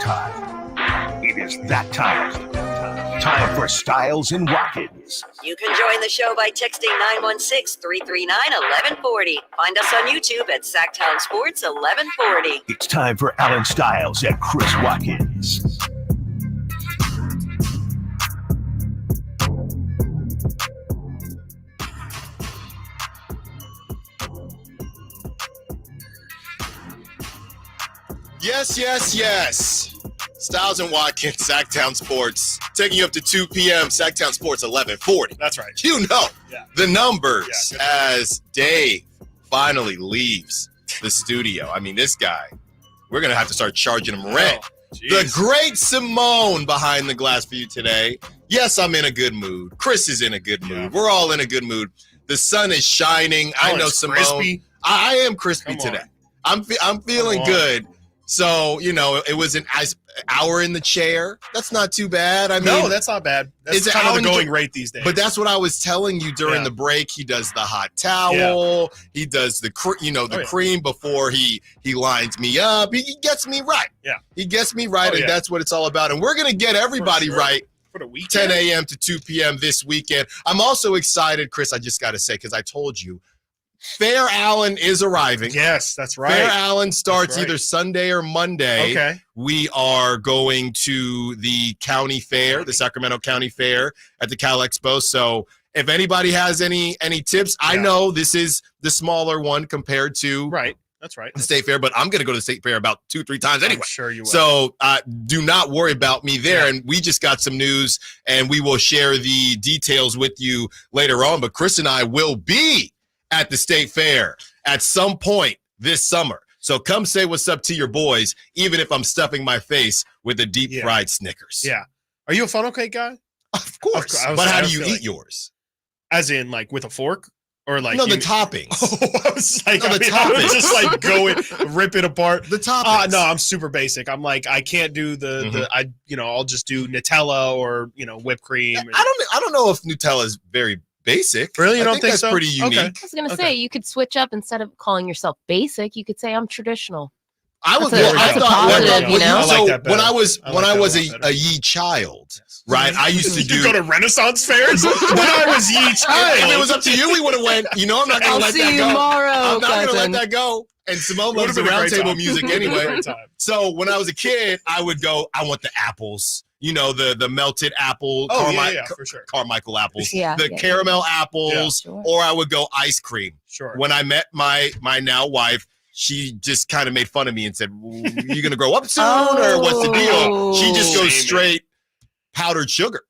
time. It is that time. Time for Stiles and Watkins. You can join the show by texting 916-339-1140. Find us on YouTube at Sactown Sports 1140. It's time for Alan Stiles and Chris Watkins. Yes. Stiles and Watkins, Sactown Sports, taking you up to 2 p.m. Sactown Sports 1140. That's right. You know the numbers Yeah, as Dave finally leaves the studio. I mean, this guy, we're going to have to start charging him rent. The great Simone behind the glass for you today. Yes, I'm in a good mood. Chris is in a good mood. Yeah. We're all in a good mood. The sun is shining. I know Simone. Crispy. I am crispy today. I'm feeling good. So, you know, it was an hour in the chair. That's not too bad. I mean, No, that's not bad. That's kind of the going rate these days. But that's what I was telling you during the break. He does the hot towel. He does the cream before he lines me up. He gets me right. Yeah. He gets me right, and that's what it's all about. And we're going to get everybody right. For the weekend. 10 a.m. to 2 p.m. this weekend. I'm also excited, Chris, I just got to say, because I told you, Fair Allen is arriving. Yes, that's right. Fair Allen starts either Sunday or Monday. Okay. We are going to the county fair, the Sacramento County Fair at the Cal Expo. So if anybody has any tips, I know this is the smaller one compared to That's right. the state fair, but I'm going to go to the state fair about 2-3 times anyway. I'm sure you will. So do not worry about me there. And we just got some news, and we will share the details with you later on. But Chris and I will be at the state fair at some point this summer. So come say what's up to your boys, even if I'm stuffing my face with a deep fried Snickers. Yeah. Are you a funnel cake guy? Of course. But how do you eat yours? As in, like, with a fork? Or like the toppings. I was like, the toppings. I was just like going, rip it apart. The toppings. No, I'm super basic. I'm like, I can't do I'll just do Nutella or, whipped cream. I don't know if Nutella is very basic. Really? You don't think that's so? pretty unique. Okay. I was going to say, you could switch up instead of calling yourself basic. You could say, I'm traditional. I was That's a positive, you know? I like that better. when I was better. a ye child, right? I used to You go to Renaissance fairs when I was ye child. If it was up to you, we would have went. I'm not going to let that go. See you tomorrow, I'm not going to let cousin. that go. And Simone Would've loves the been a great roundtable time. music Would've been a anyway. great time. So when I was a kid, I would go, I want the apples. The melted apple, for sure. Carmichael apples, Yeah, the caramel apples, Sure. or I would go ice cream. Sure. When I met my now wife, she just kind of made fun of me and said, "You gonna grow up soon, or what's the deal?" She just goes straight powdered sugar,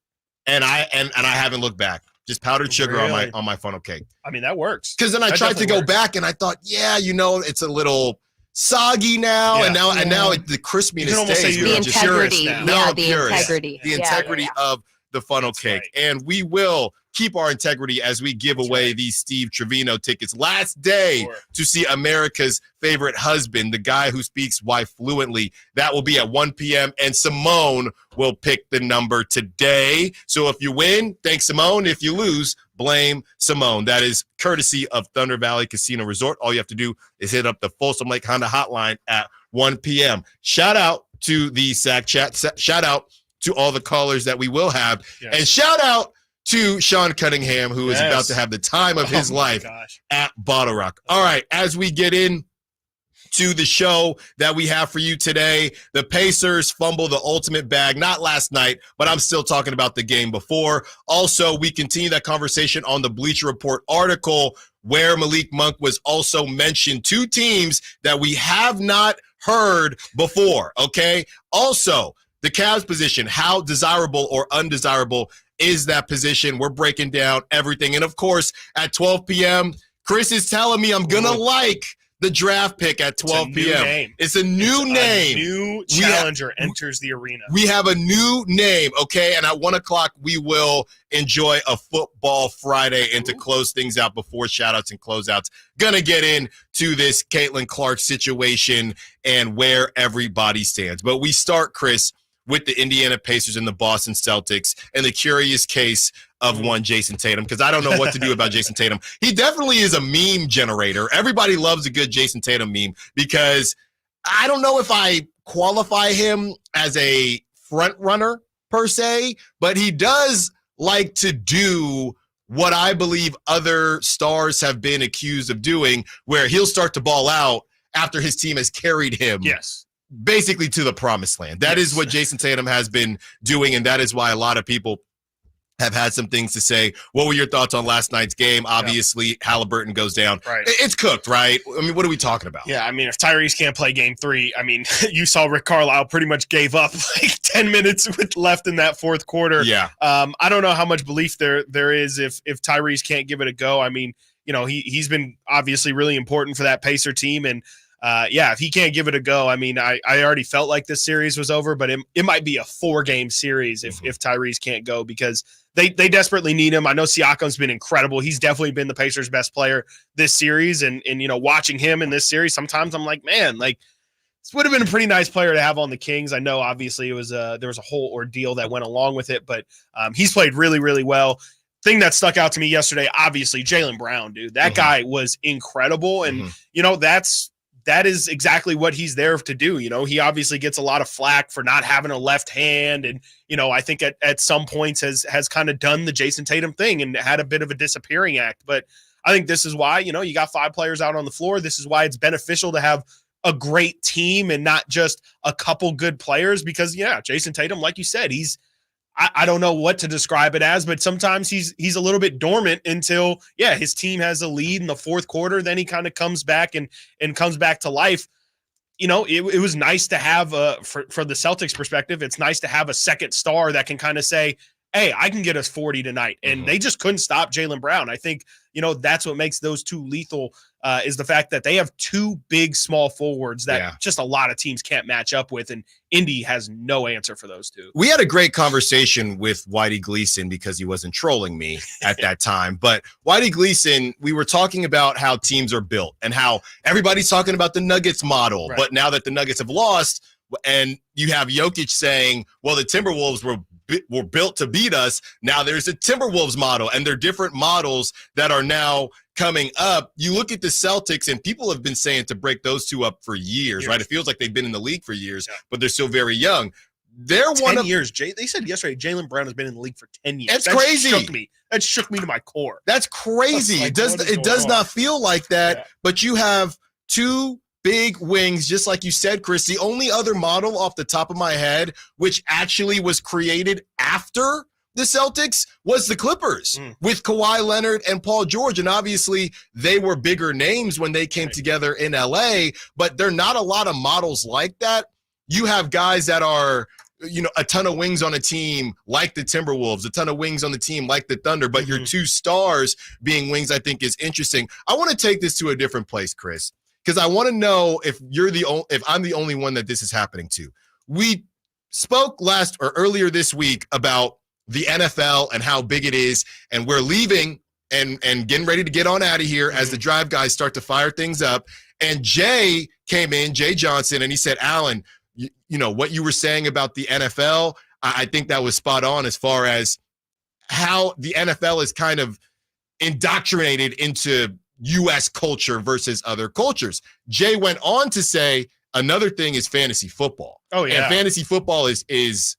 and I haven't looked back. Just powdered sugar on my funnel cake. I mean, that works. Because then I tried to go back, and I thought, it's a little soggy now, and now the crispiness stays. The integrity, The integrity of the funnel cake. Right. And we will keep our integrity as we give away these Steve Trevino tickets. Last day to see America's favorite husband, the guy who speaks why fluently. That will be at 1 p.m. And Simone will pick the number today. So if you win, thanks, Simone. If you lose, blame Simone. That is courtesy of Thunder Valley Casino Resort. All you have to do is hit up the Folsom Lake Honda hotline at 1 p.m. Shout out to the SAC chat. Shout out to all the callers that we will have. Yes. And shout out to Sean Cunningham, who is about to have the time of his life at Bottle Rock. All right, as we get in to the show that we have for you today, the Pacers fumble the ultimate bag, not last night, but I'm still talking about the game before. Also, we continue that conversation on the Bleacher Report article where Malik Monk was also mentioned. 2 teams that we have not heard before, okay? Also, the Cavs position, how desirable or undesirable is that position? We're breaking down everything. And, of course, at 12 p.m., Chris is telling me I'm going to like the draft pick at 12 p.m. It's a new name. A new challenger enters the arena. We have a new name, okay? And at 1 o'clock, we will enjoy a Football Friday. And to close things out before shout-outs and closeouts, going to get into this Caitlin Clark situation and where everybody stands. But we start, Chris, with the Indiana Pacers and the Boston Celtics and the curious case of one Jason Tatum, because I don't know what to do about Jason Tatum. He definitely is a meme generator. Everybody loves a good Jason Tatum meme because I don't know if I qualify him as a front runner per se, but he does like to do what I believe other stars have been accused of doing, where he'll start to ball out after his team has carried him. Yes. Basically to the promised land. That is what Jason Tatum has been doing, and that is why a lot of people have had some things to say. What were your thoughts on last night's game? Obviously, Haliburton goes down. Right. It's cooked, right? I mean, what are we talking about? Yeah, I mean, if Tyrese can't play game 3, I mean, you saw Rick Carlisle pretty much gave up like 10 minutes left in that fourth quarter. Yeah. I don't know how much belief there is if Tyrese can't give it a go. I mean, you know, he's been obviously really important for that Pacer team, and if he can't give it a go, I mean, I already felt like this series was over, but it might be a 4-game series if Tyrese can't go, because they desperately need him. I know Siakam's been incredible. He's definitely been the Pacers' best player this series, and you know, watching him in this series, sometimes I'm like, man, like, this would have been a pretty nice player to have on the Kings. I know obviously there was a whole ordeal that went along with it, but he's played really, really well. Thing that stuck out to me yesterday, obviously, Jaylen Brown, dude. That guy was incredible, and you know, that is exactly what he's there to do. You know, he obviously gets a lot of flack for not having a left hand. And, you know, I think at some points has kind of done the Jason Tatum thing and had a bit of a disappearing act. But I think this is why, you know, you got 5 players out on the floor. This is why it's beneficial to have a great team and not just a couple good players, because, yeah, Jason Tatum, like you said, I don't know what to describe it as, but sometimes he's a little bit dormant until, his team has a lead in the fourth quarter. Then he kind of comes back and comes back to life. You know, it was nice to have, for the Celtics perspective, it's nice to have a second star that can kind of say, hey, I can get us 40 tonight. And they just couldn't stop Jaylen Brown. I think, you know, that's what makes those two lethal, is the fact that they have 2 big, small forwards that just a lot of teams can't match up with. And Indy has no answer for those 2. We had a great conversation with Whitey Gleason because he wasn't trolling me at that time. But Whitey Gleason, we were talking about how teams are built and how everybody's talking about the Nuggets model. Right. But now that the Nuggets have lost, and you have Jokic saying, well, the Timberwolves were built to beat us. Now there's a Timberwolves model, and they're different models that are now coming up. You look at the Celtics, and people have been saying to break those 2 up for years, right? It feels like they've been in the league for years, but they're still very young. They're 10 years. They said yesterday Jaylen Brown has been in the league for 10 years. That's crazy. That shook me to my core. That's crazy. Like, it does not feel like that, but you have 2 big wings, just like you said, Chris. The only other model off the top of my head, which actually was created after the Celtics, was the Clippers with Kawhi Leonard and Paul George. And obviously they were bigger names when they came together in LA, but there are not a lot of models like that. You have guys that are, you know, a ton of wings on a team like the Timberwolves, a ton of wings on the team like the Thunder, but your 2 stars being wings, I think, is interesting. I want to take this to a different place, Chris, because I want to know if I'm the only one that this is happening to. We spoke earlier this week about the NFL and how big it is, and we're leaving and getting ready to get on out of here as the drive guys start to fire things up. And Jay came in, Jay Johnson, and he said, Alan, you know, what you were saying about the NFL, I think that was spot on as far as how the NFL is kind of indoctrinated into U.S. culture versus other cultures. Jay went on to say another thing is fantasy football. Oh, yeah. And fantasy football is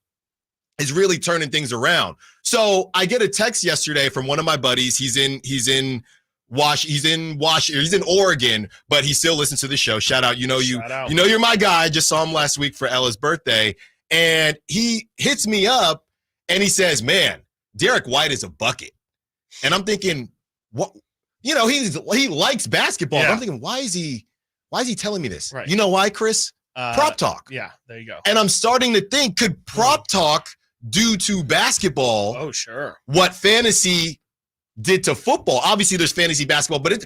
really turning things around. So I get a text yesterday from one of my buddies. He's in Oregon, but he still listens to the show. Shout out. You know you're my guy. I just saw him last week for Ella's birthday. And he hits me up and he says, man, Derek White is a bucket. And I'm thinking, what? You know, he likes basketball. But I'm thinking, why is he telling me this? Right. You know why, Chris? Prop talk. Yeah, there you go. And I'm starting to think, could prop talk do to basketball? Oh, sure. What fantasy did to football? Obviously, there's fantasy basketball, but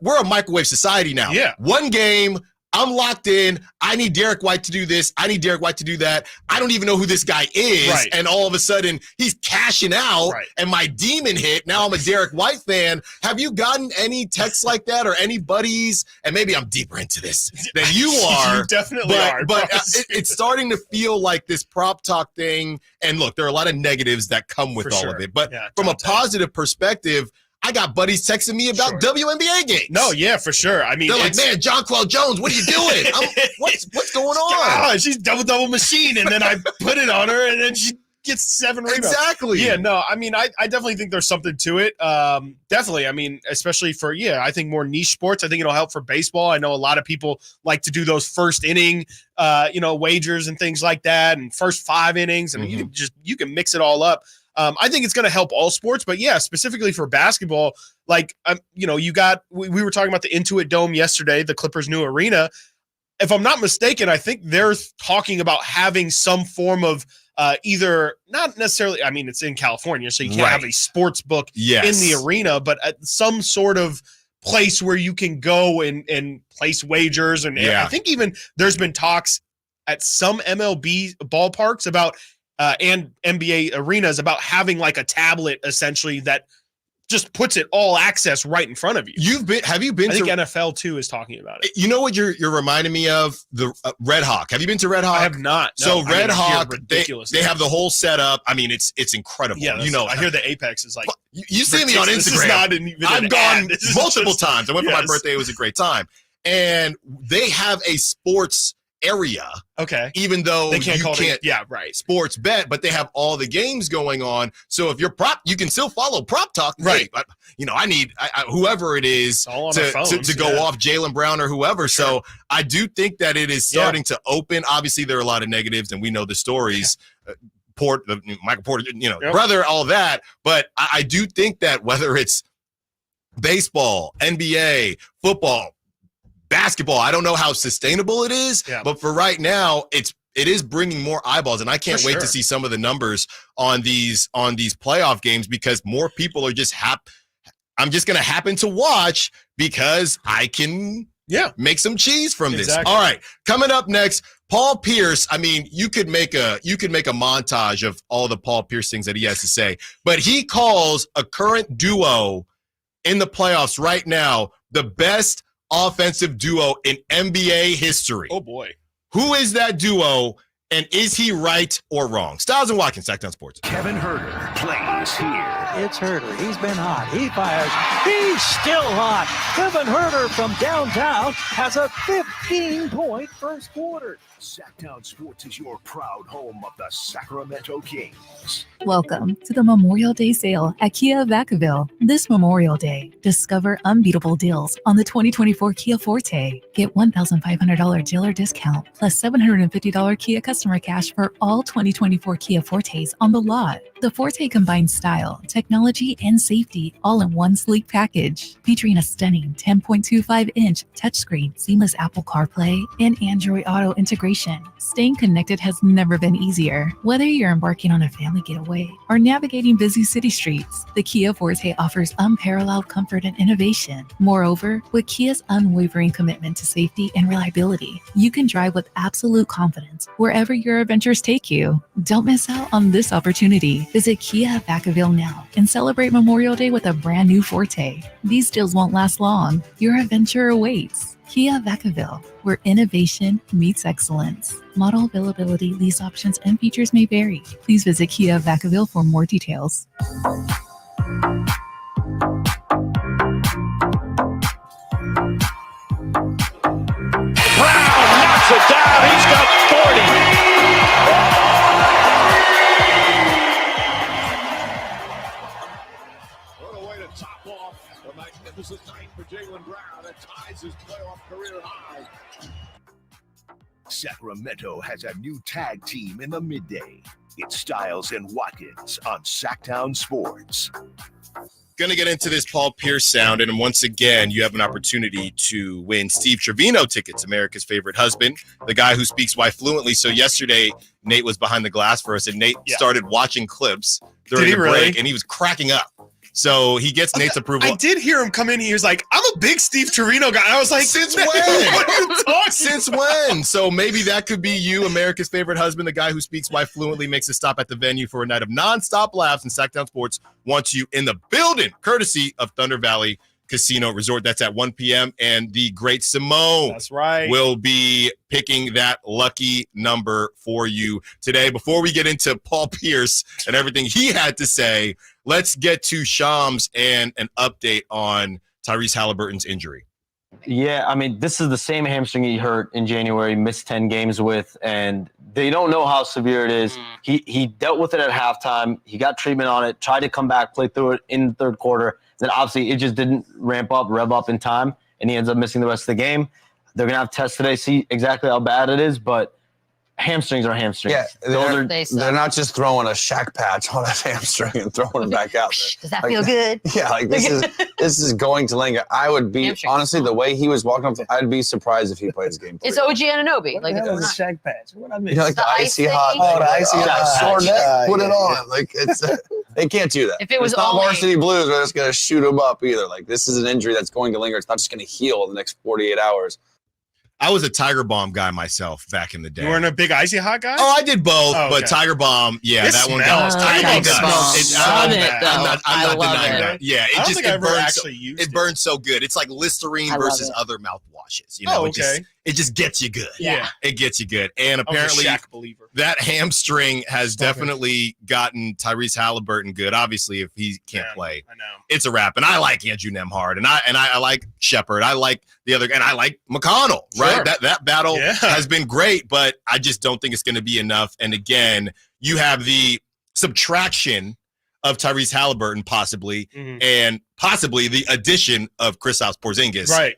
we're a microwave society now. Yeah. One game, I'm locked in. I need Derek White to do this. I need Derek White to do that. I don't even know who this guy is. Right. And all of a sudden, he's cashing out. Right. And my demon hit. Now I'm a Derek White fan. Have you gotten any texts like that or any buddies? And maybe I'm deeper into this than you are. You definitely are. But it's starting to feel like this prop talk thing. And look, there are a lot of negatives that come with all of it. But from a positive perspective, I got buddies texting me about WNBA games. No, yeah, for sure. I mean, they're like, man, Jonquel Jones, what are you doing? What's going on? She's double machine, and then I put it on her, and then she gets 7 rebounds. Exactly. Yeah, no, I mean, I definitely think there's something to it. Definitely. I mean, especially for, I think more niche sports. I think it'll help for baseball. I know a lot of people like to do those first inning, wagers and things like that, and first 5 innings, and you can mix it all up. I think it's going to help all sports, but specifically for basketball, like, we were talking about the Intuit Dome yesterday, the Clippers' new arena. If I'm not mistaken, I think they're talking about having some form of either, not necessarily, I mean, it's in California, so you can't have a sports book in the arena, but some sort of place where you can go and place wagers. And I think even there's been talks at some MLB ballparks about and NBA arenas about having like a tablet essentially that just puts it all access right in front of you. Have you been I think NFL too is talking about it. You know what you're reminding me of? The Red Hawk. Have you been to Red Hawk? I have not. No. So Red Hawk, ridiculous. They have the whole setup. I mean, it's incredible. Yeah, I hear the Apex is like, you see me on Instagram. I've gone multiple times. I went for my birthday. It was a great time. And they have a sports area. Okay. Even though they can't sports bet, but they have all the games going on. So if you're you can still follow prop talk. Right. But, I need whoever it is to go off, Jaylen Brown or whoever. Sure. So I do think that it is starting to open. Obviously, there are a lot of negatives, and we know the stories. Michael Porter, brother, all that. But I do think that whether it's baseball, NBA, football, basketball, I don't know how sustainable it is, but for right now, it is bringing more eyeballs, and I can't wait to see some of the numbers on these playoff games because more people are just I'm just going to happen to watch because I can make some cheese from this. All right, coming up next, Paul Pierce. I mean, you could make a montage of all the Paul Pierce things that he has to say, but he calls a current duo in the playoffs right now the best offensive duo in NBA history. Oh boy. Who is that duo, and is he right or wrong? Stiles and Watkins, Sactown Sports. Kevin Huerter plays here. It's Huerter. He's been hot. He fires. He's still hot. Kevin Huerter from downtown has a 15-point first quarter. Sactown Sports is your proud home of the Sacramento Kings. Welcome to the Memorial Day sale at Kia of Vacaville. This Memorial Day, discover unbeatable deals on the 2024 Kia Forte. Get $1,500 dealer discount plus $750 Kia customer cash for all 2024 Kia Fortes on the lot. The Forte combines style, technology, and safety all in one sleek package, featuring a stunning 10.25-inch touchscreen, seamless Apple CarPlay, and Android Auto integration. Staying connected has never been easier. Whether you're embarking on a family getaway or navigating busy city streets, the Kia Forte offers unparalleled comfort and innovation. Moreover, with Kia's unwavering commitment to safety and reliability, you can drive with absolute confidence wherever your adventures take you. Don't miss out on this opportunity. Visit Kia of Vacaville now and celebrate Memorial Day with a brand new Forte. These deals won't last long. Your adventure awaits. Kia Vacaville, where innovation meets excellence. Model availability, lease options, and features may vary. Please visit Kia Vacaville for more details. Brown knocks it down. He's got 40. What a way to top off a magnificent night for Jaylen Brown. It ties his playoff career high. Sacramento has a new tag team in the midday. It's Stiles and Watkins on Sactown Sports. Going to get into this Paul Pierce sound, and once again, you have an opportunity to win Steve Trevino tickets, America's favorite husband, the guy who speaks why fluently. So yesterday, Nate was behind the glass for us, and Nate started watching clips during the break, and he was cracking up. So he gets Nate's approval. I did hear him come in. He was like, I'm a big Steve Trevino guy. I was like, since when? What are you talking Since when? So maybe that could be you, America's favorite husband, the guy who speaks why fluently, makes a stop at the venue for a night of nonstop laughs, and Sactown Sports wants you in the building, courtesy of Thunder Valley Casino Resort. That's at 1 p.m. And the great Simone That's right. will be picking that lucky number for you today. Before we get into Paul Pierce and everything he had to say, let's get to Shams and an update on Tyrese Haliburton's injury. Yeah, I mean, this is the same hamstring he hurt in January, missed 10 games with, and they don't know how severe it is. He dealt with it at halftime. He got treatment on it, tried to come back, play through it in the third quarter. Then obviously it just didn't rev up in time, and he ends up missing the rest of the game. They're going to have tests today, see exactly how bad it is, but hamstrings are hamstrings. Yeah, they're not just throwing a Shaq patch on a hamstring and throwing it back out there. Does that feel good? Yeah, like this is going to linger. I would be honestly the way he was walking up. I'd be surprised if he played his game. It's OG Anunoby. Like that was a Shaq patch. What I mean? You know, like the icy hot. Oh, the icy hot. Sore neck. Put it on. Like it's. They can't do that. If it was it's not only varsity blues, we're just gonna shoot him up either. Like this is an injury that's going to linger. It's not just gonna heal in the next 48 hours. I was a Tiger Bomb guy myself back in the day. You weren't a big Icy Hot guy? Oh, I did both, Oh, okay. but Tiger Bomb, yeah, It that one smells. got Tiger Bomb does. smells. I'm not denying that. Yeah, I don't think I ever burns actually used it burns so good. It's like Listerine I love versus it. other mouthwashes. You know, Oh, okay. it just gets you good. Yeah. It gets you good. And I'm a apparently Shaq believer. that hamstring has definitely gotten Tyrese Haliburton good. Obviously, if he can't play, I know. it's a wrap. And I like Andrew Nemhard, and I like Shepard. I like the other, and I like McConnell. Right, that battle has been great, but I just don't think it's going to be enough. And again, you have the subtraction of Tyrese Haliburton possibly, and possibly the addition of Kristaps Porzingis. Right.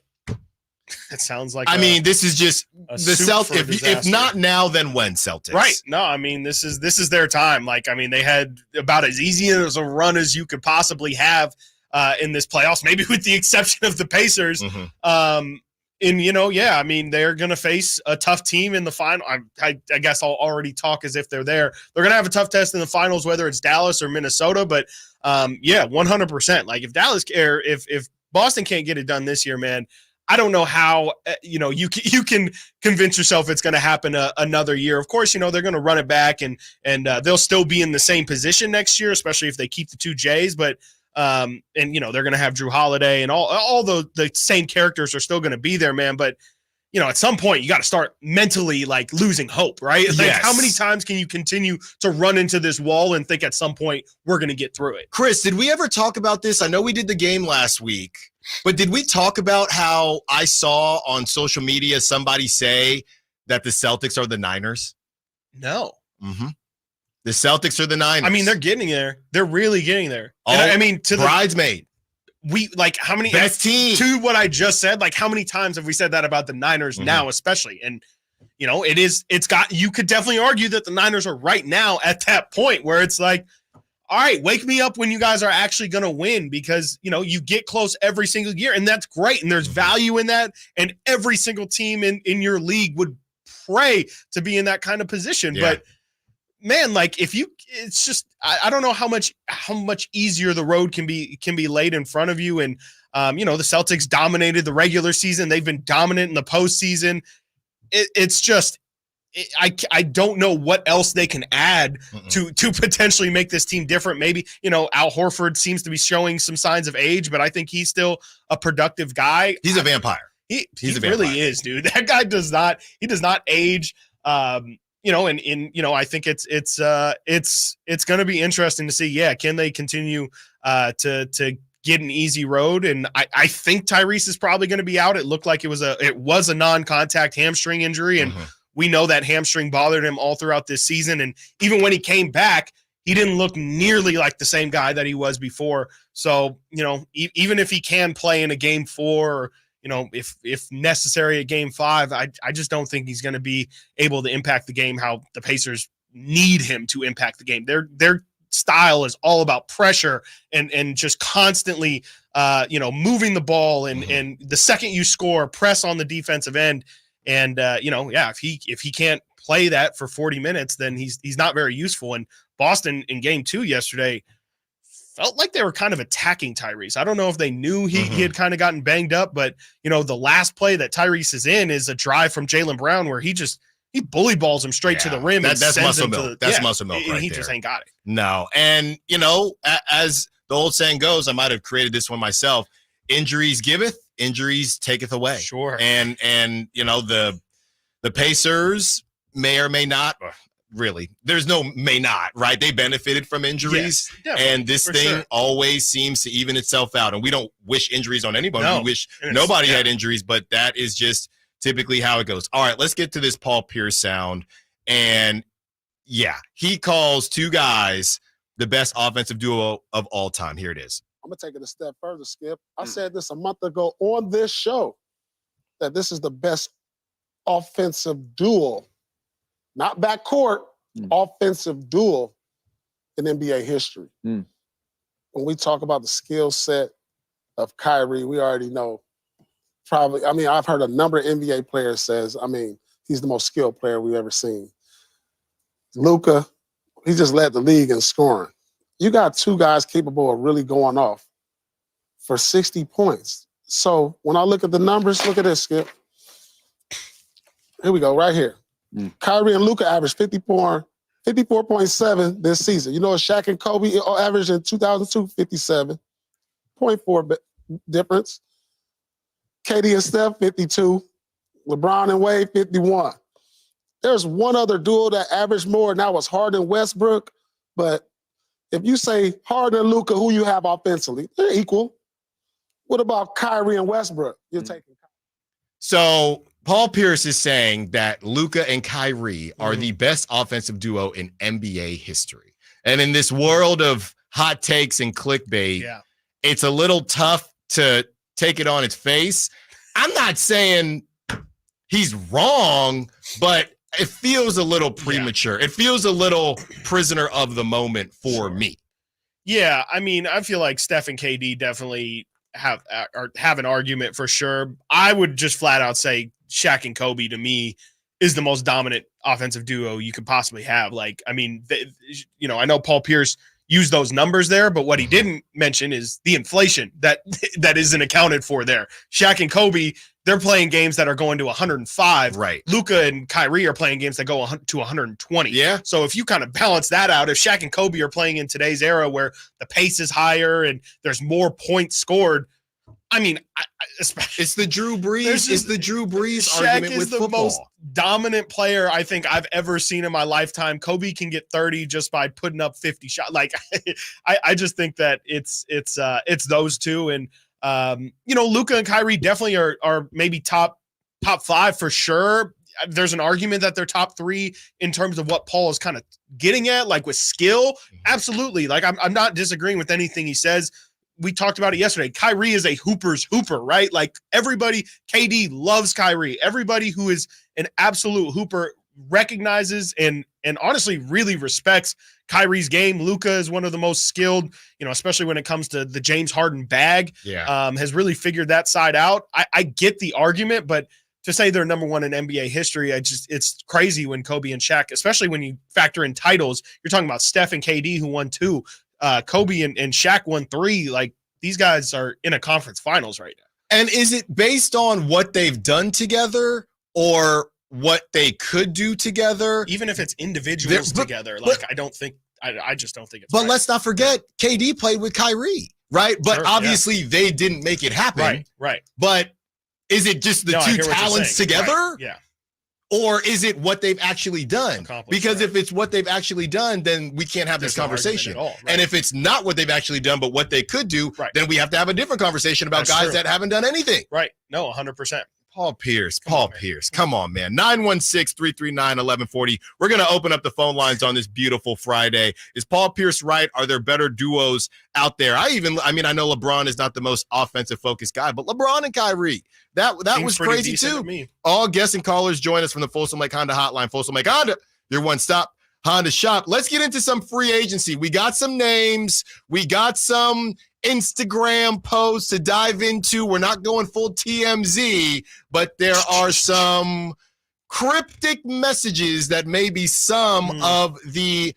It sounds like. I mean, this is just the Celtics. If not now, then when, Celtics? Right. No, I mean, this is their time. Like, I mean, they had about as easy as a run as you could possibly have in this playoffs, maybe with the exception of the Pacers. And, you know, yeah, I mean, they're going to face a tough team in the final. I guess I'll already talk as if they're there. They're going to have a tough test in the finals, whether it's Dallas or Minnesota. But, yeah, 100%. Like, if Dallas or if Boston can't get it done this year, man, I don't know how, you know, you can convince yourself it's going to happen another year. Of course, you know, they're going to run it back and they'll still be in the same position next year, especially if they keep the two J's. But, and, you know, they're going to have Drew Holiday and all the same characters are still going to be there, man. But, you know, at some point you got to start mentally like losing hope, right? Like how many times can you continue to run into this wall and think at some point we're going to get through it? Chris, did we ever talk about this? I know we did the game last week, but did we talk about how I saw on social media somebody say that the Celtics are the Niners? No. The Celtics are the Niners. I mean, they're getting there. They're really getting there. And I mean, to the bridesmaid. We like how many best team to what I just said, like how many times have we said that about the Niners now, especially? And you know, you could definitely argue that the Niners are right now at that point where it's like, all right, wake me up when you guys are actually going to win, because, you know, you get close every single year and that's great. And there's value in that. And every single team in your league would pray to be in that kind of position. Yeah. But man, like it's just, I don't know how much easier the road can be laid in front of you. And, you know, the Celtics dominated the regular season. They've been dominant in the postseason. It's just, I don't know what else they can add to potentially make this team different. Maybe, you know, Al Horford seems to be showing some signs of age, but I think he's still a productive guy. He's a vampire. He really is, dude. That guy does not age. You know, and you know, I think it's going to be interesting to see. Yeah, can they continue to get an easy road? And I think Tyrese is probably going to be out. It looked like it was a non-contact hamstring injury, and we know that hamstring bothered him all throughout this season. And even when he came back, he didn't look nearly like the same guy that he was before. So, you know, even if he can play in a game 4, or, you know, if necessary, a game 5, I just don't think he's going to be able to impact the game how the Pacers need him to impact the game. Their style is all about pressure and just constantly, you know, moving the ball and the second you score, press on the defensive end. And, you know, yeah, if he can't play that for 40 minutes, then he's not very useful. And Boston in game 2 yesterday felt like they were kind of attacking Tyrese. I don't know if they knew he had kind of gotten banged up, but, you know, the last play that Tyrese is in is a drive from Jaylen Brown where he bully balls him straight to the rim. That's muscle milk. That's muscle milk right he there. Just ain't got it. No. And, you know, as the old saying goes, I might have created this one myself. injuries giveth, injuries taketh away. Sure. And the Pacers may or may not. Really, there's no may not, right? They benefited from injuries, and this thing always seems to even itself out. And we don't wish injuries on anybody. No. We wish nobody had injuries, but that is just typically how it goes. All right, let's get to this Paul Pierce sound. And he calls two guys the best offensive duo of all time. Here it is. I'm going to take it a step further, Skip. I said this a month ago on this show, that this is the best offensive duo, not backcourt, offensive duo in NBA history. When we talk about the skill set of Kyrie, we already know probably, I've heard a number of NBA players says, he's the most skilled player we've ever seen. Luka, he just led the league in scoring. You got two guys capable of really going off for 60 points. So when I look at the numbers, look at this, Skip. Here we go, right here. Kyrie and Luka averaged 54.7 this season. You know what Shaq and Kobe averaged in 2002? 57.4 difference. KD and Steph, 52. LeBron and Wade, 51. There's one other duo that averaged more, and that was Harden and Westbrook. But if you say Harden and Luka, who you have offensively, they're equal. What about Kyrie and Westbrook? You're taking Kyrie. So Paul Pierce is saying that Luka and Kyrie are the best offensive duo in NBA history. And in this world of hot takes and clickbait, it's a little tough to take it on its face. I'm not saying he's wrong, but it feels a little premature. It feels a little prisoner of the moment for me. Yeah, I feel like Steph and KD definitely have an argument for sure. I would just flat out say Shaq and Kobe, to me, is the most dominant offensive duo you could possibly have. I know Paul Pierce used those numbers there, but what he didn't mention is the inflation that isn't accounted for there. Shaq and Kobe, they're playing games that are going to 105. Right. Luka and Kyrie are playing games that go to 120. Yeah. So if you kind of balance that out, if Shaq and Kobe are playing in today's era where the pace is higher and there's more points scored, it's the Drew Brees. It's the Drew Brees Shaq argument with football. Shaq is the most dominant player I think I've ever seen in my lifetime. Kobe can get 30 just by putting up 50 shots. I just think that it's those two, and Luka and Kyrie definitely are maybe top 5 for sure. There's an argument that they're top 3 in terms of what Paul is kind of getting at, with skill. Absolutely. I'm not disagreeing with anything he says. We talked about it yesterday. Kyrie is a hooper's hooper, right? Everybody, KD loves Kyrie. Everybody who is an absolute hooper recognizes and honestly really respects Kyrie's game. Luka is one of the most skilled, especially when it comes to the James Harden bag. Has really figured that side out. I get the argument, but to say they're number one in NBA history, it's crazy when Kobe and Shaq, especially when you factor in titles. You're talking about Steph and KD who won 2. Kobe and Shaq won 3. These guys are in a conference finals right now. And is it based on what they've done together or what they could do together? Even if it's individuals together, I don't think I just don't think it's But right. let's not forget, KD played with Kyrie, right? But obviously they didn't make it happen. Right. But is it just the two talents together? Right. Yeah. Or is it what they've actually done? Because if it's what they've actually done, then we can't have this conversation. No argument at all, And if it's not what they've actually done, but what they could do, then we have to have a different conversation about guys that haven't done anything. Right. No, 100%. Paul Pierce. Come on, man. 916-339-1140. We're going to open up the phone lines on this beautiful Friday. Is Paul Pierce right? Are there better duos out there? I know LeBron is not the most offensive focused guy, but LeBron and Kyrie, that was crazy too. All guests and callers join us from the Folsom Lake Honda hotline. Folsom Lake Honda, your one-stop Honda shop. Let's get into some free agency. We got some names. We got some Instagram posts to dive into. We're not going full TMZ, but there are some cryptic messages that maybe some of the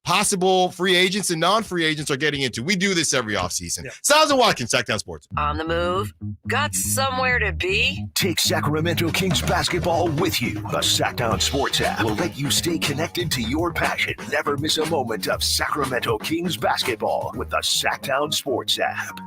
possible free agents and non-free agents are getting into. We do this every offseason. Yeah. Stiles and Watkins, Sactown Sports. On the move? Got somewhere to be? Take Sacramento Kings basketball with you. The Sactown Sports app will let you stay connected to your passion. Never miss a moment of Sacramento Kings basketball with the Sactown Sports app.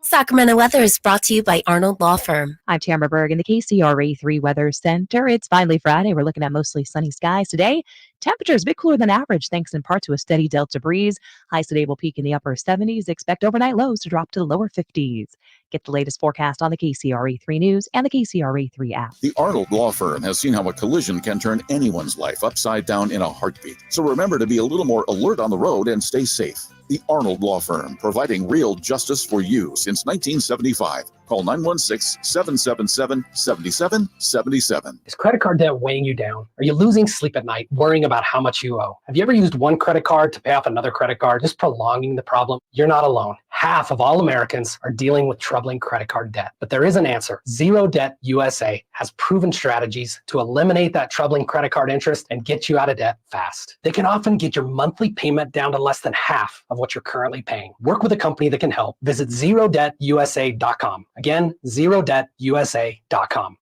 Sacramento weather is brought to you by Arnold Law Firm. I'm Tamara Berg in the KCRA 3 Weather Center. It's finally Friday. We're looking at mostly sunny skies today. Temperatures a bit cooler than average, thanks in part to a steady delta breeze. Highs today will peak in the upper 70s. Expect overnight lows to drop to the lower 50s. Get the latest forecast on the KCRA 3 News and the KCRA 3 app. The Arnold Law Firm has seen how a collision can turn anyone's life upside down in a heartbeat. So remember to be a little more alert on the road and stay safe. The Arnold Law Firm, providing real justice for you since 1975. Call 916-777-7777. Is credit card debt weighing you down? Are you losing sleep at night, worrying about how much you owe? Have you ever used one credit card to pay off another credit card, just prolonging the problem? You're not alone. Half of all Americans are dealing with troubling credit card debt. But there is an answer. Zero Debt USA has proven strategies to eliminate that troubling credit card interest and get you out of debt fast. They can often get your monthly payment down to less than half of what you're currently paying. Work with a company that can help. Visit ZeroDebtUSA.com. Again, ZeroDebtUSA.com.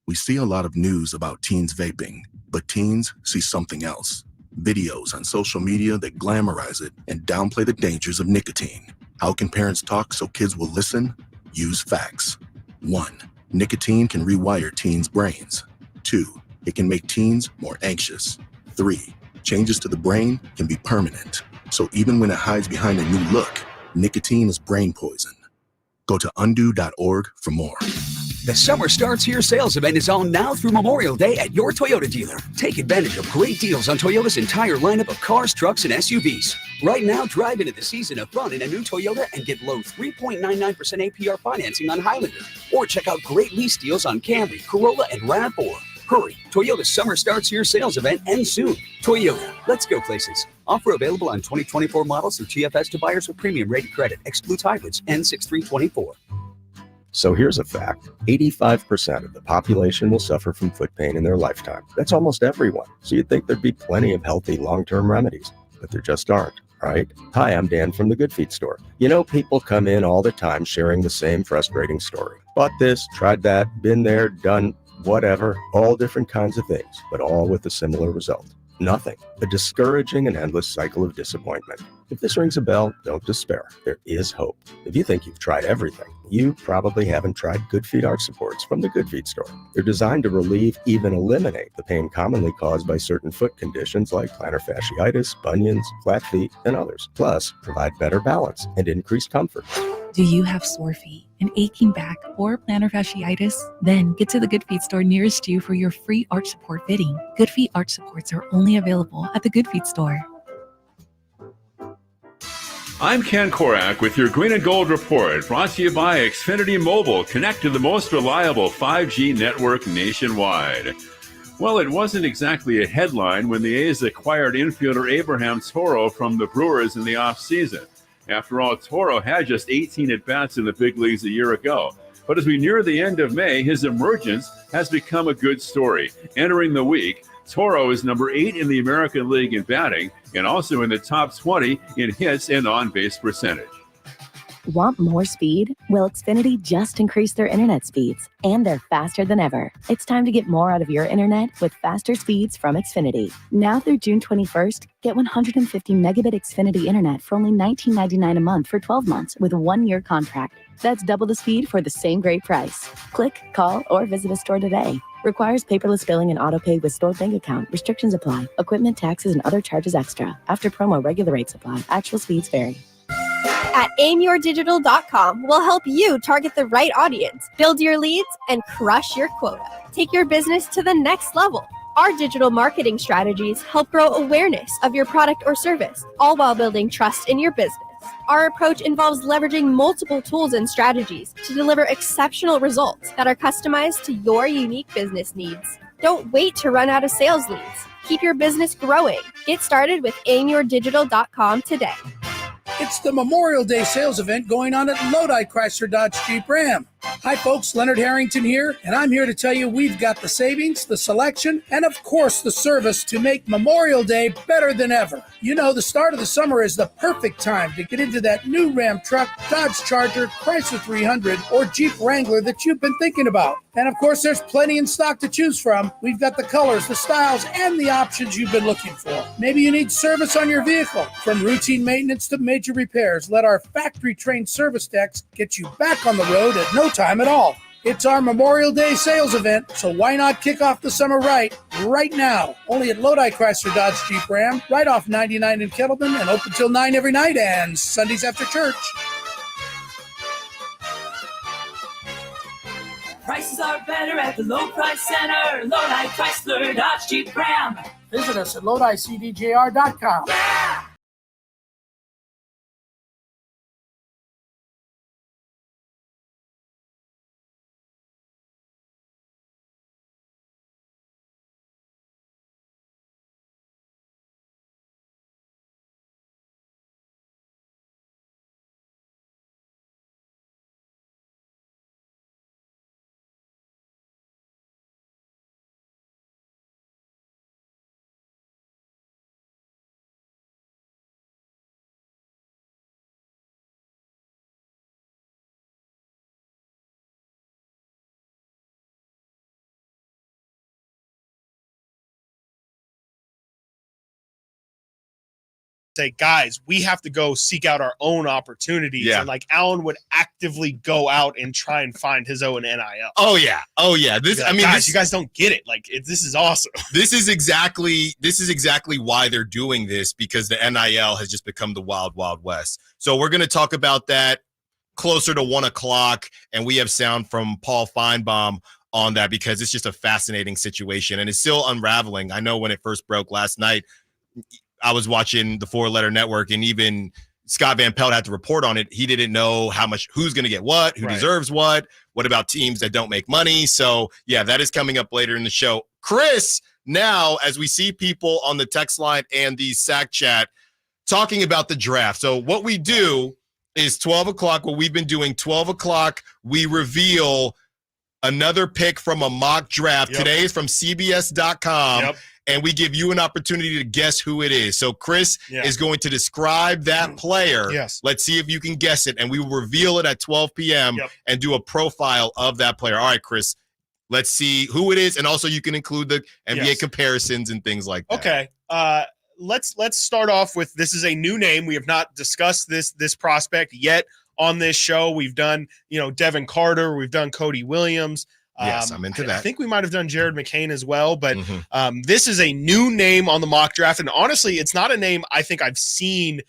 We see a lot of news about teens vaping, but teens see something else. Videos on social media that glamorize it and downplay the dangers of nicotine. How can parents talk so kids will listen? Use facts. 1. Nicotine can rewire teens' brains. 2. It can make teens more anxious. 3. Changes to the brain can be permanent. So even when it hides behind a new look, nicotine is brain poison. Go to undo.org for more. The Summer Starts Here sales event is on now through Memorial Day at your Toyota dealer. Take advantage of great deals on Toyota's entire lineup of cars, trucks, and SUVs. Right now, drive into the season of fun in a new Toyota and get low 3.99% APR financing on Highlander. Or check out great lease deals on Camry, Corolla, and RAV4. Hurry, Toyota's Summer Starts Here sales event ends soon. Toyota, let's go places. Offer available on 2024 models through TFS to buyers with premium rated credit. Excludes hybrids. N6324. So here's a fact. 85% of the population will suffer from foot pain in their lifetime. That's almost everyone. So you'd think there'd be plenty of healthy long-term remedies, but there just aren't, right? Hi, I'm Dan from the Good Feet store. You know, people come in all the time sharing the same frustrating story. Bought this, tried that, been there, done whatever, all different kinds of things, but all with a similar result. Nothing. A discouraging and endless cycle of disappointment. If this rings a bell, don't despair. There is hope. If you think you've tried everything, you probably haven't tried Good Feet arch supports from the Good Feet store. They're designed to relieve, even eliminate the pain commonly caused by certain foot conditions like plantar fasciitis, bunions, flat feet, and others. Plus, provide better balance and increased comfort. Do you have sore feet, an aching back, or plantar fasciitis? Then get to the Good Feet store nearest you for your free arch support fitting. Good Feet arch supports are only available at the Good Feet store. I'm Ken Korak with your Green and Gold Report, brought to you by Xfinity Mobile. Connect to the most reliable 5G network nationwide. Well, it wasn't exactly a headline when the A's acquired infielder Abraham Toro from the Brewers in the offseason. After all, Toro had just 18 at-bats in the big leagues a year ago. But as we near the end of May, his emergence has become a good story. Entering the week, Toro is number 8 in the American League in batting and also in the top 20 in hits and on-base percentage. Want more speed? Well, Xfinity just increased their internet speeds, and they're faster than ever. It's time to get more out of your internet with faster speeds from Xfinity. Now through June 21st, get 150 megabit Xfinity internet for only $19.99 a month for 12 months with a 1-year contract. That's double the speed for the same great price. Click, call, or visit a store today. Requires paperless billing and autopay with stored bank account. Restrictions apply. Equipment, taxes, and other charges extra. After promo, regular rates apply. Actual speeds vary. At aimyourdigital.com, we'll help you target the right audience, build your leads, and crush your quota. Take your business to the next level. Our digital marketing strategies help grow awareness of your product or service, all while building trust in your business. Our approach involves leveraging multiple tools and strategies to deliver exceptional results that are customized to your unique business needs. Don't wait to run out of sales leads. Keep your business growing. Get started with aimyourdigital.com today. It's the Memorial Day sales event going on at Lodi Chrysler Dodge Jeep Ram. Hi folks, Leonard Harrington here, and I'm here to tell you we've got the savings, the selection, and of course the service to make Memorial Day better than ever. You know, the start of the summer is the perfect time to get into that new Ram truck, Dodge Charger, Chrysler 300, or Jeep Wrangler that you've been thinking about. And of course, there's plenty in stock to choose from. We've got the colors, the styles, and the options you've been looking for. Maybe you need service on your vehicle. From routine maintenance to major repairs, let our factory-trained service techs get you back on the road at no time at all. It's our Memorial Day sales event, so why not kick off the summer right now? Only at Lodi Chrysler Dodge Jeep Ram, right off 99 in Kettleman, and open till 9 every night and Sundays after church. Prices are better at the Low Price Center. Lodi Chrysler Dodge Jeep Ram. Visit us at LodiCDJR.com. Say, guys, we have to go seek out our own opportunities. Yeah. And like Allen would actively go out and try and find his own NIL. Oh yeah. This, Like, I mean, guys, you guys don't get it. Like, this is awesome. This is exactly why they're doing this, because the NIL has just become the wild, wild west. So we're going to talk about that closer to 1:00, and we have sound from Paul Feinbaum on that because it's just a fascinating situation and it's still unraveling. I know when it first broke last night, I was watching the Four Letter Network, and even Scott Van Pelt had to report on it. He didn't know who's going to get what, who deserves what about teams that don't make money. So yeah, that is coming up later in the show. Chris, now as we see people on the text line and the SAC chat talking about the draft. So what we do is 12:00, what we've been doing, 12:00, we reveal another pick from a mock draft. Yep. Today is from CBS.com. Yep. And we give you an opportunity to guess who it is. So Chris is going to describe that player. Yes. Let's see if you can guess it. And we will reveal it at 12 p.m. and do a profile of that player. All right, Chris, let's see who it is. And also you can include the NBA comparisons and things like that. Okay. Let's start off with, this is a new name. We have not discussed this prospect yet on this show. We've done, Devin Carter. We've done Cody Williams. Yes, I'm into that. I think we might have done Jared McCain as well, but this is a new name on the mock draft. And honestly, it's not a name I think I've seen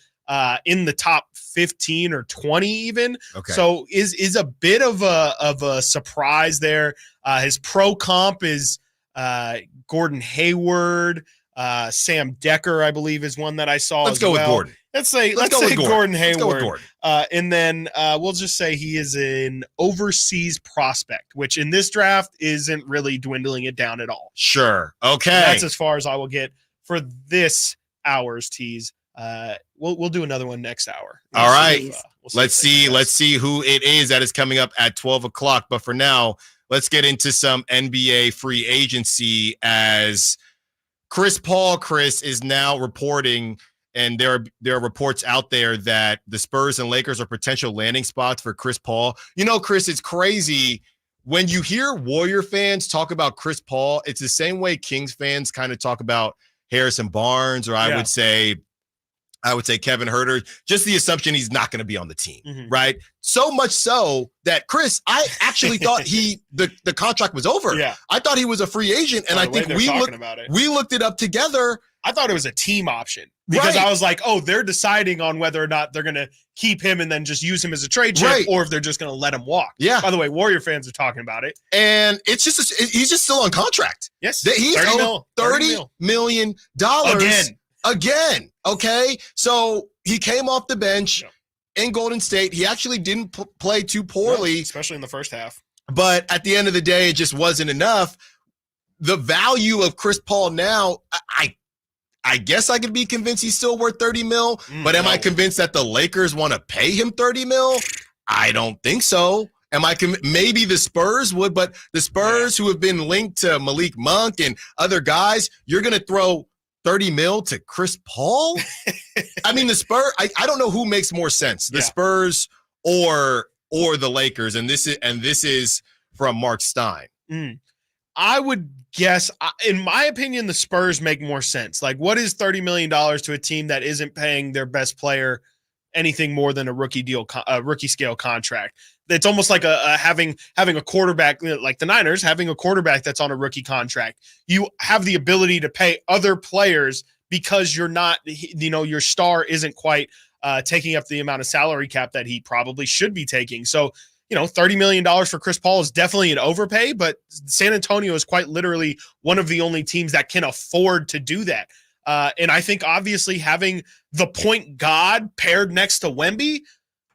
in the top 15 or 20 even. Okay. So is a bit of a surprise there. His pro comp is Gordon Hayward. Sam Decker, I believe, is one that I saw. Let's go with Gordon. Let's say Gordon Hayward. And then we'll just say he is an overseas prospect, which in this draft isn't really dwindling it down at all. Sure. Okay. And that's as far as I will get for this hour's tease. We'll do another one next hour. All right. Let's see who it is that is coming up at 12:00. But for now, let's get into some NBA free agency, as Chris Paul is now reporting, and there are reports out there that the Spurs and Lakers are potential landing spots for Chris Paul. Chris, it's crazy when you hear Warrior fans talk about Chris Paul. It's the same way Kings fans kind of talk about Harrison Barnes, or I would say Kevin Huerter, just the assumption he's not going to be on the team, right? So much so that, Chris, I actually thought the contract was over. Yeah. I thought he was a free agent, and I think we looked it up together. I thought it was a team option because I was like, oh, they're deciding on whether or not they're going to keep him and then just use him as a trade chip, or if they're just going to let him walk. Yeah. By the way, Warrior fans are talking about it. And it's just he's just still on contract. Yes. He's owed $30 million. Again. Okay. So he came off the bench in Golden State. He actually didn't play too poorly, especially in the first half. But at the end of the day, it just wasn't enough. The value of Chris Paul now, I guess I could be convinced he's still worth $30 million, but am I convinced that the Lakers want to pay him $30 million? I don't think so. Maybe the Spurs would, but the Spurs who have been linked to Malik Monk and other guys, you're going to throw $30 million to Chris Paul? I mean, the Spurs, I don't know who makes more sense, the Spurs or the Lakers. And this is from Mark Stein. I would guess, in my opinion, the Spurs make more sense. Like, what is $30 million to a team that isn't paying their best player anything more than a rookie scale contract? It's almost like having a quarterback like the Niners, having a quarterback that's on a rookie contract. You have the ability to pay other players because you're not, your star isn't quite taking up the amount of salary cap that he probably should be taking. So, $30 million for Chris Paul is definitely an overpay, but San Antonio is quite literally one of the only teams that can afford to do that. And I think obviously having the point god paired next to Wemby,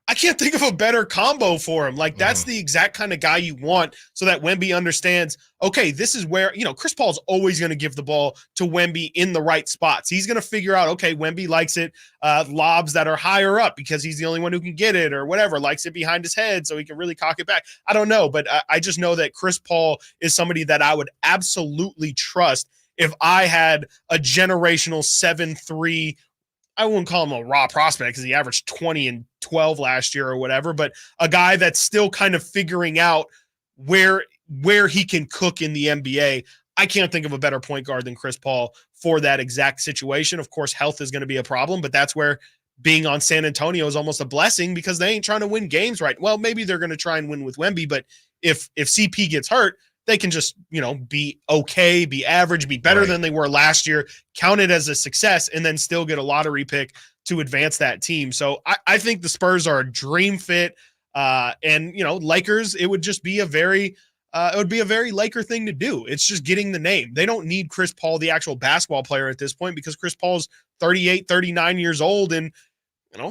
I can't think of a better combo for him. Like, that's the exact kind of guy you want so that Wemby understands, okay, this is where, Chris Paul's always going to give the ball to Wemby in the right spots. He's going to figure out, okay, Wemby likes it, lobs that are higher up because he's the only one who can get it or whatever, likes it behind his head so he can really cock it back. I don't know, but I just know that Chris Paul is somebody that I would absolutely trust if I had a generational 7'3", I wouldn't call him a raw prospect because he averaged 20 and 12 last year or whatever, but a guy that's still kind of figuring out where he can cook in the NBA. I can't think of a better point guard than Chris Paul for that exact situation. Of course, health is going to be a problem, but that's where being on San Antonio is almost a blessing because they ain't trying to win games right. Well, maybe they're going to try and win with Wemby, but if CP gets hurt, they can just, be okay, be average, be better than they were last year, count it as a success, and then still get a lottery pick to advance that team. So I think the Spurs are a dream fit. And, Lakers, it would just be a very Laker thing to do. It's just getting the name. They don't need Chris Paul, the actual basketball player at this point, because Chris Paul's 38, 39 years old. And,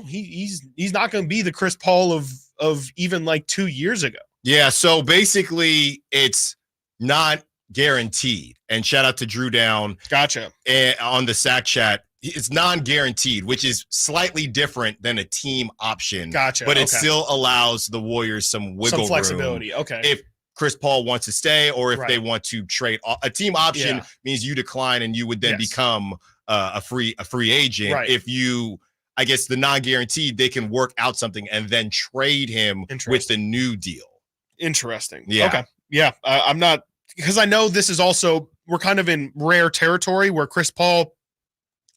he's not going to be the Chris Paul of even like 2 years ago. Yeah. So basically it's not guaranteed. And shout out to Drew Down. Gotcha. On the Sack Chat. It's non-guaranteed, which is slightly different than a team option. Gotcha. But it still allows the Warriors some wiggle flexibility. room. Okay. If Chris Paul wants to stay or if they want to trade. A team option means you decline and you would then become a free agent. Right. If you, I guess the non-guaranteed, they can work out something and then trade him with the new deal. Interesting. Yeah. Okay. Yeah. I'm not, because I know this is also, we're kind of in rare territory where Chris Paul,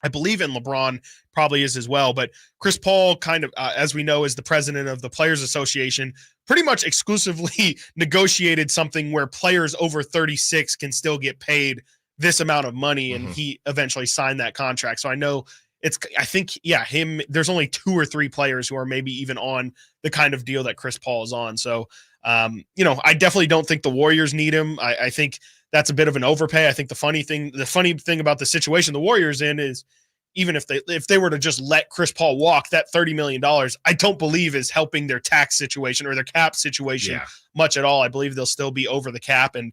I believe in LeBron probably is as well, but Chris Paul kind of, as we know, is the president of the Players Association, pretty much exclusively negotiated something where players over 36 can still get paid this amount of money. And he eventually signed that contract. So I know there's only 2 or 3 players who are maybe even on the kind of deal that Chris Paul is on. So, I definitely don't think the Warriors need him. I think that's a bit of an overpay. I think the funny thing about the situation the Warriors in is even if they were to just let Chris Paul walk, that $30 million, I don't believe is helping their tax situation or their cap situation much at all. I believe they'll still be over the cap and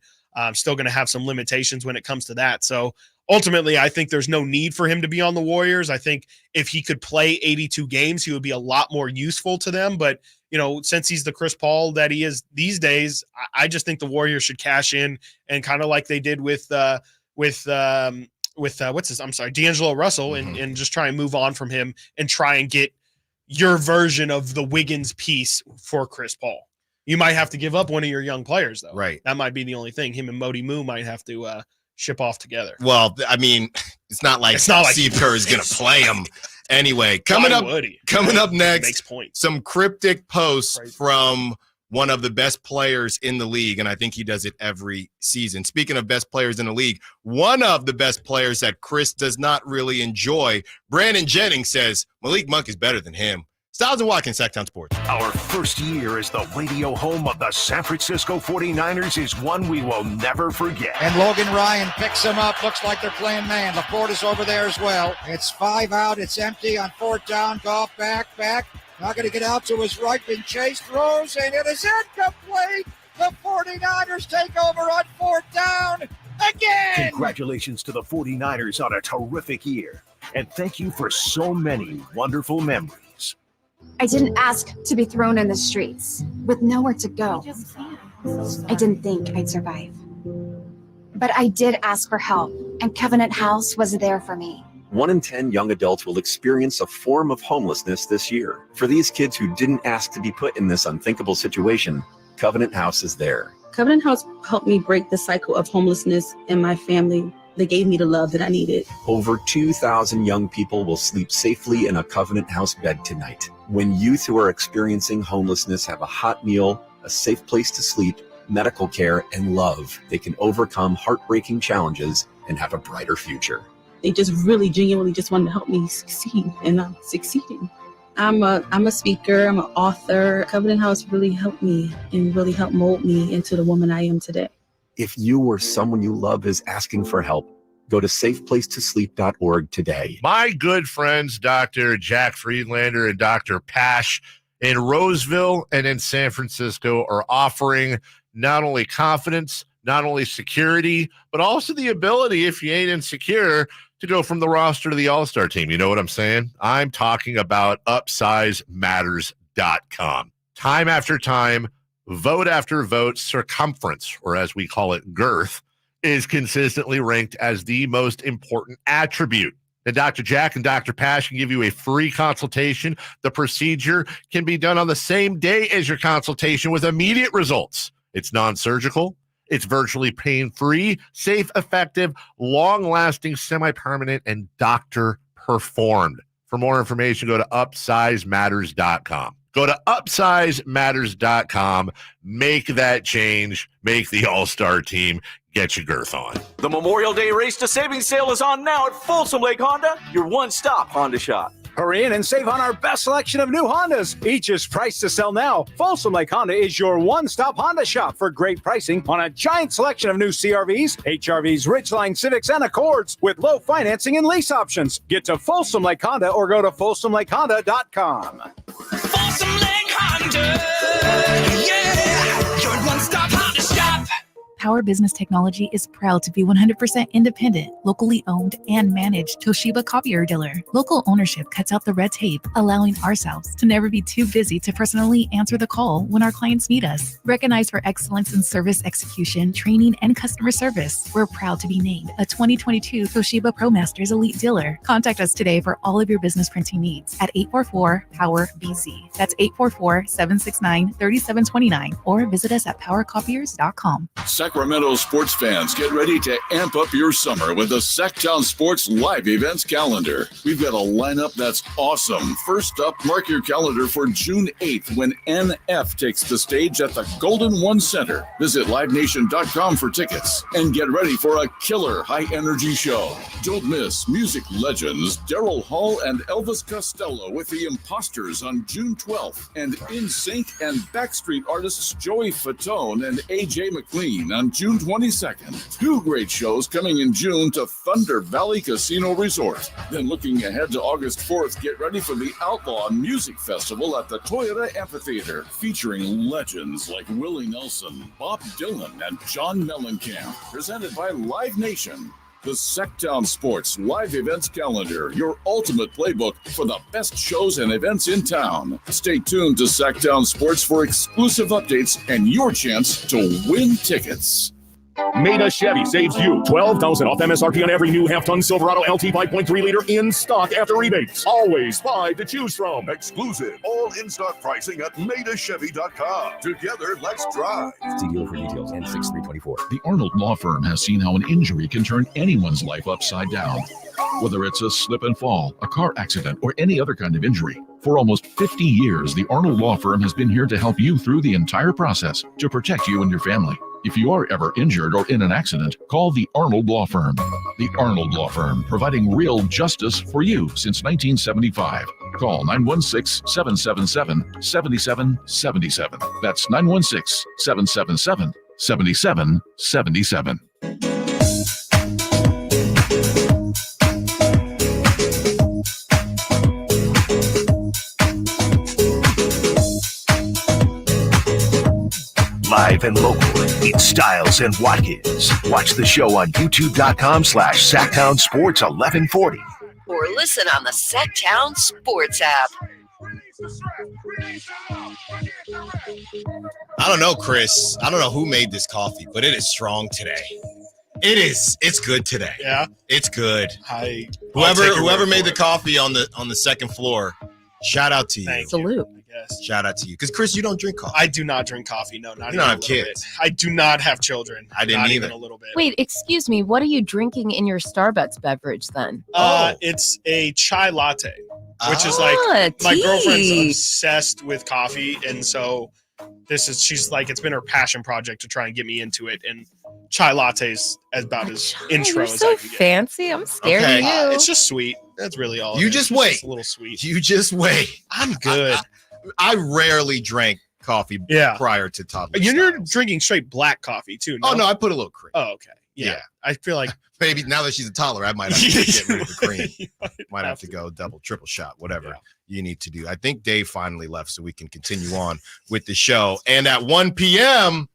still going to have some limitations when it comes to that. So ultimately, I think there's no need for him to be on the Warriors. I think if he could play 82 games, he would be a lot more useful to them. But, since he's the Chris Paul that he is these days, I just think the Warriors should cash in and kind of like they did with D'Angelo Russell and just try and move on from him and try and get your version of the Wiggins piece for Chris Paul. You might have to give up one of your young players, though. Right. That might be the only thing. Him and Modi Moo might have to ship off together. Well, I mean, it's not like Steve Kerr is going to play him anyway. Coming up next, makes points. Some cryptic posts from one of the best players in the league, and I think he does it every season. Speaking of best players in the league, one of the best players that Chris does not really enjoy, Brandon Jennings says Malik Monk is better than him. Stiles and Watkins, Sactown Sports. Our first year as the radio home of the San Francisco 49ers is one we will never forget. And Logan Ryan picks him up. Looks like they're playing man. LaPorta's over there as well. It's 5 out. It's empty on 4th down. Goff back. Not going to get out to his right. Been chased. Throws, and it is incomplete. The 49ers take over on 4th down again. Congratulations to the 49ers on a terrific year. And thank you for so many wonderful memories. I didn't ask to be thrown in the streets with nowhere to go. I didn't think I'd survive. But I did ask for help, and Covenant House was there for me. 1 in 10 young adults will experience a form of homelessness this year. For these kids who didn't ask to be put in this unthinkable situation, Covenant House is there. Covenant House helped me break the cycle of homelessness in my family. They gave me the love that I needed. Over 2,000 young people will sleep safely in a Covenant House bed tonight. When youth who are experiencing homelessness have a hot meal, a safe place to sleep, medical care, and love, they can overcome heartbreaking challenges and have a brighter future. They just really genuinely just wanted to help me succeed, and I'm succeeding. I'm a speaker, I'm an author. Covenant House really helped me and really helped mold me into the woman I am today. If you or someone you love is asking for help, go to safeplacetosleep.org today. My good friends, Dr. Jack Friedlander and Dr. Pash in Roseville and in San Francisco are offering not only confidence, not only security, but also the ability, if you ain't insecure, to go from the roster to the all-star team. You know what I'm saying? I'm talking about UpsizeMatters.com. Time after time, vote after vote, circumference, or as we call it, girth, is consistently ranked as the most important attribute. And Dr. Jack and Dr. Pash can give you a free consultation. The procedure can be done on the same day as your consultation with immediate results. It's non-surgical. It's virtually pain-free, safe, effective, long-lasting, semi-permanent, and doctor-performed. For more information, go to UpsizeMatters.com. Go to UpsizeMatters.com. Make that change. Make the all-star team. Get your girth on. The Memorial Day Race to Savings sale is on now at Folsom Lake Honda, your one-stop Honda shop. Hurry in and save on our best selection of new Hondas. Each is priced to sell now. Folsom Lake Honda is your one-stop Honda shop for great pricing on a giant selection of new CRVs, HRVs, Ridgeline, Civics, and Accords with low financing and lease options. Get to Folsom Lake Honda or go to FolsomLakeHonda.com. Folsom Lake Honda, yeah, your one-stop Honda shop. Power Business Technology is proud to be 100% independent, locally owned, and managed Toshiba copier dealer. Local ownership cuts out the red tape, allowing ourselves to never be too busy to personally answer the call when our clients need us. Recognized for excellence in service execution, training, and customer service, we're proud to be named a 2022 Toshiba ProMasters Elite Dealer. Contact us today for all of your business printing needs at 844-POWER-BZ. That's 844-769-3729, or visit us at powercopiers.com. Sacramento sports fans, get ready to amp up your summer with the Sactown Sports live events calendar. We've got a lineup that's awesome. First up, mark your calendar for June 8th when NF takes the stage at the Golden One Center. Visit livenation.com for tickets and get ready for a killer high-energy show. Don't miss music legends Daryl Hall and Elvis Costello with the Imposters on June 12th, and NSYNC and Backstreet artists Joey Fatone and AJ McLean on June 22nd. Two great shows coming in June to Thunder Valley Casino Resort. Then looking ahead to August 4th, get ready for the Outlaw Music Festival at the Toyota Amphitheater, featuring legends like Willie Nelson, Bob Dylan, and John Mellencamp. Presented by Live Nation. The Sactown Sports live events calendar, your ultimate playbook for the best shows and events in town. Stay tuned to Sactown Sports for exclusive updates and your chance to win tickets. Meda Chevy saves you $12,000 off MSRP on every new half-ton Silverado LT 5.3 liter in stock after rebates. Always 5 to choose from. Exclusive, all in-stock pricing at MedaChevy.com. Together, let's drive. See dealer for details. N6324. The Arnold Law Firm has seen how an injury can turn anyone's life upside down. Whether it's a slip and fall, a car accident, or any other kind of injury. For almost 50 years, the Arnold Law Firm has been here to help you through the entire process to protect you and your family. If you are ever injured or in an accident, call the Arnold Law Firm. The Arnold Law Firm, providing real justice for you since 1975. Call 916-777-7777. That's 916-777-7777. Live and local, it's Stiles and Watkins. Watch the show on youtube.com/Sactown Sports 1140. Or listen on the Sactown Sports app. I don't know, Chris. I don't know who made this coffee, but it is strong today. It is. It's good today. Yeah, it's good. Whoever made the coffee on the second floor, shout out to you. Salute. Shout out to you, because Chris, you don't drink coffee. I do not drink coffee. No, not you even don't a have little kids. bit. I do not have children. I didn't not either. Even a little bit. Wait, excuse me. What are you drinking in your Starbucks beverage then? It's a chai latte, which is like my tea. girlfriend's obsessed with coffee, and so she's like, it's been her passion project to try and get me into it, and chai lattes as about as intro You're as so I could get. fancy. I'm scared of you. It's just sweet. That's really all. You it just is. wait. It's just a little sweet. You just wait. I'm good. I rarely drank coffee prior to toddler. You're drinking straight black coffee too. Oh no, I put a little cream. Oh, okay. Yeah. I feel like maybe now that she's a toddler, I might have to get rid of the cream. might have to go double, triple shot, whatever you need to do. I think Dave finally left, so we can continue on with the show. And at 1 p.m.,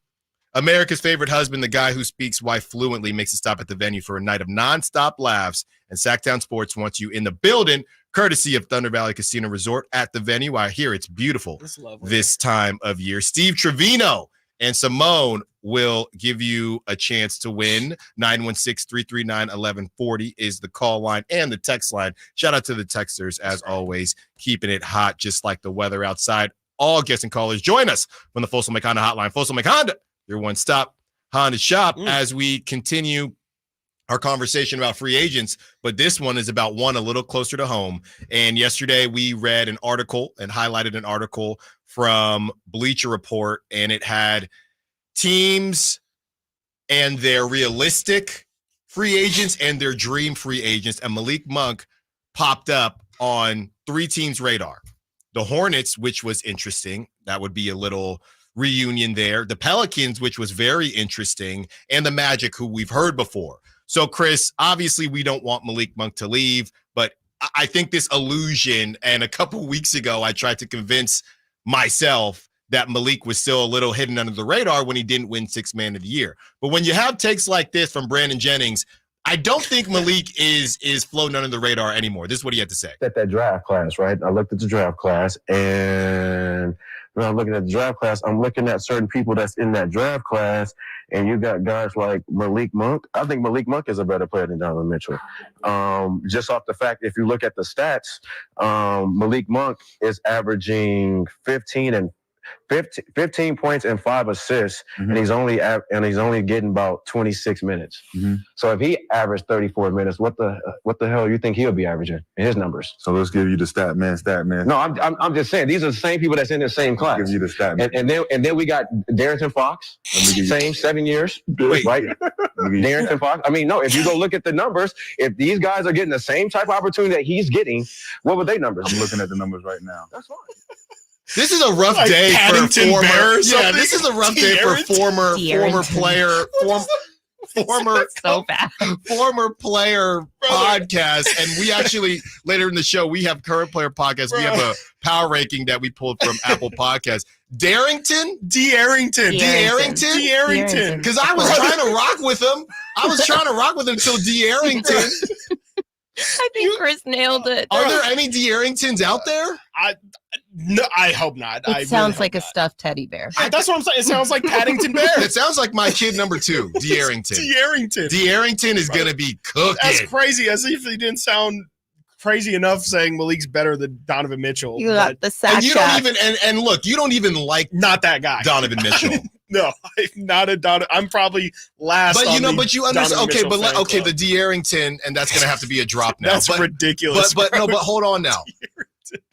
America's favorite husband, the guy who speaks wife fluently, makes a stop at the venue for a night of nonstop laughs. And Sactown Sports wants you in the building, courtesy of Thunder Valley Casino Resort at the venue. I hear it's beautiful this time of year. Steve Trevino and Simone will give you a chance to win. 916-339-1140 is the call line and the text line. Shout out to the texters, as always, keeping it hot, just like the weather outside. All guests and callers join us from the Folsom Lake Honda hotline. Folsom Lake Honda, your one-stop Honda shop, as we continue our conversation about free agents, but this one is about one a little closer to home. And yesterday we read an article and highlighted an article from Bleacher Report, and it had teams and their realistic free agents and their dream free agents. And Malik Monk popped up on 3 teams' radar. The Hornets, which was interesting. That would be a little reunion there. The Pelicans, which was very interesting, and the Magic, who we've heard before. So, Chris, obviously we don't want Malik Monk to leave, but I think this illusion, and a couple weeks ago I tried to convince myself that Malik was still a little hidden under the radar when he didn't win 6th Man of the Year. But when you have takes like this from Brandon Jennings, I don't think Malik is floating under the radar anymore. This is what he had to say. At that draft class, right? I looked at the draft class, and when I'm looking at the draft class, I'm looking at certain people that's in that draft class, and you got guys like Malik Monk. I think Malik Monk is a better player than Donovan Mitchell. Just off the fact, if you look at the stats, Malik Monk is averaging 15 points and 5 assists, and he's only getting about 26 minutes. So if he averaged 34 minutes, what the hell you think he'll be averaging in his numbers? So let's give you the stat man. No, I'm just saying these are the same people that's in the same class. Give you the stat man. And then we got Darrington Fox, same 7 years, right? Darrington Fox. I mean, no, if you go look at the numbers, if these guys are getting the same type of opportunity that he's getting, what were their numbers? I'm looking at the numbers right now. That's fine. This is a rough day for former. Yeah, this is a rough day for former player. Former player podcast, and we actually later in the show we have current player podcast. We have a power ranking that we pulled from Apple Podcasts. Darrington. Because I was trying to rock with him. Until Darrington. I think Chris nailed it. Are there any Darringtons out there? No, I hope not. It sounds like a stuffed teddy bear. That's what I'm saying. It sounds like Paddington Bear. It sounds like my kid number 2, Darrington. Darrington is going to be cooking. That's crazy. As if he didn't sound crazy enough saying Malik's better than Donovan Mitchell. You got the sack. And you don't even and look, you don't even like not that guy, Donovan Mitchell. No, I'm not a Donovan. I'm probably last. But you understand. Okay, but club. the Darrington, and that's going to have to be a drop now. That's ridiculous. But hold on now.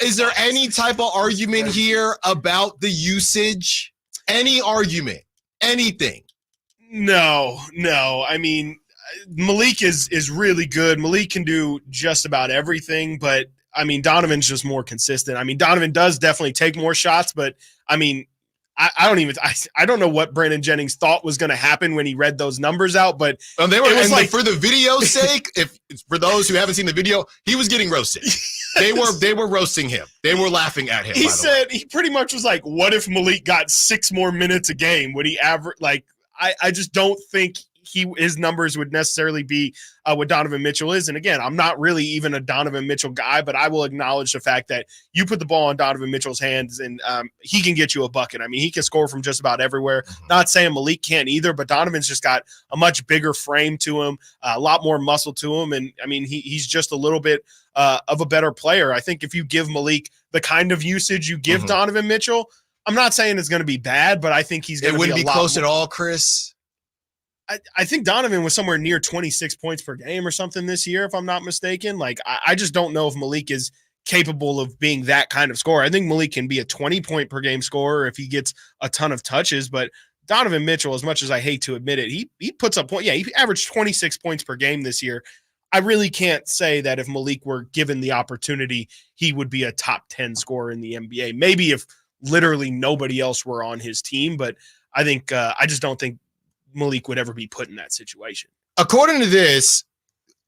Is there any type of argument here about the usage? Any argument? Anything? No. I mean, Malik is really good. Malik can do just about everything, but I mean, Donovan's just more consistent. I mean, Donovan does definitely take more shots, but I mean, I don't know what Brandon Jennings thought was going to happen when he read those numbers out, but they were for the video's sake. If for those who haven't seen the video, he was getting roasted. They were roasting him. They were laughing at him. He said he pretty much was like, "What if Malik got 6 more minutes a game? Would he average?" Like, I just don't think his numbers would necessarily be what Donovan Mitchell is. And again, I'm not really even a Donovan Mitchell guy, but I will acknowledge the fact that you put the ball in Donovan Mitchell's hands and he can get you a bucket. I mean, he can score from just about everywhere. Not saying Malik can't either, but Donovan's just got a much bigger frame to him, a lot more muscle to him. And I mean, he's just a little bit of a better player. I think if you give Malik the kind of usage you give Donovan Mitchell, I'm not saying it's going to be bad, but I think he's going to be wouldn't be close at all, Chris. I think Donovan was somewhere near 26 points per game or something this year, if I'm not mistaken. Like, I just don't know if Malik is capable of being that kind of scorer. I think Malik can be a 20-point per game scorer if he gets a ton of touches, but Donovan Mitchell, as much as I hate to admit it, he puts up points. Yeah, he averaged 26 points per game this year. I really can't say that if Malik were given the opportunity, he would be a top 10 scorer in the NBA. Maybe if literally nobody else were on his team, but I think I just don't think Malik would ever be put in that situation. According to this,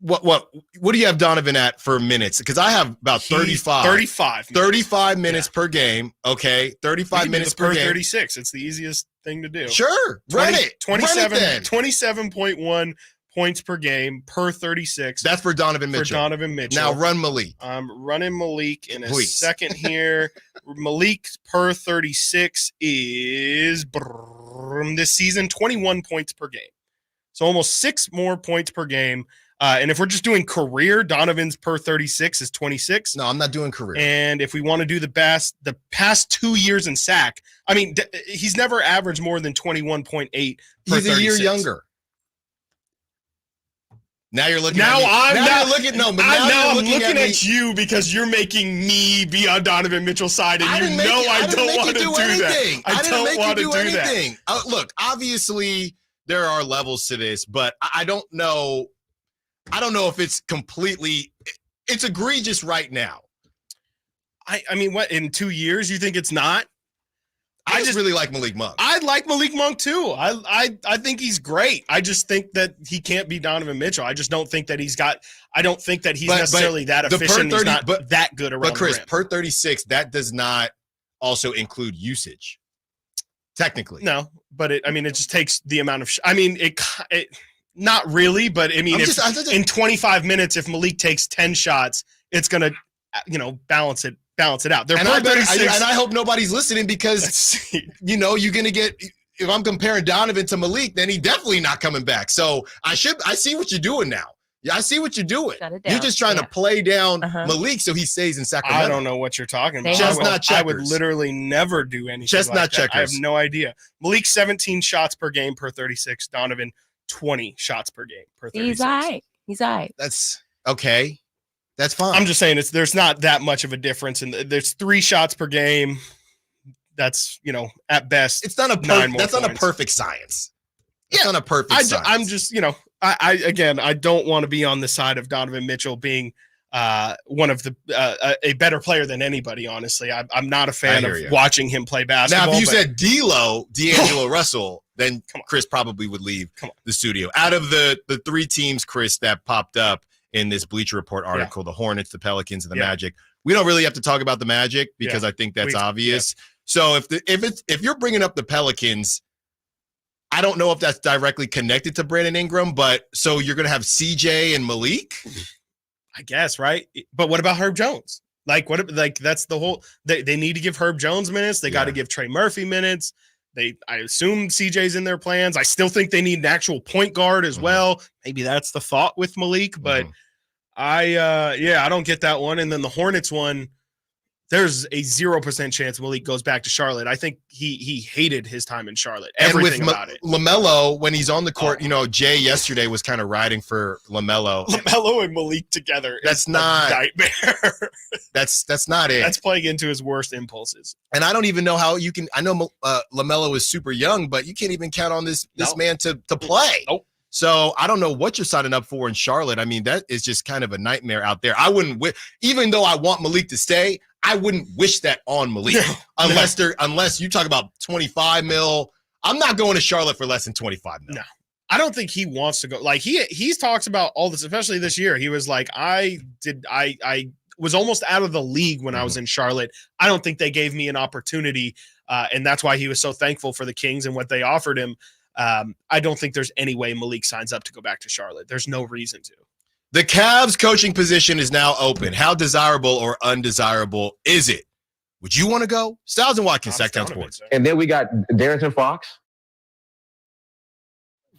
what do you have Donovan at for minutes? Because I have about 35 minutes per game. Okay, 35 minutes per game. 36. It's the easiest thing to do. Sure, run it. 27.1 points per game per 36. That's for Donovan Mitchell. Now run Malik. I'm running Malik in a second here. Malik per 36 is this season 21 points per game. So almost 6 more points per game. And if we're just doing career, Donovan's per 36 is 26. No, I'm not doing career. And if we want to do the past 2 years in sack, I mean, he's never averaged more than 21.8. He's a year younger. Now you're looking now at me. I'm looking at you because you're making me be on Donovan Mitchell's side, and I don't want to do that. I don't want to do anything. Look, obviously there are levels to this, but I don't know. I don't know if it's completely. It's egregious right now. I mean, what, in 2 years you think it's not? I just really like Malik Monk. I like Malik Monk too. I think he's great. I just think that he can't be Donovan Mitchell. I just don't think that he's necessarily that efficient. He's not that good around But Chris, the rim. per 36, that does not also include usage. Technically. No, but it just takes the amount of it not really, but I mean, in 25 minutes, if Malik takes 10 shots, it's going to, balance it out. And I hope nobody's listening because, you're going to get, if I'm comparing Donovan to Malik, then he's definitely not coming back. So I see what you're doing now. Yeah, I see what you're doing. You're just trying to play down Malik so he stays in Sacramento. I don't know what you're talking about. Chestnut checkers. I would literally never do anything Chestnut like that. checkers. I have no idea. Malik 17 shots per game per 36. Donovan 20 shots per game per 36. He's all right. That's okay. That's fine. I'm just saying there's not that much of a difference, and there's 3 shots per game. That's at best. It's not that's not a perfect science. It's not a perfect science. I'm just I don't want to be on the side of Donovan Mitchell being one of the a better player than anybody. Honestly, I'm not a fan of watching him play basketball. Now, if you said D'Angelo Russell, then Chris probably would leave the studio. Out of the 3 teams, Chris, that popped up in this Bleacher Report article, the Hornets, the Pelicans, and the Magic. We don't really have to talk about the Magic because I think that's obvious. So if you're bringing up the Pelicans, I don't know if that's directly connected to Brandon Ingram, but so you're going to have CJ and Malik? I guess, right? But what about Herb Jones? That's the whole they need to give Herb Jones minutes. They got to give Trey Murphy minutes. I assume CJ's in their plans. I still think they need an actual point guard as well. Maybe that's the thought with Malik, but I don't get that one. And then the Hornets one, there's a 0% chance Malik goes back to Charlotte. I think he hated his time in Charlotte. Everything about it. LaMelo, when he's on the court, Jay yesterday was kind of riding for LaMelo. LaMelo and Malik together. That's not a nightmare. That's not it. That's playing into his worst impulses. And I don't even know how you can. I know LaMelo is super young, but you can't even count on this man to play. Nope. So I don't know what you're signing up for in Charlotte. I mean, that is just kind of a nightmare out there. I wouldn't, even though I want Malik to stay, I wouldn't wish that on Malik unless you talk about 25 mil. I'm not going to Charlotte for less than 25 mil. No, I don't think he wants to go. Like he's talks about all this, especially this year. He was like, I was almost out of the league when I was in Charlotte. I don't think they gave me an opportunity. And that's why he was so thankful for the Kings and what they offered him. I don't think there's any way Malik signs up to go back to Charlotte. There's no reason to. The Cavs coaching position is now open. How desirable or undesirable is it? Would you want to go? Stiles and Watkins, Sactown Sports. And then we got Darrington Fox.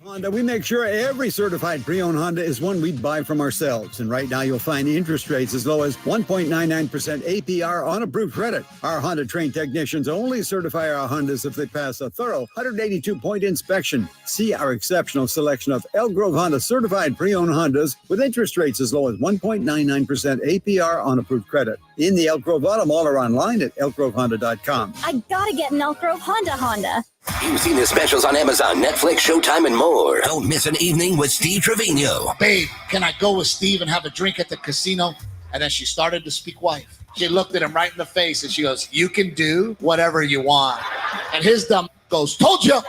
Honda, we make sure every certified pre-owned Honda is one we'd buy from ourselves. And right now you'll find interest rates as low as 1.99% APR on approved credit. Our Honda trained technicians only certify our Hondas if they pass a thorough 182-point inspection. See our exceptional selection of Elk Grove Honda certified pre-owned Hondas with interest rates as low as 1.99% APR on approved credit. In the Elk Grove Auto Mall or online at elkgrovehonda.com. I gotta get an Elk Grove Honda. You've seen the specials on Amazon, Netflix, Showtime, and more. Don't miss an evening with Steve Trevino. Babe, can I go with Steve and have a drink at the casino? And then she started to speak wife. She looked at him right in the face and she goes, you can do whatever you want. And his dumb goes, told you.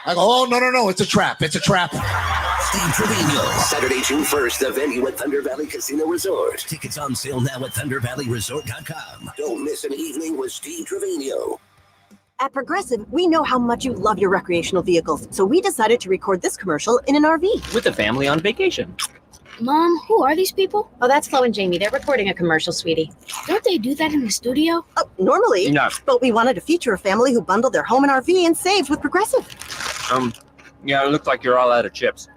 I go, oh, no, it's a trap. It's a trap. Steve Trevino, Saturday, June 1st, the venue at Thunder Valley Casino Resort. Tickets on sale now at ThunderValleyResort.com. Don't miss an evening with Steve Trevino. At Progressive, we know how much you love your recreational vehicles, so we decided to record this commercial in an RV. With a family on vacation. Mom, who are these people? Oh, that's Flo and Jamie. They're recording a commercial, sweetie. Don't they do that in the studio? Oh, normally. No. But we wanted to feature a family who bundled their home and RV and saved with Progressive. Yeah, it looked like you're all out of chips.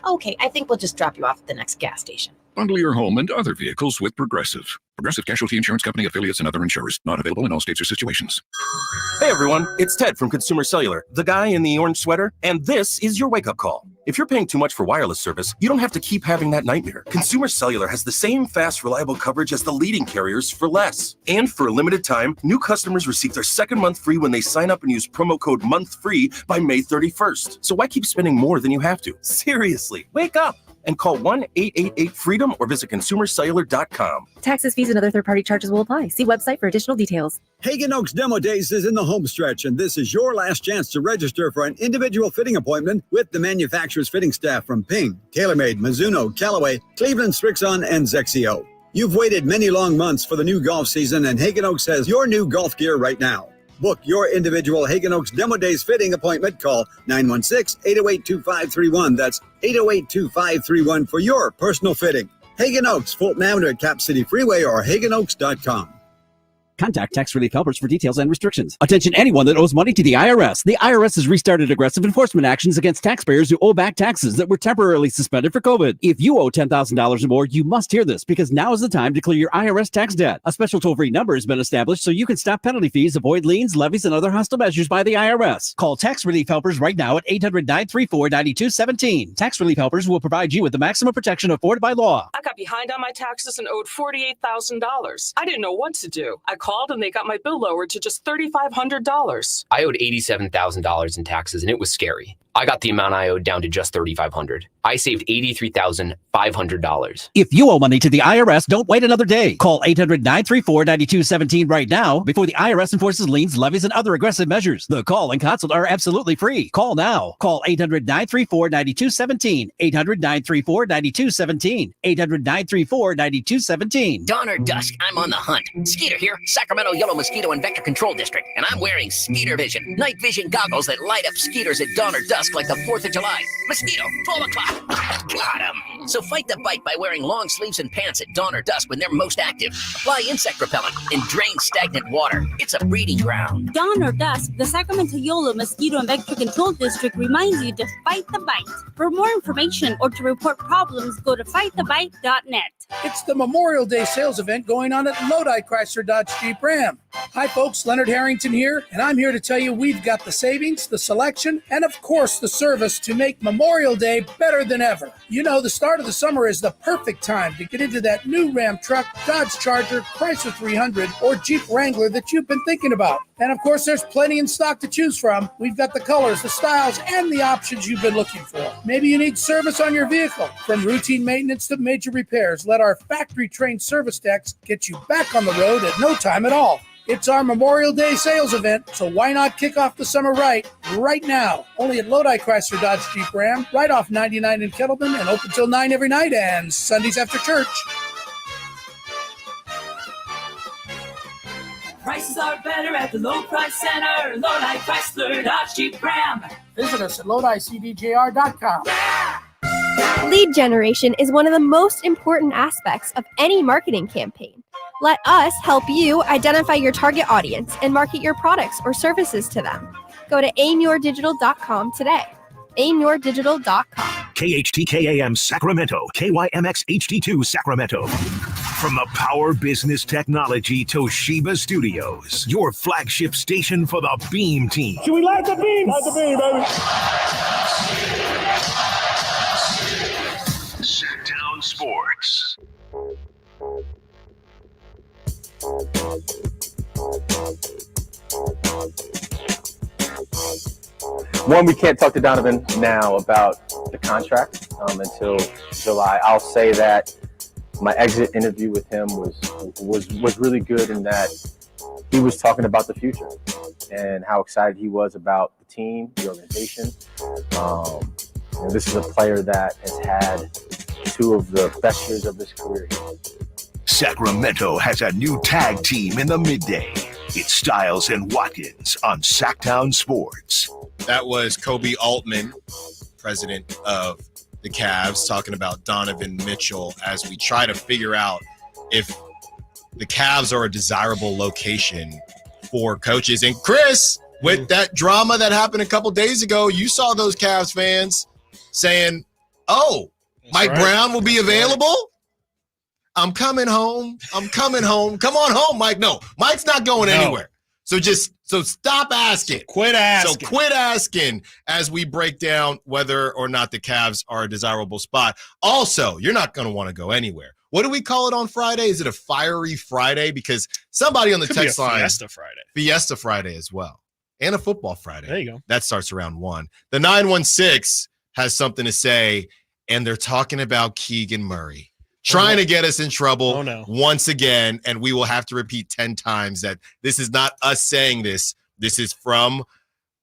Okay, I think we'll just drop you off at the next gas station. Bundle your home and other vehicles with Progressive. Progressive Casualty Insurance Company, affiliates, and other insurers. Not available in all states or situations. Hey everyone, it's Ted from Consumer Cellular, the guy in the orange sweater, and this is your wake-up call. If you're paying too much for wireless service, you don't have to keep having that nightmare. Consumer Cellular has the same fast, reliable coverage as the leading carriers for less. And for a limited time, new customers receive their second month free when they sign up and use promo code MONTHFREE by May 31st. So why keep spending more than you have to? Seriously, wake up! And call 1-888-FREEDOM or visit consumercellular.com. Taxes, fees, and other third-party charges will apply. See website for additional details. Hagen Oaks Demo Days is in the home stretch, and this is your last chance to register for an individual fitting appointment with the manufacturer's fitting staff from Ping, TaylorMade, Mizuno, Callaway, Cleveland, Strixon, and Zexio. You've waited many long months for the new golf season, and Hagen Oaks has your new golf gear right now. Book your individual Hagen Oaks Demo Days fitting appointment. Call 916-808-2531. That's 808-2531 for your personal fitting. Hagen Oaks, Fulton Avenue at Cap City Freeway or HagenOaks.com. Contact Tax Relief Helpers for details and restrictions. Attention anyone that owes money to the IRS. The IRS has restarted aggressive enforcement actions against taxpayers who owe back taxes that were temporarily suspended for COVID. If you owe $10,000 or more, you must hear this because now is the time to clear your IRS tax debt. A special toll-free number has been established so you can stop penalty fees, avoid liens, levies, and other hostile measures by the IRS. Call Tax Relief Helpers right now at 800-934-9217. Tax Relief Helpers will provide you with the maximum protection afforded by law. I got behind on my taxes and owed $48,000. I didn't know what to do. I called and they got my bill lowered to just $3,500. I owed $87,000 in taxes and it was scary. I got the amount I owed down to just $3,500. I saved $83,500. If you owe money to the IRS, don't wait another day. Call 800-934-9217 right now before the IRS enforces liens, levies, and other aggressive measures. The call and consult are absolutely free. Call now. Call 800-934-9217. 800-934-9217. 800-934-9217. Dawn or dusk, I'm on the hunt. Skeeter here, Sacramento Yellow Mosquito and Vector Control District, and I'm wearing Skeeter Vision, night vision goggles that light up skeeters at dawn or dusk like the 4th of July. Mosquito, 12 o'clock. Got him. So fight the bite by wearing long sleeves and pants at dawn or dusk when they're most active. Apply insect repellent and drain stagnant water. It's a breeding ground. Dawn or dusk, the Sacramento Yolo Mosquito and Vector Control District reminds you to fight the bite. For more information or to report problems, go to fightthebite.net. It's the Memorial Day sales event going on at Lodi Chrysler Dodge Jeep Ram. Hi folks, Leonard Harrington here, and I'm here to tell you we've got the savings, the selection, and of course the service to make Memorial Day better than ever. You know, the start of the summer is the perfect time to get into that new Ram truck, Dodge Charger, Chrysler 300, or Jeep Wrangler that you've been thinking about. And of course, there's plenty in stock to choose from. We've got the colors, the styles, and the options you've been looking for. Maybe you need service on your vehicle. From routine maintenance to major repairs, let our factory-trained service techs get you back on the road at no time at all. It's our Memorial Day sales event, so why not kick off the summer right now? Only at Lodi Chrysler Dodge Jeep Ram, right off 99 in Kettleman, and open till 9 every night and Sundays after church. Prices are better at the low price center. Lodi Chrysler Dodge Jeep Ram. Visit us at LodiCDJR.com. Lead generation is one of the most important aspects of any marketing campaign. Let us help you identify your target audience and market your products or services to them. Go to aimyourdigital.com today. aimyourdigital.com. KHTKAM Sacramento, KYMX HD2 Sacramento. From the Power Business Technology Toshiba Studios, your flagship station for the Beam Team. Should we light the beam? Light the beam, baby. Sactown Sports. One, we can't talk to Donovan now about the contract until July. I'll say that my exit interview with him was really good in that he was talking about the future and how excited he was about the team, the organization. And this is a player that has had two of the best years of his career. Sacramento has a new tag team in the midday. It's Stiles and Watkins on Sactown Sports. That was Kobe Altman, president of the Cavs, talking about Donovan Mitchell as we try to figure out if the Cavs are a desirable location for coaches. And Chris, with that drama that happened a couple days ago, you saw those Cavs fans saying, "Oh, Mike Brown will be available. I'm coming home. I'm coming home. Come on home, Mike." No, Mike's not going anywhere. So stop asking. Quit asking. So quit asking as we break down whether or not the Cavs are a desirable spot. Also, you're not going to want to go anywhere. What do we call it on Friday? Is it a fiery Friday? Because somebody on the text line. Fiesta Friday. Fiesta Friday as well. And a football Friday. There you go. That starts around 1. The 916 has something to say, and they're talking about Keegan Murray. Trying to get us in trouble once again, and we will have to repeat 10 times that this is not us saying this. This is from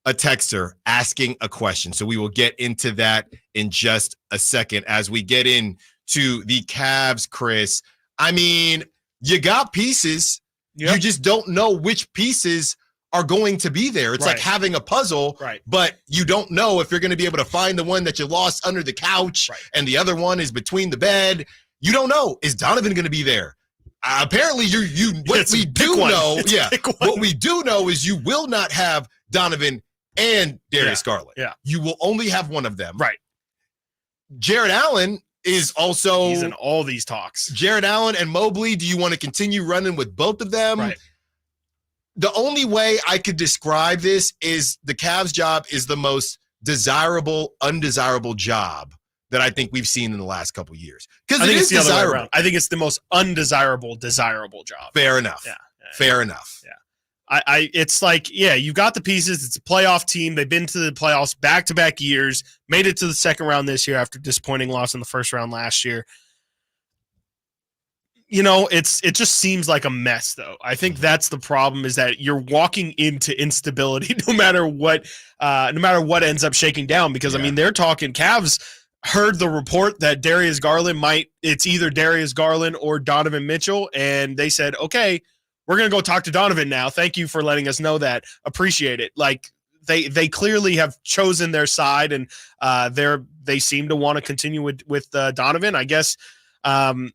a texter asking a question. So we will get into that in just a second as we get into the Cavs, Chris. I mean, you got pieces. Yep. You just don't know which pieces are going to be there. It's like having a puzzle, but you don't know if you're going to be able to find the one that you lost under the couch and the other one is between the bed. You don't know. Is Donovan going to be there? Apparently, what we do know is you will not have Donovan and Darius Garland. Yeah. You will only have one of them. Right. Jared Allen is also. He's in all these talks. Jared Allen and Mobley, do you want to continue running with both of them? Right. The only way I could describe this is the Cavs job is the most desirable, undesirable job that I think we've seen in the last couple of years. Because it is the other way desirable. around. I think it's the most undesirable, desirable job. Fair enough. Fair enough. Yeah. It's like, you've got the pieces. It's a playoff team. They've been to the playoffs back-to-back years, made it to the second round this year after disappointing loss in the first round last year. You know, it just seems like a mess, though. I think that's the problem, is that you're walking into instability no matter what ends up shaking down. Because, I mean, they're talking Cavs heard the report that Darius Garland it's either Darius Garland or Donovan Mitchell, and they said, okay, we're going to go talk to Donovan now. Thank you for letting us know that. Appreciate it. Like, they clearly have chosen their side, and they seem to want to continue with Donovan. I guess, the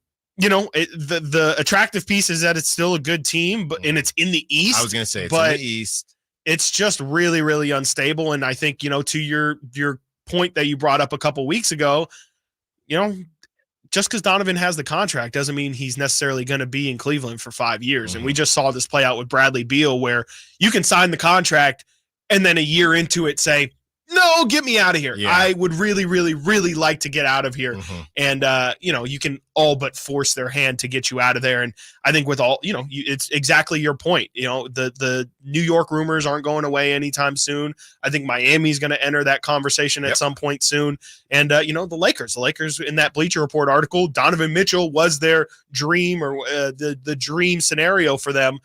attractive piece is that it's still a good team, and it's in the East. I was going to say it's in the East. It's just really, really unstable, and I think, to your point that you brought up a couple weeks ago, just because Donovan has the contract doesn't mean he's necessarily going to be in Cleveland for 5 years. And we just saw this play out with Bradley Beal, where you can sign the contract and then a year into it say, no, get me out of here. I would really, really, really like to get out of here. And, you can all but force their hand to get you out of there. And I think with all, it's exactly your point. The New York rumors aren't going away anytime soon. I think Miami's going to enter that conversation at some point soon. And, the Lakers in that Bleacher Report article, Donovan Mitchell was their dream, or the dream scenario for them.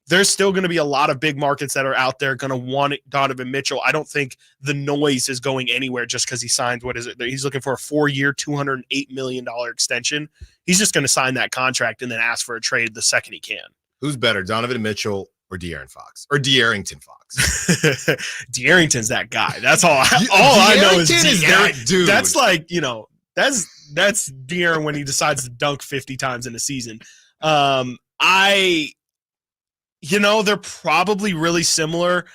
There's still going to be a lot of big markets that are out there going to want Donovan Mitchell. I don't think the noise is going anywhere just because he signed, he's looking for a 4-year, $208 million extension. He's just going to sign that contract and then ask for a trade the second he can. Who's better, Donovan Mitchell or De'Aaron Fox or De'Arrington Fox? De'Arrington's that guy. That's all. I know is that dude. That's like, that's De'Aaron when he decides to dunk 50 times in a season. They're probably really similar.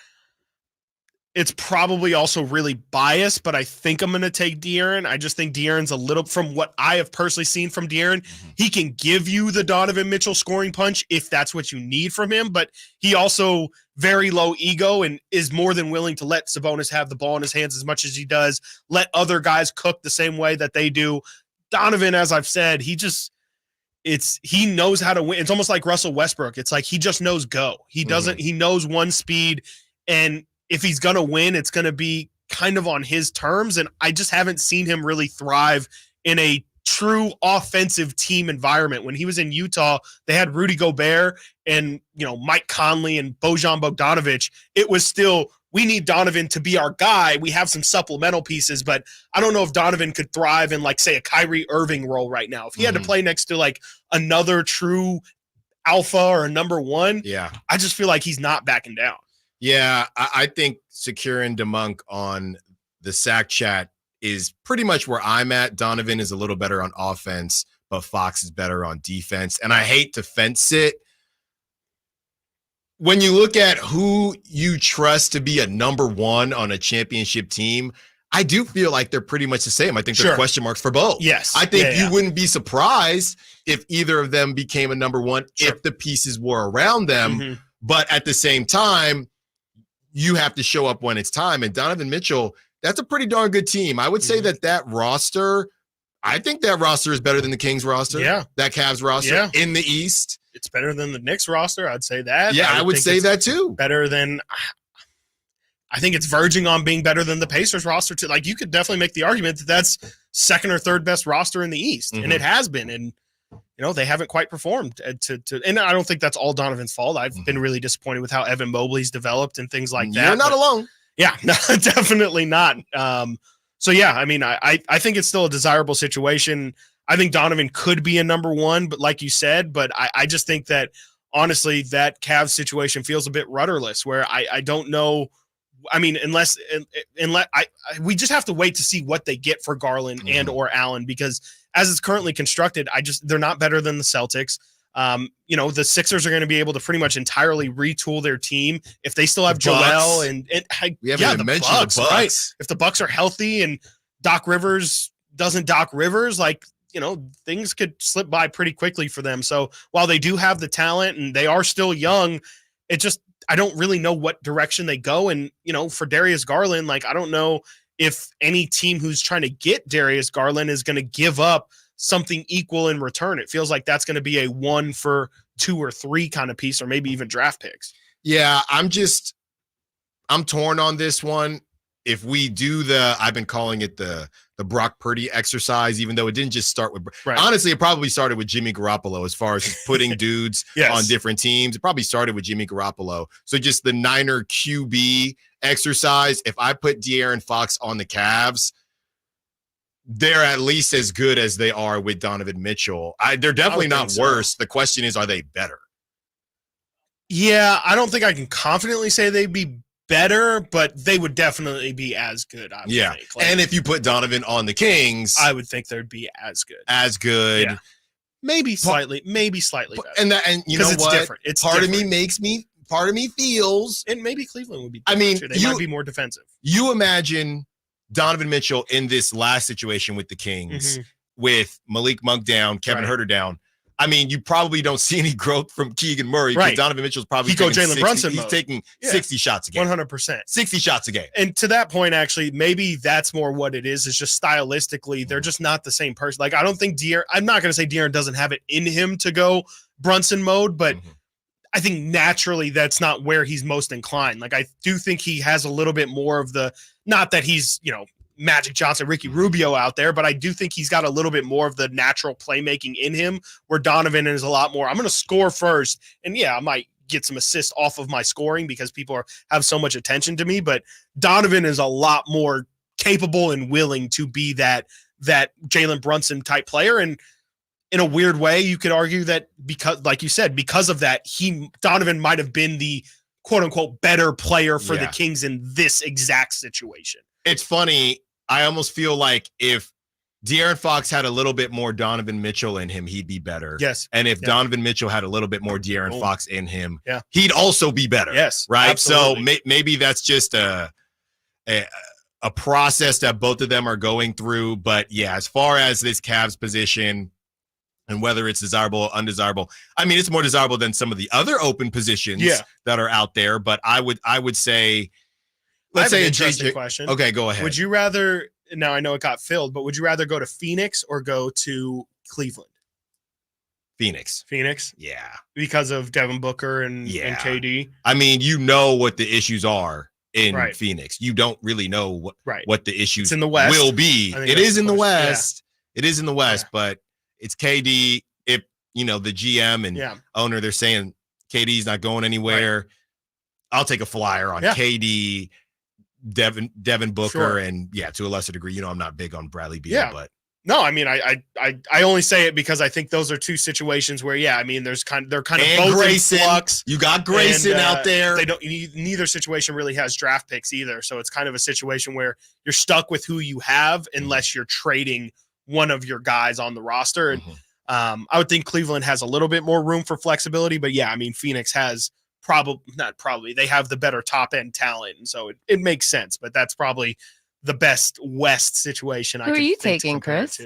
It's probably also really biased, but I think I'm going to take De'Aaron. I just think De'Aaron's a little, from what I have personally seen from De'Aaron, he can give you the Donovan Mitchell scoring punch if that's what you need from him, but he also very low ego and is more than willing to let Sabonis have the ball in his hands as much as he does, let other guys cook the same way that they do. Donovan, as I've said, he knows how to win. It's almost like Russell Westbrook. It's like he just knows go. He knows one speed, and if he's going to win, it's going to be kind of on his terms. And I just haven't seen him really thrive in a true offensive team environment. When he was in Utah, they had Rudy Gobert and, Mike Conley and Bojan Bogdanovic. It was still, we need Donovan to be our guy. We have some supplemental pieces, but I don't know if Donovan could thrive in, like, say, a Kyrie Irving role right now. If he had to play next to, like, another true alpha or a number one, I just feel like he's not backing down. Yeah, I think Securin DeMonk on the Sack Chat is pretty much where I'm at. Donovan is a little better on offense, but Fox is better on defense. And I hate to fence it. When you look at who you trust to be a number one on a championship team, I do feel like they're pretty much the same. I think there are question marks for both. Yes. I think you wouldn't be surprised if either of them became a number one if the pieces were around them. But at the same time, you have to show up when it's time. And Donovan Mitchell, that's a pretty darn good team. I would say that roster, I think that roster is better than the Kings roster. Yeah. That Cavs roster in the East. It's better than the Knicks roster. I'd say that. Yeah, I would say that too. Better than, I think it's verging on being better than the Pacers roster too. Like, you could definitely make the argument that that's second or third best roster in the East. And it has been. And, they haven't quite performed and I don't think that's all Donovan's fault. I've been really disappointed with how Evan Mobley's developed and things like that. You're not alone. Yeah, no, definitely not. So yeah, I mean, I think it's still a desirable situation. I think Donovan could be a number one, but like you said, but I just think that honestly, that Cavs situation feels a bit rudderless where I don't know. I mean, unless we just have to wait to see what they get for Garland and or Allen, because as it's currently constructed, they're not better than the Celtics. The Sixers are going to be able to pretty much entirely retool their team if they still have Joel and we haven't even mentioned the Bucks. Right? If the Bucks are healthy and Doc Rivers doesn't Doc Rivers, things could slip by pretty quickly for them. So while they do have the talent and they are still young, I don't really know what direction they go. And, for Darius Garland, I don't know if any team who's trying to get Darius Garland is going to give up something equal in return. It feels like that's going to be a 1 for 2 or 3 kind of piece, or maybe even draft picks. Yeah, I'm torn on this one. If we do I've been calling it the Brock Purdy exercise, even though it didn't just start with, honestly, it probably started with Jimmy Garoppolo as far as putting dudes on different teams. It probably started with Jimmy Garoppolo. So just the Niner QB exercise. If I put De'Aaron Fox on the Cavs, they're at least as good as they are with Donovan Mitchell. They're definitely not worse. The question is, are they better? Yeah, I don't think I can confidently say they'd be better, but they would definitely be as good. I would think. And if you put Donovan on the Kings, I would think they'd be as good. Yeah. Maybe slightly better. And you know it's what? Different. It's part different. of me feels, and maybe Cleveland would be. I mean, they might be more defensive. You imagine Donovan Mitchell in this last situation with the Kings, with Malik Monk down, Kevin Huerter down. I mean, you probably don't see any growth from Keegan Murray because Donovan Mitchell's probably taking 60 shots a game. 100%. 60 shots a game. And to that point, actually, maybe that's more what it is. It's just stylistically, they're just not the same person. I don't think I'm not going to say De'Aaron doesn't have it in him to go Brunson mode, but I think naturally that's not where he's most inclined. I do think he has a little bit more of not that he's, Magic Johnson, Ricky Rubio out there, but I do think he's got a little bit more of the natural playmaking in him, where Donovan is a lot more, I'm going to score first. And I might get some assists off of my scoring because people have so much attention to me, but Donovan is a lot more capable and willing to be that Jalen Brunson type player. And in a weird way, you could argue that because, like you said, because of that, Donovan might have been the quote unquote better player for the Kings in this exact situation. It's funny. I almost feel like if De'Aaron Fox had a little bit more Donovan Mitchell in him, he'd be better. Yes. And if Donovan Mitchell had a little bit more De'Aaron Fox in him, yeah, he'd also be better. Yes. Right. Absolutely. So maybe that's just a process that both of them are going through. But yeah, as far as this Cavs position and whether it's desirable or undesirable, I mean, it's more desirable than some of the other open positions that are out there. But I would say, let's say an a interesting JJ question. Okay, go ahead. Would you rather, now I know it got filled, but would you rather go to Phoenix or go to Cleveland? Phoenix. Yeah. Because of Devin Booker and KD. I mean, you know what the issues are in Phoenix. You don't really know what the issues it's in the West. Will be. It is in the West. Yeah. It is in the West, but it's KD. If the GM and owner, they're saying KD's not going anywhere. I'll take a flyer on KD, Devin Booker, and to a lesser degree, I'm not big on Bradley Beal, but no, I mean, I only say it because I think those are two situations where, I mean, they're kind of both Grayson, in flux. You got Grayson out there. They don't. Neither situation really has draft picks either, so it's kind of a situation where you're stuck with who you have unless you're trading one of your guys on the roster. And I would think Cleveland has a little bit more room for flexibility, but I mean, Phoenix has they have the better top end talent, and so it makes sense. But that's probably the best West situation. Who are you taking, Chris?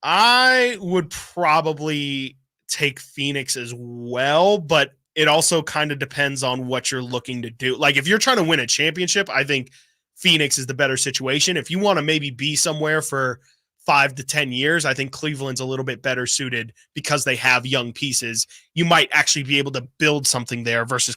I would probably take Phoenix as well, but it also kind of depends on what you're looking to do. Like if you're trying to win a championship, I think Phoenix is the better situation. If you want to maybe be somewhere for 5 to 10 years, I think Cleveland's a little bit better suited because they have young pieces. You might actually be able to build something there versus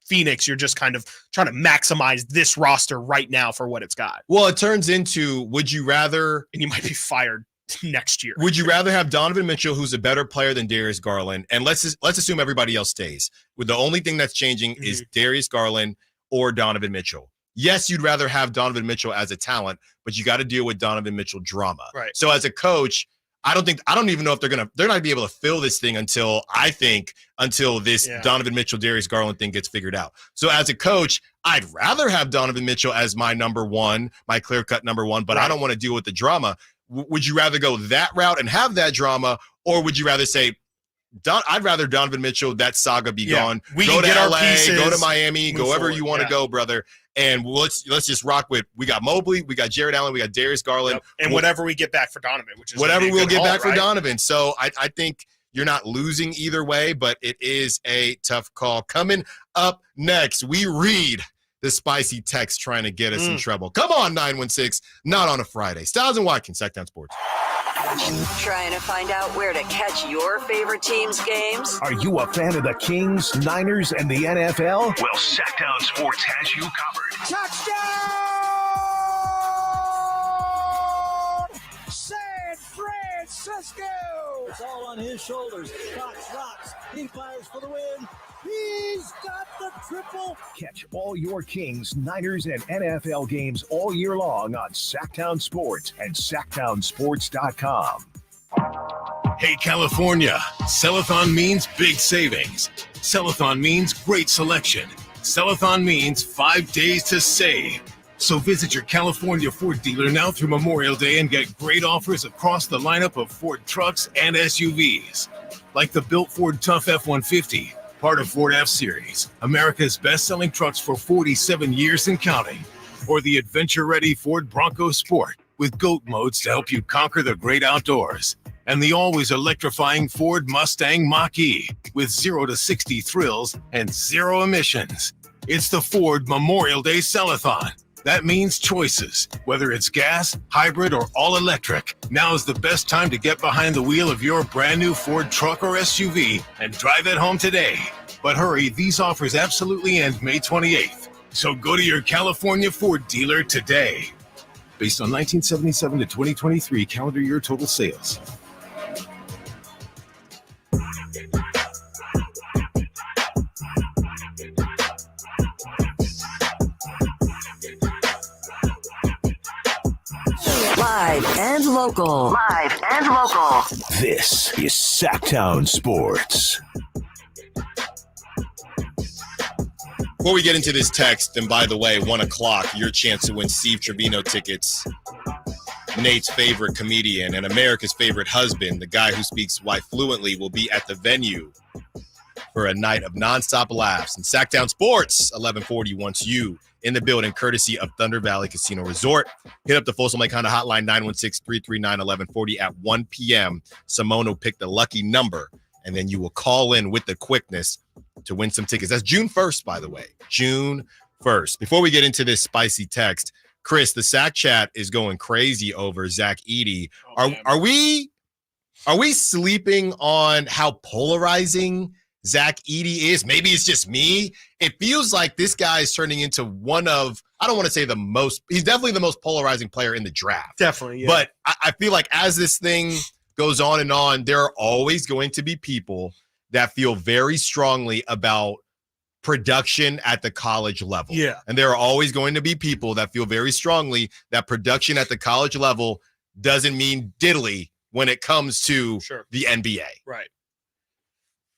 Phoenix. You're just kind of trying to maximize this roster right now for what it's got. Well, it turns into, would you rather, and you might be fired next year. Would you rather have Donovan Mitchell, who's a better player than Darius Garland, and let's assume everybody else stays, with the only thing that's changing is Darius Garland or Donovan Mitchell? Yes, you'd rather have Donovan Mitchell as a talent, but you got to deal with Donovan Mitchell drama. Right. So as a coach, I don't even know if they're not gonna be able to fill this thing until this Donovan Mitchell, Darius Garland thing gets figured out. So as a coach, I'd rather have Donovan Mitchell as my number one, my clear-cut number one, but I don't want to deal with the drama. Would you rather go that route and have that drama, or would you rather say, I'd rather Donovan Mitchell, that saga be gone. We go can to get LA, our pieces, go to Miami, go wherever forward. you want to go, brother. And let's just rock with, we got Mobley, we got Jared Allen, we got Darius Garland. And whatever we get back for Donovan, which is whatever we'll get back right? for Donovan. So I think you're not losing either way, but it is a tough call. Coming up next, we read the spicy text trying to get us in trouble. Come on, 916, not on a Friday. Stiles and Watkins, Sactown Sports. Trying to find out where to catch your favorite team's games? Are you a fan of the Kings, Niners, and the NFL? Well, Sactown Sports has you covered. Touchdown! San Francisco! It's all on his shoulders. Cox rocks. He fires for the win. He's got the triple. Catch all your Kings, Niners, and NFL games all year long on Sactown Sports and SactownSports.com. Hey, California, Cellathon means big savings. Cellathon means great selection. Cellathon means 5 days to save. So visit your California Ford dealer now through Memorial Day and get great offers across the lineup of Ford trucks and SUVs. Like the built Ford Tough F-150, part of Ford F-Series, America's best-selling trucks for 47 years and counting. Or the adventure-ready Ford Bronco Sport with GOAT modes to help you conquer the great outdoors. And the always electrifying Ford Mustang Mach-E with 0 to 60 thrills and 0 emissions. It's the Ford Memorial Day Cellathon. That means choices, whether it's gas, hybrid, or all-electric. Now is the best time to get behind the wheel of your brand new Ford truck or SUV and drive it home today. But hurry, these offers absolutely end May 28th. So go to your California Ford dealer today. Based on 1977 to 2023 calendar year total sales. Live and local. Live and local. This is Sactown Sports. Before we get into this text, and by the way, 1 o'clock, your chance to win Steve Trevino tickets. Nate's favorite comedian and America's favorite husband, the guy who speaks white fluently, will be at the venue for a night of nonstop laughs. And Sactown Sports, 1140, wants you in the building, courtesy of Thunder Valley Casino Resort. Hit up the Folsom Lake Honda hotline, 916-339-1140 at 1 p.m. Simone will pick the lucky number, and then you will call in with the quickness to win some tickets. That's June 1st, by the way. June 1st. Before we get into this spicy text, Chris, the Sac chat is going crazy over Zach Edey. Are we sleeping on how polarizing Zach Edey is? Maybe it's just me. It feels like this guy is turning into one of, I don't want to say the most, he's definitely the most polarizing player in the draft. Definitely, yeah. But I feel like as this thing goes on and on, there are always going to be people that feel very strongly about production at the college level. Yeah. And there are always going to be people that feel very strongly that production at the college level doesn't mean diddly when it comes to the NBA. Right.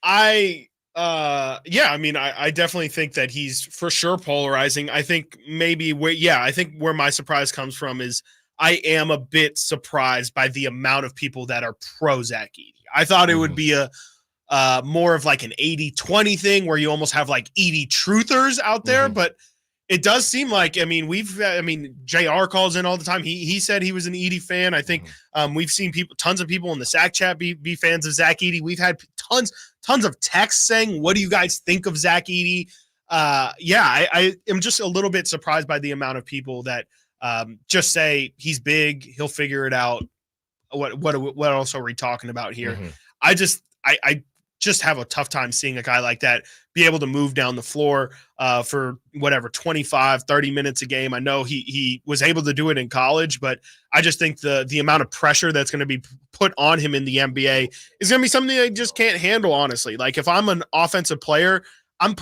I definitely think that he's for sure polarizing. I think where my surprise comes from is I am a bit surprised by the amount of people that are pro Zach Edey. I thought it would be a more of like an 80-20 thing where you almost have like Edey truthers out there, but it does seem like, JR calls in all the time. He said he was an Edey fan. I think we've seen tons of people in the Sac chat be fans of Zach Edey. We've had tons of texts saying, what do you guys think of Zach Edey? I am just a little bit surprised by the amount of people that just say he's big, he'll figure it out. What else are we talking about here? I just have a tough time seeing a guy like that be able to move down the floor for 25-30 minutes a game. I know he was able to do it in college, but I just think the amount of pressure that's going to be put on him in the NBA is going to be something I just can't handle, honestly. Like, if I'm an offensive player, I'm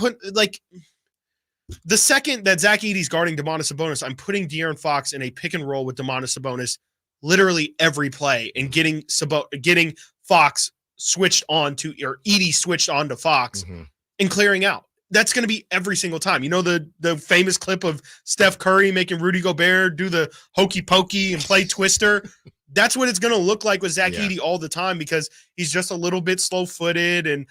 the second that Zach Edey's guarding Domantas Sabonis, I'm putting De'Aaron Fox in a pick and roll with Domantas Sabonis literally every play and getting Fox switched on to, or Edey switched on to Fox and clearing out. That's going to be every single time. You know, the famous clip of Steph Curry making Rudy Gobert do the hokey pokey and play Twister. That's what it's going to look like with Zach Edey all the time, because he's just a little bit slow footed. And,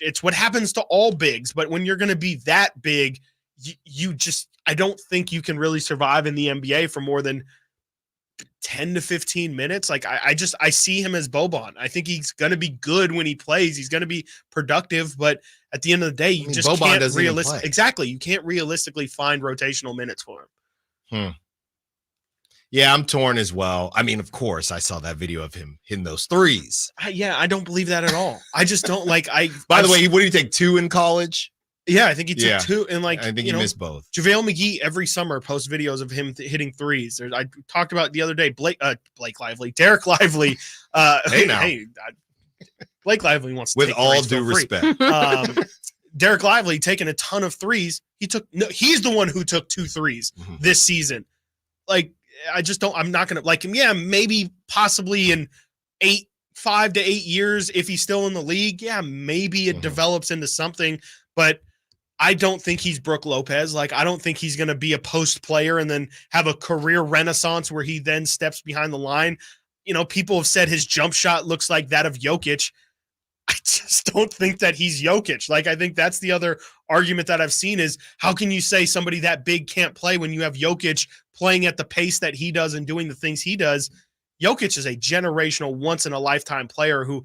it's what happens to all bigs. But when you're going to be that big, I don't think you can really survive in the NBA for more than 10 to 15 minutes. Like, I see him as Boban. I think he's going to be good when he plays. He's going to be productive, but at the end of the day, you just Boban can't exactly. You can't realistically find rotational minutes for him. Yeah, I'm torn as well. I mean, of course, I saw that video of him hitting those threes. I don't believe that at all. I just don't like. By the way, what did he take, 2 in college? Yeah, I think he took 2, and I think he missed both. JaVale McGee every summer posts videos of him hitting threes. I talked about the other day, Blake Lively, Derek Lively. Blake Lively wants to with take all threes due respect. Derek Lively taking a ton of threes. He's the one who took 2 threes this season. Like, I'm not gonna like him. Yeah, maybe possibly in 5 to 8 years if he's still in the league. Yeah, maybe it develops into something, but I don't think he's Brook Lopez. Like, I don't think he's going to be a post player and then have a career renaissance where he then steps behind the line. You know, people have said his jump shot looks like that of Jokic. I just don't think that he's Jokic. Like, I think that's the other argument that I've seen is, how can you say somebody that big can't play when you have Jokic playing at the pace that he does and doing the things he does? Jokic is a generational, once-in-a-lifetime player who,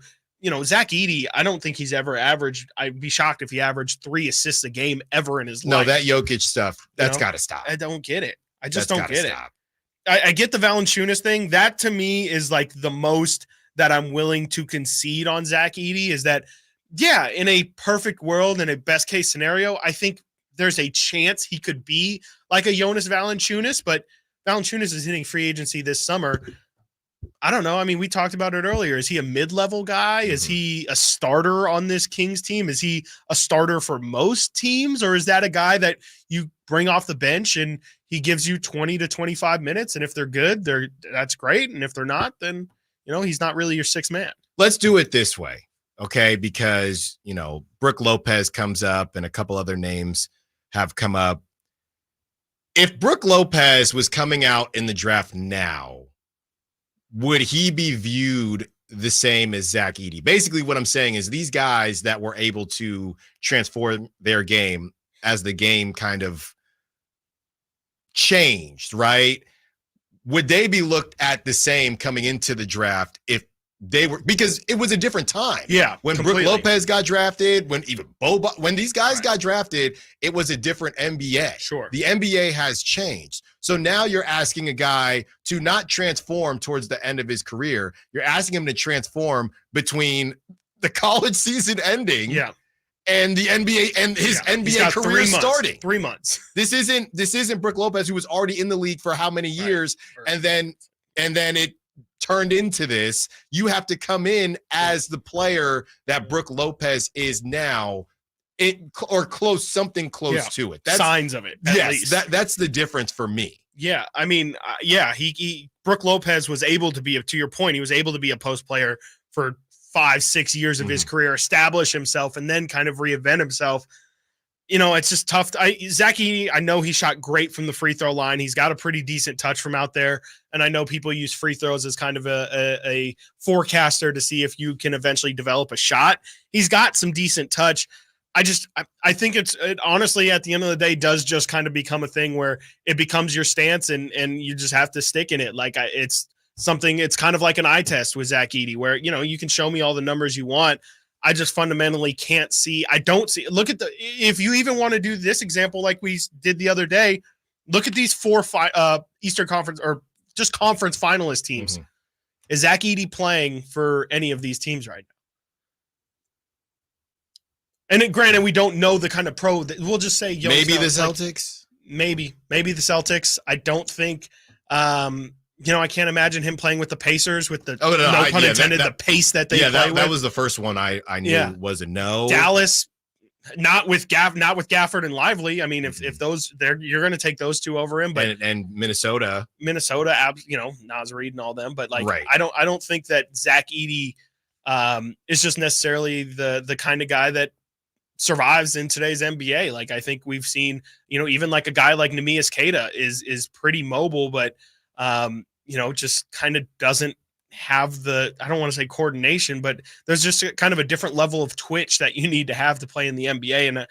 Zach Edey, I don't think he's ever averaged. I'd be shocked if he averaged 3 assists a game ever in his life. No, that Jokic stuff, that's got to stop. I don't get it. I just don't get it. I get the Valanciunas thing. That, to me, is like the most that I'm willing to concede on Zach Edey, is that, yeah, in a perfect world, in a best-case scenario, I think there's a chance he could be like a Jonas Valanciunas, but Valanciunas is hitting free agency this summer. I don't know. I mean, we talked about it earlier. Is he a mid-level guy? Is he a starter on this Kings team? Is he a starter for most teams? Or is that a guy that you bring off the bench and he gives you 20 to 25 minutes, and if they're good, that's great, and if they're not, then he's not really your sixth man. Let's do it this way, okay? Because Brook Lopez comes up, and a couple other names have come up. If Brook Lopez was coming out in the draft now, would he be viewed the same as Zach Edey? Basically, what I'm saying is these guys that were able to transform their game as the game kind of changed, right? Would they be looked at the same coming into the draft if they were, because it was a different time. Yeah. When completely. Brook Lopez got drafted, when even when these guys got drafted, it was a different NBA. Sure. The NBA has changed. So now you're asking a guy to not transform towards the end of his career. You're asking him to transform between the college season ending and the NBA and his NBA career starting. 3 months. This isn't Brook Lopez, who was already in the league for how many years, and then it turned into this. You have to come in as the player that Brook Lopez is now, or something close to it. That's signs of it. At least. That's the difference for me. Yeah, I mean, Brook Lopez was able to be, to your point, he was able to be a post player for 5-6 years of his career, establish himself, and then kind of reinvent himself. It's just tough. Zach Edey, I know he shot great from the free throw line. He's got a pretty decent touch from out there. And I know people use free throws as kind of a forecaster to see if you can eventually develop a shot. He's got some decent touch. I think it honestly, at the end of the day, does just kind of become a thing where it becomes your stance and you just have to stick in it. It's kind of like an eye test with Zach Edey, where, you can show me all the numbers you want. I just fundamentally can't see. I don't see. Look at if you even want to do this example like we did the other day, look at these 4 Eastern Conference or just conference finalist teams. Mm-hmm. Is Zach Edey playing for any of these teams right now? And granted, we don't know the kind of pro that we'll just say. Maybe the Celtics. Maybe the Celtics. I don't think. I can't imagine him playing with the Pacers with the no pun intended, the pace that they play with. That was the first one I knew was a no. Dallas, not with Gafford and Lively. I mean, if those you're going to take those two over him, but and Minnesota, Naz Reid and all them, but I don't think that Zach Edey is just necessarily the kind of guy that survives in today's NBA. I think we've seen, even a guy like Neemias Queta is pretty mobile, but just kind of doesn't have the, I don't want to say coordination, but there's just kind of a different level of twitch that you need to have to play in the NBA. And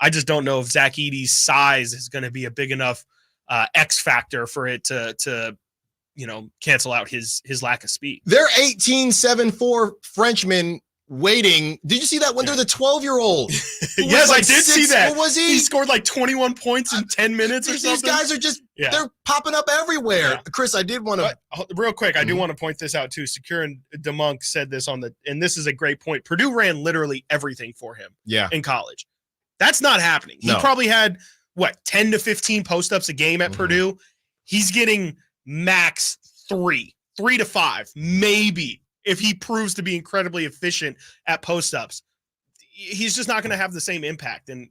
I just don't know if Zach Edey's size is going to be a big enough X factor for it to cancel out his lack of speed. They're 18-7-4 Frenchmen waiting. Did you see that when they're the 12-year-old? Yes, I did see that. What was he? He scored 21 points in 10 minutes or something. These guys are just, they're popping up everywhere. Yeah. Chris, I did want to. Real quick, I do want to point this out too. Secure and DeMonk said this and this is a great point. Purdue ran literally everything for him in college. That's not happening. He probably had, 10 to 15 post-ups a game at Purdue. He's getting max 3 to 5, maybe. If he proves to be incredibly efficient at post-ups, he's just not going to have the same impact. And,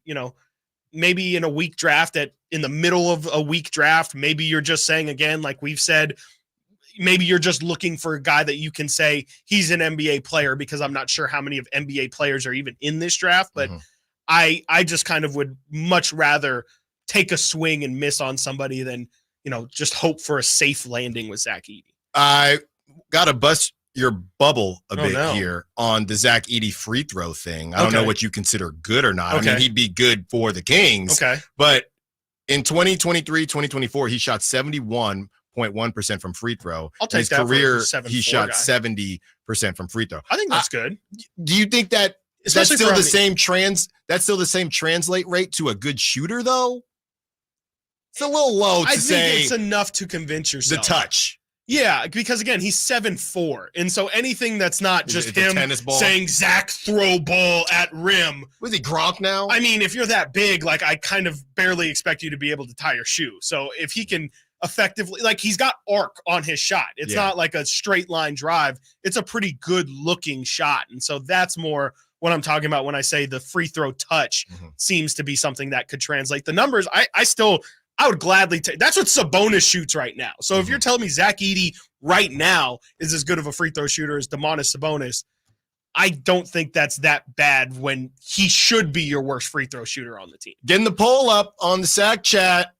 maybe in a weak draft in the middle of a weak draft, maybe you're just saying, again, like we've said, maybe you're just looking for a guy that you can say he's an NBA player, because I'm not sure how many of NBA players are even in this draft, but I just kind of would much rather take a swing and miss on somebody than, just hope for a safe landing with Zach Edey. I got to bust your bubble a bit here on the Zach Edey free throw thing. I don't know what you consider good or not. I mean, he'd be good for the Kings. Okay. But in 2023, 2024, he shot 71.1% from free throw. I'll take his that career, for he shot 70% from free throw. I think that's good. Do you think that that's still the same translate rate to a good shooter though? It's a little low to say. I think it's enough to convince yourself. The touch. Yeah, because again, he's 7'4", and so anything that's not just him saying Zach throw ball at rim. Was he Gronk now? I mean, if you're that big, I kind of barely expect you to be able to tie your shoe. So if he can effectively, he's got arc on his shot. It's not like a straight line drive. It's a pretty good looking shot, and so that's more what I'm talking about when I say the free throw touch seems to be something that could translate. The numbers, I would gladly take. That's what Sabonis shoots right now. So if you're telling me Zach Edey right now is as good of a free throw shooter as Domantas Sabonis, I don't think that's that bad when he should be your worst free throw shooter on the team. Getting the poll up on the Sac chat.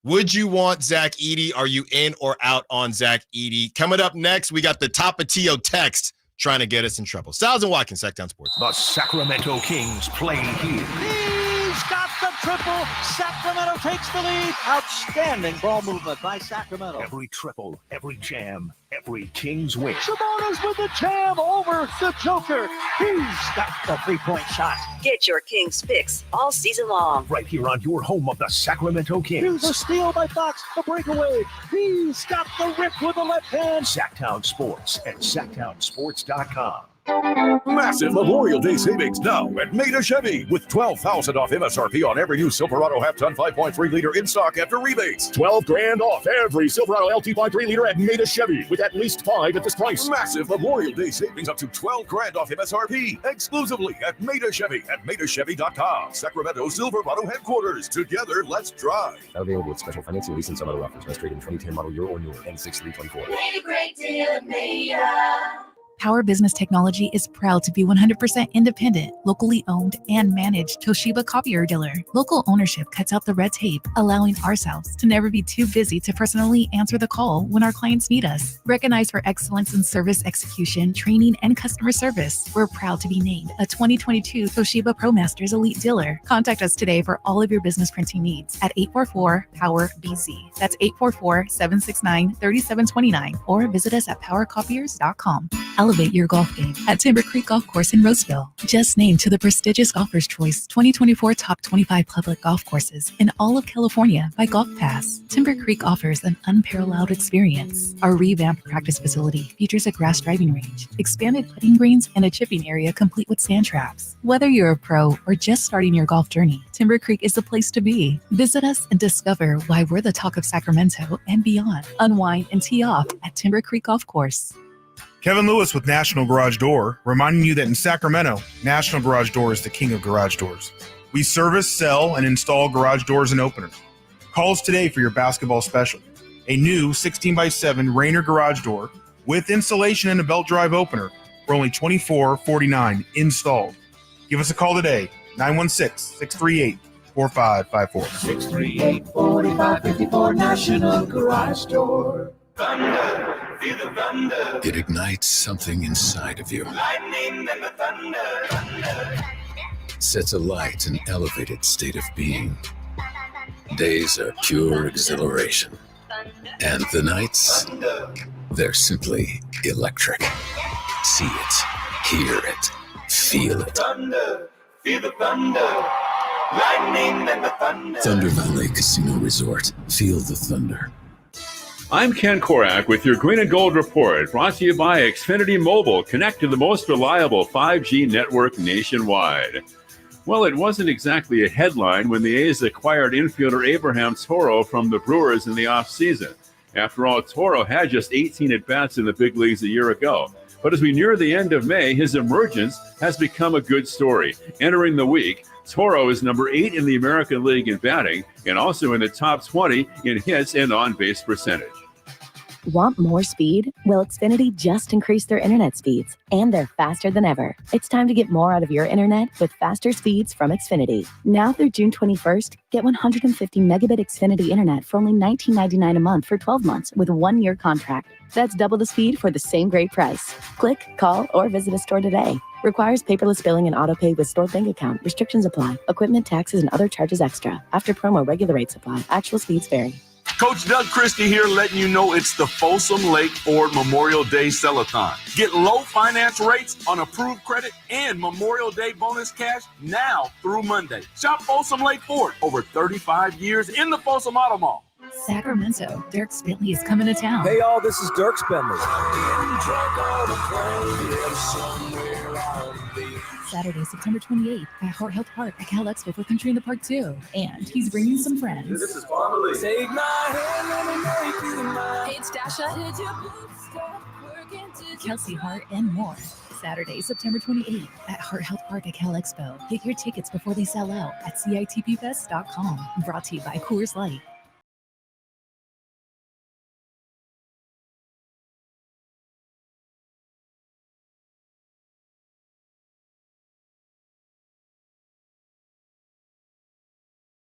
Would you want Zach Edey? Are you in or out on Zach Edey? Coming up next, we got the Tapatio text trying to get us in trouble. Stiles and Watkins, Sactown Sports. The Sacramento Kings play here. He's got the triple. Sacramento takes the lead. Outstanding ball movement by Sacramento. Every triple, every jam, every Kings win. Sabonis with the jam over the Joker. He's got the three-point shot. Get your Kings fix all season long. Right here on your home of the Sacramento Kings. Here's a steal by Fox, the breakaway. He's got the rip with the left hand. Sactown Sports at SactownSports.com. Massive Memorial Day savings now at Maida Chevy with $12,000 off MSRP on every new Silverado half-ton 5.3 liter in stock after rebates. $12,000 off every Silverado LT5 3 liter at Maida Chevy with at least 5 at this price. Massive Memorial Day savings up to $12,000 off MSRP exclusively at Maida Chevy at MaidaChevy.com. Sacramento Silverado headquarters. Together, let's drive. Available with special financing, lease, and some other offers. Best trade in 2010 model year or newer. N6324. Made a great deal at Maida. Power Business Technology is proud to be 100% independent, locally owned, and managed Toshiba copier dealer. Local ownership cuts out the red tape, allowing ourselves to never be too busy to personally answer the call when our clients need us. Recognized for excellence in service execution, training, and customer service, we're proud to be named a 2022 Toshiba ProMasters Elite Dealer. Contact us today for all of your business printing needs at 844-POWER-BZ. That's 844-769-3729, or visit us at powercopiers.com. Elevate your golf game at Timber Creek Golf Course in Roseville. Just named to the prestigious Golfers' Choice 2024 Top 25 Public Golf Courses in all of California by Golf Pass. Timber Creek offers an unparalleled experience. Our revamped practice facility features a grass driving range, expanded putting greens, and a chipping area complete with sand traps. Whether you're a pro or just starting your golf journey, Timber Creek is the place to be. Visit us and discover why we're the talk of Sacramento and beyond. Unwind and tee off at Timber Creek Golf Course. Kevin Lewis with National Garage Door, reminding you that in Sacramento, National Garage Door is the king of garage doors. We service, sell, and install garage doors and openers. Call us today for your basketball special. A new 16x7 Rainer garage door with installation and a belt drive opener for only $24.49 installed. Give us a call today, 916-638-4554. 638-4554 National Garage Door. Thunder, feel the thunder. It ignites something inside of you. Lightning and the thunder. Sets alight an elevated state of being. Days are pure exhilaration. And the nights, they're simply electric. See it, hear it, feel it. Thunder, feel the thunder. Lightning and the thunder. Thunder Valley Casino Resort. Feel the thunder. I'm Ken Korak with your Green and Gold Report, brought to you by Xfinity Mobile. Connect to the most reliable 5G network nationwide. Well, it wasn't exactly a headline when the A's acquired infielder Abraham Toro from the Brewers in the offseason. After all, Toro had just 18 at-bats in the big leagues a year ago. But as we near the end of May, his emergence has become a good story. Entering the week, Toro is number 8 in the American League in batting and also in the top 20 in hits and on-base percentage. Want more speed? Well, Xfinity just increased their internet speeds, and they're faster than ever. It's time to get more out of your internet with faster speeds from Xfinity. Now through June 21st, get 150 megabit Xfinity internet for only $19.99 a month for 12 months with a 1-year contract. That's double the speed for the same great price. Click, call, or visit a store today. Requires paperless billing and auto pay with stored bank account. Restrictions apply. Equipment, taxes, and other charges extra. After promo, regular rates apply. Actual speeds vary. Coach Doug Christie here, letting you know it's the Folsom Lake Ford Memorial Day Sell-a-thon. Get low finance rates on approved credit and Memorial Day bonus cash now through Monday. Shop Folsom Lake Ford, over 35 years in the Folsom Auto Mall. Sacramento, Dirk Bentley is coming to town. Hey, y'all, this is Dirk Bentley. Saturday, September 28th at Heart Health Park at Cal Expo for Country in the Park 2. And he's bringing some friends. This is Farmer Take my hand, let me make you mine. Hey, it's Dasha, Kelsey Hart, and more. Saturday, September 28th at Heart Health Park at Cal Expo. Get your tickets before they sell out at CITPFest.com. Brought to you by Coors Light.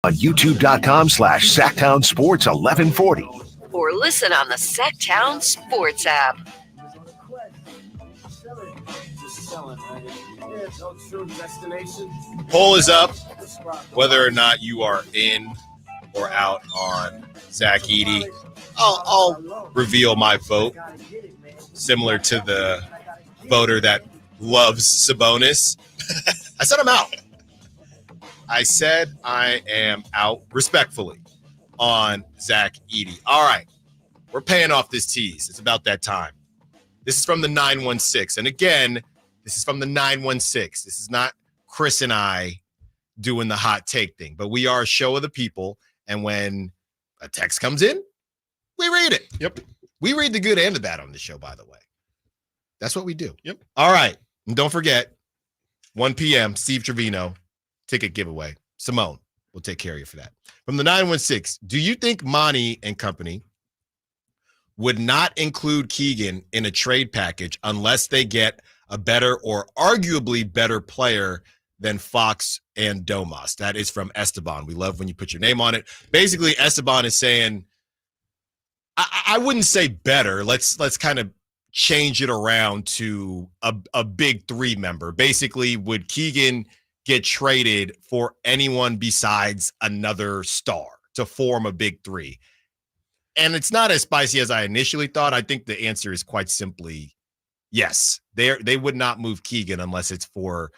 on youtube.com/Sactown Sports 1140. Or listen on the Sactown Sports app. Poll is up whether or not you are in or out on Zach Edey. I'll reveal my vote, similar to the voter that loves Sabonis. I said I'm out. I said I am out respectfully on Zach Edey. All right, we're paying off this tease. It's about that time. This is from the 916. And again, this is from the 916. This is not Chris and I doing the hot take thing, but we are a show of the people. And when a text comes in, we read it. Yep. We read the good and the bad on this show, by the way. That's what we do. Yep. All right. And don't forget, 1 p.m., Steve Trevino, ticket giveaway. Simone will take care of you for that. From the 916, do you think Monty and company would not include Keegan in a trade package unless they get a better or arguably better player than Fox and Domas? That is from Esteban. We love when you put your name on it. Basically, Esteban is saying, I wouldn't say better. Let's kind of change it around to a big three member. Basically, would Keegan get traded for anyone besides another star to form a big three? And it's not as spicy as I initially thought. I think the answer is quite simply yes. They would not move Keegan unless it's for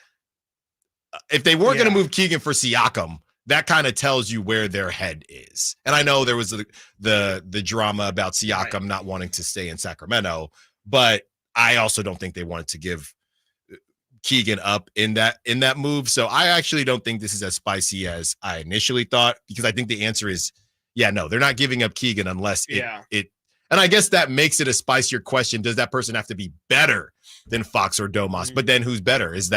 if they weren't going to move Keegan for Siakam, that kind of tells you where their head is. And I know there was the drama about Siakam not wanting to stay in Sacramento, but I also don't think they wanted to give Keegan up in that move. So I actually don't think this is as spicy as I initially thought, because I think the answer is, yeah, no, they're not giving up Keegan unless it and I guess that makes it a spicier question. Does that person have to be better than Fox or Domas? But then who's better? Is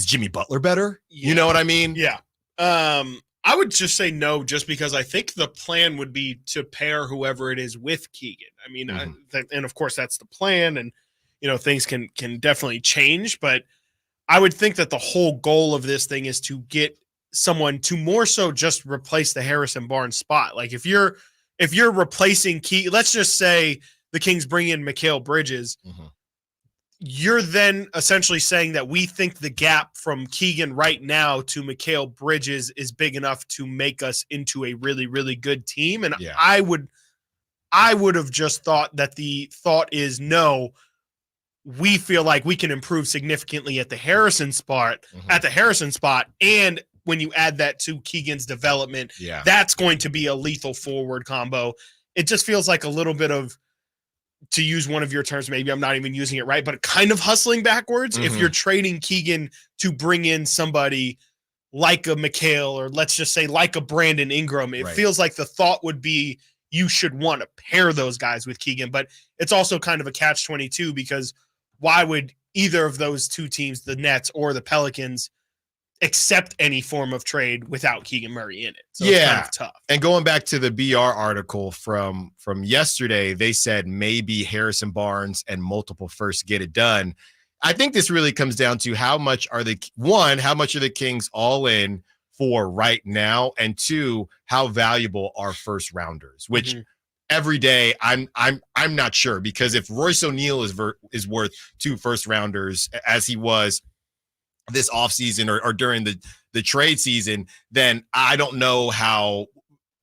Jimmy Butler better? Yeah. You know what I mean? Yeah. I would just say no, just because I think the plan would be to pair whoever it is with Keegan. I mean, and of course that's the plan, and things can definitely change, but I would think that the whole goal of this thing is to get someone to more so just replace the Harrison Barnes spot. Like if you're replacing let's just say the Kings bring in Mikal Bridges. You're then essentially saying that we think the gap from Keegan right now to Mikal Bridges is big enough to make us into a really, really good team. And I would have just thought that the thought is no, we feel like we can improve significantly at the Harrison spot, and when you add that to Keegan's development, that's going to be a lethal forward combo. It just feels like a little bit of, to use one of your terms, maybe I'm not even using it right, but kind of hustling backwards. If you're trading Keegan to bring in somebody like a Mikal, or let's just say like a Brandon Ingram, it feels like the thought would be you should want to pair those guys with Keegan. But it's also kind of a catch-22, because why would either of those two teams, the Nets or the Pelicans, accept any form of trade without Keegan Murray in it? So it's kind of tough. And going back to the BR article from yesterday, they said maybe Harrison Barnes and multiple firsts get it done. I think this really comes down to how much are the Kings all in for right now, and two, how valuable are first rounders, which every day I'm not sure, because if Royce O'Neal is worth 2 first rounders as he was this offseason or during the trade season, then I don't know how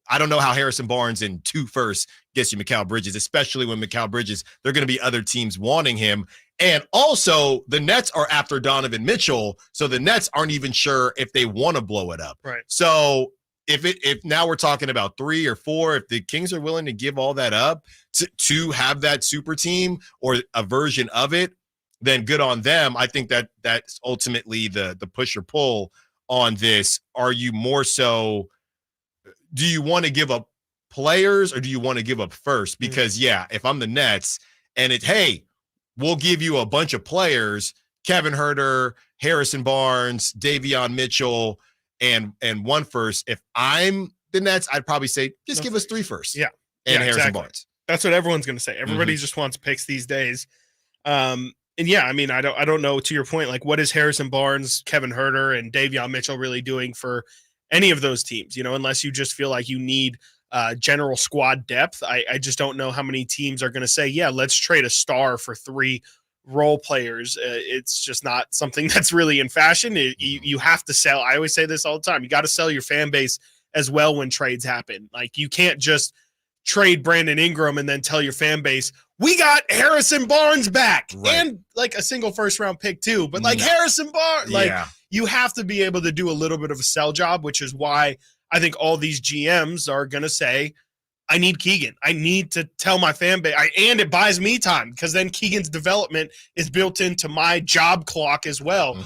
Harrison Barnes in 2 firsts gets you Mikal Bridges, especially when Mikal Bridges, there are going to be other teams wanting him. And also the Nets are after Donovan Mitchell, so the Nets aren't even sure if they want to blow it up. Right. So if now we're talking about 3 or 4, if the Kings are willing to give all that up to have that super team or a version of it, then good on them. I think that's ultimately the push or pull on this. Are you more so, do you want to give up players or do you want to give up first? Because if I'm the Nets and we'll give you a bunch of players, Kevin Huerter, Harrison Barnes, Davion Mitchell, and 1 first. If I'm the Nets, I'd probably say just give us 3 firsts. Yeah. And Harrison Barnes. That's what everyone's going to say. Everybody just wants picks these days. And I mean, I don't know, to your point, like what is Harrison Barnes, Kevin Huerter, and Davion Mitchell really doing for any of those teams, unless you just feel like you need general squad depth. I just don't know how many teams are going to say, yeah, let's trade a star for 3 role players. It's just not something that's really in fashion. You have to sell. I always say this all the time. You got to sell your fan base as well when trades happen. Like, you can't just trade Brandon Ingram and then tell your fan base, we got Harrison Barnes back and like a single first-round pick too. But like Harrison Barnes, you have to be able to do a little bit of a sell job, which is why I think all these GMs are going to say, I need Keegan. I need to tell my fan base, and it buys me time because then Keegan's development is built into my job clock as well.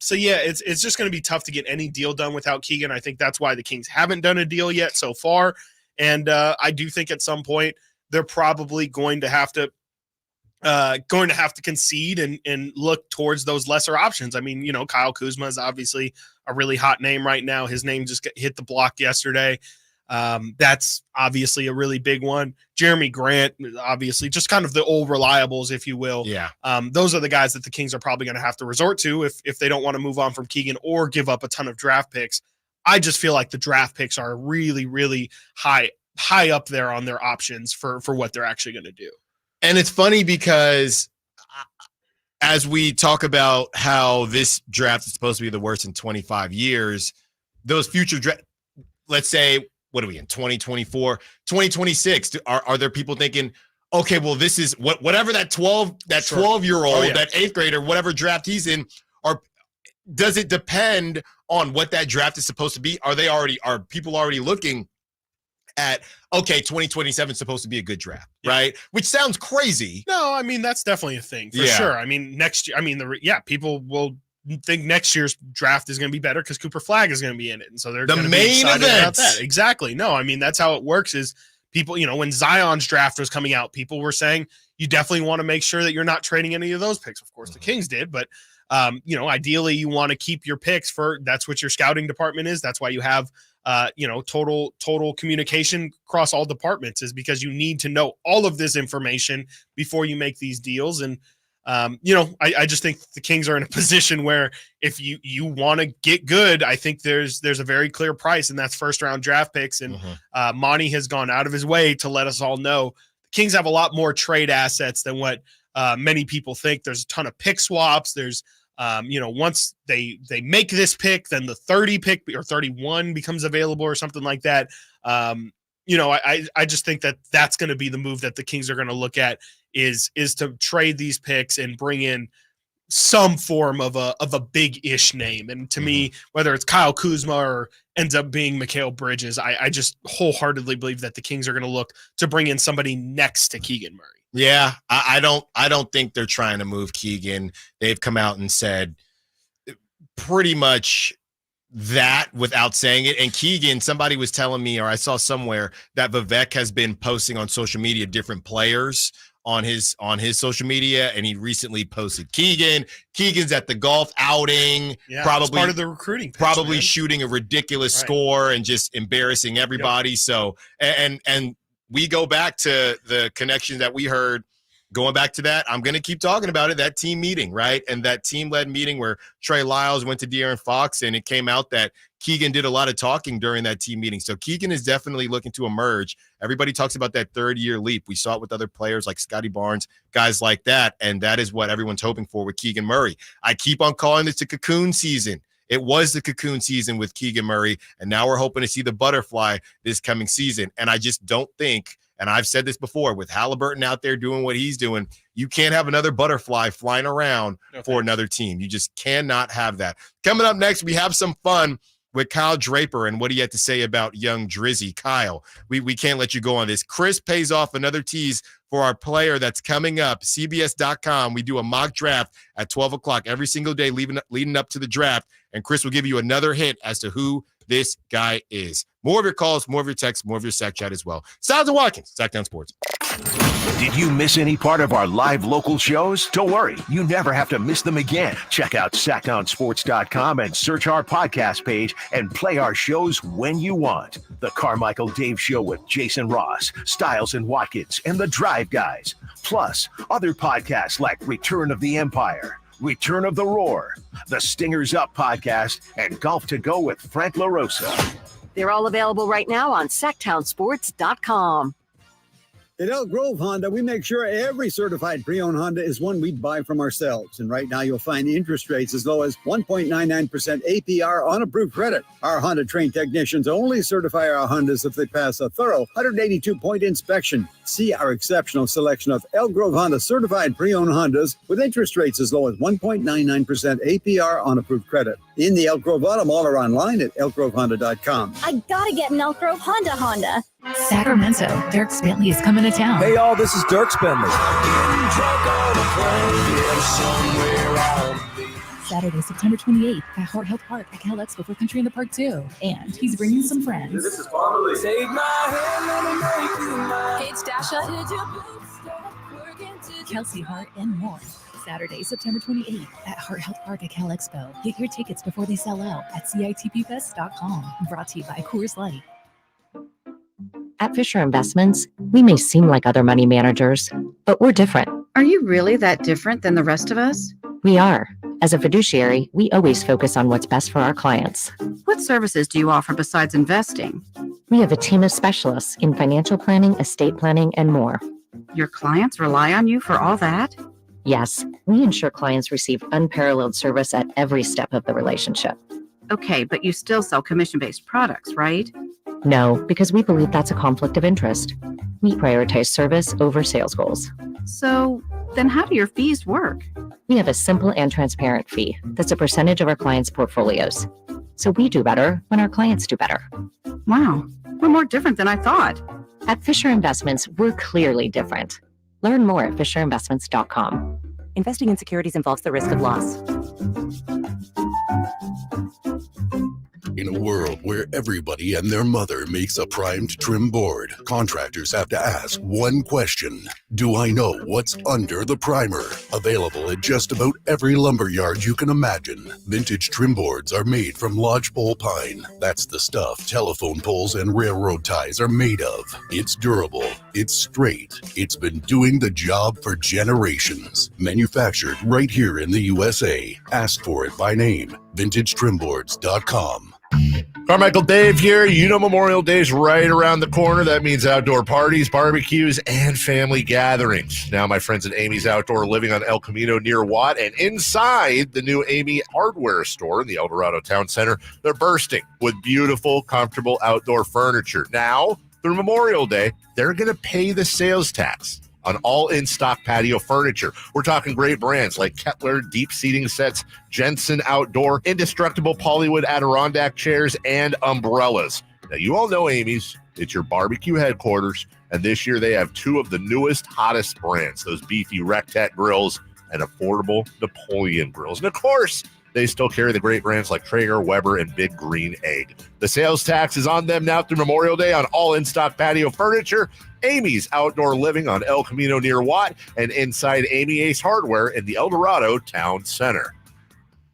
So yeah, it's just going to be tough to get any deal done without Keegan. I think that's why the Kings haven't done a deal yet so far. And I do think at some point they're probably going to have to concede and look towards those lesser options. I mean, Kyle Kuzma is obviously a really hot name right now. His name just hit the block yesterday. That's obviously a really big one. Jeremy Grant, obviously, just kind of the old reliables, if you will. Yeah. Those are the guys that the Kings are probably going to have to resort to if they don't want to move on from Keegan or give up a ton of draft picks. I just feel like the draft picks are really, really high up there on their options for what they're actually going to do. And it's funny because as we talk about how this draft is supposed to be the worst in 25 years, those future let's say, what are we in 2024, 2026? Are there people thinking, okay, well, this is whatever that 12-year-old, that 8th grader, whatever draft he's in, does it depend on what that draft is supposed to be? Are people already looking at, okay, 2027 is supposed to be a good draft, right? Which sounds crazy. No, I mean, that's definitely a thing for sure. I mean, next year, people will think next year's draft is going to be better because Cooper Flagg is going to be in it. And so they're the main event about that. Exactly. No, I mean, that's how it works is people, when Zion's draft was coming out, people were saying you definitely want to make sure that you're not trading any of those picks. Of course, the Kings did, but ideally you want to keep your picks that's what your scouting department is. That's why you have, total communication across all departments, is because you need to know all of this information before you make these deals. And, I just think the Kings are in a position where if you want to get good, I think there's a very clear price, and that's first round draft picks. And Monty has gone out of his way to let us all know the Kings have a lot more trade assets than what many people think. There's a ton of pick swaps. There's once they make this pick, then the 30 pick or 31 becomes available or something like that. I just think that's going to be the move that the Kings are going to look at is to trade these picks and bring in some form of a big-ish name. And to me, whether it's Kyle Kuzma or ends up being Mikal Bridges, I just wholeheartedly believe that the Kings are going to look to bring in somebody next to Keegan Murray. Yeah, I don't think they're trying to move Keegan. They've come out and said pretty much that without saying it. And Keegan, somebody was telling me, or I saw somewhere, that Vivek has been posting on social media different players on his social media, and he recently posted Keegan. Keegan's at the golf outing, probably part of the recruiting pitch, probably shooting a ridiculous score and just embarrassing everybody. So and we go back to the connection that we heard. Going back to that, I'm going to keep talking about it, that team meeting, right? And that team-led meeting where Trey Lyles went to De'Aaron Fox, and it came out that Keegan did a lot of talking during that team meeting. So Keegan is definitely looking to emerge. Everybody talks about that third-year leap. We saw it with other players like Scotty Barnes, guys like that, and that is what everyone's hoping for with Keegan Murray. I keep on calling this the cocoon season. It was the cocoon season with Keegan Murray, and now we're hoping to see the butterfly this coming season. And I just don't think, and I've said this before, with Haliburton out there doing what he's doing, you can't have another butterfly flying around for another team. You just cannot have that. Coming up next, we have some fun with Kyle Draper and what he had to say about young Drizzy. Kyle, we can't let you go on this. Chris pays off another tease for our player that's coming up. CBS.com. We do a mock draft at 12 o'clock every single day leading up to the draft, and Chris will give you another hint as to who this guy is. More of your calls, more of your texts, more of your sack chat as well. Stiles and Watkins, Sactown Sports. Did you miss any part of our live local shows? Don't worry, you never have to miss them again. Check out SactownSports.com and search our podcast page and play our shows when you want. The Carmichael Dave Show with Jason Ross, Stiles and Watkins, and The Drive Guys. Plus, other podcasts like Return of the Empire, Return of the Roar, the Stingers Up podcast, and Golf to Go with Frank LaRosa. They're all available right now on SactownSports.com. At Elk Grove Honda, we make sure every certified pre-owned Honda is one we'd buy from ourselves. And right now, you'll find interest rates as low as 1.99% APR on approved credit. Our Honda-trained technicians only certify our Hondas if they pass a thorough 182-point inspection. See our exceptional selection of Elk Grove Honda certified pre-owned Hondas with interest rates as low as 1.99% APR on approved credit. In the Elk Grove Auto Mall or online at elkgrovehonda.com. I gotta get an Elk Grove Honda. Sacramento, Dirk Bentley is coming to town. Hey, y'all, this is Dirk Bentley. Saturday, September 28th at Hart Health Park at Cal Expo for Country in the Park 2. And he's bringing some friends. This is Farmerly. Take my hand, let me make you mine. Kate Stasha, Kelsey Hart, and more. Saturday, September 28th at Hart Health Park at Cal Expo. Get your tickets before they sell out at CITPFest.com. Brought to you by Coors Light. At Fisher Investments, we may seem like other money managers, but we're different. Are you really that different than the rest of us? We are. As a fiduciary, we always focus on what's best for our clients. What services do you offer besides investing? We have a team of specialists in financial planning, estate planning, and more. Your clients rely on you for all that? Yes, we ensure clients receive unparalleled service at every step of the relationship. Okay, but you still sell commission-based products, right? No, because we believe that's a conflict of interest. We prioritize service over sales goals. So then how do your fees work? We have a simple and transparent fee that's a percentage of our clients' portfolios. So we do better when our clients do better. Wow, we're more different than I thought. At Fisher Investments, we're clearly different. Learn more at fisherinvestments.com. Investing in securities involves the risk of loss. In a world where everybody and their mother makes a primed trim board, contractors have to ask one question. Do I know what's under the primer? Available at just about every lumberyard you can imagine. Vintage trim boards are made from lodgepole pine. That's the stuff telephone poles and railroad ties are made of. It's durable. It's straight. It's been doing the job for generations. Manufactured right here in the USA. Ask for it by name. VintageTrimboards.com. Carmichael Dave here. You know Memorial Day's right around the corner. That means outdoor parties, barbecues, and family gatherings. Now my friends at Amy's Outdoor Living on El Camino near Watt and inside the new Amy hardware store in the El Dorado Town Center, they're bursting with beautiful, comfortable outdoor furniture. Now, through Memorial Day, they're going to pay the sales tax on all in-stock patio furniture. We're talking great brands like Kettler, deep seating sets, Jensen Outdoor, indestructible Polywood Adirondack chairs, and umbrellas. Now, you all know Amy's. It's your barbecue headquarters, and this year they have two of the newest, hottest brands, those beefy Rectat grills and affordable Napoleon grills. And, of course, they still carry the great brands like Traeger, Weber, and Big Green Egg. The sales tax is on them now through Memorial Day on all in-stock patio furniture. Amy's Outdoor Living on El Camino near Watt and inside Amy Ace Hardware in the El Dorado Town Center.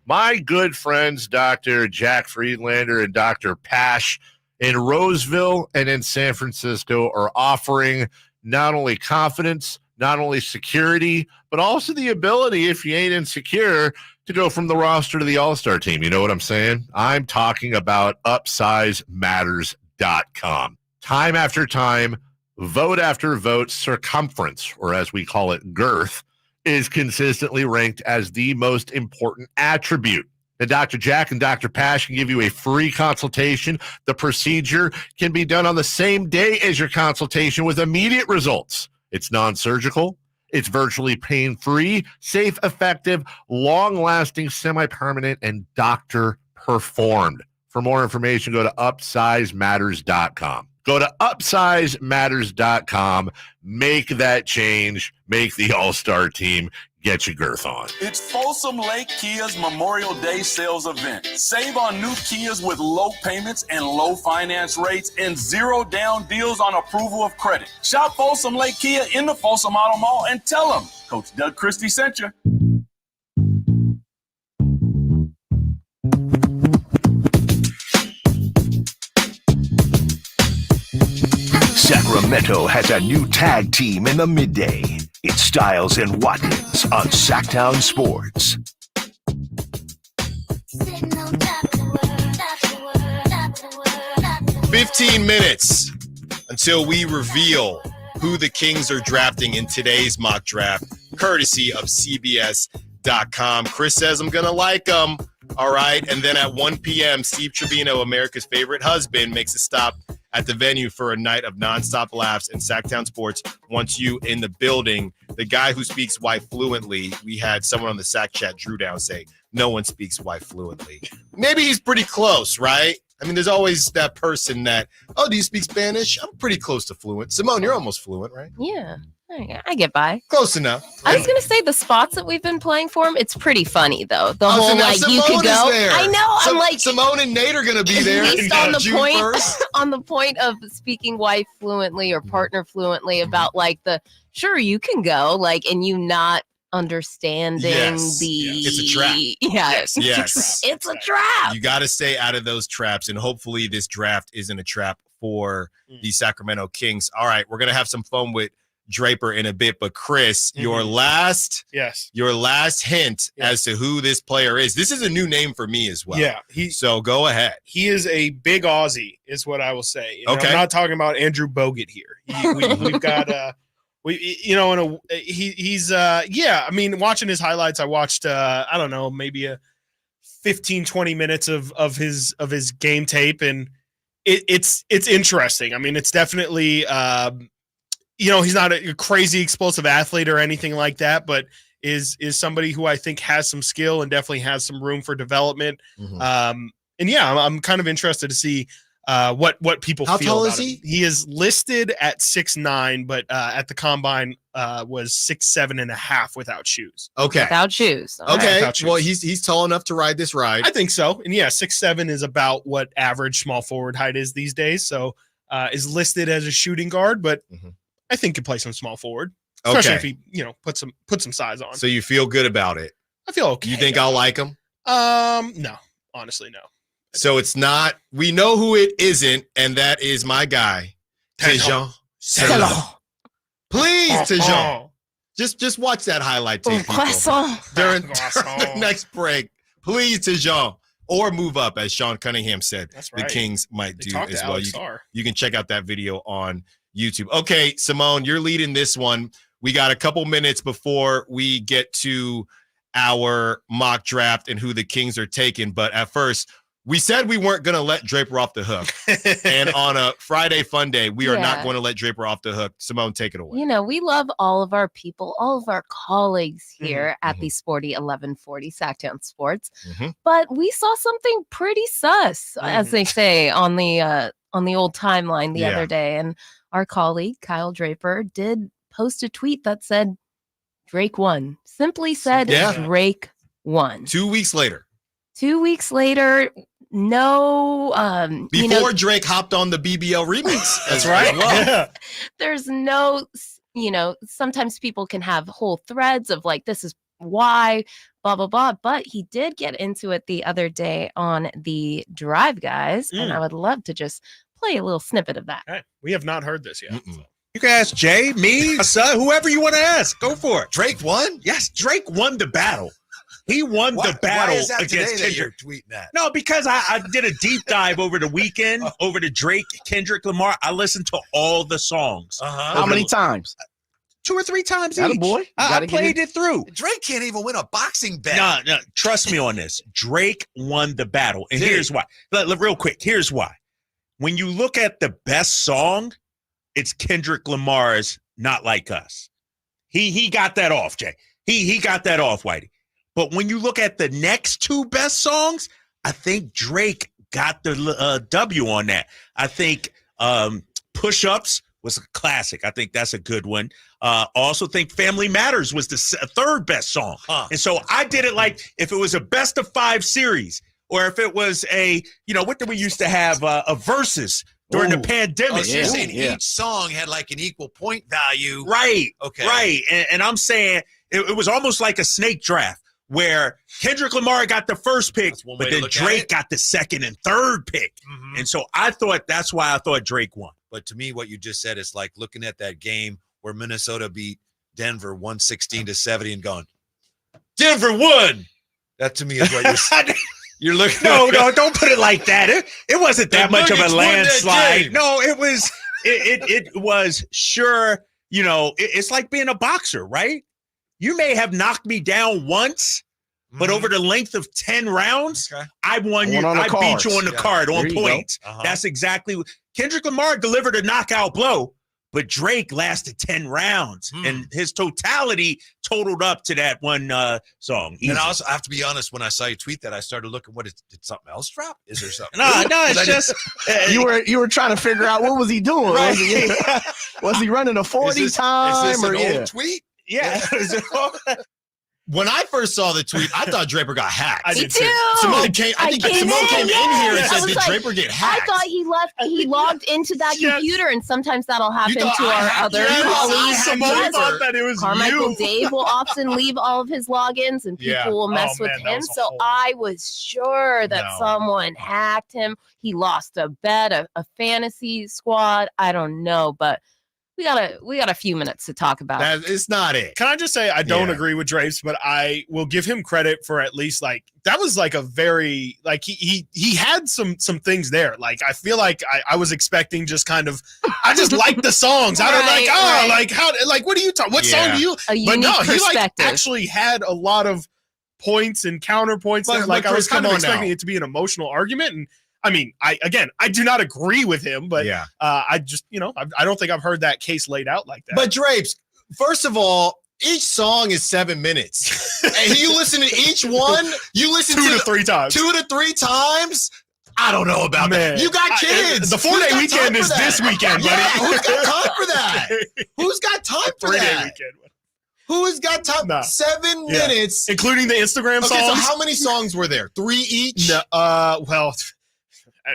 My good friends, Dr. Jack Friedlander and Dr. Pash in Roseville and in San Francisco are offering not only confidence, not only security, but also the ability, if you ain't insecure, to go from the roster to the all-star team. You know what I'm saying? I'm talking about UpsizeMatters.com. Time after time, vote after vote, circumference, or as we call it, girth, is consistently ranked as the most important attribute. And Dr. Jack and Dr. Pash can give you a free consultation. The procedure can be done on the same day as your consultation with immediate results. It's non-surgical. It's virtually pain-free, safe, effective, long-lasting, semi-permanent, and doctor-performed. For more information, go to UpsizeMatters.com. Go to UpsizeMatters.com. Make that change. Make the all-star team. Get your girth on. It's Folsom Lake Kia's Memorial Day sales event. Save on new Kias with low payments and low finance rates and zero down deals on approval of credit. Shop Folsom Lake Kia in the Folsom Auto Mall and tell them Coach Doug Christie sent you. Sacramento has a new tag team in the Midday. It's Stiles and Watkins on Sactown Sports. 15 minutes until we reveal who the Kings are drafting in today's mock draft, courtesy of CBS.com. Chris says I'm going to like them. All right. And then at 1 p.m., Steve Trevino, America's favorite husband, makes a stop at the venue for a night of nonstop laughs, and Sactown Sports wants you in the building. The guy who speaks white fluently, we had someone on the Sac chat, Drew Down, say, no one speaks white fluently. Maybe he's pretty close, right? I mean, there's always that person that, oh, do you speak Spanish? I'm pretty close to fluent. Simone, you're almost fluent, right? Yeah, I get by. Close enough. I was gonna say the spots that we've been playing for him. It's pretty funny though. The whole so now like Simone you could go. is there. I know. I'm like Simone and Nate are gonna be there. At least on the June point 1st. on the point of speaking wife fluently or partner fluently about like the sure you can go like and you not understanding It's a trap. Yes. It's a trap. You got to stay out of those traps, and hopefully this draft isn't a trap for the Sacramento Kings. All right, we're gonna have some fun with Draper in a bit, but Chris, your last hint as to who this player is. This is a new name for me as well. Yeah, so go ahead. He is a big Aussie, is what I will say. Okay. I'm not talking about Andrew Bogut here. We've got he's I mean, watching his highlights, I watched I don't know, maybe a 15-20 minutes of his game tape, and it's interesting. I mean, it's definitely he's not a crazy explosive athlete or anything like that, but is somebody who I think has some skill and definitely has some room for development. And yeah, I'm kind of interested to see what people How feel tall about is he? him. He is listed at 6'9", but at the combine was 6'7.5" without shoes. Okay. Without shoes. All Okay. Without shoes. Well, he's tall enough to ride this ride. I think so. And yeah, 6'7" is about what average small forward height is these days. So is listed as a shooting guard, but I think could play some small forward, especially if he, put some size on. So you feel good about it? I feel okay. You think I'll like him? No, honestly, no. So it's not. We know who it isn't, and that is my guy, Tejan. Please, Tejan. Just watch that highlight tape during the next break. Please, Tejan. Or move up, as Sean Cunningham said. That's right. The Kings might do talked as to well. Alex You can check out that video on YouTube. Okay, Simone, you're leading this one. We got a couple minutes before we get to our mock draft and who the Kings are taking. But at first, we said we weren't going to let Draper off the hook. And on a Friday fun day, we are not going to let Draper off the hook. Simone, take it away. We love all of our people, all of our colleagues here at the Sporty 1140 Sactown Sports. But we saw something pretty sus, as they say on the old timeline the other day. And our colleague, Kyle Draper, did post a tweet that said, Drake won. Simply said, Drake won. 2 weeks later. 2 weeks later, no. Before Drake hopped on the BBL remix. That's right. Well. There's no, sometimes people can have whole threads of like, this is why, blah, blah, blah. But he did get into it the other day on the Drive Guys. And I would love to just play a little snippet of that. Okay. We have not heard this yet. So. You can ask Jay, me, my son, whoever you want to ask. Go for it. Drake won? Yes, Drake won the battle. He won the battle against Kendrick. Tweeting that? No, because I did a deep dive over the weekend, over the Drake, Kendrick Lamar. I listened to all the songs. How many times? 2 or 3 times Got each. a boy. I played it through. Drake can't even win a boxing bet. No, trust me on this. Drake won the battle. And here's why. Real quick, here's why. When you look at the best song, it's Kendrick Lamar's Not Like Us. He got that off, Jay. He got that off, Whitey. But when you look at the next 2 best songs, I think Drake got the W on that. I think Push-Ups was a classic. I think that's a good one. Also think Family Matters was the 3rd best song. And so I did it like if it was a best of 5 series or if it was a, what did we used to have, a versus during the pandemic. So you're saying each song had like an equal point value. Right. Okay. Right. And I'm saying it was almost like a snake draft where Kendrick Lamar got the first pick, but then Drake got the 2nd and 3rd pick. And so that's why I thought Drake won. But to me, what you just said is like looking at that game where Minnesota beat Denver 116-70 and going, Denver won. That to me is what you're looking at. No, don't put it like that. It wasn't that much of a landslide. No, it was. It was sure. You know, it's like being a boxer, right? You may have knocked me down once, but over the length of 10 rounds, I won you. I beat you on the card on points. That's exactly what Kendrick Lamar delivered a knockout blow, but Drake lasted 10 rounds, and his totality totaled up to that one song. And I have to be honest, when I saw you tweet that, I started looking, did something else drop? Is there something? No, it's just you were trying to figure out what was he doing. Right. Was he running a 40 time? Is this an old tweet? Yeah. When I first saw the tweet, I thought Draper got hacked. Me too. Simone came in here and said, "Did Draper get hacked?" I thought he logged into that computer, and sometimes that'll happen to our other colleagues. Thought that it was Carmichael you. Dave will often leave all of his logins, and people will mess with him. So I was sure that someone hacked him. He lost a bet, a fantasy squad. I don't know, but we got a few minutes to talk about. It's not it. Can I just say I don't agree with Drapes, but I will give him credit for at least that was a very he had some things there. Like I feel like I was expecting just kind of I just like the songs. I don't what are you talking? What song do you? But no, he actually had a lot of points and counterpoints. But I was kind of expecting now. it to be an emotional argument and. I mean, I do not agree with him, but I just, I don't think I've heard that case laid out like that. But Drapes, first of all, each song is 7 minutes. And you listen to each one, you listen two to three times. I don't know about that. You got kids. The 4-day weekend is this weekend, buddy. Yeah, who's got time for that? Who's got time for that? 3-day weekend. Who has got time? No. 7 minutes. Including the Instagram songs. Okay, so how many songs were there? 3 each? No, well...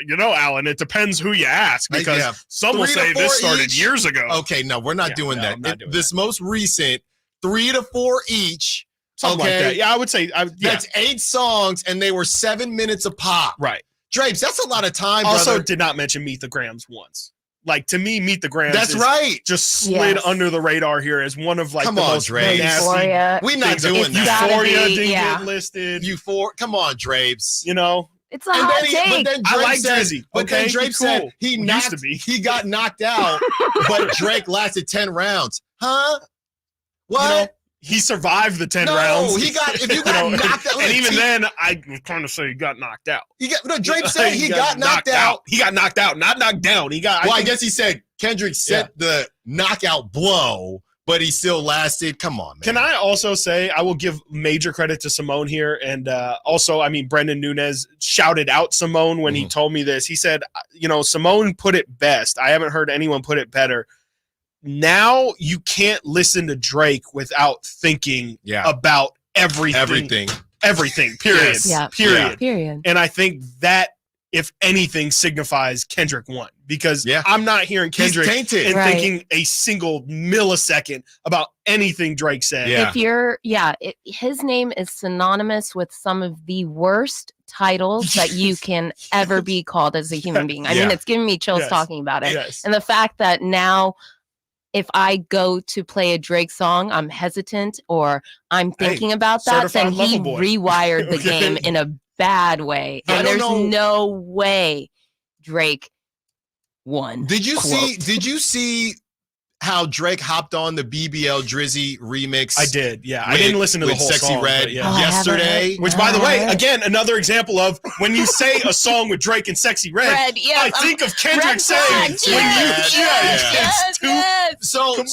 Alan, it depends who you ask because some will say this started years ago. Okay, no, we're not doing that. This most recent, 3 to 4 each. Something like that. Yeah, I would say that's 8 songs, and they were 7 minutes a pop. Right. Drapes, that's a lot of time. Also, brother. did not mention Meet the Grams once. Like to me, Meet the Grams. That's right. Just slid under the radar here as one of the most nasty. We're not doing that. Euphoria didn't get listed. Come on, Drapes. It's a hot take. I like Drizzy. But then Drake said he got knocked out, but Drake lasted 10 rounds. Huh? What? He survived the 10 rounds. If you got knocked out. And even then, I was trying to say he got knocked out. Drake said he got knocked out. He got knocked out, not knocked down. I guess he said Kendrick sent the knockout blow, but he still lasted. Come on, man. Can I also say I will give major credit to Simone here. And also, I mean, Brendan Nunez shouted out Simone when he told me this. He said, Simone put it best. I haven't heard anyone put it better. Now you can't listen to Drake without thinking about everything. Everything, period. Yes. Period. And I think that, if anything, signifies Kendrick won because I'm not hearing Kendrick and thinking a single millisecond about anything Drake said. His name is synonymous with some of the worst titles that you can ever be called as a human being. I mean, it's giving me chills talking about it. And the fact that now, if I go to play a Drake song, I'm hesitant or I'm thinking about that, then he rewired the game in a bad way. And there's no way Drake won. Did you see how Drake hopped on the BBL Drizzy remix? I did, yeah. I didn't listen to the whole Sexy song, Red yesterday. Which, by the way, again, another example of when you say a song with Drake and Sexy Red, I think of Kendrick saying, it's too. So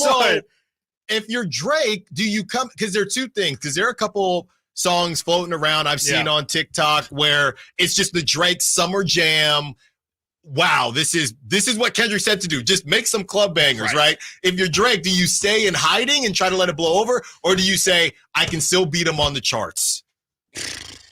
if you're Drake, do you come? Because there are two things. Because there are a couple songs floating around I've seen on TikTok where it's just the Drake summer jam. Wow, this is what Kendrick said to do. Just make some club bangers, right? If you're Drake, do you stay in hiding and try to let it blow over? Or do you say, I can still beat him on the charts?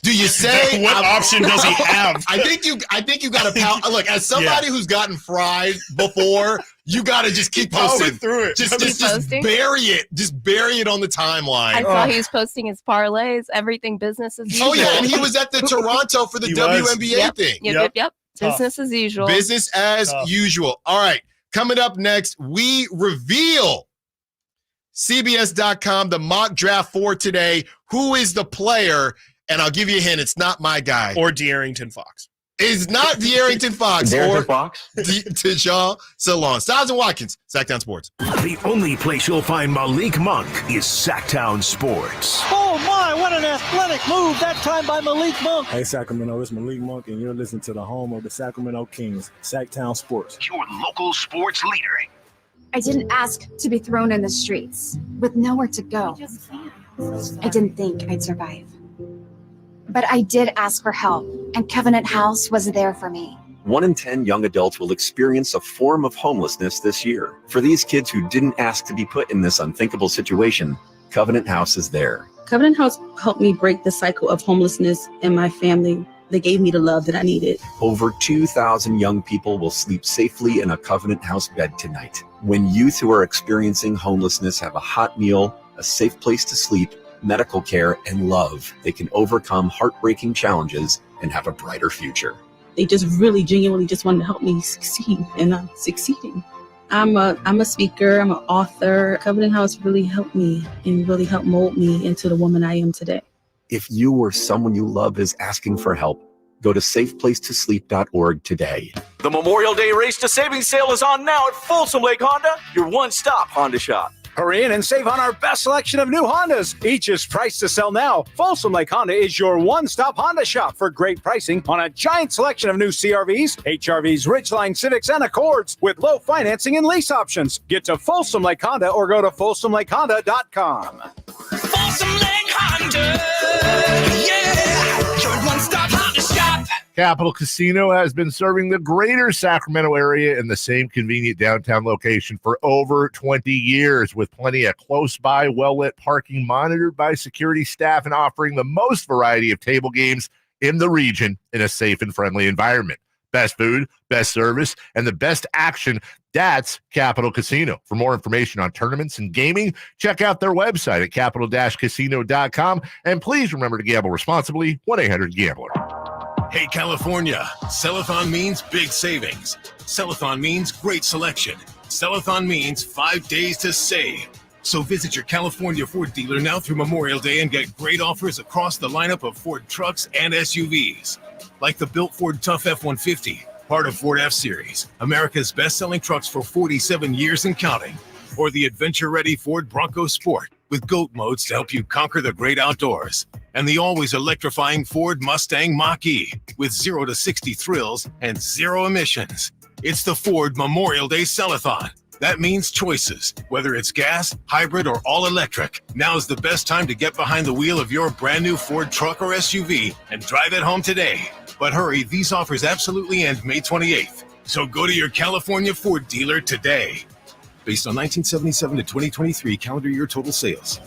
Do you say what option does he have? I think you got to look, as somebody who's gotten fried before, you got to just keep posting through it. Just bury it. Just bury it on the timeline. I saw he was posting his parlays, everything business as usual. Oh yeah, and he was at the Toronto for the WNBA thing. Yep. Business as usual. Business as usual. All right. Coming up next, we reveal CBS.com, the mock draft for today. Who is the player? And I'll give you a hint. It's not my guy. Or De'Arrington Fox. It's not De'Arrington Fox or Tejan Salon. Stiles and Watkins, Sactown Sports. The only place you'll find Malik Monk is Sactown Sports. Oh my, what an athletic move that time by Malik Monk. Hey Sacramento, it's Malik Monk and you're listening to the home of the Sacramento Kings, Sactown Sports. Your local sports leader. I didn't ask to be thrown in the streets with nowhere to go. I didn't think I'd survive. But I did ask for help, and Covenant House was there for me. 1 in 10 young adults will experience a form of homelessness this year. For these kids who didn't ask to be put in this unthinkable situation, Covenant House is there. Covenant House helped me break the cycle of homelessness in my family. They gave me the love that I needed. Over 2,000 young people will sleep safely in a Covenant House bed tonight. When youth who are experiencing homelessness have a hot meal, a safe place to sleep, medical care, and love, they can overcome heartbreaking challenges and have a brighter future. They just really genuinely just wanted to help me succeed, and I'm succeeding. I'm a speaker, I'm an author. Covenant House really helped me and really helped mold me into the woman I am today. If you or someone you love is asking for help, go to safeplacetosleep.org today. The Memorial Day Race to Savings sale is on now at Folsom Lake Honda, your one-stop Honda shop. Hurry in and save on our best selection of new Hondas. Each is priced to sell now. Folsom Lake Honda is your one-stop Honda shop for great pricing on a giant selection of new CRVs, HRVs, Ridgeline, Civics, and Accords with low financing and lease options. Get to Folsom Lake Honda or go to folsomlakehonda.com. Folsom Lake Honda, yeah, your one-stop Honda shop. Capital Casino has been serving the greater Sacramento area in the same convenient downtown location for over 20 years, with plenty of close-by, well-lit parking monitored by security staff and offering the most variety of table games in the region in a safe and friendly environment. Best food, best service, and the best action. That's Capital Casino. For more information on tournaments and gaming, check out their website at capital-casino.com. And please remember to gamble responsibly. 1-800-GAMBLER. Hey, California, Cellathon means big savings. Cellathon means great selection. Cellathon means 5 days to save. So visit your California Ford dealer now through Memorial Day and get great offers across the lineup of Ford trucks and SUVs. Like the built Ford Tough F-150, part of Ford F-Series, America's best-selling trucks for 47 years and counting. Or the adventure-ready Ford Bronco Sport with GOAT modes to help you conquer the great outdoors. And the always electrifying Ford Mustang Mach-E with 0 to 60 thrills and 0 emissions. It's the Ford Memorial Day Cellathon. That means choices, whether it's gas, hybrid, or all-electric. Now's the best time to get behind the wheel of your brand new Ford truck or SUV and drive it home today. But hurry, these offers absolutely end May 28th. So go to your California Ford dealer today. Based on 1977 to 2023 calendar year total sales.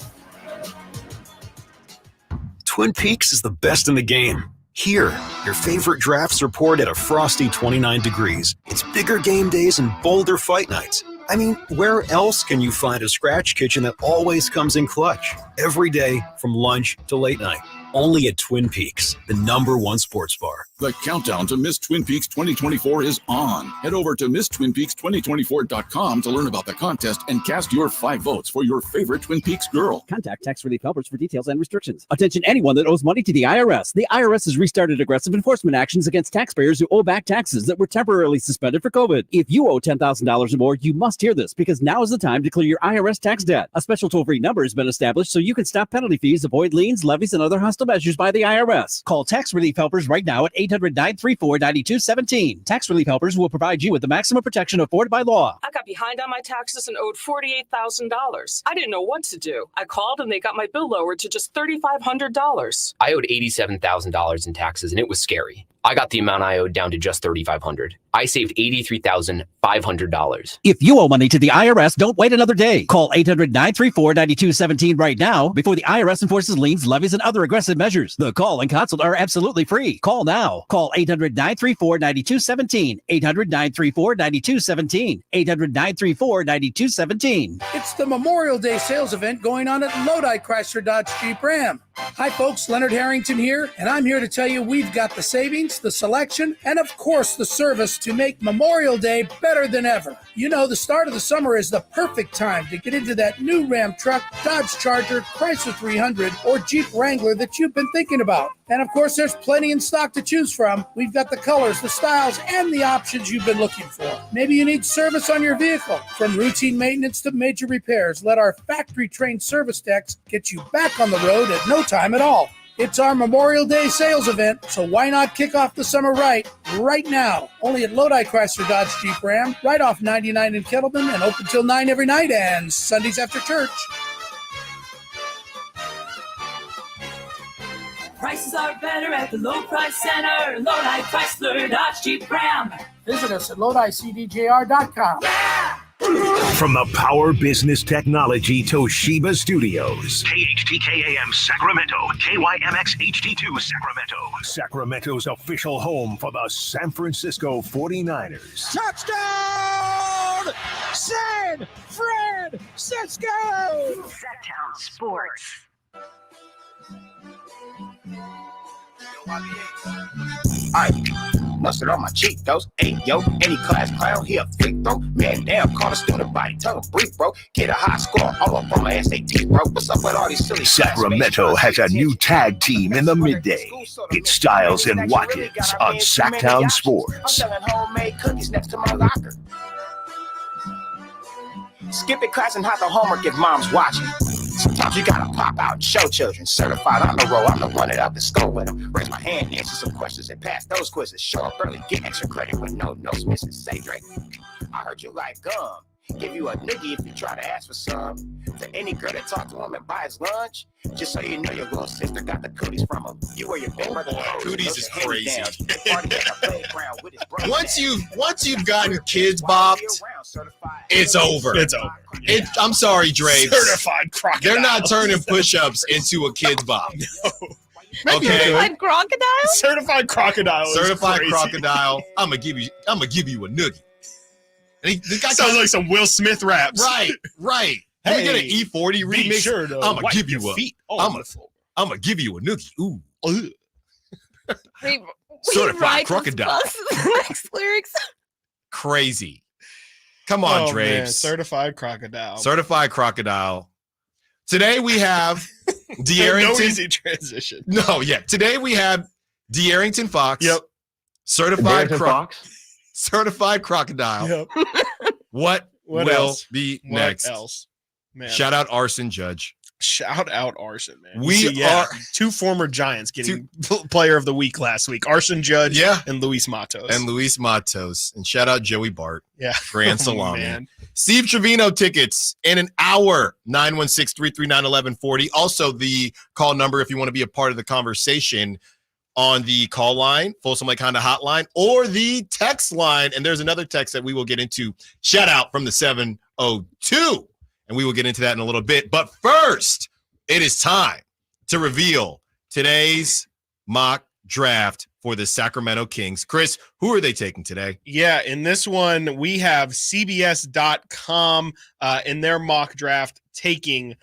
Twin Peaks is the best in the game. Here, your favorite drafts are poured at a frosty 29 degrees. It's bigger game days and bolder fight nights. I mean, where else can you find a scratch kitchen that always comes in clutch? Every day, from lunch to late night. Only at Twin Peaks, the #1 sports bar. The countdown to Miss Twin Peaks 2024 is on. Head over to MissTwinPeaks2024.com to learn about the contest and cast your 5 votes for your favorite Twin Peaks girl. Contact Tax Relief Helpers for details and restrictions. Attention anyone that owes money to the IRS. The IRS has restarted aggressive enforcement actions against taxpayers who owe back taxes that were temporarily suspended for COVID. If you owe $10,000 or more, you must hear this because now is the time to clear your IRS tax debt. A special toll-free number has been established so you can stop penalty fees, avoid liens, levies, and other hostile measures by the IRS. Call Tax Relief Helpers right now at 800-934-9217. Tax Relief Helpers will provide you with the maximum protection afforded by law. I got behind on my taxes and owed $48,000. I didn't know what to do. I called and they got my bill lowered to just $3,500. I owed $87,000 in taxes and it was scary. I got the amount I owed down to just $3,500. I saved $83,500. If you owe money to the IRS, don't wait another day. Call 800-934-9217 right now before the IRS enforces liens, levies, and other aggressive measures. The call and consult are absolutely free. Call now. Call 800-934-9217. 800-934-9217. 800-934-9217. It's the Memorial Day sales event going on at Lodi Chrysler Dodge Jeep Ram. Hi folks, Leonard Harrington here, and I'm here to tell you we've got the savings experience, the selection, and of course the service to make Memorial Day better than ever. You know, the start of the summer is the perfect time to get into that new Ram truck, Dodge Charger, Chrysler 300, or Jeep Wrangler that you've been thinking about. And of course, there's plenty in stock to choose from. We've got the colors, the styles, and the options you've been looking for. Maybe you need service on your vehicle. From routine maintenance to major repairs, let our factory-trained service techs get you back on the road at no time at all. It's our Memorial Day sales event, so why not kick off the summer right now? Only at Lodi Chrysler Dodge Jeep Ram, right off 99 in Kettleman, and open till 9 every night and Sundays after church. Prices are better at the low price center. Lodi Chrysler Dodge Jeep Ram. Visit us at LodiCDJR.com. Yeah! From the Power Business Technology Toshiba Studios. KHTKAM Sacramento, KYMX HD2 Sacramento. Sacramento's official home for the San Francisco 49ers. Touchdown! San Francisco! Sactown Sports. Mustard on my cheek, those. Hey, yo, any class clown, he a freak, bro. Man, damn, call a student body, tell him brief, bro. Get a high score, all up on my SAT, bro. What's up with all these silly Sacramento has a new tag team in the midday. It's Stiles and Watkins on Sactown Sports. I'm selling homemade cookies next to my locker. Skip it class and hide the homework if mom's watching. Sometimes you gotta pop out and show children. Certified on the roll, I'm the one that up to school with them. Raise my hand, answer some questions, and pass those quizzes. Show up early, get extra credit with no notes missing. Say, Drake, I heard you like gum. Give you a noogie if you try to ask for some. To any girl that talk to him and buys lunch, just so you know your little sister got the cooties from him. You or your big brother. Cooties is crazy. Once you've gotten kids bopped, it's over. It's over. I'm sorry, Dre. Certified crocodile. They're not turning push-ups into a kids bop. No. Okay. Certified crocodile? Certified crocodile. Certified crocodile. I'm gonna give you a noogie. And this guy sounds like some Will Smith raps. Right. Can we get an E40 remix? Sure to I'm gonna give you I'm gonna give you a noogie. Ooh. We Certified crocodile. The next lyrics. Crazy. Come on, Drapes. Certified crocodile. Certified crocodile. Today we have De'Arrington. No easy transition. No, yeah. Today we have De'Arrington Fox. Yep. Certified crocodile. Yep. What will else? be What next? else? Man. Shout out Arson Judge. Shout out Arson, man. We are two former Giants getting player of the week last week. Arson Judge and Luis Matos. And shout out Joey Bart. Yeah. Grand Salami. Man. Steve Trevino tickets in an hour, 916-339-1140. Also the call number if you want to be a part of the conversation on the call line, Folsom Lake Honda hotline, or the text line. And there's another text that we will get into. Shout out from the 702. And we will get into that in a little bit. But first, it is time to reveal today's mock draft for the Sacramento Kings. Chris, who are they taking today? Yeah, in this one, we have CBS.com in their mock draft taking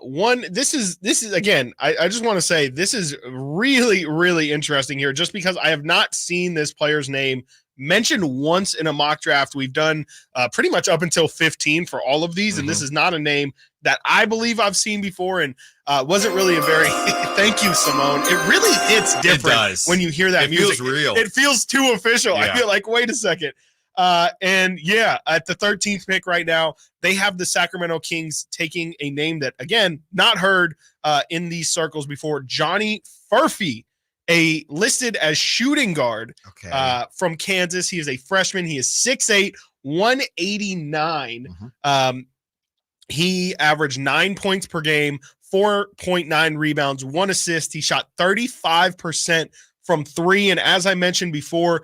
one. This is again, I just want to say this is really, really interesting here just because I have not seen this player's name mentioned once in a mock draft. We've done pretty much up until 15 for all of these, and this is not a name that I believe I've seen before, and wasn't really a very thank you, Simone. It really hits different when you hear that music. It feels real. It feels too official. Yeah. I feel like, wait a second. And yeah, at the 13th pick right now, they have the Sacramento Kings taking a name that, again, not heard in these circles before. Johnny Furphy, listed as shooting guard from Kansas. He is a freshman. He is 6'8", 189. He averaged 9 points per game, 4.9 rebounds, 1 assist. He shot 35% from three. And as I mentioned before,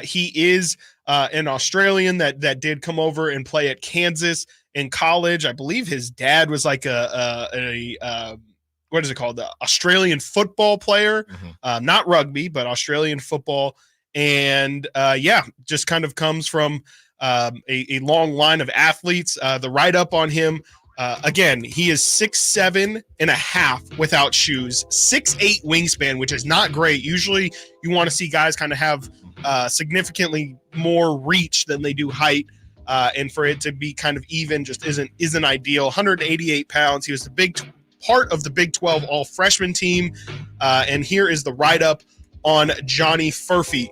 he is an Australian that did come over and play at Kansas in college. I believe his dad was like what is it called? The Australian football player, not rugby, but Australian football. And just kind of comes from a long line of athletes. The write-up on him Again, he is 6'7.5" without shoes, 6'8" wingspan, which is not great. Usually you want to see guys kind of have significantly more reach than they do height. And for it to be kind of even just isn't ideal. 188 pounds. He was the big part of the Big 12 all-freshman team. And here is the write-up on Johnny Furphy.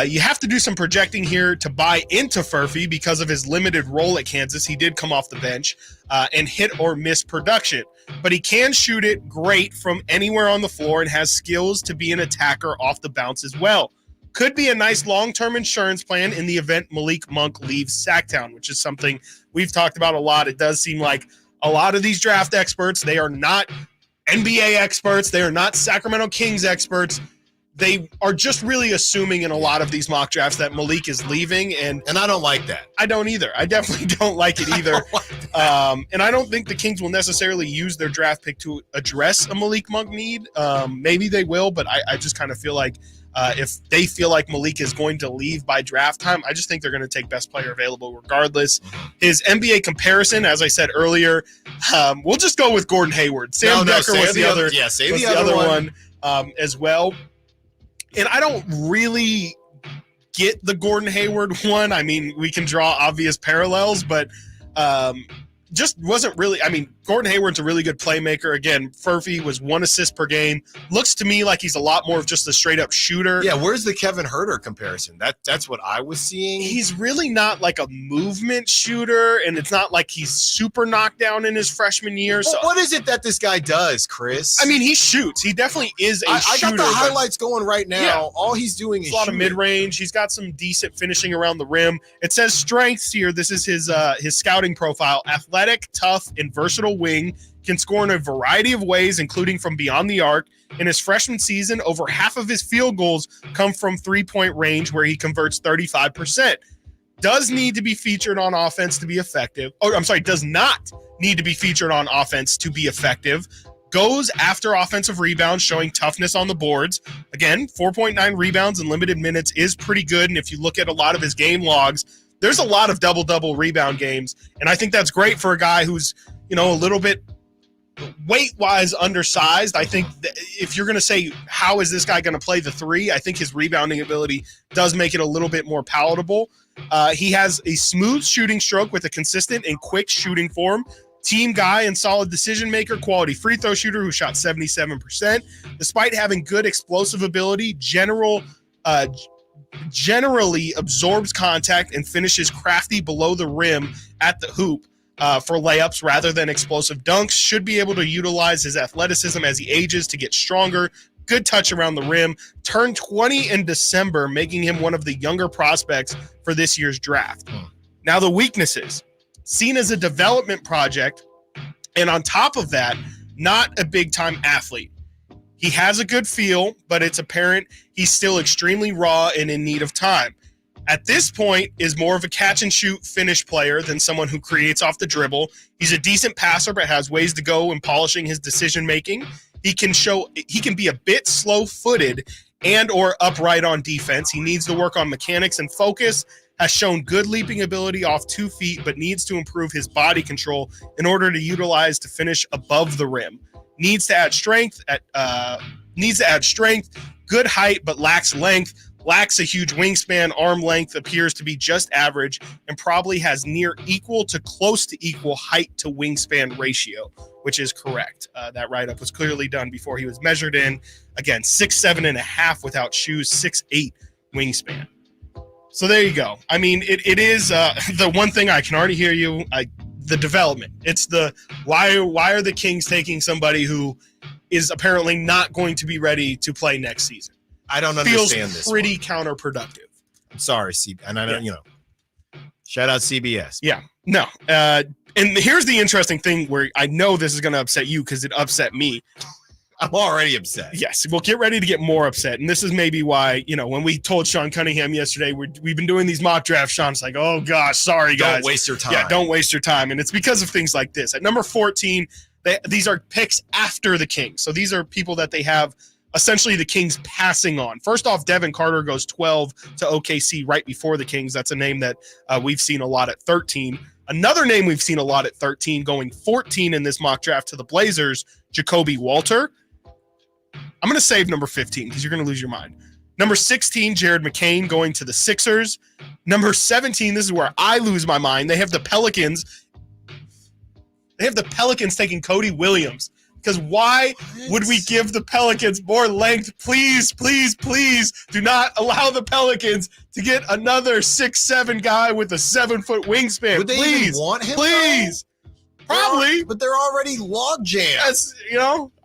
You have to do some projecting here to buy into Furphy because of his limited role at Kansas. He did come off the bench and hit or miss production. But he can shoot it great from anywhere on the floor and has skills to be an attacker off the bounce as well. Could be a nice long-term insurance plan in the event Malik Monk leaves Sactown, which is something we've talked about a lot. It does seem like a lot of these draft experts, they are not NBA experts. They are not Sacramento Kings experts. They are just really assuming in a lot of these mock drafts that Malik is leaving. And I don't like that. I don't either. I definitely don't like it either. And I don't think the Kings will necessarily use their draft pick to address a Malik Monk need. Maybe they will, but I just kind of feel like if they feel like Malik is going to leave by draft time, I just think they're going to take best player available regardless. His NBA comparison, as I said earlier, we'll just go with Gordon Hayward. Sam Decker was the other, one as well. And I don't really get the Gordon Hayward one. I mean, we can draw obvious parallels, but just wasn't really – I mean, Gordon Hayward's a really good playmaker. Again, Furphy was 1 assist per game. Looks to me like he's a lot more of just a straight-up shooter. Yeah, where's the Kevin Huerter comparison? That's what I was seeing. He's really not like a movement shooter, and it's not like he's super knocked down in his freshman year. Well, so what is it that this guy does, Chris? I mean, he shoots. He definitely is a shooter. I got the highlights going right now. Yeah. All he's doing is a lot of mid-range. He's got some decent finishing around the rim. It says strengths here. This is his scouting profile. Athletic, tough, and versatile wing. Can score in a variety of ways, including from beyond the arc. In his freshman season, over half of his field goals come from three-point range, where he converts 35%. Does need to be featured on offense to be effective. Does not need to be featured on offense to be effective. Goes after offensive rebounds, showing toughness on the boards. Again, 4.9 rebounds in limited minutes is pretty good, and if you look at a lot of his game logs, there's a lot of double-double rebound games, and I think that's great for a guy who's, a little bit weight-wise undersized. I think if you're going to say, how is this guy going to play the three, I think his rebounding ability does make it a little bit more palatable. He has a smooth shooting stroke with a consistent and quick shooting form. Team guy and solid decision maker, quality free throw shooter who shot 77%. Despite having good explosive ability, generally absorbs contact and finishes crafty below the rim at the hoop. For layups rather than explosive dunks. Should be able to utilize his athleticism as he ages to get stronger. Good touch around the rim. Turned 20 in December, making him one of the younger prospects for this year's draft. Now the weaknesses. Seen as a development project, and on top of that, not a big-time athlete. He has a good feel, but it's apparent he's still extremely raw and in need of time. At this point, is more of a catch-and-shoot finish player than someone who creates off the dribble. He's a decent passer, but has ways to go in polishing his decision-making. He can be a bit slow-footed and or upright on defense. He needs to work on mechanics and focus. Has shown good leaping ability off 2 feet, but needs to improve his body control in order to utilize to finish above the rim. Needs to add strength. Good height, but lacks length. Lacks a huge wingspan. Arm length appears to be just average and probably has near equal to close to equal height to wingspan ratio, which is correct. That write-up was clearly done before he was measured in. Again, 6'7.5" without shoes, 6'8" wingspan. So there you go. I mean, it is the one thing I can already hear you, the development. It's the why are the Kings taking somebody who is apparently not going to be ready to play next season? I don't understand this. Feels pretty counterproductive. I'm sorry, and I don't, shout out CBS. Yeah, no. And here's the interesting thing where I know this is going to upset you because it upset me. I'm already upset. Yes, well, get ready to get more upset. And this is maybe why, when we told Sean Cunningham yesterday, we've been doing these mock drafts, Sean's like, oh, gosh, sorry, guys. Don't waste your time. Yeah, don't waste your time. And it's because of things like this. At number 14, these are picks after the Kings. So these are people that they have essentially the Kings passing on. First off, Devin Carter goes 12 to OKC right before the Kings. That's a name that we've seen a lot at 13. Another name we've seen a lot at 13, going 14 in this mock draft to the Blazers, Jacoby Walter. I'm going to save number 15 because you're going to lose your mind. Number 16, Jared McCain going to the Sixers. Number 17, this is where I lose my mind. They have the Pelicans. They have the Pelicans taking Cody Williams. Because why would we give the Pelicans more length? Please, please, please do not allow the Pelicans to get another 6'7" guy with a 7-foot wingspan. Would they even want him? Please. Probably. But they're already log jammed. That's,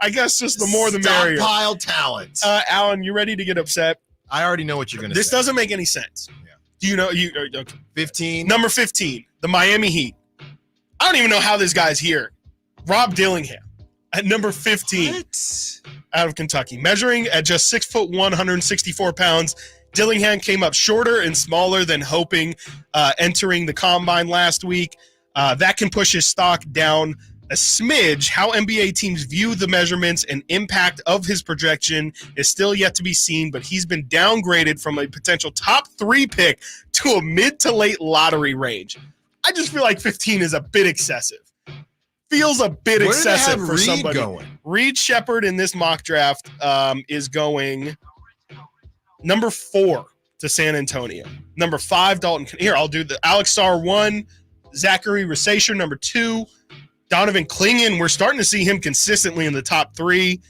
I guess just the more the merrier. Stockpile talent. Alan, you ready to get upset? I already know what you're going to say. This doesn't make any sense. Yeah. Do you know? Okay. 15. Number 15, the Miami Heat. I don't even know how this guy's here. Rob Dillingham. At number 15, out of Kentucky. Measuring at just 6'1", 164 pounds, Dillingham came up shorter and smaller than hoping entering the combine last week. That can push his stock down a smidge. How NBA teams view the measurements and impact of his projection is still yet to be seen, but he's been downgraded from a potential top 3 pick to a mid to late lottery range. I just feel like 15 is a bit excessive. Feels a bit excessive for somebody. Reed Shepherd in this mock draft is going number 4 to San Antonio. Number 5, Dalton. Here, I'll do the Alex Starr 1, Zachary Resacher number 2, Donovan Clingan. We're starting to see him consistently in the top 3.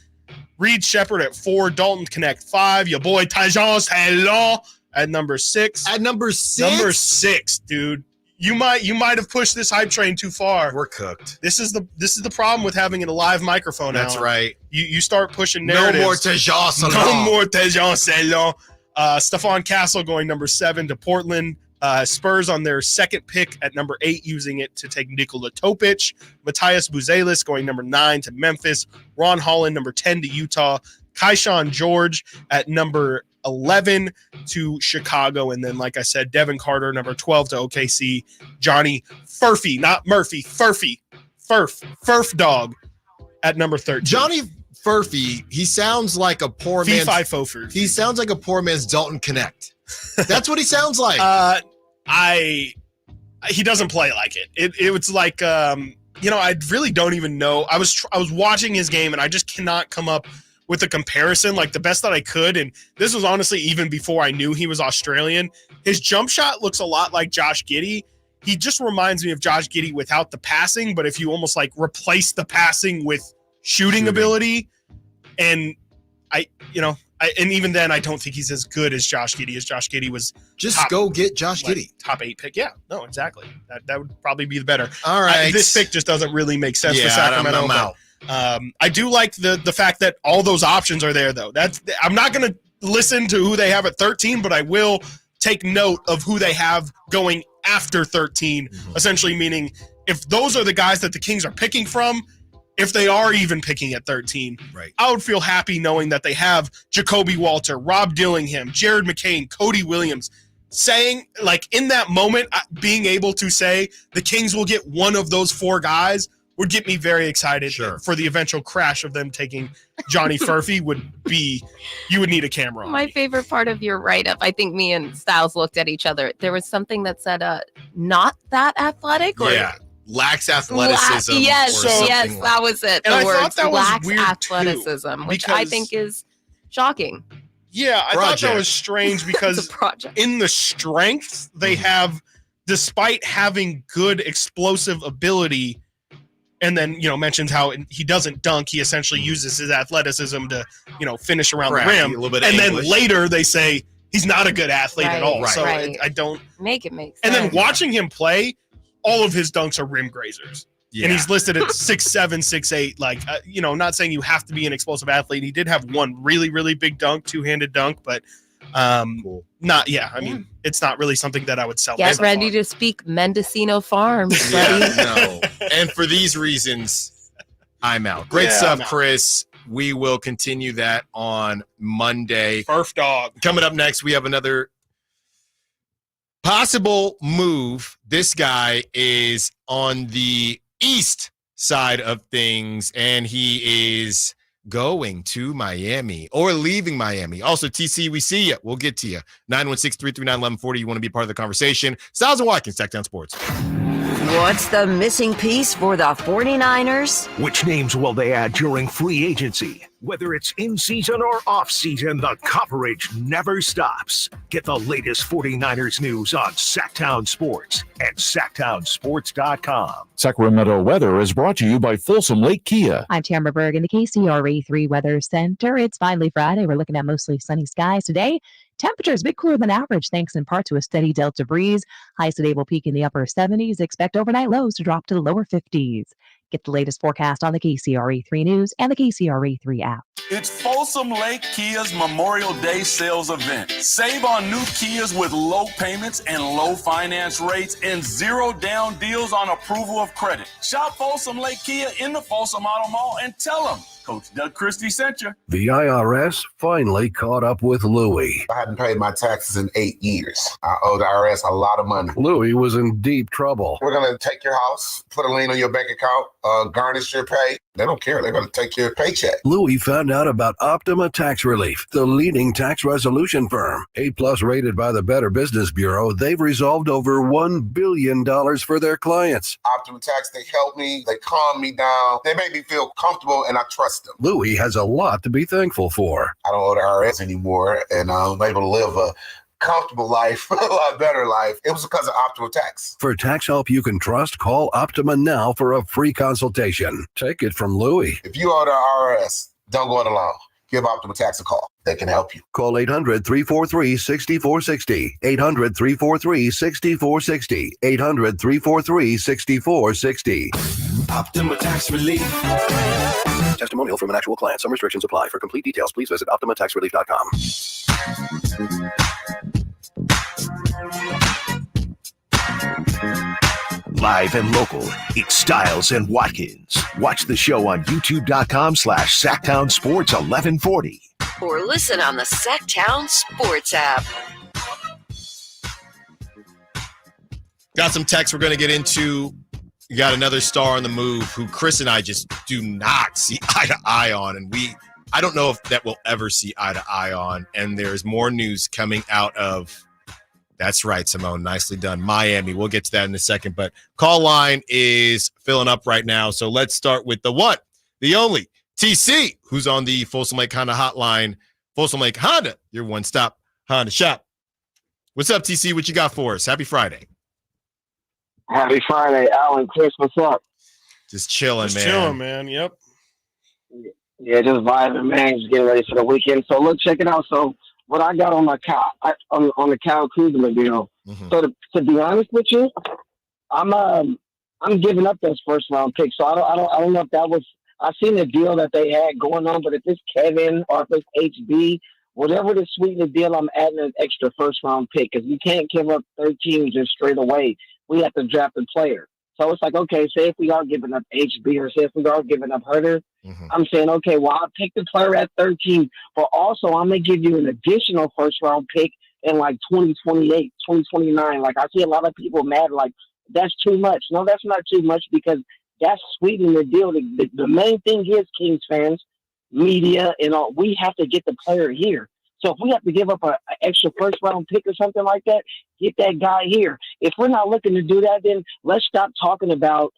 Reed Shepherd at 4, Dalton Connect 5, your boy Tyjon Taylor at number 6. At number 6? Number 6, dude. You might have pushed this hype train too far. We're cooked. This is the problem with having a live microphone. That's Alan. right. You start pushing narratives. No more Tejan Salon. No more Tejan Salon. Stephon Castle going number 7 to Portland. Spurs on their second pick at number 8, using it to take Nikola Topic. Matthias Buzelis going number 9 to Memphis. Ron Holland number 10 to Utah. Keyshawn George at number 11 to Chicago. And then, like I said, Devin Carter, number 12 to OKC. Johnny Furphy, not Murphy, Furphy. Furf Dog at number 13. Johnny Furphy, he sounds like a poor man's... He sounds like a poor man's Dalton Connect. That's what he sounds like. He doesn't play like it. It was like, I really don't even know. I was watching his game, and I just cannot come up with a comparison, like the best that I could. And this was honestly even before I knew he was Australian. His jump shot looks a lot like Josh Giddey. He just reminds me of Josh Giddey without the passing, but if you almost like replace the passing with shooting ability. And and even then, I don't think he's as good as Josh Giddey. As Josh Giddey was go get Josh Giddey. Top 8 pick. Yeah, no, exactly. That would probably be the better. All right. This pick just doesn't really make sense for Sacramento. I'm out. I do like the fact that all those options are there, though. I'm not going to listen to who they have at 13, but I will take note of who they have going after 13, essentially meaning if those are the guys that the Kings are picking from, if they are even picking at 13, right, I would feel happy knowing that they have Jacoby Walter, Rob Dillingham, Jared McCain, Cody Williams, saying, like, in that moment, being able to say the Kings will get one of those 4 guys would get me very excited. For the eventual crash of them taking Johnny Furphy you would need a camera on. My favorite part of your write-up, I think me and Stiles looked at each other. There was something that said, not that athletic? Or lacks athleticism. Yes, that was it. And the I words thought that was lacks weird athleticism, too, which I think is shocking. Yeah, I thought that was strange because in the strength they have, despite having good explosive ability, and then, mentions how he doesn't dunk. He essentially uses his athleticism to, finish around the rim. A little bit and English. Then later they say he's not a good athlete at all. So I don't make it make sense. And then watching him play, all of his dunks are rim grazers. Yeah. And he's listed at 6'7", 6'8". Like, not saying you have to be an explosive athlete. He did have one really, really big dunk, 2-handed dunk, but mean, it's not really something that I would sell. Get ready to speak Mendocino Farms, buddy. No. And for these reasons, I'm out. Great stuff, Chris. We will continue that on Monday. Furf Dog. Coming up next, we have another possible move. This guy is on the east side of things, and he is going to Miami or leaving Miami. Also, TC, we see you. We'll get to you. 916-339-1140. You want to be part of the conversation. Stiles and Watkins, Sactown Sports. What's the missing piece for the 49ers? Which names will they add during free agency? Whether it's in season or off season, the coverage never stops. Get the latest 49ers news on Sactown Sports and SactownSports.com. Sacramento weather is brought to you by Folsom Lake Kia. I'm Tamara Berg in the KCRA3 Weather Center. It's finally Friday. We're looking at mostly sunny skies today. Temperatures a bit cooler than average thanks in part to a steady delta breeze. Highs today will peak in the upper 70s. Expect overnight lows to drop to the lower 50s. Get the latest forecast on the KCRA3 News and the KCRA3 app. It's Folsom Lake Kia's Memorial Day sales event. Save on new Kias with low payments and low finance rates and zero down deals on approval of credit. Shop Folsom Lake Kia in the Folsom Auto Mall and tell them Coach Doug Christie sent you. The IRS finally caught up with Louie. I hadn't paid my taxes in 8 years. I owe the IRS a lot of money. Louie was in deep trouble. We're going to take your house, put a lien on your bank account, garnish your pay. They don't care. They're going to take your paycheck. Louie found out about Optima Tax Relief, the leading tax resolution firm. A+ rated by the Better Business Bureau, they've resolved over $1 billion for their clients. Optima Tax, they help me. They calm me down. They make me feel comfortable, and I trust them. Louie has a lot to be thankful for. I don't owe the IRS anymore, and I'm able to live a comfortable life, a lot better life. It was because of Optima Tax. For tax help you can trust, call Optima now for a free consultation. Take it from Louie. If you owe the IRS, don't go it alone. Give Optima Tax a call. They can help you. Call 800-343-6460. 800-343-6460. 800-343-6460. Optima Tax Relief. Testimonial from an actual client. Some restrictions apply. For complete details, please visit OptimaTaxRelief.com. Live and local, it's Stiles and Watkins. Watch the show on YouTube.com/Sactown Sports 1140. Or listen on the Sactown Sports app. Got some texts we're going to get into. You got another star on the move who Chris and I just do not see eye to eye on. And I don't know if that we'll ever see eye to eye on. And there's more news coming out of, that's right, Simone, nicely done, Miami. We'll get to that in a second. But call line is filling up right now. So let's start with the one, the only, TC, who's on the Folsom Lake Honda hotline. Folsom Lake Honda, your one-stop Honda shop. What's up, TC? What you got for us? Happy Friday. Happy Friday, Alan, Chris, what's up? Just chilling, man. Chilling, man. Yep. Yeah, just vibing, man. Just getting ready for the weekend. So look, check it out. So what I got on my on the Kyle Kuzma deal. Mm-hmm. So to be honest with you, I'm giving up those first round picks. So I don't know if that was, I seen the deal that they had going on, but if it's Kevin or if it's HB, whatever the sweeten the deal, I'm adding an extra first round pick because we can't give up 13 just straight away. We have to draft a player. So it's like, okay, say if we are giving up HB or say if we are giving up Herter, I'm saying, okay, well, I'll take the player at 13, but also I'm going to give you an additional first-round pick in like 2028, 2029. Like, I see a lot of people mad, like, that's too much. No, that's not too much because that's sweetening the deal. The main thing is, Kings fans, media, and all, we have to get the player here. So if we have to give up an extra first-round pick or something like that, get that guy here. If we're not looking to do that, then let's stop talking about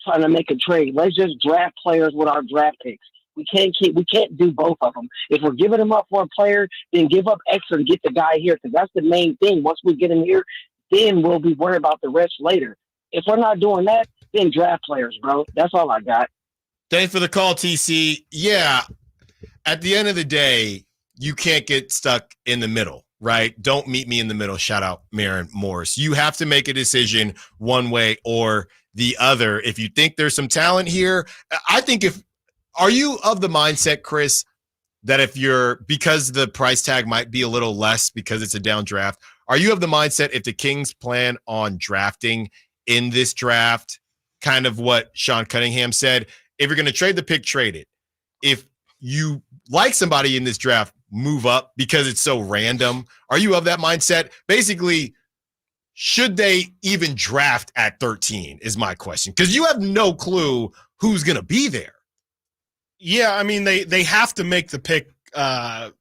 trying to make a trade. Let's just draft players with our draft picks. We can't do both of them. If we're giving them up for a player, then give up extra to get the guy here because that's the main thing. Once we get him here, then we'll be worried about the rest later. If we're not doing that, then draft players, bro. That's all I got. Thanks for the call, TC. Yeah, at the end of the day, you can't get stuck in the middle, right? Don't meet me in the middle. Shout out Maren Morris. You have to make a decision one way or the other. If you think there's some talent here, I think are you of the mindset, Chris, that because the price tag might be a little less because it's a down draft, are you of the mindset if the Kings plan on drafting in this draft, kind of what Sean Cunningham said, if you're going to trade the pick, trade it. If you like somebody in this draft, move up because it's so random. Are you of that mindset? Basically, should they even draft at 13 is my question, because you have no clue who's going to be there. Yeah, I mean, they have to make the pick, they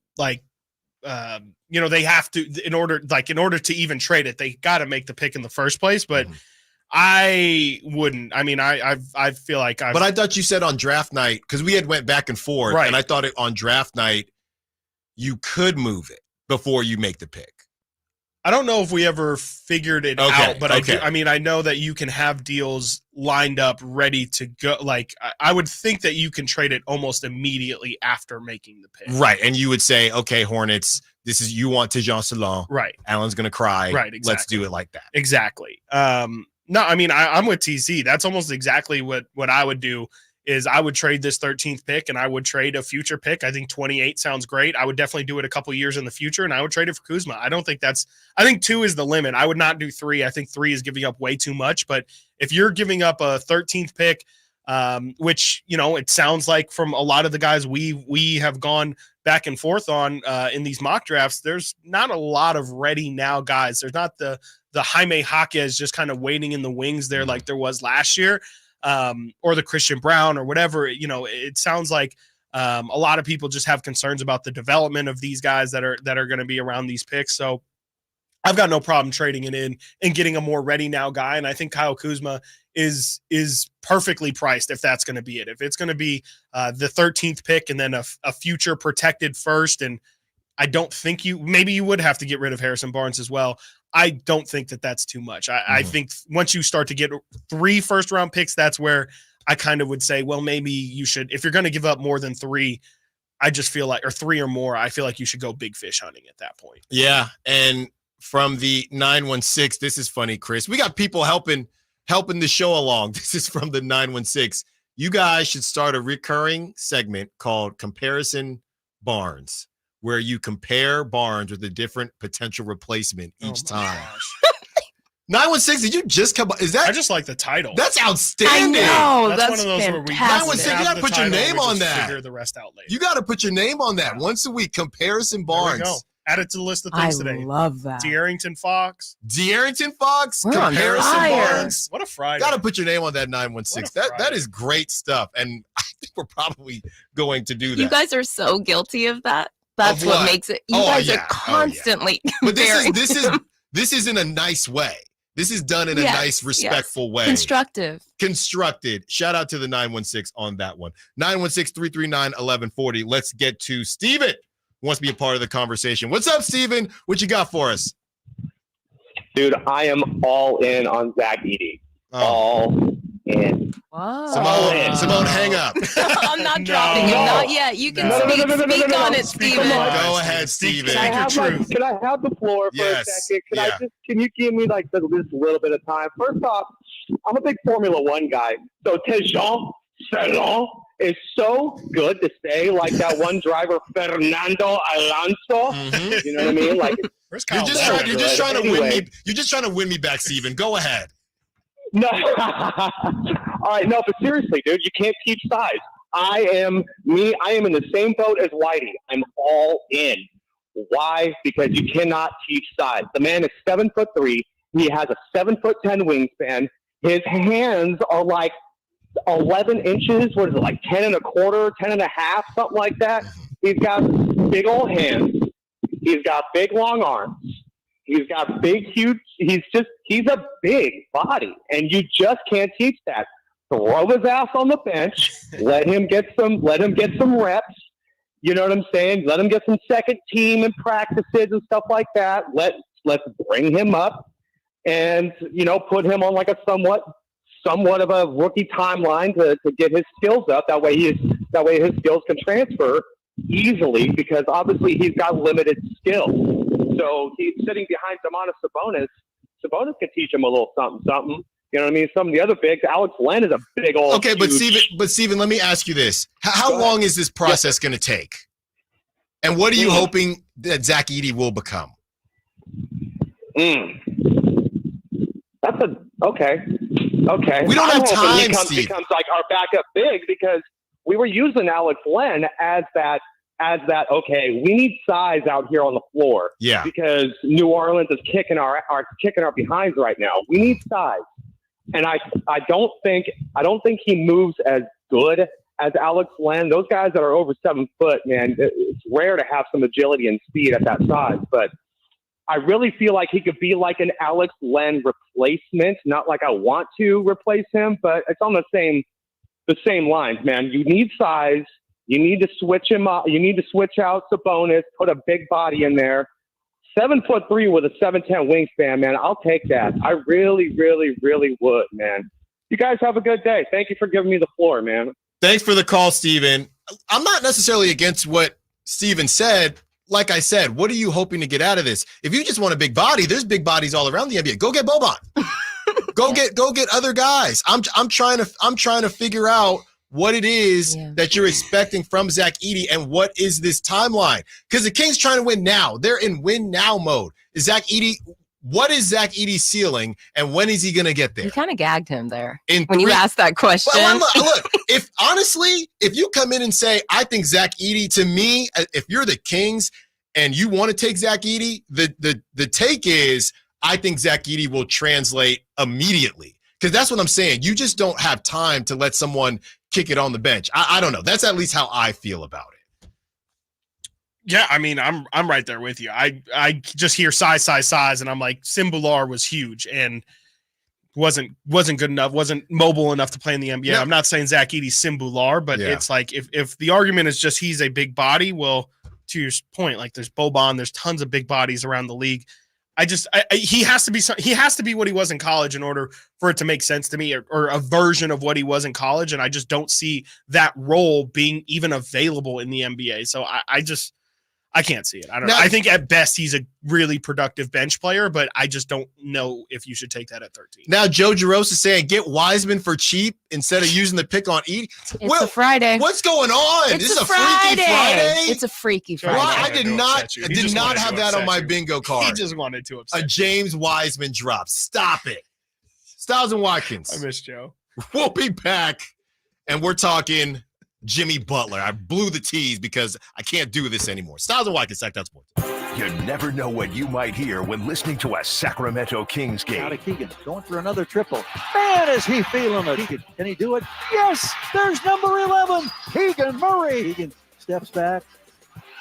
have to, in order to even trade it, they got to make the pick in the first place. But I wouldn't. I mean, I feel like But I thought you said on draft night, because we had went back and forth, Right. and I thought on draft night you could move it before you make the pick. I don't know if we ever figured it out, but I know that you can have deals lined up ready to go. Like, I would think that you can trade it almost immediately after making the pick. Right. And you would say, okay, Hornets, you want Tejan Salon. Right. Allen's going to cry. Right, exactly. Let's do it like that. Exactly. No, I mean, I'm with TC. That's almost exactly what I would do. Is I would trade this 13th pick and I would trade a future pick. I think 28 sounds great. I would definitely do it a couple years in the future, and I would trade it for Kuzma. I think 2 is the limit. I would not do 3. I think 3 is giving up way too much. But if you're giving up a 13th pick, which, it sounds like from a lot of the guys we have gone back and forth on in these mock drafts, there's not a lot of ready now guys. There's not the Jaime Jaquez just kind of waiting in the wings there like there was last year. Or the Christian Brown or whatever, it sounds like a lot of people just have concerns about the development of these guys that are going to be around these picks. So I've got no problem trading it in and getting a more ready now guy. And I think Kyle Kuzma is perfectly priced if that's going to be it. If it's going to be the 13th pick and then a future protected first, and I don't think maybe you would have to get rid of Harrison Barnes as well. I don't think that that's too much. I think once you start to get 3 first-round picks, that's where I kind of would say, well, maybe you should, if you're going to give up more than 3, I just feel like, or 3 or more, I feel like you should go big fish hunting at that point. Yeah, and from the 916, this is funny, Chris. We got people helping the show along. This is from the 916. You guys should start a recurring segment called Comparison Barnes, where you compare Barnes with a different potential replacement each time. 916, did you just come? Is that? I just like the title. That's outstanding. I know. That's one of those where we 916, you got to put your name on that. Figure the rest out later. You got to put your name on that once a week. Comparison Barnes. There we go. Add it to the list of things today. I love that. De'Arrington Fox. We're on Comparison fire. Barnes. What a Friday. Got to put your name on that 916. That is great stuff, and I think we're probably going to do that. You guys are so guilty of that. That's what makes it. You guys are constantly comparing. But this is in a nice way. This is done in a nice, respectful way. Constructed. Shout out to the 916 on that one. 916-339-1140. Let's get to Steven. Wants to be a part of the conversation. What's up, Steven? What you got for us? Dude, I am all in on Zach Edey. All in. Simone, hang up. I'm not dropping it. Not yet. You can speak on it, Steven. Go ahead, Steven. Can I have the floor for a second? Can you give me like just a little bit of time? First off, I'm a big Formula One guy. So Tejan Salon is so good to say, like that one driver, Fernando Alonso. Mm-hmm. You know what I mean? Like you're just trying to win me. You're just trying to win me back, Steven. Go ahead. No. All right. No, but seriously, dude, you can't teach size. I am in the same boat as Whitey. I'm all in. Why? Because you cannot teach size. The man is 7'3". He has a 7'10" wingspan. His hands are like 11 inches. What is it? Like 10 and a quarter, 10 and a half, something like that. He's got big old hands. He's got big long arms. He's got big, huge. He's a big body, and you just can't teach that. Throw his ass on the bench. Let him get some reps. You know what I'm saying? Let him get some second team and practices and stuff like that. Let's bring him up, and put him on like a somewhat of a rookie timeline to get his skills up. That way his skills can transfer easily, because obviously he's got limited skill. So he's sitting behind Domantas Sabonis. Sabonis can teach him a little something. You know what I mean? Some of the other bigs. Alex Len is a big old. Okay, but Steven, let me ask you this: How long is this process going to take? And what are you hoping that Zach Edey will become? That's okay. We don't have time, Steve. Becomes like our backup big, because we were using Alex Len as that. Okay, we need size out here on the floor. Yeah. Because New Orleans is kicking our behinds right now. We need size, and I don't think he moves as good as Alex Len. Those guys that are over 7 foot, man, it's rare to have some agility and speed at that size. But I really feel like he could be like an Alex Len replacement. Not like I want to replace him, but it's on the same lines, man. You need size. You need to switch him up. You need to switch out Sabonis, put a big body in there. 7'3" with a 7'10" wingspan, man. I'll take that. I really, really, really would, man. You guys have a good day. Thank you for giving me the floor, man. Thanks for the call, Steven. I'm not necessarily against what Steven said. Like I said, what are you hoping to get out of this? If you just want a big body, there's big bodies all around the NBA. Go get Boban. Go get other guys. I'm trying to figure out what it is that you're expecting from Zach Edey and what is this timeline? Because the Kings trying to win now. They're in win now mode. What is Zach Edey's ceiling and when is he going to get there? You kind of gagged him there when you asked that question. Well, look, if you come in and say, I think Zach Edey, to me, if you're the Kings and you want to take Zach Edey, the take is, I think Zach Edey will translate immediately. Because that's what I'm saying. You just don't have time to let someone kick it on the bench. I don't know. That's at least how I feel about it. Yeah, I mean, I'm right there with you. I just hear size, and I'm like, Simbular was huge and wasn't good enough, wasn't mobile enough to play in the NBA. Yeah. I'm not saying Zach Edey's Simbular, but it's like if the argument is just he's a big body, well, to your point, like there's Boban, there's tons of big bodies around the league. He has to be what he was in college in order for it to make sense to me, or a version of what he was in college, and I just don't see that role being even available in the NBA. So I can't see it. I don't know. I think at best he's a really productive bench player, but I just don't know if you should take that at 13. Now Joe Jaros is saying get Wiseman for cheap instead of using the pick on Edey. It's a Friday. What's going on? It's this is a Friday. Freaky Friday. It's a freaky Friday. Well, I did not have that on my bingo card. He just wanted to upset a James Wiseman drop. Stop it. Stiles and Watkins. I miss Joe. We'll be back, and we're talking Jimmy Butler. I blew the tease because I can't do this anymore. Stiles and Watkins, Sactown Sports. You never know what you might hear when listening to a Sacramento Kings game. Out of Keegan, going for another triple. Man, is he feeling it. Keegan, can he do it? Yes, there's number 11, Keegan Murray. Keegan steps back.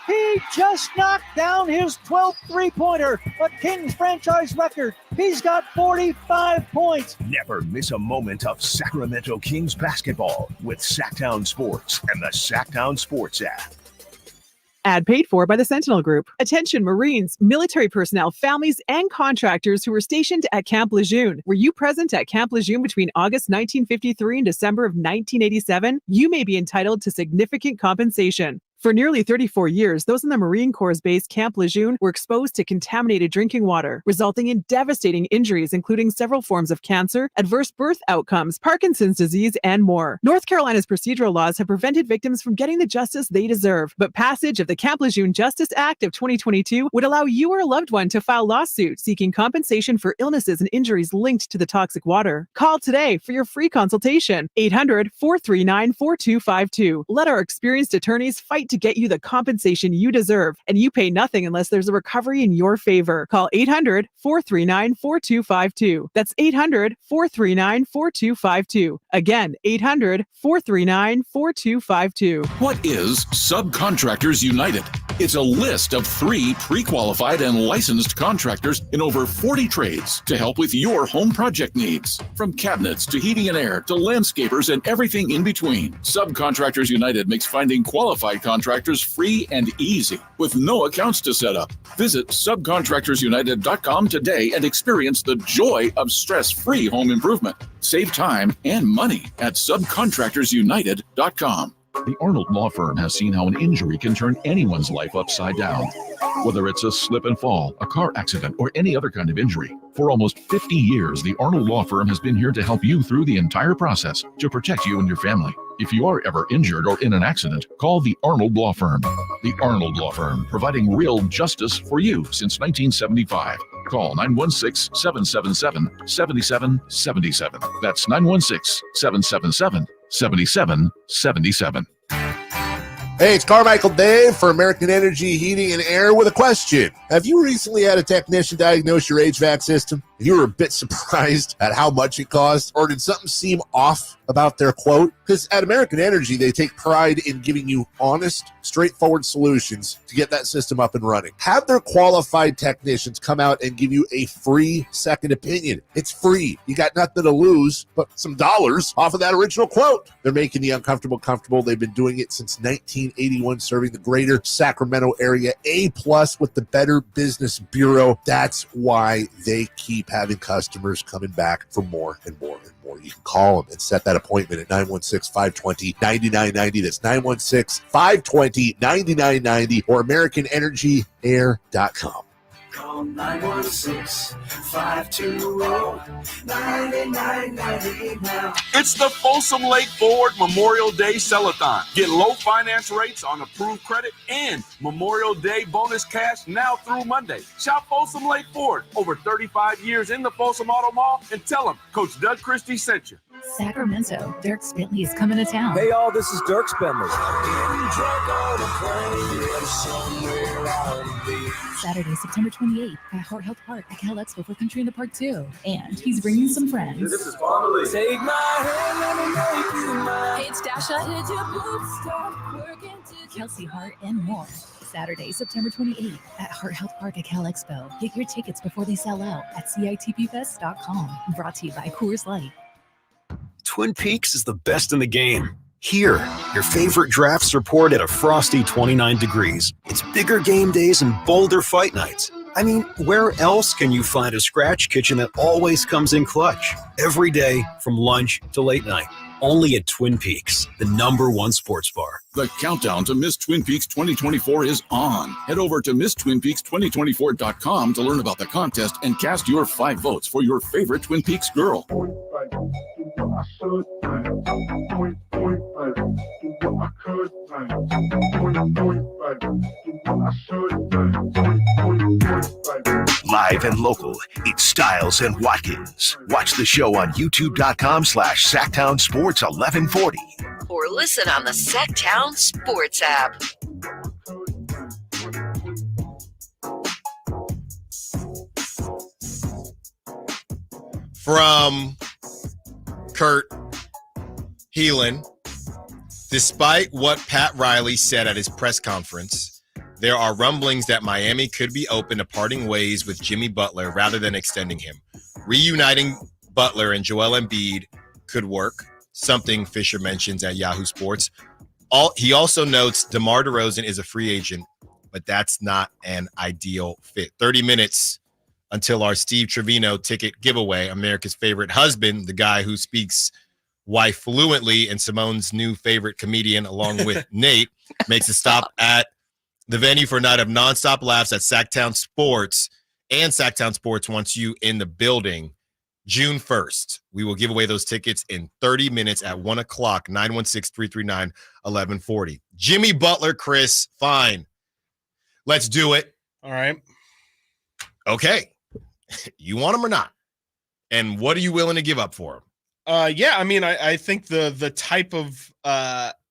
He just knocked down his 12th three-pointer, a Kings franchise record. He's got 45 points. Never miss a moment of Sacramento Kings basketball with Sactown Sports and the Sactown Sports app. Ad paid for by the Sentinel Group. Attention Marines, military personnel, families, and contractors who were stationed at Camp Lejeune. Were you present at Camp Lejeune between August 1953 and December of 1987? You may be entitled to significant compensation. For nearly 34 years, those in the Marine Corps' base Camp Lejeune were exposed to contaminated drinking water, resulting in devastating injuries, including several forms of cancer, adverse birth outcomes, Parkinson's disease, and more. North Carolina's procedural laws have prevented victims from getting the justice they deserve, but passage of the Camp Lejeune Justice Act of 2022 would allow you or a loved one to file lawsuits seeking compensation for illnesses and injuries linked to the toxic water. Call today for your free consultation. 800-439-4252. Let our experienced attorneys fight to get you the compensation you deserve, and you pay nothing unless there's a recovery in your favor. Call 800-439-4252. That's 800-439-4252. Again, 800-439-4252. What is Subcontractors United? It's a list of 3 pre-qualified and licensed contractors in over 40 trades to help with your home project needs. From cabinets to heating and air to landscapers and everything in between, Subcontractors United makes finding qualified contractors free and easy with no accounts to set up. Visit subcontractorsunited.com today and experience the joy of stress-free home improvement. Save time and money at subcontractorsunited.com. The Arnold Law Firm has seen how an injury can turn anyone's life upside down. Whether it's a slip and fall, a car accident, or any other kind of injury. For almost 50 years, the Arnold Law Firm has been here to help you through the entire process to protect you and your family. If you are ever injured or in an accident, call the Arnold Law Firm. The Arnold Law Firm, providing real justice for you since 1975. Call 916-777-7777. That's 916-777-7777. Hey, it's Carmichael Dave for American Energy Heating and Air with a question. Have you recently had a technician diagnose your HVAC system? You were a bit surprised at how much it cost, or did something seem off about their quote? Because at American Energy, they take pride in giving you honest, straightforward solutions to get that system up and running. Have their qualified technicians come out and give you a free second opinion. It's free. You got nothing to lose but some dollars off of that original quote. They're making the uncomfortable comfortable. They've been doing it since 1981, serving the greater Sacramento area. A+ with the Better Business Bureau. That's why they keep having customers coming back for more and more and more. You can call them and set that appointment at 916-520-9990. That's 916-520-9990 or AmericanEnergyAir.com. Call 916-520-9990 now. It's the Folsom Lake Ford Memorial Day Sell-a-thon. Get low finance rates on approved credit and Memorial Day bonus cash now through Monday. Shop Folsom Lake Ford, over 35 years in the Folsom Auto Mall, and tell them Coach Doug Christie sent you. Sacramento, Dirk Bentley is coming to town. Hey y'all, this is Dirk Bentley. Saturday, September 28th at Heart Health Park at Cal Expo for Country in the Park 2. And he's bringing some friends. This is Family. Take my hand, let me make you mine. Hey, it's Dasha. Kelsey Hart and more. Saturday, September 28th at Heart Health Park at Cal Expo. Get your tickets before they sell out at CITPFest.com. Brought to you by Coors Light. Twin Peaks is the best in the game. Here, your favorite drafts are poured at a frosty 29 degrees. It's bigger game days and bolder fight nights. I mean, where else can you find a scratch kitchen that always comes in clutch? Every day, from lunch to late night. Only at Twin Peaks, the #1 sports bar. The countdown to Miss Twin Peaks 2024 is on. Head over to MissTwinPeaks2024.com to learn about the contest and cast your 5 votes for your favorite Twin Peaks girl. Live and local, it's Stiles and Watkins. Watch the show on youtube.com/Sactown Sports 1140. Or listen on the Sactown Sports app. From Kurt Heelan, despite what Pat Riley said at his press conference, there are rumblings that Miami could be open to parting ways with Jimmy Butler rather than extending him. Reuniting Butler and Joel Embiid could work, something Fisher mentions at Yahoo Sports. He also notes DeMar DeRozan is a free agent, but that's not an ideal fit. 30 minutes until our Steve Trevino ticket giveaway, America's favorite husband, the guy who speaks wife fluently and Simone's new favorite comedian, along with Nate, makes a stop at the venue for a night of nonstop laughs at Sactown Sports, and Sactown Sports wants you in the building June 1st. We will give away those tickets in 30 minutes at 1 o'clock, 916-339-1140. Jimmy Butler, Chris, fine. Let's do it. All right. Okay. You want him or not? And what are you willing to give up for him? Yeah, I mean, I think the type of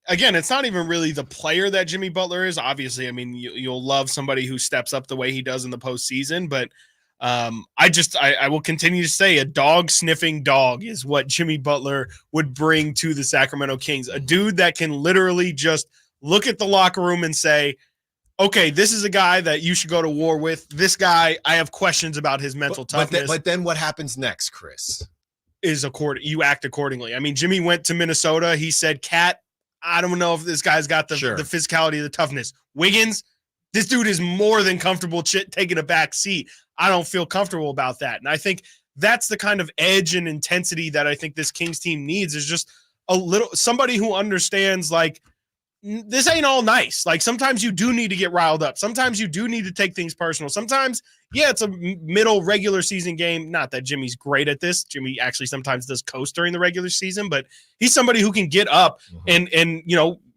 again, it's not even really the player that Jimmy Butler is. Obviously, I mean, you'll love somebody who steps up the way he does in the postseason, but I will continue to say a dog sniffing dog is what Jimmy Butler would bring to the Sacramento Kings. A dude that can literally just look at the locker room and say, okay, this is a guy that you should go to war with. This guy, I have questions about his mental toughness. But then what happens next, Chris? You act accordingly. I mean, Jimmy went to Minnesota. He said, Cat, I don't know if this guy's got the physicality, the toughness. Wiggins, this dude is more than comfortable taking a back seat. I don't feel comfortable about that. And I think that's the kind of edge and intensity that I think this Kings team needs, is just somebody who understands, like, this ain't all nice. Like, sometimes you do need to get riled up. Sometimes you do need to take things personal. Sometimes, yeah, it's a middle regular season game. Not that Jimmy's great at this. Jimmy actually sometimes does coast during the regular season, but he's somebody who can get up and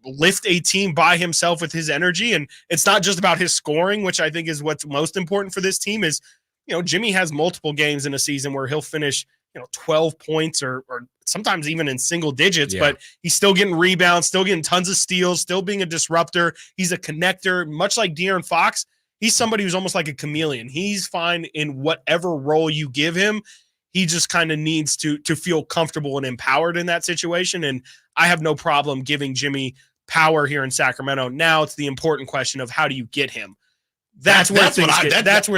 lift a team by himself with his energy. And it's not just about his scoring, which I think is what's most important for this team. Is, Jimmy has multiple games in a season where he'll finish 12 points or sometimes even in single digits, but he's still getting rebounds, still getting tons of steals, still being a disruptor. He's a connector, much like De'Aaron Fox. He's somebody who's almost like a chameleon. He's fine in whatever role you give him. He just kind of needs to feel comfortable and empowered in that situation. And I have no problem giving Jimmy power here in Sacramento. Now it's the important question of how do you get him? That's where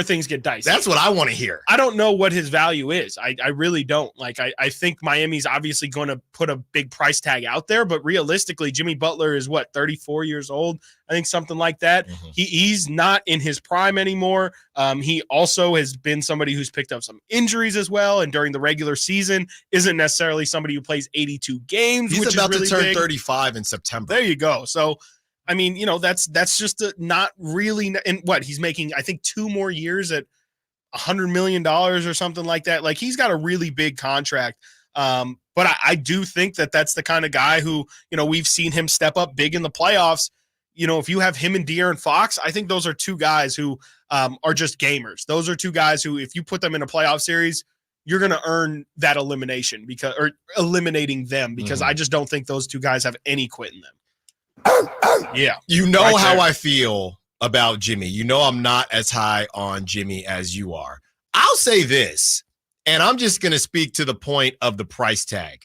things get dicey. That's what I want to hear. I don't know what his value is. I really don't. Like, I think Miami's obviously going to put a big price tag out there, but realistically, Jimmy Butler is 34 years old. I think something like that. Mm-hmm. He's not in his prime anymore. He also has been somebody who's picked up some injuries as well. And during the regular season isn't necessarily somebody who plays 82 games. He's which about is really to turn big. 35 in September. There you go. So, I mean, that's just not really. And what he's making, I think 2 more years at $100 million or something like that. Like, he's got a really big contract. But I do think that's the kind of guy who, we've seen him step up big in the playoffs. If you have him and De'Aaron Fox, I think those are 2 guys who are just gamers. Those are 2 guys who, if you put them in a playoff series, you're going to earn that elimination or eliminating them, because I just don't think those 2 guys have any quit in them. Yeah. How I feel about Jimmy. I'm not as high on Jimmy as you are. I'll say this, and I'm just going to speak to the point of the price tag.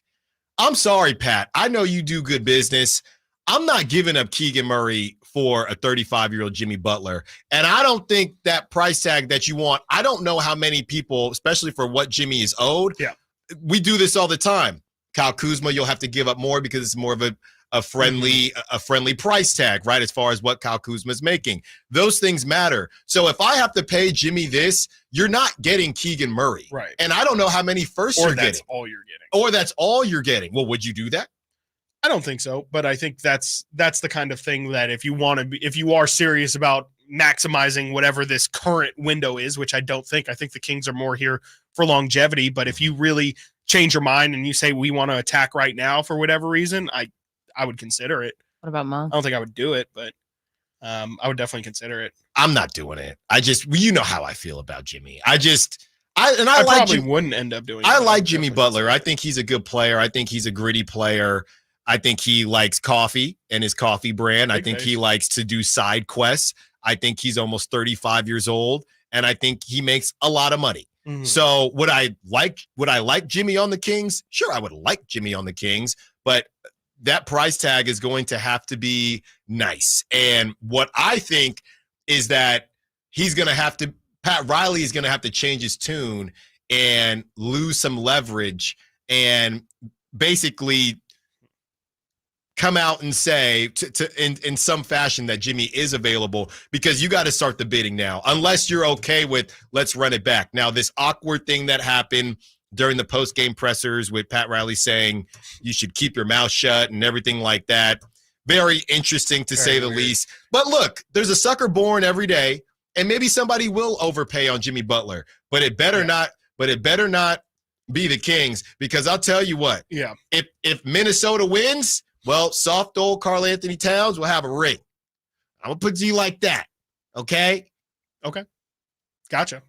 I'm sorry, Pat. I know you do good business. I'm not giving up Keegan Murray for a 35-year-old Jimmy Butler. And I don't think that price tag that you want, I don't know how many people, especially for what Jimmy is owed. Yeah. We do this all the time. Kyle Kuzma, you'll have to give up more because it's more of a friendly price tag, right? As far as what Kyle Kuzma is making. Those things matter. So if I have to pay Jimmy this, you're not getting Keegan Murray. Right. And I don't know how many firsts you're getting. All you're getting. Or that's all you're getting. Well, would you do that? I don't think so, but I think that's the kind of thing that if you are serious about maximizing whatever this current window is, which I don't think. I think the Kings are more here for longevity, but if you really change your mind and you say we want to attack right now for whatever reason, I would consider it. What about Monk? I don't think I would do it, but I would definitely consider it. I'm not doing it. You know how I feel about Jimmy. I probably wouldn't end up doing it. I like Jimmy Butler. I think he's a good player. I think he's a gritty player. I think he likes coffee and his coffee brand. I think he likes to do side quests. I think he's almost 35 years old, and I think he makes a lot of money. Mm-hmm. So would I like Jimmy on the Kings? Sure, I would like Jimmy on the Kings, but that price tag is going to have to be nice. And what I think is that Pat Riley is going to have to change his tune and lose some leverage and basically come out and say in some fashion that Jimmy is available, because you got to start the bidding now, unless you're okay with let's run it back. Now, this awkward thing that happened during the post-game pressers with Pat Riley saying you should keep your mouth shut and everything like that. Very interesting to say the least. But look, there's a sucker born every day, and maybe somebody will overpay on Jimmy Butler, but it better not be the Kings, because I'll tell you what, if Minnesota wins, well, soft old Karl Anthony Towns will have a ring. I'm going to put it to you like that. Okay? Okay. Gotcha.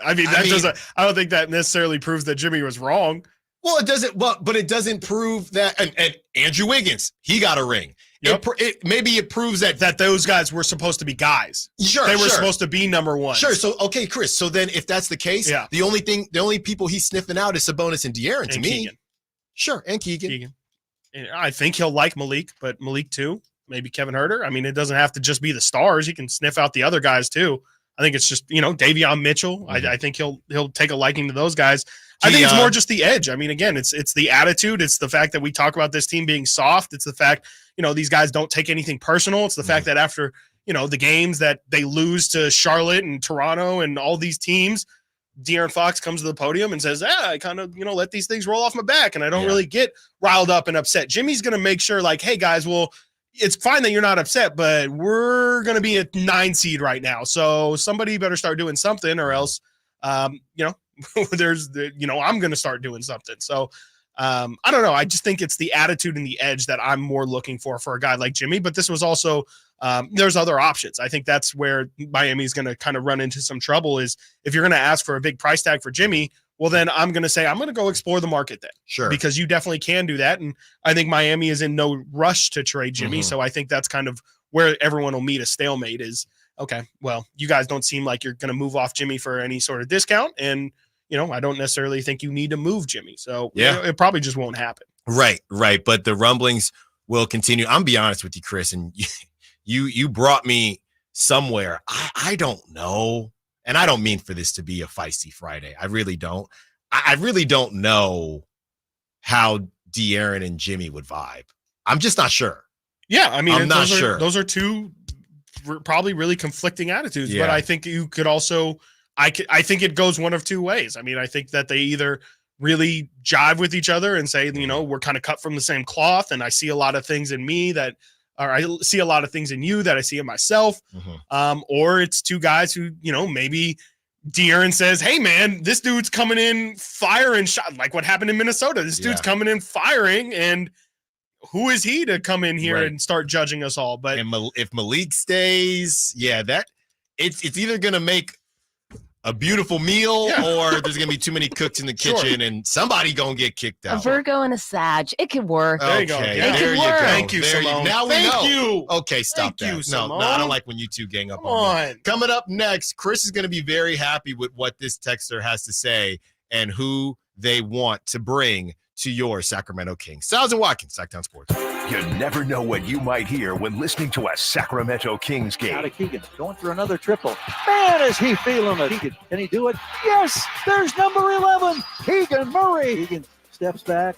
I don't think that necessarily proves that Jimmy was wrong. Well, it doesn't, but it doesn't prove that. And Andrew Wiggins, he got a ring. Yep. Maybe it proves that those guys were supposed to be guys. Sure. They were supposed to be number one. Sure. So, okay, Chris. So then if that's the case, the only people he's sniffing out is Sabonis and De'Aaron to me. Keegan. Sure. And Keegan. And I think he'll like Malik, but Malik too. Maybe Kevin Huerter. I mean, it doesn't have to just be the stars. He can sniff out the other guys too. I think it's just, Davion Mitchell. Mm-hmm. I think he'll take a liking to those guys. I think it's more just the edge. I mean, again, it's the attitude. It's the fact that we talk about this team being soft. It's the fact, these guys don't take anything personal. It's the fact that after, the games that they lose to Charlotte and Toronto and all these teams, De'Aaron Fox comes to the podium and says, I kind of, let these things roll off my back, and I don't really get riled up and upset. Jimmy's going to make sure, like, hey, guys, well, it's fine that you're not upset, but we're going to be a 9 seed right now. So somebody better start doing something, or else, I'm going to start doing something. So I don't know. I just think it's the attitude and the edge that I'm more looking for a guy like Jimmy. But this was also there's other options. I think that's where Miami's going to kind of run into some trouble, is if you're going to ask for a big price tag for Jimmy, well, then I'm going to say I'm going to go explore the market then. Sure. Because you definitely can do that. And I think Miami is in no rush to trade Jimmy. Mm-hmm. So I think that's kind of where everyone will meet a stalemate, is okay, well, you guys don't seem like you're going to move off Jimmy for any sort of discount. And, I don't necessarily think you need to move Jimmy. So it probably just won't happen. Right. But the rumblings will continue. I'm be honest with you, Chris, and you brought me somewhere. I don't know. And I don't mean for this to be a feisty Friday. I really don't. I really don't know how De'Aaron and Jimmy would vibe. I'm just not sure. Yeah, I mean, I'm not sure. Those are two probably really conflicting attitudes. Yeah. But I think you could also, I think it goes one of two ways. I mean, I think that they either really jive with each other and say, we're kind of cut from the same cloth, and I see a lot of things in me that, or I see a lot of things in you that I see in myself. Or it's two guys who, maybe De'Aaron says, hey man, this dude's coming in firing shot, like what happened in Minnesota. This dude's coming in firing, and who is he to come in here and start judging us all? But if Malik stays, it's either going to make a beautiful meal or there's going to be too many cooks in the kitchen and somebody going to get kicked out. A Virgo and a Sag. It could work. There you go. There you go. Thank you, Simone. Now we Thank know. you. Okay, stop Thank that. you, Simone. No, I don't like when you two gang up on me. Coming up next, Chris is going to be very happy with what this texter has to say and who they want to bring to your Sacramento Kings. Stiles and Watkins, Sactown Sports. You never know what you might hear when listening to a Sacramento Kings game. Out of Keegan, going for another triple. Man, is he feeling it. Can he do it? Yes, there's number 11, Keegan Murray. Keegan steps back.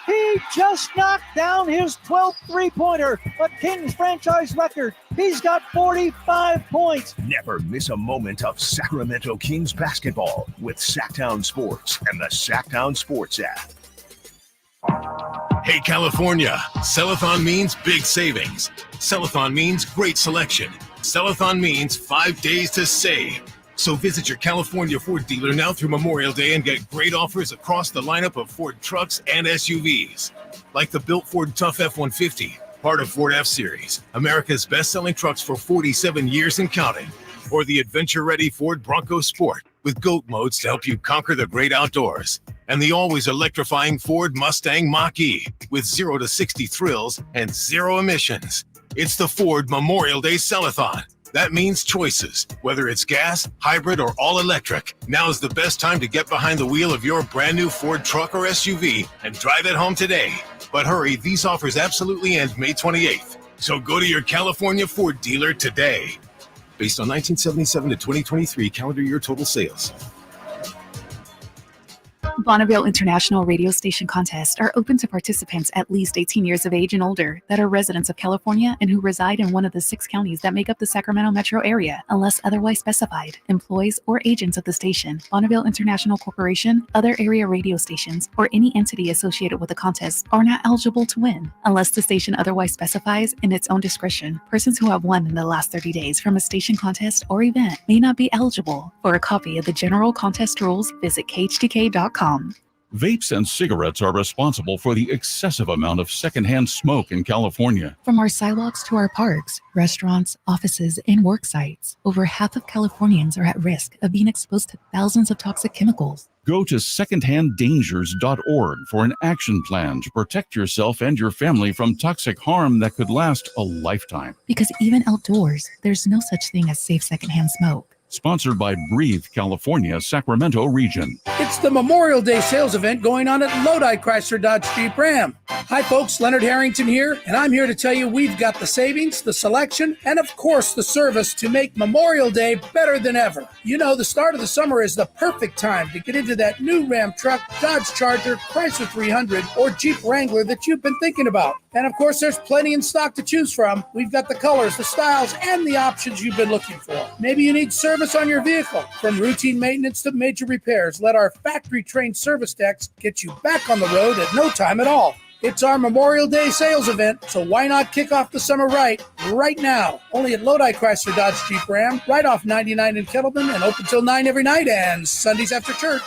He just knocked down his 12th three-pointer, a Kings franchise record. He's got 45 points. Never miss a moment of Sacramento Kings basketball with Sactown Sports and the Sactown Sports app. Hey, California, Cellathon means big savings. Cellathon means great selection. Cellathon means 5 days to save. So visit your California Ford dealer now through Memorial Day and get great offers across the lineup of Ford trucks and SUVs. Like the built Ford Tough F-150, part of Ford F-Series, America's best-selling trucks for 47 years and counting. Or the adventure-ready Ford Bronco Sport with GOAT modes to help you conquer the great outdoors. And the always electrifying Ford Mustang Mach-E with 0 to 60 thrills and 0 emissions. It's the Ford Memorial Day Cellathon. That means choices, whether it's gas, hybrid, or all-electric. Now's the best time to get behind the wheel of your brand new Ford truck or SUV and drive it home today. But hurry, these offers absolutely end May 28th. So go to your California Ford dealer today. Based on 1977 to 2023 calendar year total sales. Bonneville International Radio Station contests are open to participants at least 18 years of age and older that are residents of California and who reside in one of the 6 counties that make up the Sacramento metro area, unless otherwise specified. Employees or agents of the station, Bonneville International Corporation, other area radio stations, or any entity associated with the contest are not eligible to win, unless the station otherwise specifies in its own discretion. Persons who have won in the last 30 days from a station contest or event may not be eligible. For a copy of the general contest rules, visit khdk.com. Vapes and cigarettes are responsible for the excessive amount of secondhand smoke in California. From our sidewalks to our parks, restaurants, offices, and work sites, over half of Californians are at risk of being exposed to thousands of toxic chemicals. Go to secondhanddangers.org for an action plan to protect yourself and your family from toxic harm that could last a lifetime. Because even outdoors, there's no such thing as safe secondhand smoke. Sponsored by Breathe California, Sacramento region. It's the Memorial Day sales event going on at Lodi Chrysler Dodge Jeep Ram. Hi folks, Leonard Harrington here, and I'm here to tell you we've got the savings, the selection, and of course the service to make Memorial Day better than ever. You know, the start of the summer is the perfect time to get into that new Ram truck, Dodge Charger, Chrysler 300, or Jeep Wrangler that you've been thinking about. And of course, there's plenty in stock to choose from. We've got the colors, the styles, and the options you've been looking for. Maybe you need service on your vehicle. From routine maintenance to major repairs, let our factory-trained service techs get you back on the road at no time at all. It's our Memorial Day sales event, so why not kick off the summer right now? Only at Lodi Chrysler Dodge Jeep Ram, right off 99 in Kettleman, and open till 9 every night and Sundays after church.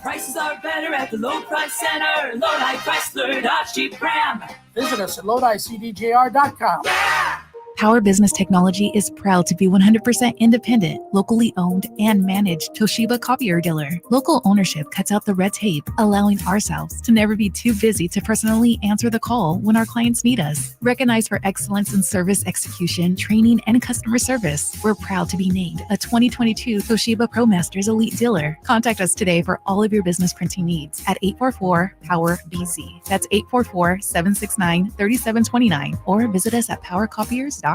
Prices are better at the Low Price Center. Lodi Chrysler Dodge Jeep Ram. Visit us at LodiCDJR.com. Yeah! Power Business Technology is proud to be 100% independent, locally owned, and managed Toshiba copier dealer. Local ownership cuts out the red tape, allowing ourselves to never be too busy to personally answer the call when our clients need us. Recognized for excellence in service execution, training, and customer service, we're proud to be named a 2022 Toshiba ProMasters Elite Dealer. Contact us today for all of your business printing needs at 844-POWER-BZ. That's 844-769-3729, or visit us at powercopiers.com.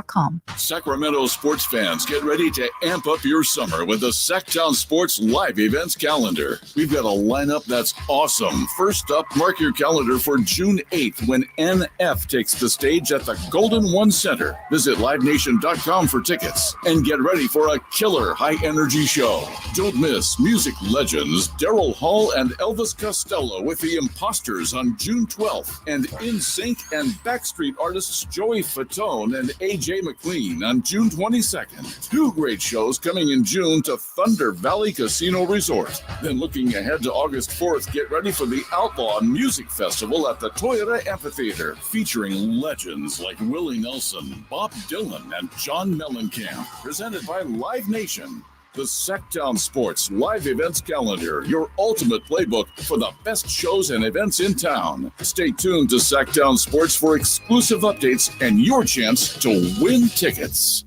Sacramento sports fans, get ready to amp up your summer with the Sactown Sports live events calendar. We've got a lineup that's awesome. First up, mark your calendar for June 8th when NF takes the stage at the Golden One Center. Visit livenation.com for tickets and get ready for a killer high-energy show. Don't miss music legends Daryl Hall and Elvis Costello with the Imposters on June 12th, and NSYNC and Backstreet artists Joey Fatone and AJ McLean on June 22nd. Two great shows coming in June to Thunder Valley Casino Resort. Then looking ahead to August 4th, get ready for the Outlaw Music Festival at the Toyota Amphitheater, featuring legends like Willie Nelson, Bob Dylan, and John Mellencamp. Presented by Live Nation. The Sactown Sports live events calendar, your ultimate playbook for the best shows and events in town. Stay tuned to Sactown Sports for exclusive updates and your chance to win tickets.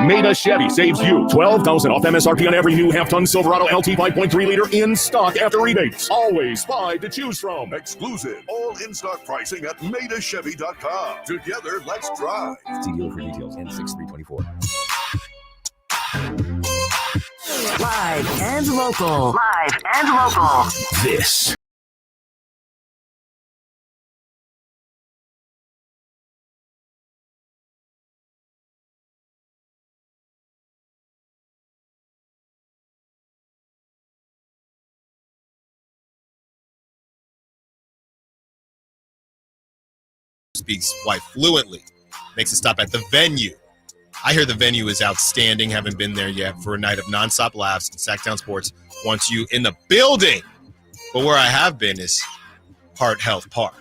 Meda Chevy saves you $12,000 off MSRP on every new half-ton Silverado LT 5.3 liter in stock after rebates. Always 5 to choose from. Exclusive, all in-stock pricing at MedaChevy.com. Together, let's drive. See dealer for details. N6324. Live and local. Live and local. This speaks white fluently. Makes a stop at the venue. I hear the venue is outstanding. Haven't been there yet for a night of nonstop laughs. And Sactown Sports wants you in the building. But where I have been is Heart Health Park.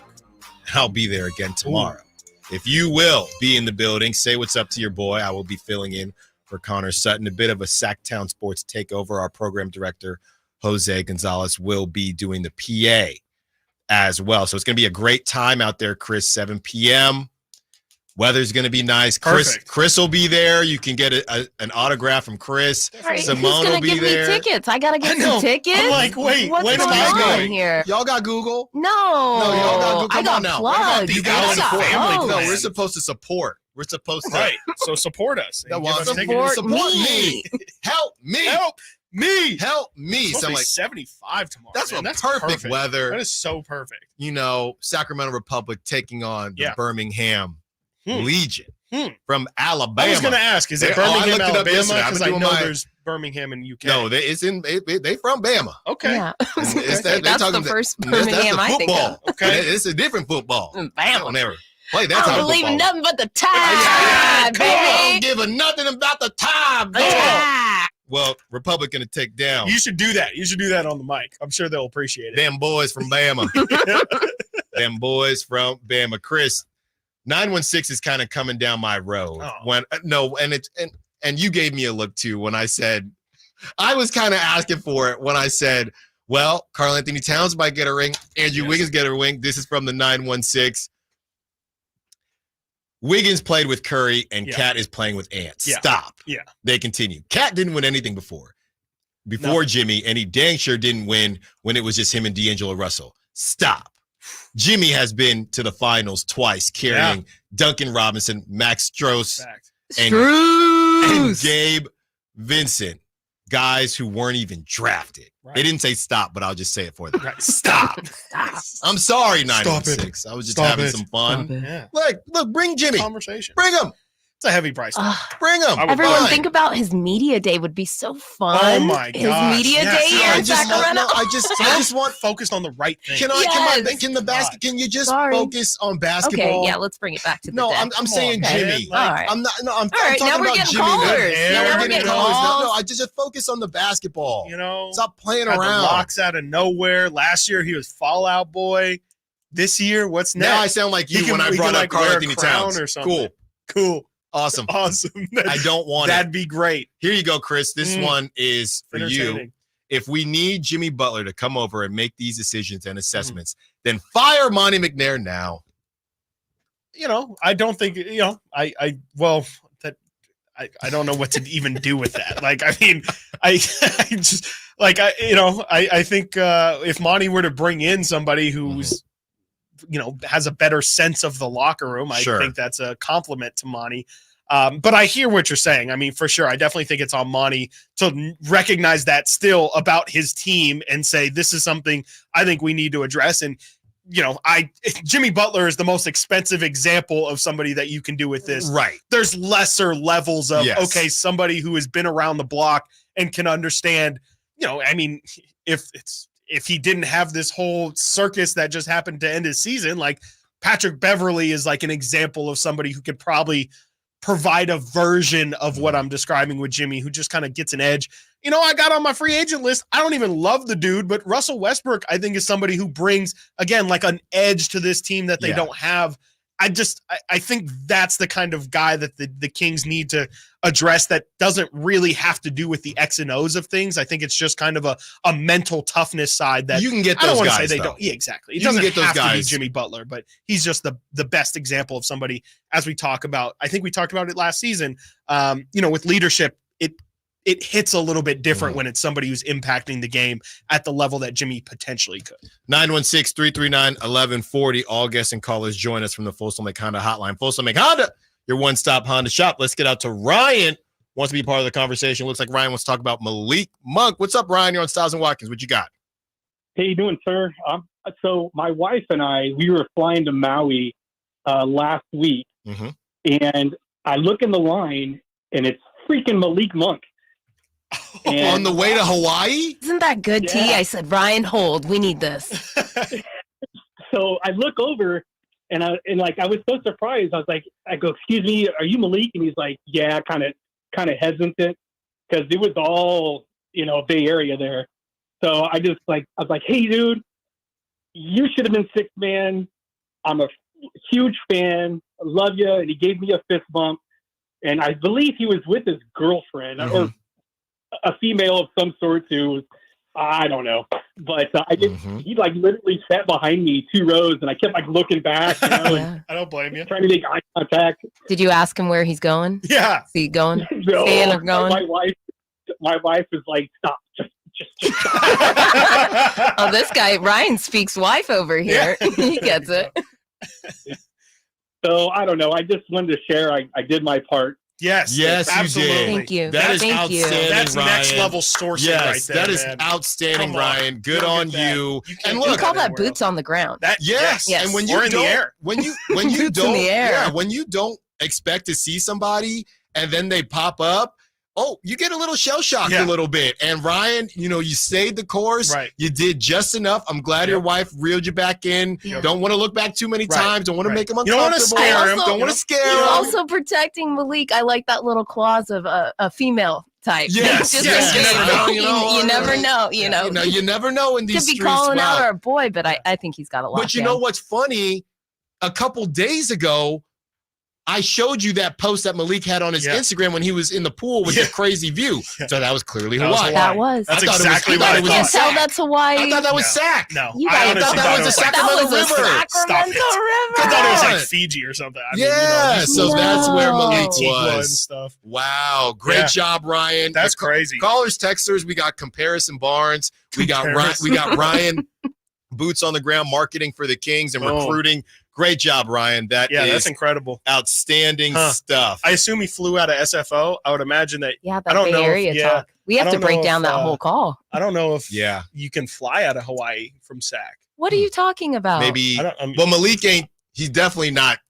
I'll be there again tomorrow. Ooh. If you will be in the building, say what's up to your boy. I will be filling in for Connor Sutton. A bit of a Sactown Sports takeover. Our program director, Jose Gonzalez, will be doing the PA as well. So it's going to be a great time out there, Chris, 7 p.m. Weather's going to be nice. Chris will be there. You can get an autograph from Chris. Right. Simone will be there. Me tickets? I got to get some tickets. I'm like, wait, what's wait a going on minute. here? Y'all got Google? No, y'all got Google. I got plugged. You got family. No, we're supposed to support. We're supposed to. Right. So support us. Support me. Help me. Help me. Help me. It's so like like 75 tomorrow. That's perfect weather. That is so perfect. You know, Sacramento Republic taking on the Birmingham Legion from Alabama. I was going to ask, is it Birmingham, Alabama? Because I know there's Birmingham in UK. No, they from Bama. Okay. Yeah. That's the first Birmingham I think of. Okay. It's a different football. Bama. Don't ever play that I type don't of believe football. nothing but the time, Come on, baby. give a nothing about the time. Well, Republic going to take down. You should do that. You should do that on the mic. I'm sure they'll appreciate it. Them boys from Bama. Them boys from Bama. Chris, 916 is kind of coming down my road. And you gave me a look too when I said, I was kind of asking for it when I said, well, Karl Anthony Towns might get a ring. Andrew Wiggins get a ring. This is from the 916. Wiggins played with Curry and Cat is playing with Ant. Yeah. Stop. Yeah. They continue. Cat didn't win anything before Jimmy, and he dang sure didn't win when it was just him and D'Angelo Russell. Stop. Jimmy has been to the finals twice, carrying Duncan Robinson, Max Strus, and Gabe Vincent, guys who weren't even drafted. Right. They didn't say stop, but I'll just say it for them. Right. Stop. I'm sorry, 916. I was just having some fun. Yeah. Look, bring Jimmy. Conversation. Bring him. It's a heavy price tag. Bring him. Everyone think about his media day would be so fun. Oh my His gosh. media day here in Sacramento. I just want focused on the right thing. Can you just focus on basketball? Okay, yeah, let's bring it back to the deck. I'm saying Jimmy. All right. I'm talking now we're about getting Jimmy. callers. Now we're getting calls. No, I just focus on the basketball. You know, stop playing had around. The locks out of nowhere. Last year he was Fallout Boy. This year, what's next? Now I sound like you when I brought up Karl Anthony Towns. Or something. Cool. Awesome. Awesome. I don't want That'd be great. Here you go, Chris. This one is for you. Entertaining. If we need Jimmy Butler to come over and make these decisions and assessments, then fire Monty McNair now. I don't think, I don't know what to even do with that. Like, I mean, I just like, I think if Monty were to bring in somebody who's, has a better sense of the locker room, I think that's a compliment to Monty. But I hear what you're saying. I mean, for sure. I definitely think it's on Monty to recognize that still about his team and say, this is something I think we need to address. And, Jimmy Butler is the most expensive example of somebody that you can do with this. Right. There's lesser levels of, somebody who has been around the block and can understand, if he didn't have this whole circus that just happened to end his season, like Patrick Beverley is like an example of somebody who could probably provide a version of what I'm describing with Jimmy, who just kind of gets an edge. I got on my free agent list. I don't even love the dude, but Russell Westbrook, I think, is somebody who brings, again, like an edge to this team that they don't have. I think that's the kind of guy that the Kings need to address that doesn't really have to do with the X and O's of things. I think it's just kind of a mental toughness side that you can get those I don't want guys, to say they though. don't. Yeah, exactly. It You can doesn't get those have to be guys. Jimmy Butler, but he's just the best example of somebody, as we talk about. I think we talked about it last season. With leadership, it hits a little bit different when it's somebody who's impacting the game at the level that Jimmy potentially could. 916-339-1140. All guests and callers join us from the Folsom Lake Honda hotline. Folsom Lake Honda, your one-stop Honda shop. Let's get out to Ryan. Wants to be part of the conversation. Looks like Ryan wants to talk about Malik Monk. What's up, Ryan? You're on Stiles and Watkins. What you got? Hey, you doing, sir? So my wife and I, we were flying to Maui last week, and I look in the line, and it's freaking Malik Monk. On the way to Hawaii? Isn't that good, T? I said, Ryan, hold. We need this. So I look over, and I was so surprised. I go, excuse me, are you Malik? And he's like, yeah, kind of hesitant, because it was all, Bay Area there. So I was like, hey, dude, you should have been sixth man. I'm a huge fan. I love you. And he gave me a fist bump. And I believe he was with his girlfriend or a female of some sort who, I don't know. But he literally sat behind me 2 rows, and I kept looking back. And I don't blame you. Trying to make eye contact. Did you ask him where he's going? Yeah. Is he going? No, Staying or going? My wife is like, stop. Just Oh, this guy, Ryan, speaks wife over here. Yeah. He gets it. So I don't know. I just wanted to share. I did my part. Yes, absolutely. You did. Thank you. That is Thank outstanding, you. That's Ryan. next level sourcing right there. That is man. outstanding, Come on. Ryan. Good on you. And You look, call that boots on the ground. Yes. Yes. And when you Or in the don't, air. when you Boots in don't, the air. when you don't expect to see somebody and then they pop up, you get a little shell shocked a little bit. And Ryan, you stayed the course. Right. You did just enough. I'm glad your wife reeled you back in. Yeah. Don't want to look back too many times. Don't want to make him You don't wanna uncomfortable. scare him. Don't want to scare You're him. also protecting Malik. I like that little clause of a female type. Yes, Just yes. in case. You never know, You never know. You never know in these Could be streets. calling Wow. out our boy, but I think he's got a lot. But you know what's funny? A couple days ago, I showed you that post that Malik had on his Instagram when he was in the pool with the crazy view. So that was clearly Hawaii. That was. That's exactly what I You can't thought. tell that's Hawaii. I thought that was Sac. No, You I guys honestly thought that was it the Sacramento that was a River. Sacramento River. I thought it was like Fiji or something. I mean, Yeah, so that's where Malik Antigua and was. stuff. Wow, great job, Ryan. That's crazy. Callers, texters, we got Comparison Barnes. We got Ryan boots on the ground marketing for the Kings and recruiting. Great job, Ryan. That's incredible. Outstanding stuff. I assume he flew out of SFO. I would imagine that. Yeah, I that don't Bay know Area talk. We have to break down that whole call. I don't know if you can fly out of Hawaii from SAC. What are you talking about? Maybe. Well, Malik ain't. He's definitely not.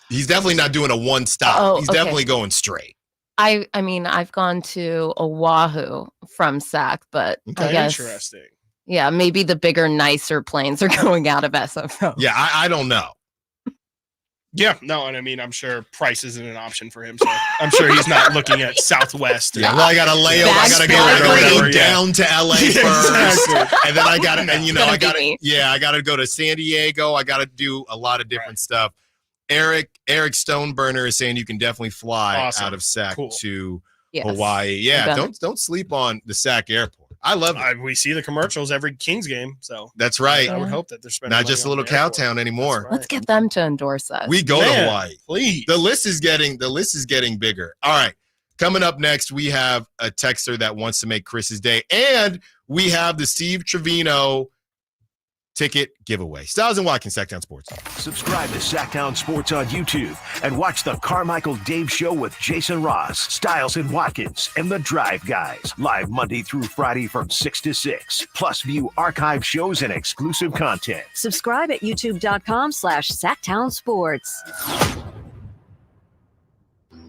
He's definitely not doing a one stop. He's definitely going straight. I mean, I've gone to Oahu from SAC, but I guess Interesting. Yeah, maybe the bigger, nicer planes are going out of SFO. Yeah, I don't know. Yeah, no, and I mean, I'm sure price isn't an option for him, so I'm sure he's not looking at Southwest. Yeah, well, I got to layover. I got to go down to LA first, and then I got to, and I got to go to San Diego. I got to do a lot of different stuff. Eric Stoneburner is saying you can definitely fly Awesome. out of Sac Cool. to Yes. Hawaii. Yeah, Done don't sleep on the Sac airport. I love it. We see the commercials every Kings game, so That's right. I would Yeah. hope that they're spending Not money just a on little the airport. Cowtown anymore. That's right. Let's get them to endorse us. We go to Man, Hawaii. please. The list is getting bigger. All right. Coming up next, we have a texter that wants to make Chris's day, and we have the Steve Trevino ticket giveaway. Stiles and Watkins, Sactown Sports. Subscribe to Sactown Sports on YouTube and watch the Carmichael Dave Show with Jason Ross, Stiles and Watkins, and the Drive Guys. Live Monday through Friday from 6 to 6. Plus view archive shows and exclusive content. Subscribe at youtube.com/Sactown Sports.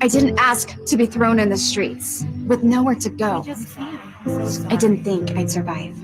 I didn't ask to be thrown in the streets with nowhere to go. I didn't think I'd survive.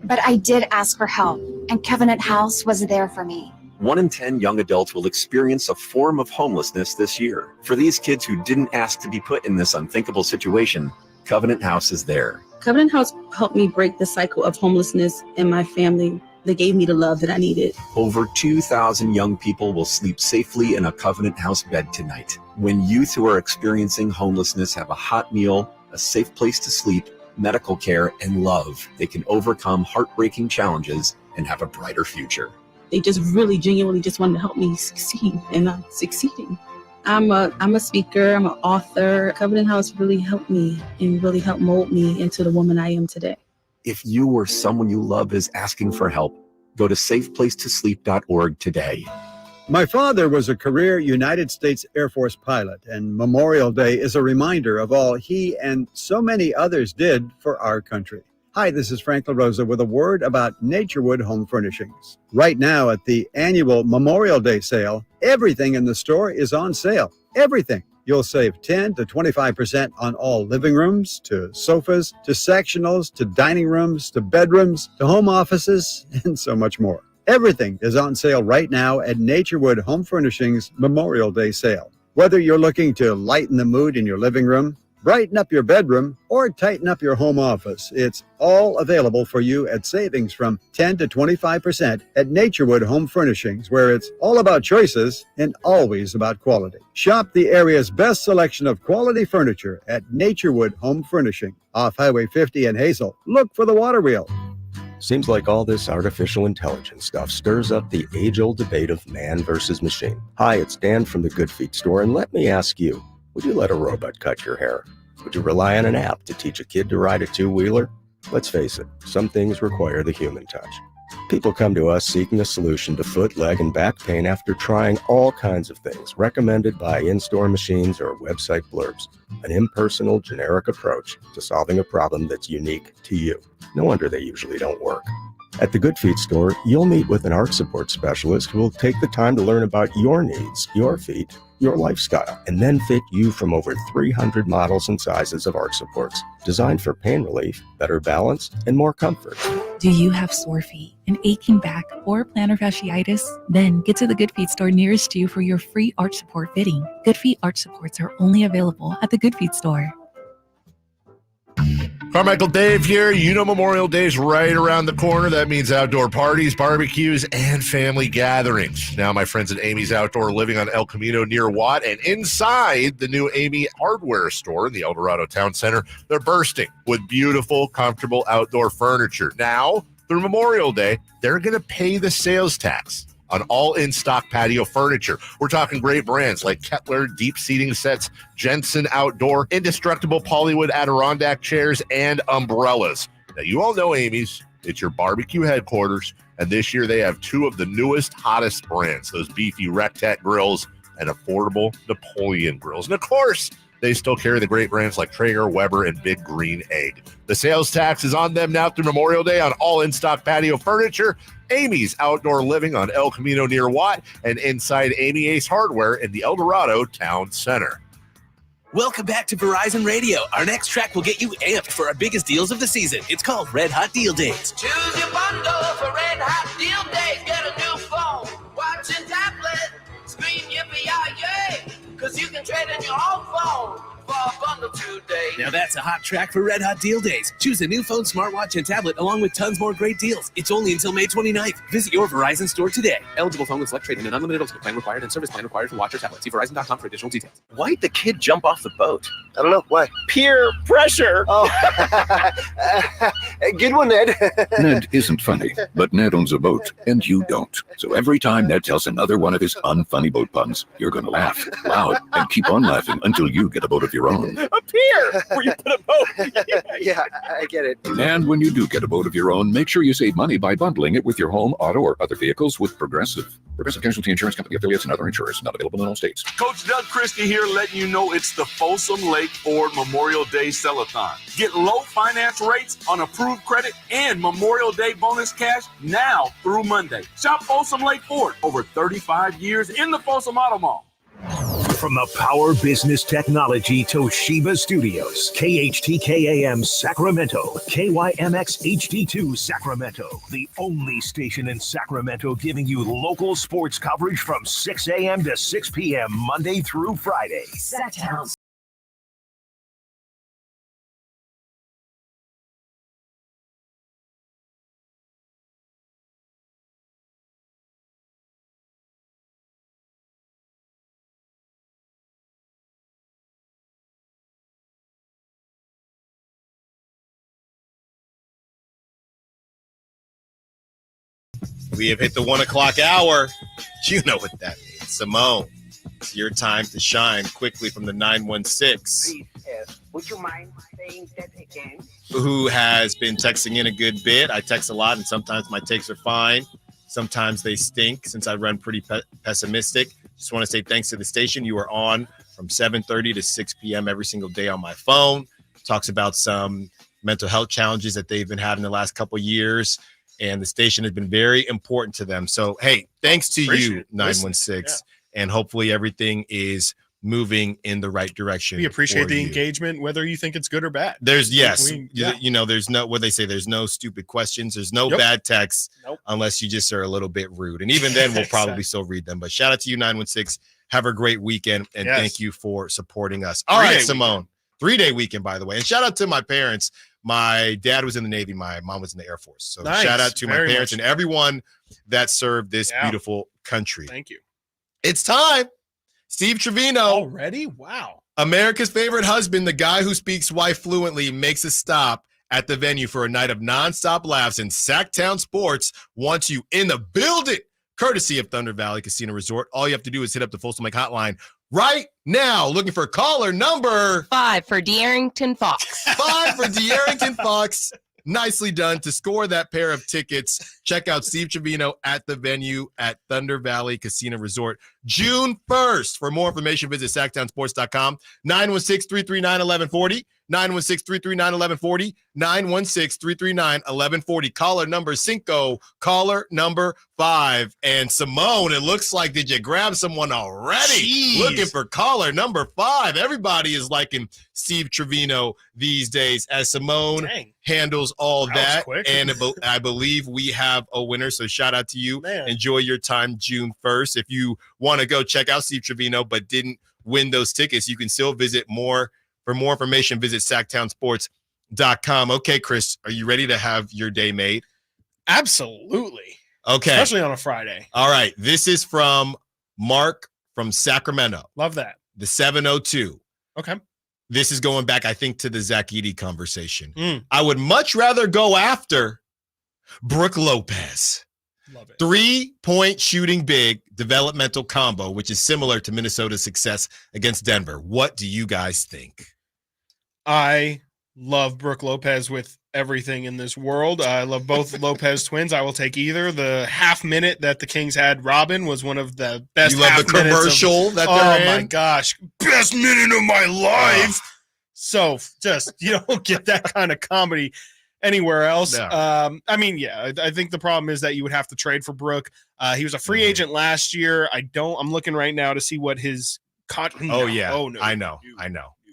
But I did ask for help, and Covenant House was there for me. 1 in 10 young adults will experience a form of homelessness this year. For these kids who didn't ask to be put in this unthinkable situation, Covenant House is there. Covenant House helped me break the cycle of homelessness in my family. They gave me the love that I needed. Over 2,000 young people will sleep safely in a Covenant House bed tonight. When youth who are experiencing homelessness have a hot meal, a safe place to sleep, medical care, and love, they can overcome heartbreaking challenges and have a brighter future. They just really genuinely just wanted to help me succeed, and I'm succeeding. I'm a speaker, I'm an author. Covenant House really helped me and really helped mold me into the woman I am today. If you or someone you love is asking for help, go to safeplacetosleep.org today. My father was a career United States Air Force pilot, and Memorial Day is a reminder of all he and so many others did for our country. Hi, this is Frank LaRosa with a word about Naturewood Home Furnishings. Right now at the annual Memorial Day sale, everything in the store is on sale. Everything. You'll save 10 to 25% on all living rooms, to sofas, to sectionals, to dining rooms, to bedrooms, to home offices, and so much more. Everything is on sale right now at Naturewood Home Furnishings Memorial Day sale. Whether you're looking to lighten the mood in your living room, brighten up your bedroom, or tighten up your home office, it's all available for you at savings from 10 to 25% at Naturewood Home Furnishings, where it's all about choices and always about quality. Shop the area's best selection of quality furniture at Naturewood Home Furnishing, off Highway 50 in Hazel. Look for the water wheel. Seems like all this artificial intelligence stuff stirs up the age-old debate of man versus machine. Hi, it's Dan from the Good Feet store, and let me ask you, would you let a robot cut your hair? Would you rely on an app to teach a kid to ride a two-wheeler? Let's face it, some things require the human touch. People come to us seeking a solution to foot, leg, and back pain after trying all kinds of things recommended by in-store machines or website blurbs. An impersonal, generic approach to solving a problem that's unique to you. No wonder they usually don't work. At the Good Feet store, you'll meet with an arch support specialist who will take the time to learn about your needs, your feet, your lifestyle, and then fit you from over 300 models and sizes of arch supports, designed for pain relief, better balance, and more comfort. Do you have sore feet, an aching back, or plantar fasciitis? Then get to the Good Feet store nearest you for your free arch support fitting. Good Feet arch supports are only available at the Good Feet store. Carmichael Dave here. You know Memorial Day is right around the corner. That means outdoor parties, barbecues, and family gatherings. Now my friends at Amy's Outdoor Living on El Camino near Watt and inside the new Amy Hardware store in the El Dorado Town Center, they're bursting with beautiful, comfortable outdoor furniture. Now, through Memorial Day, they're going to pay the sales tax on all in-stock patio furniture. We're talking great brands like Kettler deep seating sets, Jensen Outdoor, indestructible Polywood Adirondack chairs, and umbrellas. Now, you all know Amy's. It's your barbecue headquarters, and this year they have two of the newest, hottest brands, those beefy Rectat grills and affordable Napoleon grills. And, of course, they still carry the great brands like Traeger, Weber, and Big Green Egg. The sales tax is on them now through Memorial Day on all in-stock patio furniture. Amy's Outdoor Living on El Camino near Watt and inside Amy Ace Hardware in the El Dorado Town Center. Welcome back to Verizon Radio. Our next track will get you amped for our biggest deals of the season. It's called Red Hot Deal Days. Choose your bundle for Red Hot Deal Days. Get a new phone, watch and tablet. Scream yippee-yi-yay, because you can trade in your old phone for Now that's a hot track for Red Hot Deal Days. Choose a new phone, smartwatch, and tablet along with tons more great deals. It's only until May 29th. Visit your Verizon store today. Eligible phone with select trade-in and unlimited ultimate plan required and service plan required for watch or tablet. See Verizon.com for additional details. Why'd the kid jump off the boat? I don't know. Why? Peer pressure. Oh, good one, Ned. Ned isn't funny, but Ned owns a boat, and you don't. So every time Ned tells another one of his unfunny boat puns, you're going to laugh loud and keep on laughing until you get a boat of your own. A pier where you put a boat. Yeah, I get it. And when you do get a boat of your own, make sure you save money by bundling it with your home, auto, or other vehicles with Progressive. Progressive Casualty Insurance Company affiliates and other insurers. Not available in all states. Coach Doug Christie here letting you know it's the Folsom Lake Ford Memorial Day Sell-a-thon. Get low finance rates on approved credit and Memorial Day bonus cash now through Monday. Shop Folsom Lake Ford, over 35 years in the Folsom Auto Mall. From the Power Business Technology Toshiba Studios, KHTKAM Sacramento, KYMX HD2 Sacramento, the only station in Sacramento giving you local sports coverage from 6 a.m. to 6 p.m. Monday through Friday. Sactown. We have hit the 1 o'clock hour. You know what that means. Simone, it's your time to shine quickly from the 916. Please, would you mind saying that again? Who has been texting in a good bit. I text a lot, and sometimes my takes are fine. Sometimes they stink since I run pretty pessimistic. Just want to say thanks to the station. You are on from 7:30 to 6 p.m. every single day on my phone. Talks about some mental health challenges that they've been having the last couple of years. And the station has been very important to them. So, hey, thanks to you, 916. Yeah. And hopefully everything is moving in the right direction. We appreciate the engagement, whether you think it's good or bad. There's, you know, there's no, what they say, there's no stupid questions. There's no bad texts unless you just are a little bit rude. And even then, we'll probably still read them. But shout out to you, 916. Have a great weekend. And thank you for supporting us. All right, Simone. 3-day weekend, by the way. And shout out to my parents. My dad was in the Navy. My mom was in the Air Force. So shout out to my parents and everyone that served this beautiful country. Thank you. It's time. Steve Trevino. Already? Wow. America's favorite husband, the guy who speaks wife fluently, makes a stop at the venue for a night of nonstop laughs, and Sactown Sports wants you in the building. Courtesy of Thunder Valley Casino Resort. All you have to do is hit up the Folsom Lake hotline right now, looking for caller number 5 for De'Arrington Fox. 5 for De'Arrington Fox. Nicely done. To score that pair of tickets, check out Steve Trevino at the venue at Thunder Valley Casino Resort June 1st. For more information, visit SactownSports.com. 916-339-1140. 916-339-1140. 916-339-1140. Caller number 5. Caller number 5. And Simone, it looks like, did you grab someone already? Jeez. Looking for caller number 5. Everybody is liking Steve Trevino these days as Simone handles all that. And I believe we have a winner. So shout out to you. Enjoy your time June 1st. If you want to go check out Steve Trevino but didn't win those tickets, you can still visit more. For more information, visit SactownSports.com. Okay, Chris, are you ready to have your day made? Absolutely. Okay. Especially on a Friday. All right. This is from Mark from Sacramento. Love that. The 702. Okay. This is going back, I think, to the Zach Edey conversation. I would much rather go after Brook Lopez. Love it. 3-point shooting big developmental combo, which is similar to Minnesota's success against Denver. What do you guys think? I love Brook Lopez with everything in this world. I love both Lopez twins. I will take either. The half minute that the Kings had Robin was one of the best. You love the commercial that they're in? Oh my gosh. Best minute of my life. So just, you don't get that kind of comedy anywhere else. No. I mean, yeah, I think the problem is that you would have to trade for Brook. He was a free agent last year. I'm looking right now to see what his Oh, yeah. Oh, no. I know.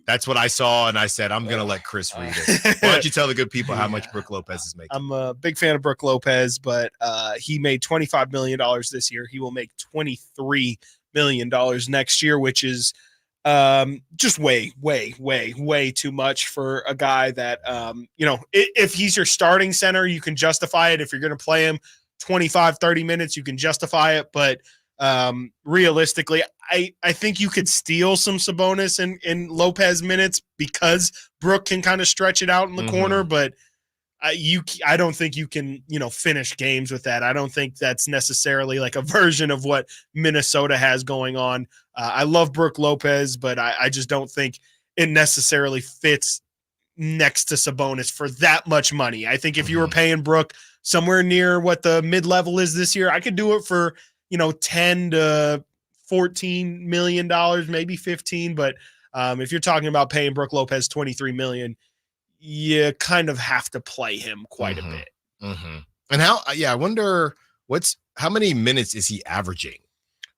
That's what I saw, and I said, I'm going to let Chris read it. Why don't you tell the good people how much Brook Lopez is making? I'm a big fan of Brook Lopez, but he made $25 million this year. He will make $23 million next year, which is Just way too much for a guy that, if he's your starting center, you can justify it. If you're going to play him 25, 30 minutes, you can justify it. But realistically, I think you could steal some Sabonis in Lopez minutes because Brook can kind of stretch it out in the corner, but I don't think you can, finish games with that. I don't think that's necessarily like a version of what Minnesota has going on. I love Brook Lopez, but I just don't think it necessarily fits next to Sabonis for that much money. I think if you were paying Brook somewhere near what the mid-level is this year, I could do it for, $10 to $14 million, maybe 15. But if you're talking about paying Brook Lopez $23 million, you kind of have to play him quite a bit. And I wonder how many minutes is he averaging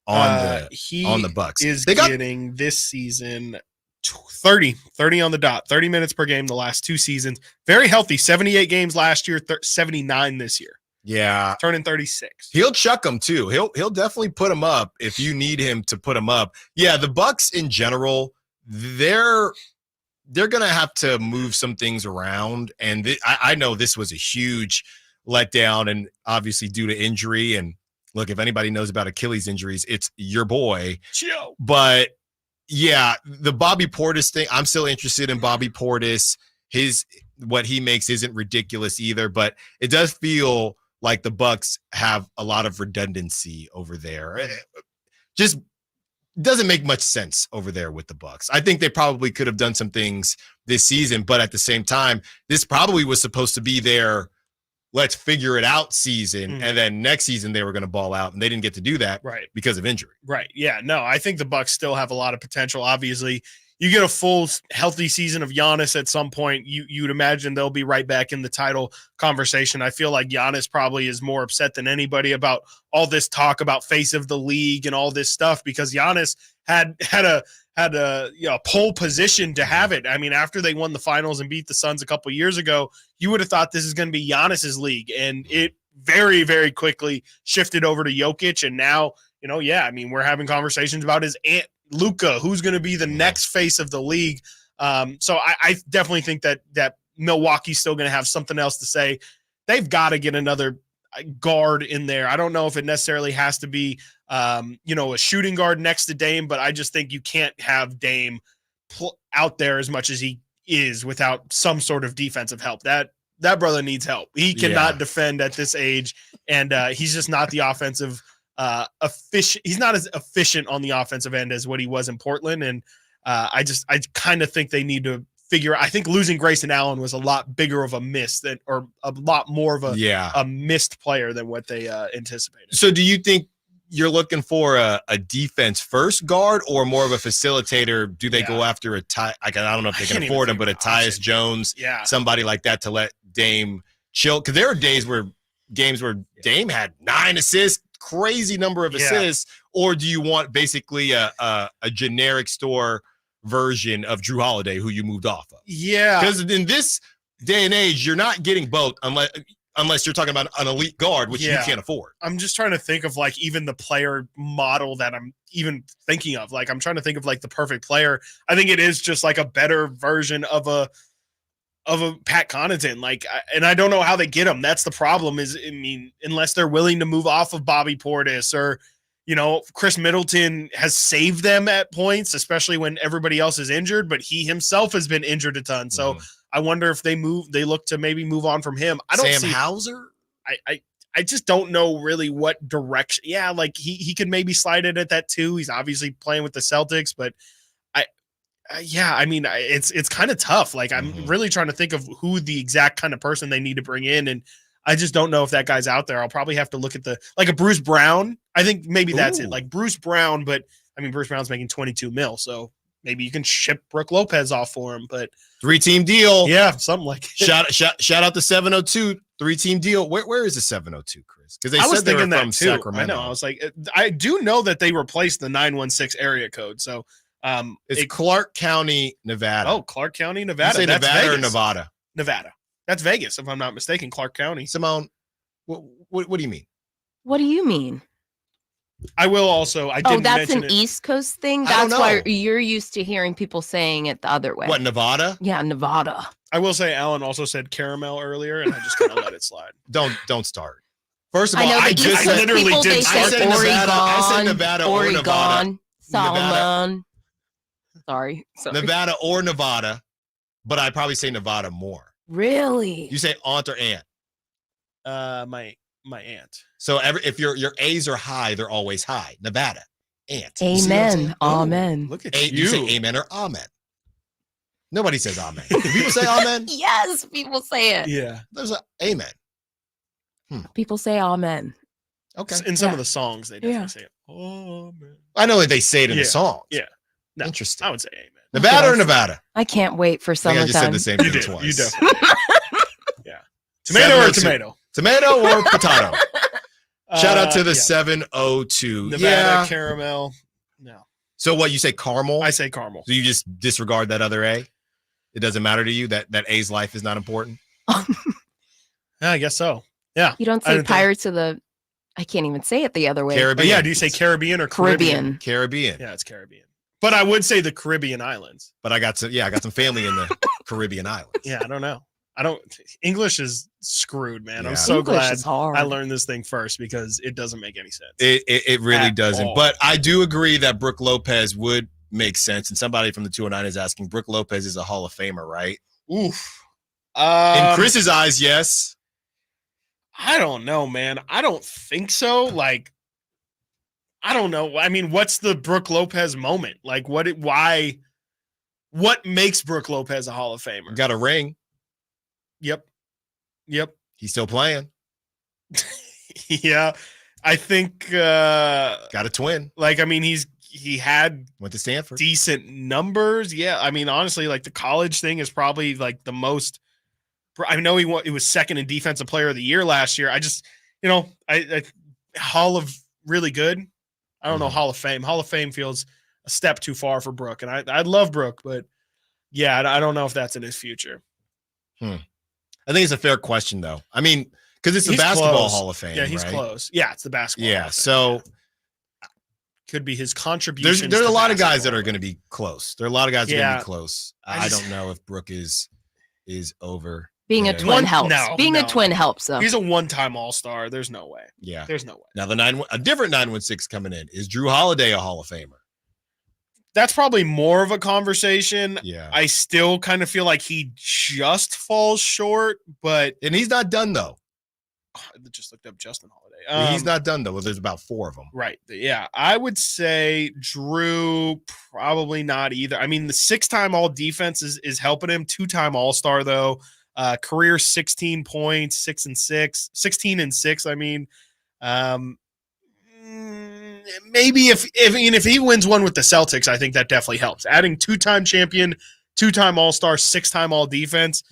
on the Bucks? Getting this season 30 on the dot, 30 minutes per game the last 2 seasons. Very healthy, 78 games last year, 79 this year. Yeah. Turning 36. He'll chuck him too. He'll definitely put him up if you need him to put him up. Yeah, the Bucks in general, they're going to have to move some things around. And I know this was a huge letdown and obviously due to injury. And look, if anybody knows about Achilles injuries, it's your boy. Joe. But yeah, the Bobby Portis thing, I'm still interested in Bobby Portis. What he makes isn't ridiculous either, but it does feel like the Bucks have a lot of redundancy over there. Just doesn't make much sense over there with the Bucks. I think they probably could have done some things this season, but at the same time, this probably was supposed to be their let's figure it out season. And then next season they were going to ball out, and they didn't get to do that because of injury. Right. Yeah, no, I think the Bucks still have a lot of potential. Obviously, you get a full healthy season of Giannis at some point, you'd imagine they'll be right back in the title conversation. I feel like Giannis probably is more upset than anybody about all this talk about face of the league and all this stuff, because Giannis had a pole position to have it. I mean, after they won the finals and beat the Suns a couple years ago, you would have thought this is going to be Giannis's league, and it very, very quickly shifted over to Jokic. And now, we're having conversations about his aunt Luka, who's going to be the next face of the league. So I definitely think that Milwaukee's still going to have something else to say. They've got to get another guard in there. I don't know if it necessarily has to be, a shooting guard next to Dame, but I just think you can't have Dame out there as much as he is without some sort of defensive help. That brother needs help. He cannot defend at this age, and he's just not the offensive efficient. He's not as efficient on the offensive end as what he was in Portland. And I kind of think they need to figure. I think losing Grayson Allen was a lot bigger of a miss or a lot more of a missed player than what they anticipated. So do you think you're looking for a defense first guard or more of a facilitator? Do they go after I don't know if they can afford him, but a Tyus Jones, somebody like that to let Dame chill? Because there are games where Dame had 9 assists, crazy number of assists, or do you want basically a generic store version of Drew Holiday who you moved off of? Yeah. Because in this day and age, you're not getting both unless you're talking about an elite guard, which you can't afford. I'm just trying to think of like even the player model that I'm even thinking of. Like I'm trying to think of like the perfect player. I think it is just like a better version of a Pat Connaughton. And I don't know how they get him. That's the problem unless they're willing to move off of Bobby Portis or, Chris Middleton has saved them at points, especially when everybody else is injured, but he himself has been injured a ton. So I wonder if they look to maybe move on from him. I don't Sam Hauser. I just don't know really what direction. Yeah. Like he could maybe slide it at that too. He's obviously playing with the Celtics, but it's kind of tough. Like I'm really trying to think of who the exact kind of person they need to bring in. And I just don't know if that guy's out there. I'll probably have to look at a Bruce Brown. I think maybe that's it. Like Bruce Brown, but Bruce Brown's making 22 mil. So maybe you can ship Brook Lopez off for him, but 3-team deal. Yeah. Something like it. Shout out to 702 3-team deal. Where is the 702, Chris? Because I was said they thinking were from that too. Sacramento. I know. I was like, I do know that they replaced the 916 area code. So it's Clark County, Nevada. Oh, Clark County, Nevada. You say That's Nevada Vegas. or Nevada? Nevada. That's Vegas, if I'm not mistaken. Clark County. Simone, what do you mean? What do you mean? I will also. I didn't that's mention an it. East Coast thing. I don't That's why know. you're used to hearing people saying it the other way. What, Nevada? Yeah, Nevada. I will say Alan also said caramel earlier, and I just kind of let it slide. Don't start. First of I all, know I the just East said, Coast literally people, did they start. say I said Oregon, Nevada. I said Nevada or Oregon, Nevada. Solomon. Sorry. Nevada or Nevada, but I'd probably say Nevada more. Really? You say aunt or aunt? My aunt. So if your A's are high, they're always high. Nevada, aunt. You see what I'm saying? Amen. Amen. Look at You say amen or amen. Nobody says amen. Do people say amen? Yes, people say it. Yeah. There's a amen. People say amen. Okay. In some Yeah. of the songs, they definitely Yeah. say it. Oh, man. I know that they say it in Yeah. the song. Yeah. No, Interesting. I would say amen. Nevada or Yes. Nevada? I can't wait for I think I summertime. just said the same You thing do. twice. You definitely. Yeah. Tomato or 702. tomato? Tomato or potato? Shout out to the yeah. 702. Nevada Yeah. caramel. No. So what, you say caramel? I say caramel. So you just disregard that other A? It doesn't matter to you that A's life is not important? Yeah, I guess so. Yeah. You don't I say didn't think- Pirates of the. I can't even say it the other way. But Caribbean. yeah, do you say Caribbean or Caribbean? Caribbean. Yeah, it's Caribbean. But I would say the Caribbean islands. But I got some family in the Caribbean islands. Yeah, I don't know. English is screwed, man. Yeah. I'm so English glad is hard. I learned this thing first because it doesn't make any sense. It really At doesn't. all. But I do agree that Brooke Lopez would make sense. And somebody from the 209 is asking, Brooke Lopez is a Hall of Famer, right? Oof. In Chris's eyes, yes. I don't know, man. I don't think so. Like, I don't know. I mean, what's the Brooke Lopez moment? Like, what makes Brooke Lopez a Hall of Famer? Got a ring. Yep. He's still playing. Yeah. I think Got a twin. like, I mean, he had Went to Stanford. decent numbers. Yeah. I mean, honestly, like the college thing is probably like the most. I know he was second in Defensive Player of the Year last year. I just, I Hall of really good. I don't know Hall of Fame. Hall of Fame feels a step too far for Brooke, and I love Brooke, but yeah, I don't know if that's in his future. I think it's a fair question, though. I mean, because it's the He's basketball close. Hall of Fame. Yeah, he's right? close. Yeah, it's the basketball. Yeah, Hall of Fame. so could be his contribution. there's a lot of guys that are going to be close. There are a lot of guys that are going to Yeah. be close. I I just- don't know if Brooke is over. Being a there. twin helps. no, Being no. a twin helps, though. He's a one-time All-Star. There's no way. Yeah. There's no way. Now a different 916 coming in. Is Drew Holiday a Hall of Famer? That's probably more of a conversation. Yeah. I still kind of feel like he just falls short, but And he's not done though. I just looked up Justin Holiday. He's not done though. Well, there's about 4 of them. Right. Yeah. I would say Drew probably not either. I mean, the 6-time all defense is helping him. 2-time All-Star though. Career 16 points, 16 and 6. I mean, maybe if he wins one with the Celtics, I think that definitely helps. Adding 2-time champion, 2-time All-Star, 6-time all defense,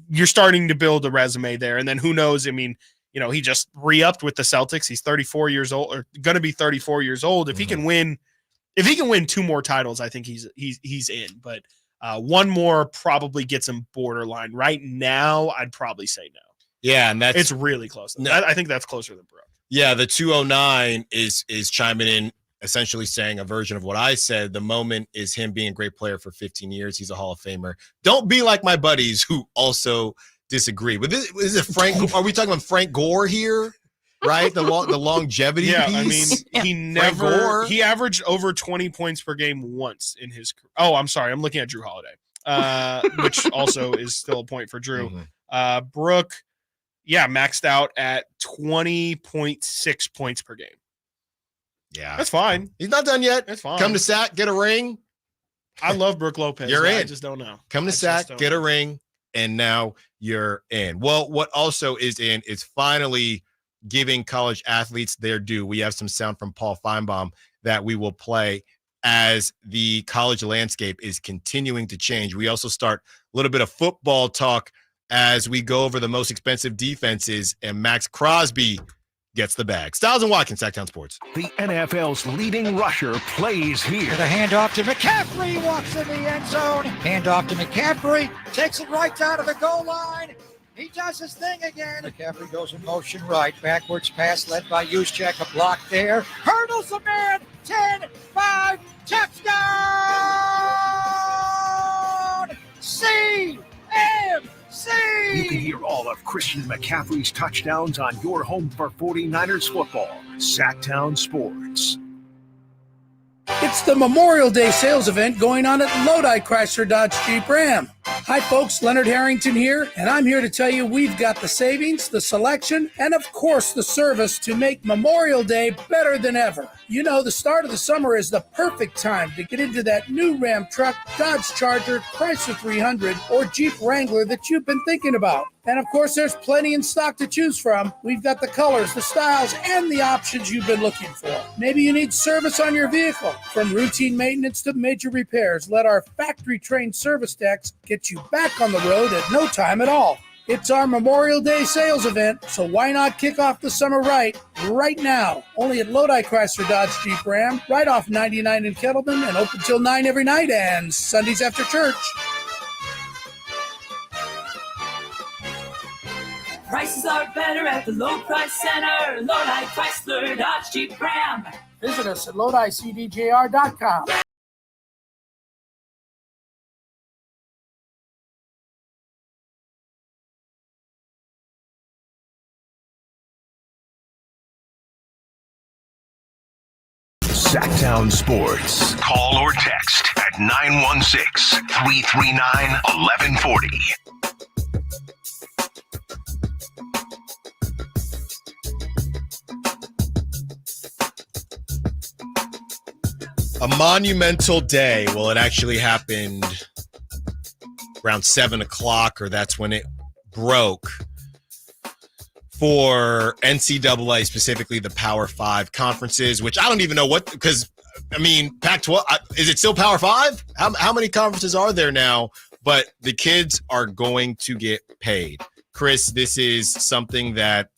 you're starting to build a resume there. And then who knows? I mean, he just re-upped with the Celtics. He's 34 years old, or going to be 34 years old. If he can win 2 more titles, I think he's in. But one more probably gets him borderline. Right now, I'd probably say no. Yeah, and It's really close. No. I think that's closer than Brooke. Yeah, the 209 is chiming in, essentially saying a version of what I said. The moment is him being a great player for 15 years. He's a Hall of Famer. Don't be like my buddies who also disagree. But is it Frank? Are we talking about Frank Gore here? Right? The longevity Yeah, piece? I mean, he averaged over 20 points per game once in his career. Oh, I'm sorry. I'm looking at Drew Holiday, which also is still a point for Drew. Brooke, maxed out at 20.6 points per game. Yeah. That's fine. He's not done yet. That's fine. Come to SAC, get a ring. I love Brooke Lopez. You're in. I just don't know. Come to SAC, get a ring, and now you're in. Well, what also is in is finally giving college athletes their due. We have some sound from Paul Feinbaum that we will play as the college landscape is continuing to change. We also start a little bit of football talk as we go over the most expensive defenses, and Max Crosby gets the bag. Stiles and Watkins, Sactown Sports. The NFL's leading rusher plays here. The handoff to McCaffrey, walks in the end zone. Handoff to McCaffrey, takes it right down to the goal line. He does his thing again. McCaffrey goes in motion right. Backwards pass led by Juszczyk. A block there. Hurts handles the man. 10-5, touchdown! CMC! You can hear all of Christian McCaffrey's touchdowns on your home for 49ers football, Sactown Sports. It's the Memorial Day sales event going on at Lodi Chrysler Dodge Jeep Ram. Hi folks, Leonard Harrington here, and I'm here to tell you we've got the savings, the selection, and of course the service to make Memorial Day better than ever. You know, the start of the summer is the perfect time to get into that new Ram truck, Dodge Charger, Chrysler 300, or Jeep Wrangler that you've been thinking about. And of course, there's plenty in stock to choose from. We've got the colors, the styles, and the options you've been looking for. Maybe you need service on your vehicle. From routine maintenance to major repairs, let our factory-trained service techs get you back on the road at no time at all. It's our Memorial Day sales event, so why not kick off the summer right now? Only at Lodi Chrysler Dodge Jeep Ram, right off 99 in Kettleman, and open till 9 every night and Sundays after church. Prices are better at the Low Price Center. Lodi Chrysler Dodge Jeep Ram. Visit us at LodiCDJR.com. Sactown Sports. Call or text at 916-339-1140. A monumental day. Well, it actually happened around 7 o'clock, or that's when it broke for NCAA, specifically the Power 5 conferences, which I don't even know what, because, I mean, Pac-12, is it still Power 5? How many conferences are there now? But the kids are going to get paid. Chris, this is something that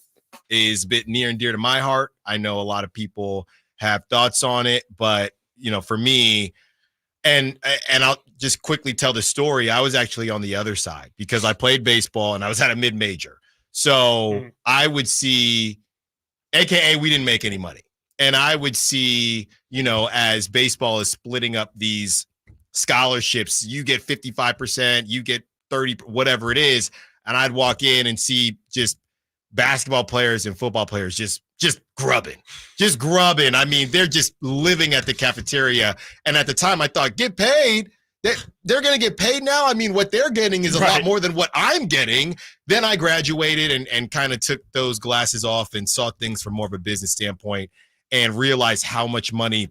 is a bit near and dear to my heart. I know a lot of people have thoughts on it, but you know, for me, and I'll just quickly tell the story. I was actually on the other side because I played baseball and I was at a mid-major. So I would see, AKA we didn't make any money. And I would see, you know, as baseball is splitting up these scholarships, you get 55%, you get 30, whatever it is. And I'd walk in and see just basketball players and football players just grubbing. I mean, they're just living at the cafeteria. And at the time I thought, get paid. They're going to get paid now. I mean, what they're getting is a lot more than what I'm getting. Then I graduated and kind of took those glasses off and saw things from more of a business standpoint and realized how much money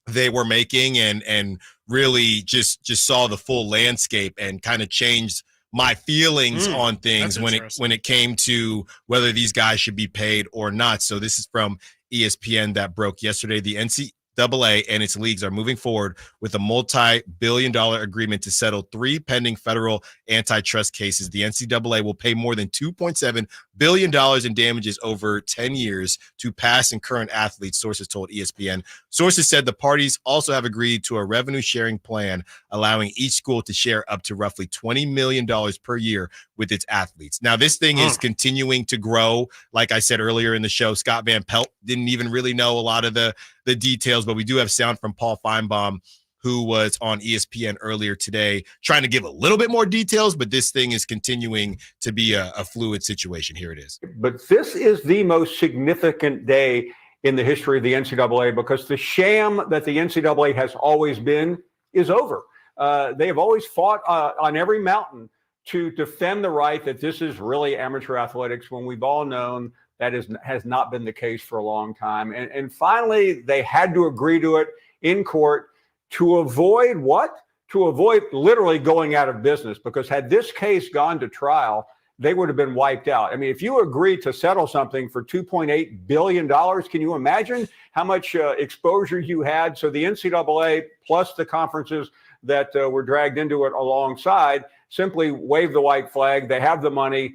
they were making and really just saw the full landscape and kind of changed my feelings on things when it came to whether these guys should be paid or not. So this is from ESPN that broke yesterday. The NCAA and its leagues are moving forward with a multi-billion-dollar agreement to settle 3 pending federal antitrust cases. The NCAA will pay more than $2.7 billion in damages over 10 years to past and current athletes, sources told ESPN. Sources said the parties also have agreed to a revenue-sharing plan allowing each school to share up to roughly $20 million per year with its athletes. Now, this thing is continuing to grow. Like I said earlier in the show, Scott Van Pelt didn't even really know a lot of the details, but we do have sound from Paul Feinbaum, who was on ESPN earlier today, trying to give a little bit more details, but this thing is continuing to be a fluid situation. Here it is. But this is the most significant day in the history of the NCAA because the sham that the NCAA has always been is over. They have always fought on every mountain to defend the right that this is really amateur athletics when we've all known that has not been the case for a long time. And finally, they had to agree to it in court to avoid what? To avoid literally going out of business, because had this case gone to trial, they would have been wiped out. I mean, if you agree to settle something for $2.8 billion, can you imagine how much exposure you had? So the NCAA plus the conferences that were dragged into it alongside simply wave the white flag. They have the money.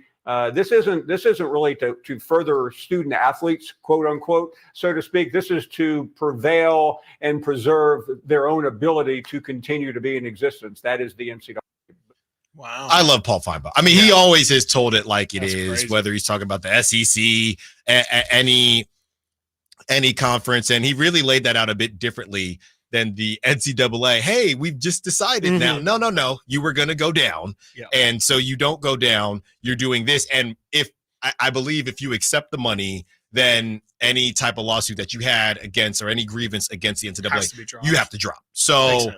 This isn't really to further student athletes, quote unquote, so to speak. This is to prevail and preserve their own ability to continue to be in existence. That is the NCAA. Wow. I love Paul Feinbaum. I mean, he always has told it like it is, crazy. Whether he's talking about the SEC, any any conference. And he really laid that out a bit differently than the NCAA. Hey, we've just decided now. No. You were going to go down. Yeah. And so you don't go down. You're doing this. And if I believe if you accept the money, then any type of lawsuit that you had against or any grievance against the NCAA, you have to drop. So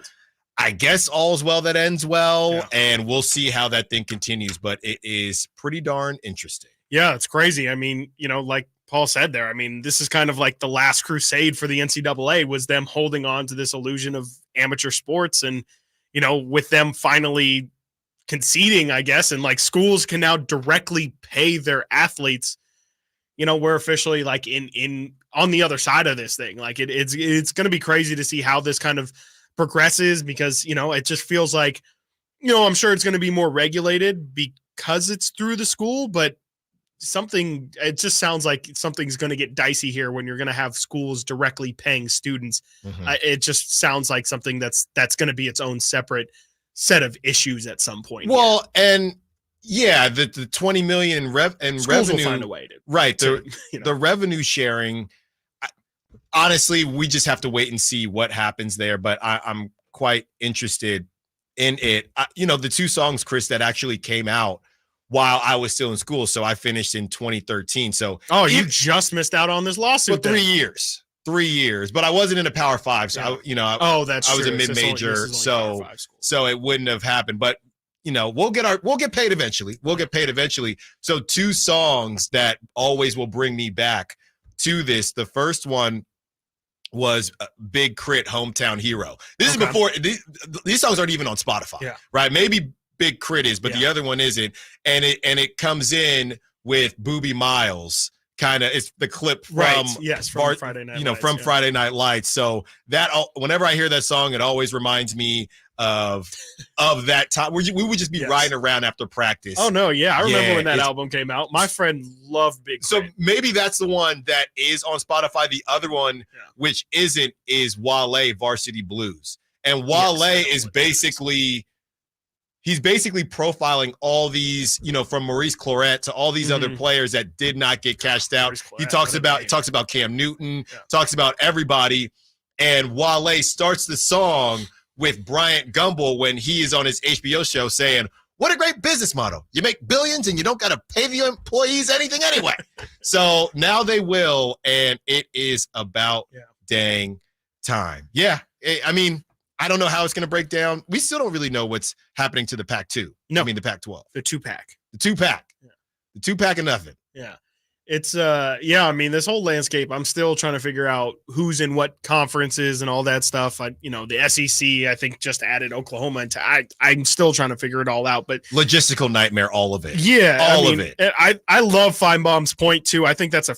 I guess all's well that ends well, and we'll see how that thing continues. But it is pretty darn interesting. Yeah, it's crazy. I mean, like Paul said there, I mean, this is kind of like the last crusade for the NCAA was them holding on to this illusion of amateur sports. And, with them finally conceding, I guess, and like schools can now directly pay their athletes, we're officially like in on the other side of this thing. Like it's going to be crazy to see how this kind of progresses because, it just feels like, I'm sure it's going to be more regulated because it's through the school, but it just sounds like something's going to get dicey here when you're going to have schools directly paying students. It just sounds like something that's going to be its own separate set of issues at some point. Well, and yeah, the $20 million in revenue will find a way to the revenue sharing. Honestly, we just have to wait and see what happens there. But I'm quite interested in it. The two songs, Chris, that actually came out while I was still in school. So I finished in 2013. So you just missed out on this lawsuit. For 3 years. 3 years, but I wasn't in a Power Five. So I was a mid-major. So it wouldn't have happened. But we'll get paid eventually. So two songs that always will bring me back to this. The first one was Big Crit, Hometown Hero. This is before these songs aren't even on Spotify, right? Maybe Big Crit is, but the other one isn't. And it comes in with Boobie Miles. It's the clip from from Friday Night Lights, Friday Night Lights. So that whenever I hear that song, it always reminds me of that time where we would just be riding around after practice. Oh no, yeah, I remember when that album came out. My friend loved Big Crit. So maybe that's the one that is on Spotify. The other one, which isn't, is Wale, Varsity Blues, and Wale is basically. He's basically profiling all these, from Maurice Clarett to all these other players that did not get cashed out. He talks about Cam Newton, talks about everybody. And Wale starts the song with Bryant Gumbel when he is on his HBO show saying, "What a great business model. You make billions and you don't got to pay the employees anything anyway." So now they will, and it is about dang time. Yeah, I mean, I don't know how it's going to break down. We still don't really know what's happening to the Pac-2. No. I mean, the Pac-12. The two-pack. The two-pack of nothing. Yeah. It's, I mean, this whole landscape, I'm still trying to figure out who's in what conferences and all that stuff. The SEC, I think, just added Oklahoma into. I'm still trying to figure it all out. But logistical nightmare, all of it. Yeah. All of it. I love Feinbaum's point, too. I think that's a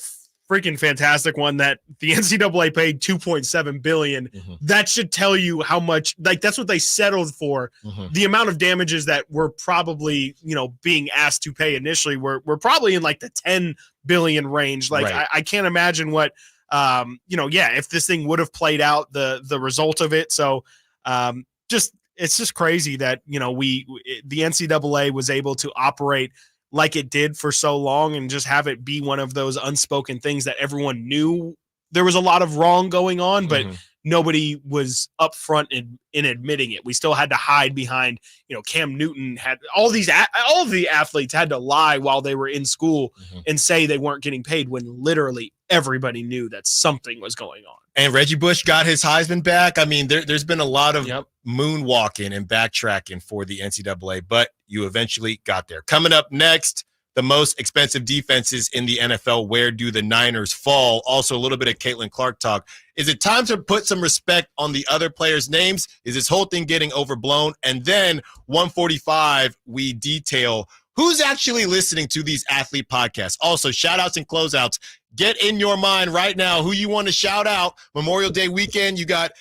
freaking fantastic one that the NCAA paid $2.7 billion. That should tell you how much, that's what they settled for. The amount of damages that were probably, being asked to pay initially were probably in like the 10 billion range. I can't imagine what, if this thing would have played out, the result of it. So it's just crazy that, the NCAA was able to operate like it did for so long and just have it be one of those unspoken things that everyone knew there was a lot of wrong going on, but nobody was upfront in admitting it. We still had to hide behind, Cam Newton had all of the athletes had to lie while they were in school and say they weren't getting paid when literally everybody knew that something was going on. And Reggie Bush got his Heisman back. I mean, there's been a lot of moonwalking and backtracking for the NCAA, but you eventually got there. Coming up next, the most expensive defenses in the NFL. Where do the Niners fall? Also, a little bit of Caitlin Clark talk. Is it time to put some respect on the other players' names? Is this whole thing getting overblown? And then 145, we detail who's actually listening to these athlete podcasts. Also, shout-outs and closeouts. Get in your mind right now who you want to shout out. Memorial Day weekend, you got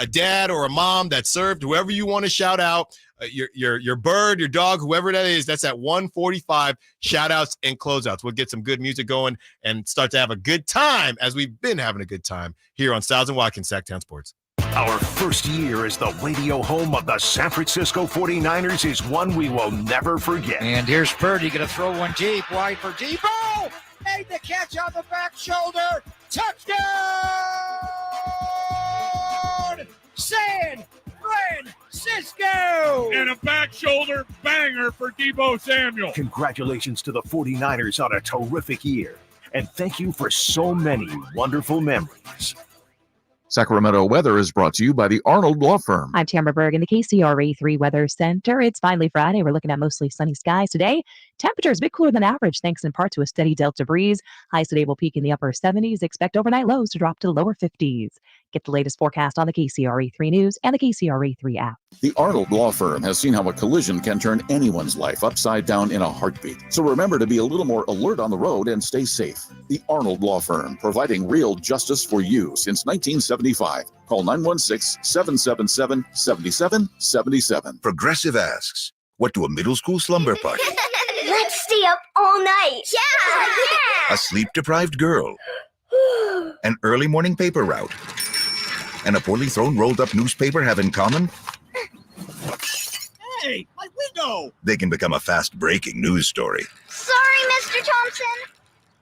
a dad or a mom that served, whoever you want to shout out. Your bird, your dog, whoever that is, that's at 145 shout-outs and closeouts. We'll get some good music going and start to have a good time as we've been having a good time here on Stiles and Watkins, Sactown Sports. Our first year as the radio home of the San Francisco 49ers is one we will never forget. And here's Purdy going to throw one deep, wide for Debo. Made the catch on the back shoulder. Touchdown! San Francisco! And a back shoulder banger for Deebo Samuel. Congratulations to the 49ers on a terrific year. And thank you for so many wonderful memories. Sacramento weather is brought to you by the Arnold Law Firm. I'm Tamara Berg in the KCRA 3 Weather Center. It's finally Friday. We're looking at mostly sunny skies today. Temperatures a bit cooler than average, thanks in part to a steady delta breeze. Highs today will peak in the upper 70s. Expect overnight lows to drop to the lower 50s. Get the latest forecast on the KCRA 3 News and the KCRA 3 app. The Arnold Law Firm has seen how a collision can turn anyone's life upside down in a heartbeat. So remember to be a little more alert on the road and stay safe. The Arnold Law Firm, providing real justice for you since 1975. Call 916-777-7777. Progressive asks, what do a middle school slumber party, Let's stay up all night. Yeah! a sleep-deprived girl, an early morning paper route, and a poorly thrown rolled-up newspaper have in common? Hey, my window! They can become a fast-breaking news story. Sorry, Mr. Thompson.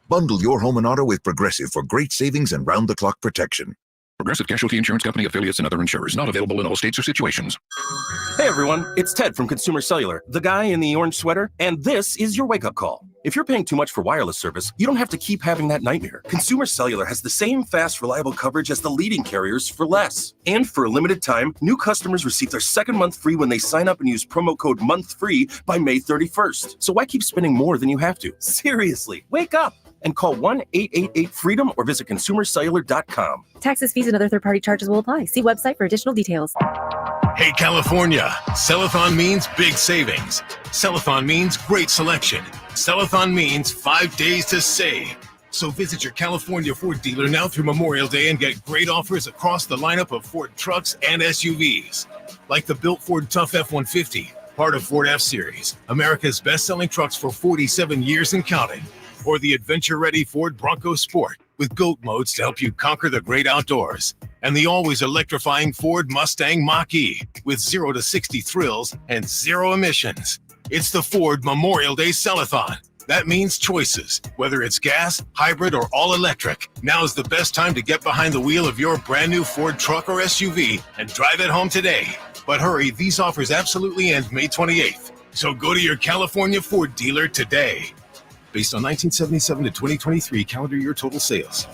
Bundle your home and auto with Progressive for great savings and round-the-clock protection. Progressive Casualty Insurance Company, affiliates, and other insurers. Not available in all states or situations. Hey everyone, it's Ted from Consumer Cellular, the guy in the orange sweater, and this is your wake-up call. If you're paying too much for wireless service, you don't have to keep having that nightmare. Consumer Cellular has the same fast, reliable coverage as the leading carriers for less. And for a limited time, new customers receive their second month free when they sign up and use promo code MONTHFREE by May 31st. So why keep spending more than you have to? Seriously, wake up and call 1-888-FREEDOM or visit consumercellular.com. Taxes, fees, and other third-party charges will apply. See website for additional details. Hey, California, Cellathon means big savings. Cellathon means great selection. Cellathon means 5 days to save. So visit your California Ford dealer now through Memorial Day and get great offers across the lineup of Ford trucks and SUVs. Like the built Ford Tough F-150, part of Ford F-Series, America's best-selling trucks for 47 years and counting. Or the adventure-ready Ford Bronco Sport with GOAT modes to help you conquer the great outdoors. And the always electrifying Ford Mustang Mach-E with 0 to 60 thrills and 0 emissions. It's the Ford Memorial Day Cellathon. That means choices, whether it's gas, hybrid, or all-electric. Now's the best time to get behind the wheel of your brand new Ford truck or SUV and drive it home today. But hurry, these offers absolutely end May 28th. So go to your California Ford dealer today. Based on 1977 to 2023 calendar year total sales.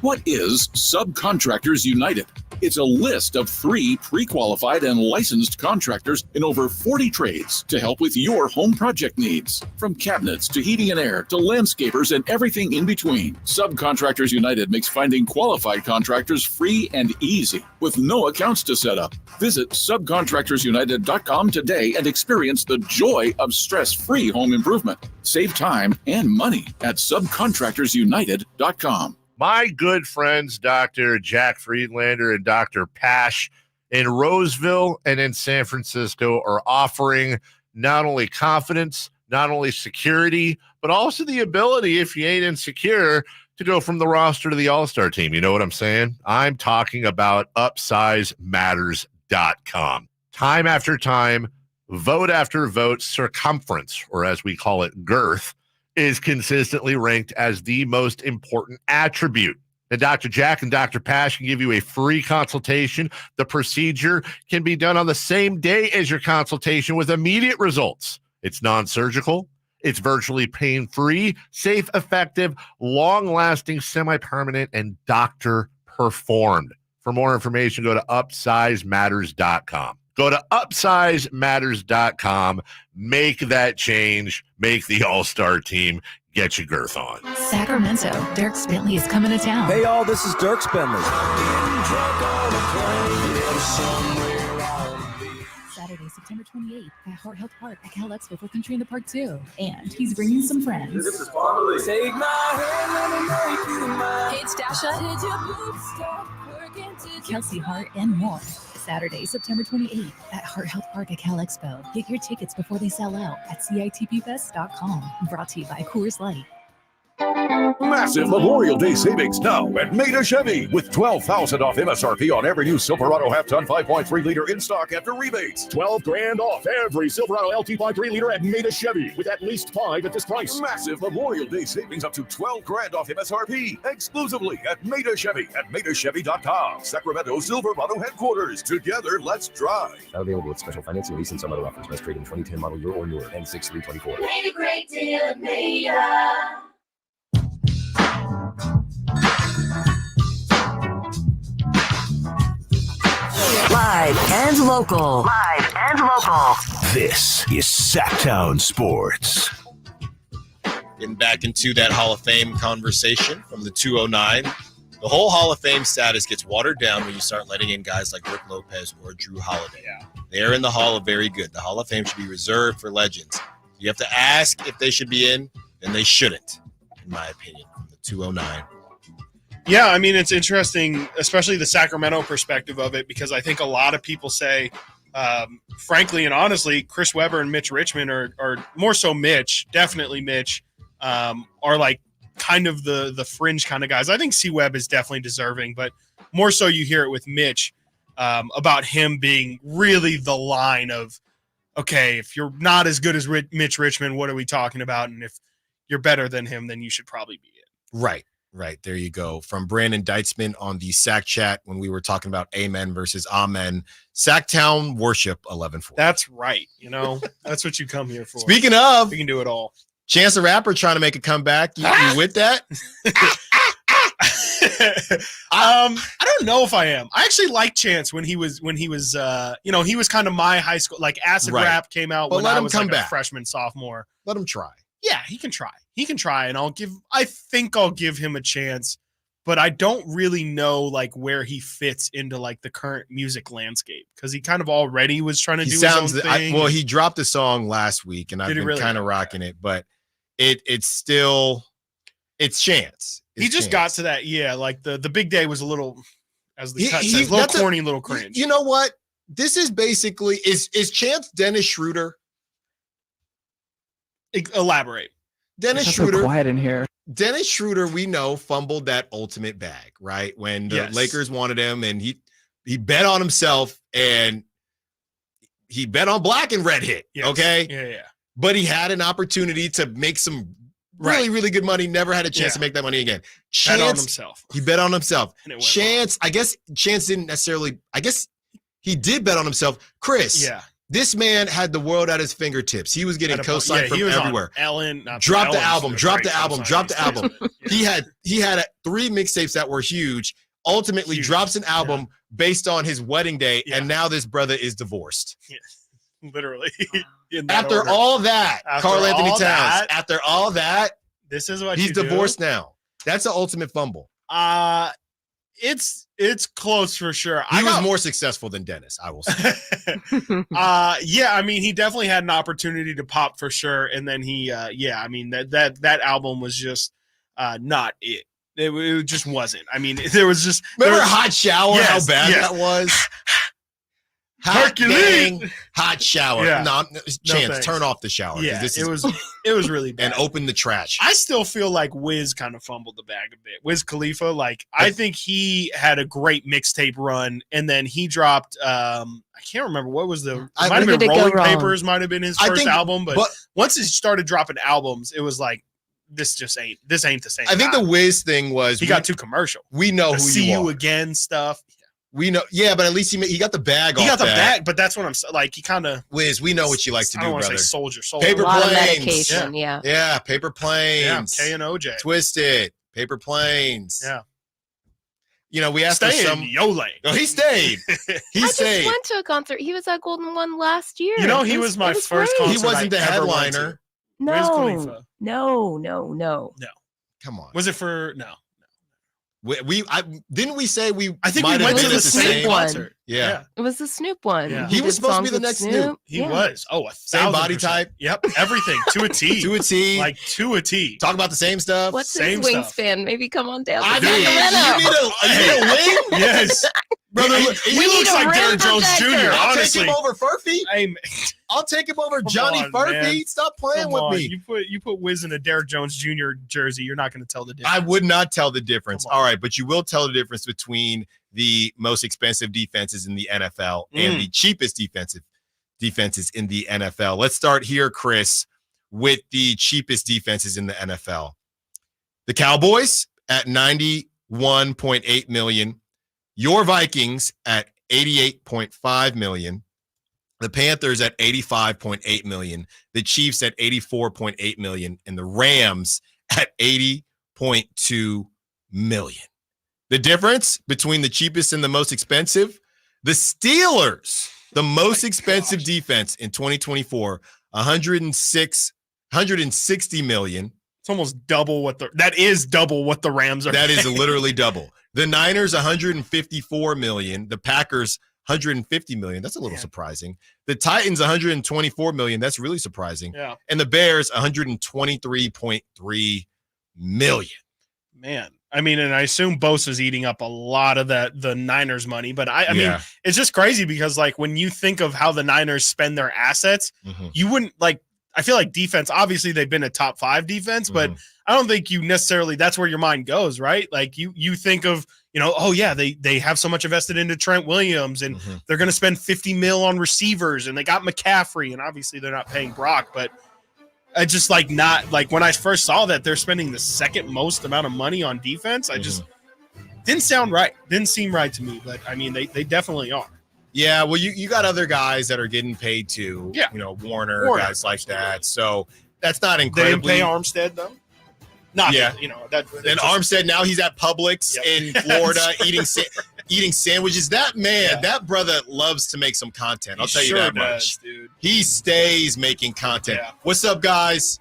What is Subcontractors United? It's a list of 3 pre-qualified and licensed contractors in over 40 trades to help with your home project needs. From cabinets to heating and air to landscapers and everything in between, Subcontractors United makes finding qualified contractors free and easy with no accounts to set up. Visit subcontractorsunited.com today and experience the joy of stress-free home improvement. Save time and money at subcontractorsunited.com. My good friends, Dr. Jack Friedlander and Dr. Pash in Roseville and in San Francisco are offering not only confidence, not only security, but also the ability, if you ain't insecure, to go from the roster to the all-star team. You know what I'm saying? I'm talking about UpsizeMatters.com. Time after time, vote after vote, circumference, or as we call it, girth, is consistently ranked as the most important attribute. And Dr. Jack and Dr. Pash can give you a free consultation. The procedure can be done on the same day as your consultation with immediate results. It's non-surgical. It's virtually pain-free, safe, effective, long-lasting, semi-permanent, and doctor-performed. For more information, go to UpsizeMatters.com. Go to UpsizeMatters.com. Make that change. Make the all-star team. Get your girth on. Sacramento, Dirk Bentley is coming to town. Hey, y'all, this is Dirk Bentley. Saturday, September 28th at Hart Health Park at Cal Expo for Country in the Park 2. And he's bringing some friends. This is Family. Take my hand, let me make you mine. It's Dasha, Kelsey Hart, and more. Saturday, September 28th at Hart Health Park at Cal Expo. Get your tickets before they sell out at CITPFest.com. Brought to you by Coors Light. Massive Memorial Day savings now at Maida Chevy with $12,000 off MSRP on every new Silverado half-ton 5.3 liter in stock after rebates. $12,000 off every Silverado LT 5.3 liter at Maida Chevy with at least 5 at this price. Massive Memorial Day savings up to $12,000 off MSRP exclusively at Maida Chevy at MaidaChevy.com. Sacramento Silverado headquarters. Together, let's drive. Not available with special financing, lease, and some other offers. Must trade in 2010 model year or newer. N6324. Made a great deal at Maida. Live and local. Live and local. This is Sactown Sports. Getting back into that Hall of Fame conversation from the 209. The whole Hall of Fame status gets watered down when you start letting in guys like Rick Lopez or Drew Holiday. Yeah. They're in the Hall of Very Good. The Hall of Fame should be reserved for legends. You have to ask if they should be in, and they shouldn't, in my opinion, from the 209. Yeah, I mean, it's interesting, especially the Sacramento perspective of it, because I think a lot of people say, frankly and honestly, Chris Webber and Mitch Richmond are more so Mitch, definitely Mitch, are like kind of the fringe kind of guys. I think C-Web is definitely deserving, but more so you hear it with Mitch about him being really the line of, okay, if you're not as good as Mitch Richmond, what are we talking about? And if you're better than him, then you should probably be it. Right. There you go. From Brandon Deitzman on the Sack Chat when we were talking about Amen versus Amen. Sacktown Worship 11-4. That's right. You know, that's what you come here for. Speaking of, we can do it all. Chance the Rapper trying to make a comeback. You with that? I don't know if I am. I actually liked Chance when he was he was kind of my high school, like acid rap came out when I was like a freshman, sophomore. Let him try. Yeah, he can try. And I think I'll give him a chance, but I don't really know like where he fits into like the current music landscape because he kind of already was trying to do his own thing. He dropped the song last week and I've been really kind of rocking it, but it's Chance. He just got to that, like the big day was a little, as the cut says, a little corny, little cringe. You know what? This is basically is Chance Dennis Schroeder? Elaborate. Dennis Schroeder. So quiet in here. Dennis Schroeder, we know, fumbled that ultimate bag, right? When the Lakers wanted him and he bet on himself and he bet on Black and Red hit. Yes. Okay. Yeah. But he had an opportunity to make some really, really good money. Never had a chance to make that money again. Bet on himself. He bet on himself. Chance, I guess Chance didn't necessarily, I guess he did bet on himself. Chris. Yeah. This man had the world at his fingertips. He was getting co-signed from everywhere. Drop the album. He had 3 mixtapes that were huge. Ultimately drops an album based on his wedding day, and now this brother is divorced. Yeah. Literally. After all that, Karl Anthony Towns. After all that, this is what he's divorced now. That's the ultimate fumble. It's close for sure. He was more successful than Dennis, I will say. I mean, he definitely had an opportunity to pop for sure, and then he, I mean that album was just not it. It just wasn't. I mean, there was just remember Hot Shower? How bad that was. Hot shower. Yeah. No, Chance, turn off the shower. Yeah, it was really bad. And open the trash. I still feel like Wiz kind of fumbled the bag a bit. Wiz Khalifa, like I think he had a great mixtape run, and then he dropped. I can't remember what was the. It might have been Rolling Papers. Might have been his first album, but once he started dropping albums, it was like this ain't the same. I think the Wiz thing was he got too commercial. We know who See you You are. Again stuff. We know, but at least he got the bag. He got the bag, but that's what I'm like. He kind of Wiz. We know what you like to do, brother. I don't want to say soldier. Paper Planes. Medication, yeah. Paper Planes. K and OJ. Twisted. Paper Planes. Yeah. You know, we asked him some. Yo lane. No, he stayed. He stayed. Just went to a concert. He was at Golden One last year. You know, he was my first concert. He wasn't the headliner. No. Come on. Was it for no? Didn't we say we? I think we went to the same concert. Yeah, it was the Snoop one. Yeah. He was supposed to be the next Snoop. He was. Oh, same body type. Yep, everything to a T. To a T. Like to a T. Talk about the same stuff. What's same his wingspan? Maybe come on down. You need a wing? Yes. Brother, he looks like Derrick Jones Jr. I'll Honestly, take him over Furphy. Hey, I'll take him over Come Johnny on, Furphy. man. Stop playing come with on. me. You put Wiz in a Derrick Jones Jr. jersey. You're not going to tell the difference. I would not tell the difference. All right, but you will tell the difference between the most expensive defenses in the NFL and the cheapest defenses in the NFL. Let's start here, Chris, with the cheapest defenses in the NFL. The Cowboys at $91.8 million. Your Vikings at $88.5 million. The Panthers at $85.8 million. The Chiefs at $84.8 million. And the Rams at $80.2 million. The difference between the cheapest and the most expensive, the Steelers, the most expensive defense in 2024, $160 million. It's almost double what that is double what the Rams are. That is literally double. The Niners, $154 million. The Packers, $150 million. That's a little surprising. The Titans, $124 million. That's really surprising. Yeah. And the Bears, $123.3 million. Man, I mean, and I assume Bosa's eating up a lot of the Niners money, but I mean, it's just crazy because like when you think of how the Niners spend their assets, you wouldn't like. I feel like defense, obviously they've been a top 5 defense, but I don't think you necessarily, that's where your mind goes, right? Like you think of, oh yeah, they have so much invested into Trent Williams and they're going to spend $50 million on receivers and they got McCaffrey and obviously they're not paying Brock, but I just like not like when I first saw that they're spending the second most amount of money on defense, I just didn't sound right. Didn't seem right to me, but I mean, they definitely are. Yeah, well, you got other guys that are getting paid too. Yeah. Warner, guys like that. So that's not They incredibly. didn't pay Armstead though. Not Yeah. that, And Armstead, now he's at Publix in Florida eating sandwiches. That man, that brother loves to make some content. I'll tell you that much. Dude. He stays making content. Yeah. What's up, guys?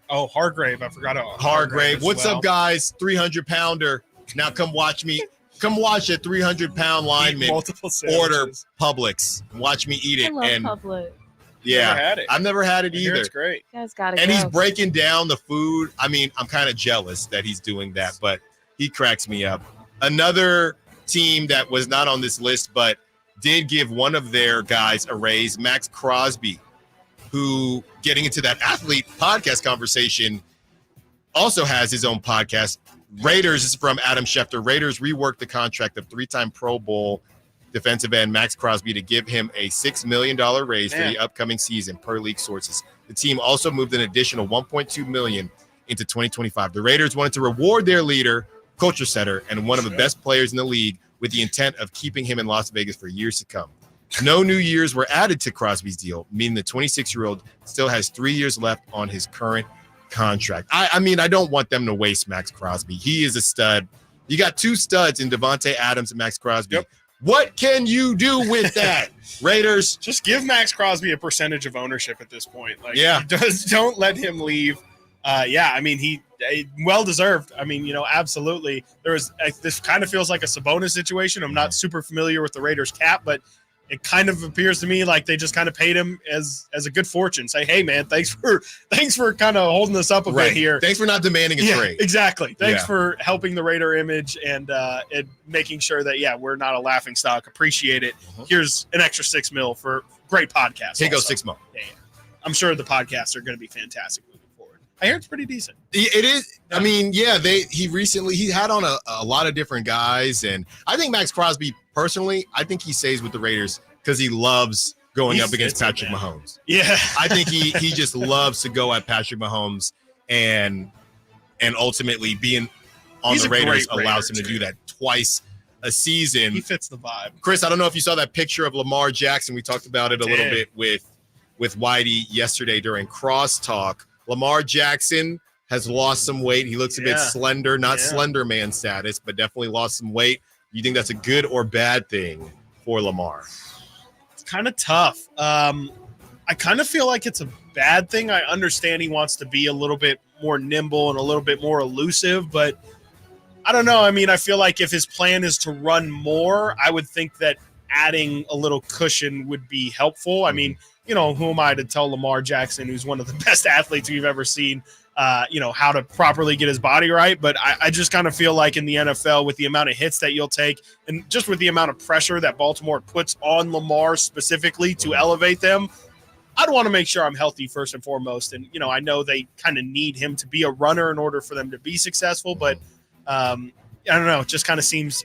Hargrave. I forgot about Hargrave. as What's well. up, guys? 300-pounder. Now come watch me. Come watch a 300-pound lineman multiple order Publix. Watch me eat it. I love Publix. Yeah, Never had it. I've never had it I hear either. It's great. You guys gotta And go. he's breaking down the food. I mean, I'm kind of jealous that he's doing that, but he cracks me up. Another team that was not on this list, but did give one of their guys a raise, Max Crosby, who, getting into that athlete podcast conversation, also has his own podcast. Raiders, this is from Adam Schefter. Raiders reworked the contract of 3-time Pro Bowl defensive end Max Crosby to give him a $6 million raise for the upcoming season, per league sources. The team also moved an additional $1.2 million into 2025. The Raiders wanted to reward their leader, culture setter, and one of the best players in the league with the intent of keeping him in Las Vegas for years to come. No new years were added to Crosby's deal, meaning the 26-year-old still has 3 years left on his current contract. I mean, I don't want them to waste Max Crosby. He is a stud. You got 2 studs in Devontae Adams and Max Crosby. What can you do with that, Raiders? Just give Max Crosby a percentage of ownership at this point. Like, Yeah. don't let him leave. I mean, he well deserved. I mean, absolutely. This kind of feels like a Sabonis situation. I'm not super familiar with the Raiders cap, but it kind of appears to me like they just kind of paid him as a good fortune. Say, hey man, thanks for kind of holding us up a bit here. Thanks for not demanding a trade. Exactly. Thanks for helping the Raider image and making sure that we're not a laughing stock. Appreciate it. Here's an extra $6 million for great podcast. Here goes $6 million. Yeah. I'm sure the podcasts are going to be fantastic moving forward. I hear it's pretty decent. It is. I mean, he had on a lot of different guys, and I think Max Crosby personally, I think he stays with the Raiders because he loves going up against Patrick Mahomes. Yeah, I think he just loves to go at Patrick Mahomes, and ultimately being on the Raiders allows him to do that twice a season. He fits the vibe. Chris, I don't know if you saw that picture of Lamar Jackson. We talked about it a little bit with Whitey yesterday during Crosstalk. Lamar Jackson has lost some weight. He looks a bit slender, not Slender Man status, but definitely lost some weight. You think that's a good or bad thing for Lamar? It's kind of tough. I kind of feel like it's a bad thing. I understand he wants to be a little bit more nimble and a little bit more elusive, but I don't know. I mean, I feel like if his plan is to run more, I would think that adding a little cushion would be helpful. I mean, who am I to tell Lamar Jackson, who's one of the best athletes we've ever seen, how to properly get his body right. But I just kind of feel like in the NFL, with the amount of hits that you'll take and just with the amount of pressure that Baltimore puts on Lamar specifically to elevate them, I'd want to make sure I'm healthy first and foremost. And, I know they kind of need him to be a runner in order for them to be successful. But I don't know. It just kind of seems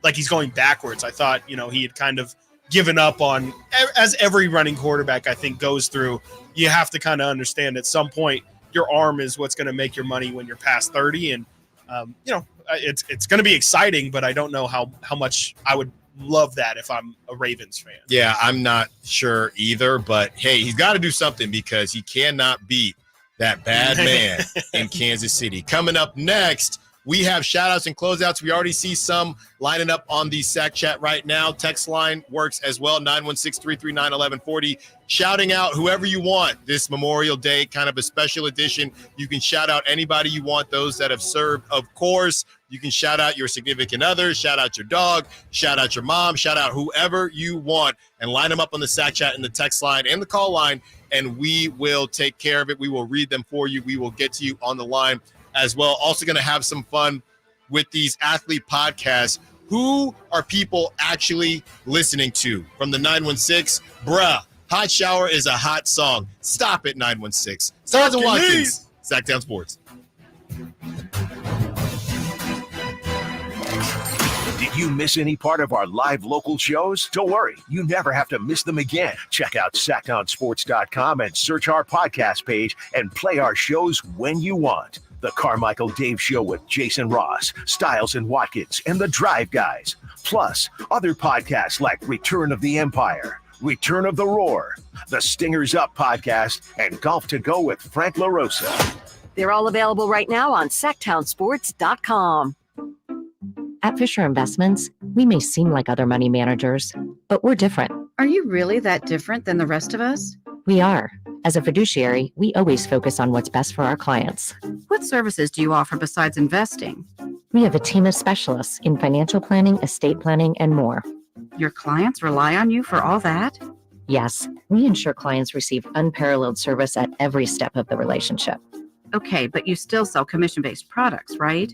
like he's going backwards. I thought, he had kind of given up on, as every running quarterback, I think, goes through. You have to kind of understand at some point your arm is what's going to make your money when you're past 30. And, it's going to be exciting, but I don't know how much I would love that if I'm a Ravens fan. Yeah, I'm not sure either, but hey, he's got to do something because he cannot beat that bad man in Kansas City. Coming up next, we have shout-outs and closeouts. We already see some lining up on the Sac Chat right now. Text line works as well, 916-339-1140. Shouting out whoever you want this Memorial Day, kind of a special edition. You can shout out anybody you want, those that have served, of course. You can shout out your significant other, shout out your dog, shout out your mom, shout out whoever you want, and line them up on the Sac Chat and the text line and the call line, and we will take care of it. We will read them for you. We will get to you on the line as well. Also going to have some fun with these athlete podcasts. Who are people actually listening to? From the 916, bruh, Hot Shower is a hot song. Stop it, 916. Stiles and Watkins, Sactown Sports. Did you miss any part of our live local shows? Don't worry, you never have to miss them again. Check out SactownSports.com and search our podcast page and play our shows when you want. The Carmichael Dave Show with Jason Ross, Stiles and Watkins, and the Drive Guys. Plus, other podcasts like Return of the Empire, Return of the Roar, the Stingers Up podcast, and Golf to Go with Frank LaRosa. They're all available right now on SactownSports.com. At Fisher Investments, we may seem like other money managers, but we're different. Are you really that different than the rest of us? We are. As a fiduciary, we always focus on what's best for our clients. What services do you offer besides investing? We have a team of specialists in financial planning, estate planning, and more. Your clients rely on you for all that? Yes, we ensure clients receive unparalleled service at every step of the relationship. Okay, but you still sell commission-based products, right?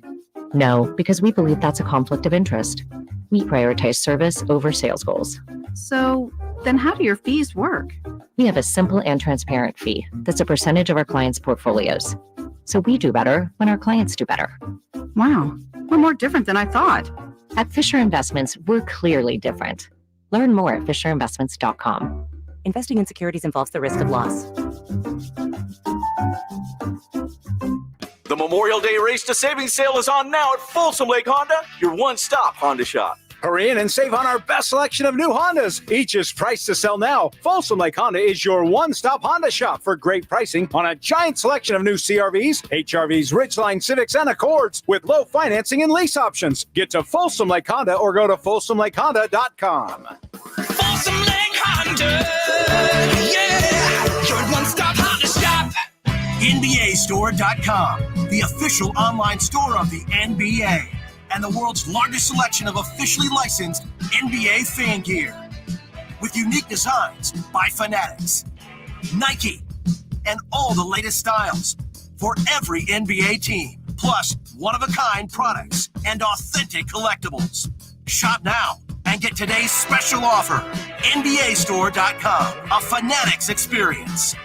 No, because we believe that's a conflict of interest. We prioritize service over sales goals. So then how do your fees work? We have a simple and transparent fee that's a percentage of our clients' portfolios. So we do better when our clients do better. Wow, we're more different than I thought. At Fisher Investments, we're clearly different. Learn more at FisherInvestments.com. Investing in securities involves the risk of loss. The Memorial Day Race to Savings sale is on now at Folsom Lake Honda, your one-stop Honda shop. Hurry in and save on our best selection of new Hondas. Each is priced to sell now. Folsom Lake Honda is your one-stop Honda shop for great pricing on a giant selection of new CRVs, HRVs, Ridgeline, Civics, and Accords with low financing and lease options. Get to Folsom Lake Honda or go to FolsomLakeHonda.com. Folsom Lake Honda, yeah, your one-stop Honda shop. NBAstore.com, the official online store of the NBA. And the world's largest selection of officially licensed NBA fan gear. With unique designs by Fanatics, Nike, and all the latest styles for every NBA team. Plus, one-of-a-kind products and authentic collectibles. Shop now and get today's special offer. NBAstore.com, a Fanatics experience.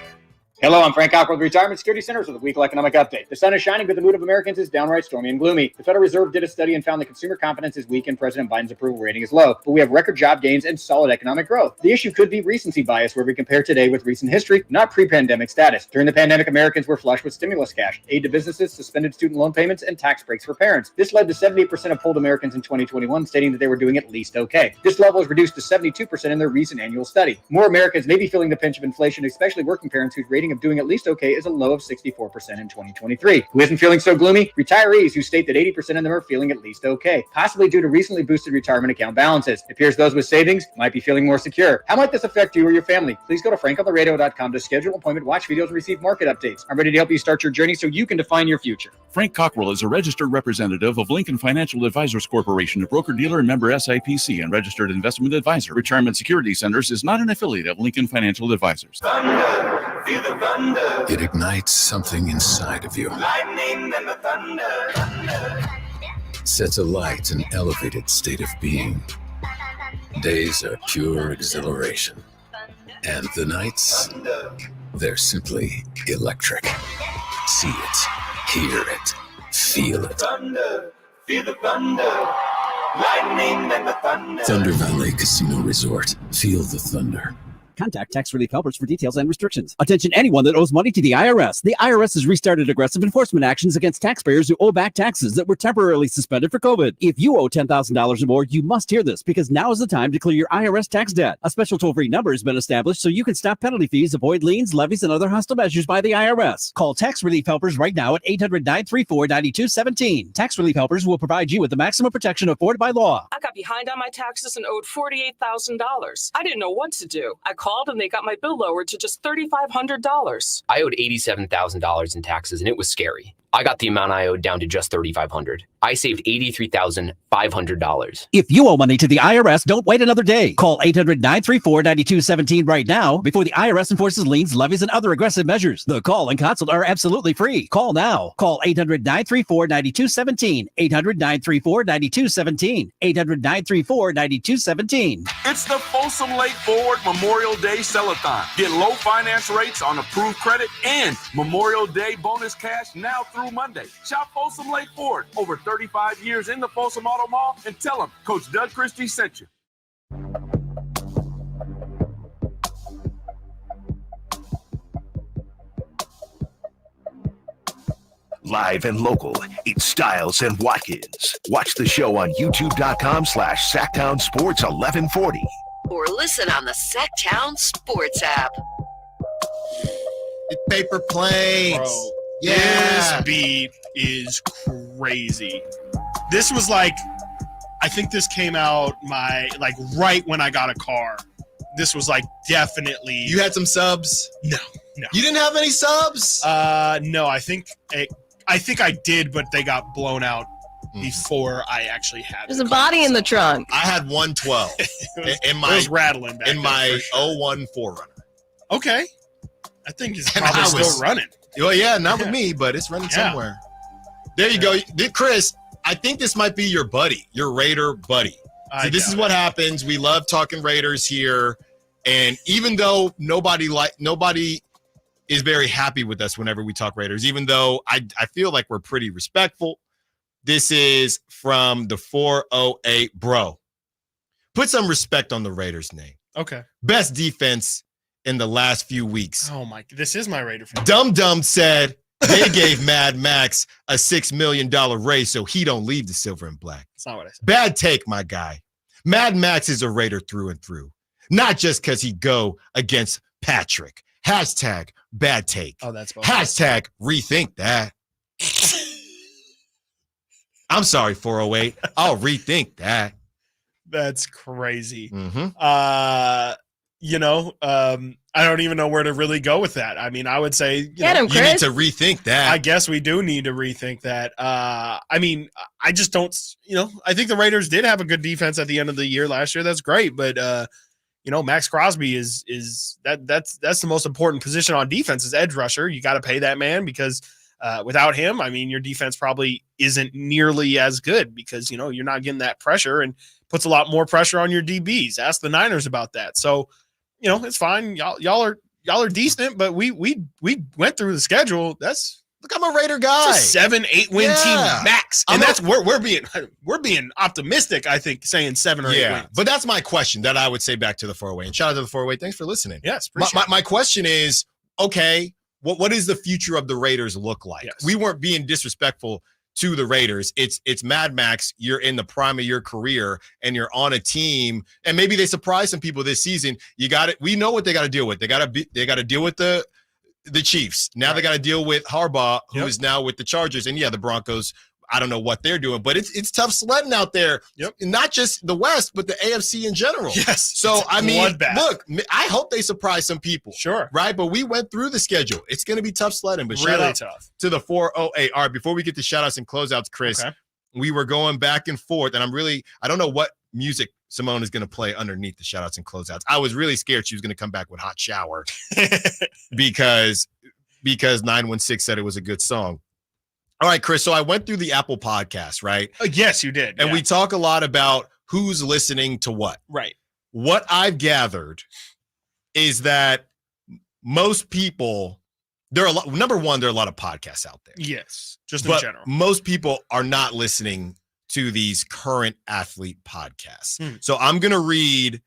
Hello, I'm Frank Cock with Retirement Security Centers with a weekly economic update. The sun is shining, but the mood of Americans is downright stormy and gloomy. The Federal Reserve did a study and found that consumer confidence is weak and President Biden's approval rating is low. But we have record job gains and solid economic growth. The issue could be recency bias, where we compare today with recent history, not pre-pandemic status. During the pandemic, Americans were flush with stimulus cash, aid to businesses, suspended student loan payments, and tax breaks for parents. This led to 78% of polled Americans in 2021 stating that they were doing at least okay. This level is reduced to 72% in their recent annual study. More Americans may be feeling the pinch of inflation, especially working parents whose rating of doing at least okay is a low of 64% in 2023. Who isn't feeling so gloomy? Retirees, who state that 80% of them are feeling at least okay, possibly due to recently boosted retirement account balances. It appears those with savings might be feeling more secure. How might this affect you or your family? Please go to frankontheradio.com to schedule an appointment, watch videos, and receive market updates. I'm ready to help you start your journey so you can define your future. Frank Cockrell is a registered representative of Lincoln Financial Advisors Corporation, a broker-dealer and member SIPC and registered investment advisor. Retirement Security Centers is not an affiliate of Lincoln Financial Advisors. Thunder, feel the thunder. It ignites something inside of you. Lightning and the thunder. Sets alight an elevated state of being. Days are pure exhilaration. And the nights, they're simply electric. See it, hear it, feel it. Thunder, feel the thunder. Lightning and the thunder. Thunder Valley Casino Resort. Feel the thunder. Contact Tax Relief Helpers for details and restrictions. Attention anyone that owes money to the IRS. The IRS has restarted aggressive enforcement actions against taxpayers who owe back taxes that were temporarily suspended for COVID. If you owe $10,000 or more, you must hear this because now is the time to clear your IRS tax debt. A special toll-free number has been established so you can stop penalty fees, avoid liens, levies, and other hostile measures by the IRS. Call Tax Relief Helpers right now at 800-934-9217. Tax Relief Helpers will provide you with the maximum protection afforded by law. I got behind on my taxes and owed $48,000. I didn't know what to do. I called and they got my bill lowered to just $3,500. I owed $87,000 in taxes and it was scary. I got the amount I owed down to just $3,500. I saved $83,500. If you owe money to the IRS, don't wait another day. Call 800-934-9217 right now before the IRS enforces liens, levies, and other aggressive measures. The call and consult are absolutely free. Call now. Call 800-934-9217. 800-934-9217. 800-934-9217. It's the Folsom Lake Forward Memorial Day Sell-a-thon. Get low finance rates on approved credit and Memorial Day bonus cash now through Monday. Shop Folsom Lake Ford, over 35 years in the Folsom Auto Mall, and tell them Coach Doug Christie sent you. Live and local, it's Stiles and Watkins. Watch the show on youtube.com/Sactown Sports 1140. Or listen on the Sactown Sports app. Paper planes. Bro, Yeah. this beat is crazy. This was like, I think this came out right when I got a car. This was like definitely. You had some subs? No. You didn't have any subs? No, I think I did, but they got blown out before I actually had. There's a body in the trunk. I had 112 it was rattling back in my sure. 01 4Runner. Okay, I think it's probably still running. Well, yeah, not with me, but it's running somewhere. There you go, Chris. I think this might be your buddy, your Raider buddy. So this is what happens. We love talking Raiders here, and even though nobody is very happy with us whenever we talk Raiders, even though I feel like we're pretty respectful. This is from the 408 bro. Put some respect on the Raiders' name. Okay. Best defense in the last few weeks. Oh my! This is my Raider fan. Dum said they gave Mad Max a $6 million raise so he don't leave the silver and black. That's not what I said. Bad take, my guy. Mad Max is a Raider through and through. Not just because he go against Patrick. Hashtag bad take. Oh, that's both. Hashtag rethink that. I'm sorry, 408. I'll rethink that. That's crazy. Mm-hmm. I don't even know where to really go with that. I mean, I would say you need to rethink that. I guess we do need to rethink that. I just don't. I think the Raiders did have a good defense at the end of the year last year. That's great, but Max Crosby is that's the most important position on defense is edge rusher. You got to pay that man because without him, I mean, your defense probably isn't nearly as good because you're not getting that pressure and puts a lot more pressure on your DBs. Ask the Niners about that. So. It's fine. Y'all are decent, but we went through the schedule. Look, I'm a Raider guy. It's a 7-8 win team max, and we're being optimistic. I think saying 7 or 8 wins. But that's my question that I would say back to the 408. And shout out to the 408. Thanks for listening. Yes, my question is, okay, what does the future of the Raiders look like? Yes. We weren't being disrespectful to the Raiders. It's Mad Max. You're in the prime of your career and you're on a team, and maybe they surprise some people this season. You got it. We know what they got to deal with. They got to deal with the Chiefs. Now they got to deal with Harbaugh, who is now with the Chargers. And the Broncos, I don't know what they're doing, but it's tough sledding out there. Yep. Not just the West, but the AFC in general. Yes. So, I mean, bloodbath. look, I hope they surprise some people. Sure. Right? But we went through the schedule. It's going to be tough sledding, but shout Really out tough. to the 408. All right, before we get to shout-outs and closeouts, Chris, we were going back and forth, and I don't know what music Simone is going to play underneath the shout-outs and closeouts. I was really scared she was going to come back with Hot Shower because 916 said it was a good song. All right, Chris. So I went through the Apple podcast, right? Yes, you did. And we talk a lot about who's listening to what. Right. What I've gathered is that most people, number one, there are a lot of podcasts out there. Yes, just in general. Most people are not listening to these current athlete podcasts. So I'm going to read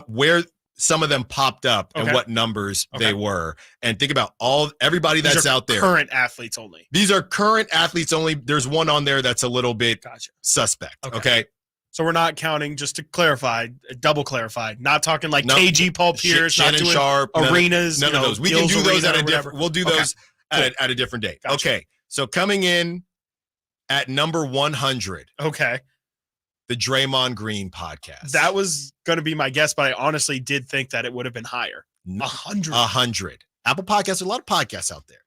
where some of them popped up and what numbers they were, and think about everybody that's out there. Current athletes only. These are current athletes only. There's one on there that's a little bit suspect. Okay. So we're not counting, just to clarify, double clarify, not talking like KG, Paul Pierce, Shannon not doing Sharp, arenas. None of those. We can do those at a different. We'll do those at a different date. Gotcha. Okay. So coming in at number 100. Okay. The Draymond Green podcast. That was going to be my guess, but I honestly did think that it would have been higher. 100. 100. Apple Podcasts, a lot of podcasts out there.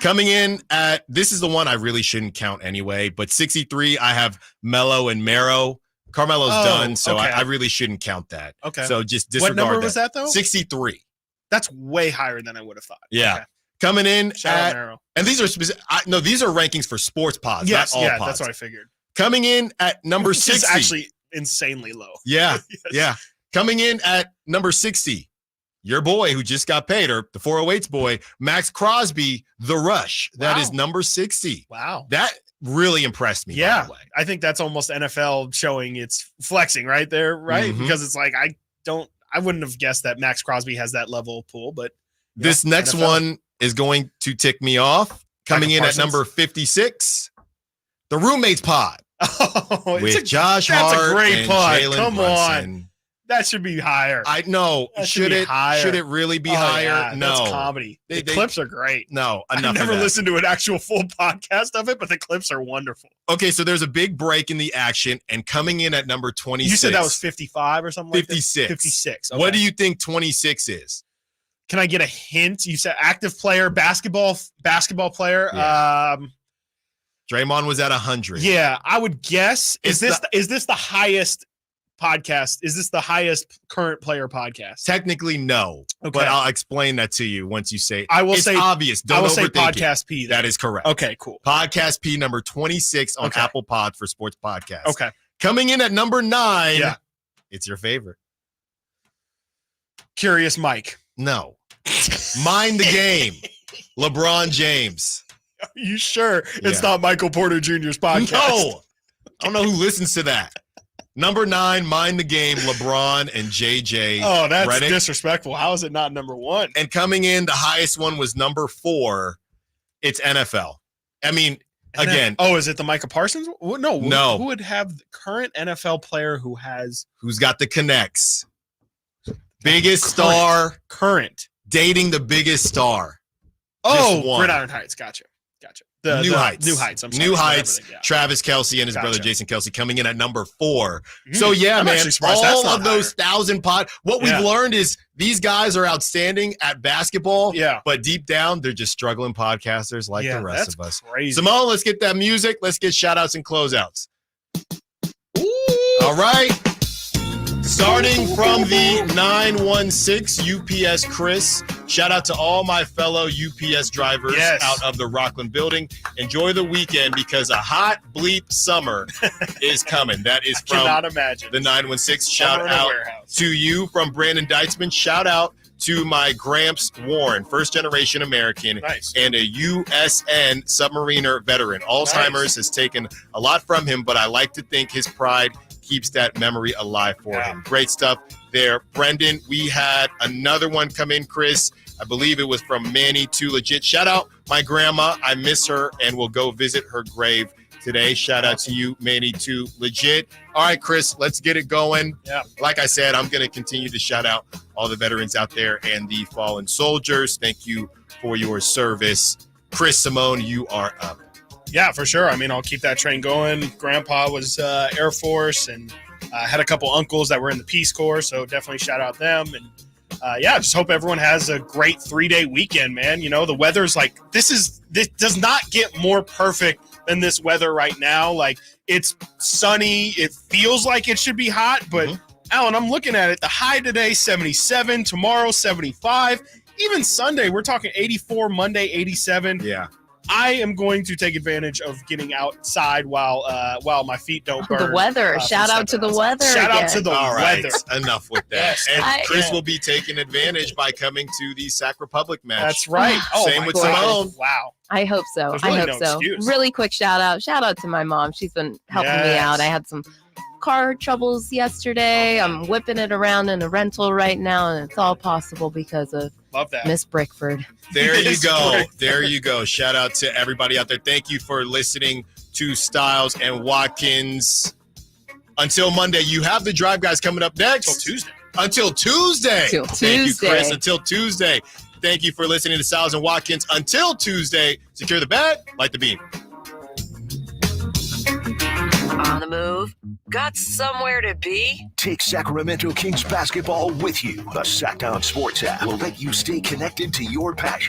Coming in at, this is the one I really shouldn't count anyway, but 63, I have Mello and Mero. Carmelo's done, so I really shouldn't count that. Okay. So just disregard that. What number was that, though? 63. That's way higher than I would have thought. Yeah. Okay. Coming in Shout out Mero. And these are specific. No, these are rankings for sports pods, yes, not all pods. that's what I figured. Coming in at number 60. It's actually insanely low. Yeah, yeah. Coming in at number 60, your boy who just got paid, or the 408's boy, Max Crosby, The Rush. That is number 60. Wow. That really impressed me, by the way. I think that's almost NFL showing its flexing right there, right? Because it's like, I wouldn't have guessed that Max Crosby has that level of pool, but this next NFL. one is going to tick me off. Coming in at number 56, the Roommates Pod. With Josh Hart. That's a great and pod. Jalen Come Brunson. on. That should be higher. I know. Should it really be higher? Yeah, No. That's comedy. The clips are great. No, I've enough never of that. listened to an actual full podcast of it, but the clips are wonderful. Okay, so there's a big break in the action, and coming in at number 26. You said that was 55 or something like that? 56. 56. What do you think 26 is? Can I get a hint? You said active player, basketball player. Yeah. Draymond was at 100. Yeah, I would guess. Is this the highest podcast? Is this the highest current player podcast? Technically, no. Okay. But I'll explain that to you once you say it. I will it's say obvious. Don't I will say overthink podcast it. P. Then. That is correct. Okay, cool. Podcast P number 26 on Apple Pod for sports podcasts. Okay. Coming in at number 9. Yeah. It's your favorite. Curious Mike. No. Mind the Game. LeBron James. Are you sure it's not Michael Porter Jr.'s podcast? No. I don't know who listens to that. Number 9, Mind the Game, LeBron and JJ. Oh, that's Redick. disrespectful. How is it not number 1? And coming in, the highest one was number 4. It's NFL. I mean, again. Is it the Micah Parsons? No. No. Who would have the current NFL player who's got the connects? Biggest star. Current. Dating the biggest star. Gridiron Heights. Gotcha. New Heights. New Heights. I'm sorry. New Heights. Whatever, yeah. Travis Kelce and his brother Gotcha. Jason Kelce coming in at number 4. So yeah, I'm man, actually surprised that's all not of those 1,000 what we've Yeah. learned is these guys are outstanding at basketball. Yeah. But deep down, they're just struggling podcasters like the rest that's of us. crazy. Simone, let's get that music. Let's get shout outs and closeouts. All right. Starting from the 916 UPS Chris. Shout out to all my fellow UPS drivers out of the Rockland building. Enjoy the weekend because a hot bleep summer is coming. That is from cannot imagine. the 916. Shout Summer in a out warehouse. to you from Brandon Deitzman. Shout out to my Gramps Warren, first generation American and a USN submariner veteran. Alzheimer's has taken a lot from him, but I like to think his pride keeps that memory alive for him. Great stuff there. Brendan, we had another one come in, Chris. I believe it was from Manny to Legit. Shout out my grandma. I miss her and we'll go visit her grave today. Shout out to you, Manny to Legit. All right, Chris, let's get it going. Yeah. Like I said, I'm going to continue to shout out all the veterans out there and the fallen soldiers. Thank you for your service. Chris Simone, you are up. Yeah, for sure. I mean, I'll keep that train going. Grandpa was Air Force, and had a couple uncles that were in the Peace Corps, so definitely shout out them. And just hope everyone has a great 3-day weekend, man. You know, the weather's like, this does not get more perfect than this weather right now. Like, it's sunny. It feels like it should be hot, but Alan, I'm looking at it. The high today, 77. Tomorrow, 75. Even Sunday, we're talking 84. Monday, 87. Yeah. I am going to take advantage of getting outside while my feet don't burn. The weather. Shout out to the weather. Shout out to the All right, weather. enough with that. And Chris will be taking advantage by coming to the Sac Republic match. That's right. Same with Simone. Wow. I hope so. There's I really hope no so. excuse. Really quick shout out. Shout out to my mom. She's been helping me out. I had some car troubles yesterday. I'm whipping it around in a rental right now, and it's all possible because of Miss Brickford. There you go. There you go. Shout out to everybody out there. Thank you for listening to Stiles and Watkins. Until Monday, you have the Drive Guys coming up next. Until Tuesday. Thank you, Chris. Until Tuesday. Thank you for listening to Stiles and Watkins. Until Tuesday, secure the bag, light the beam. On the move? Got somewhere to be? Take Sacramento Kings basketball with you. The Sactown Sports app will let you stay connected to your passion.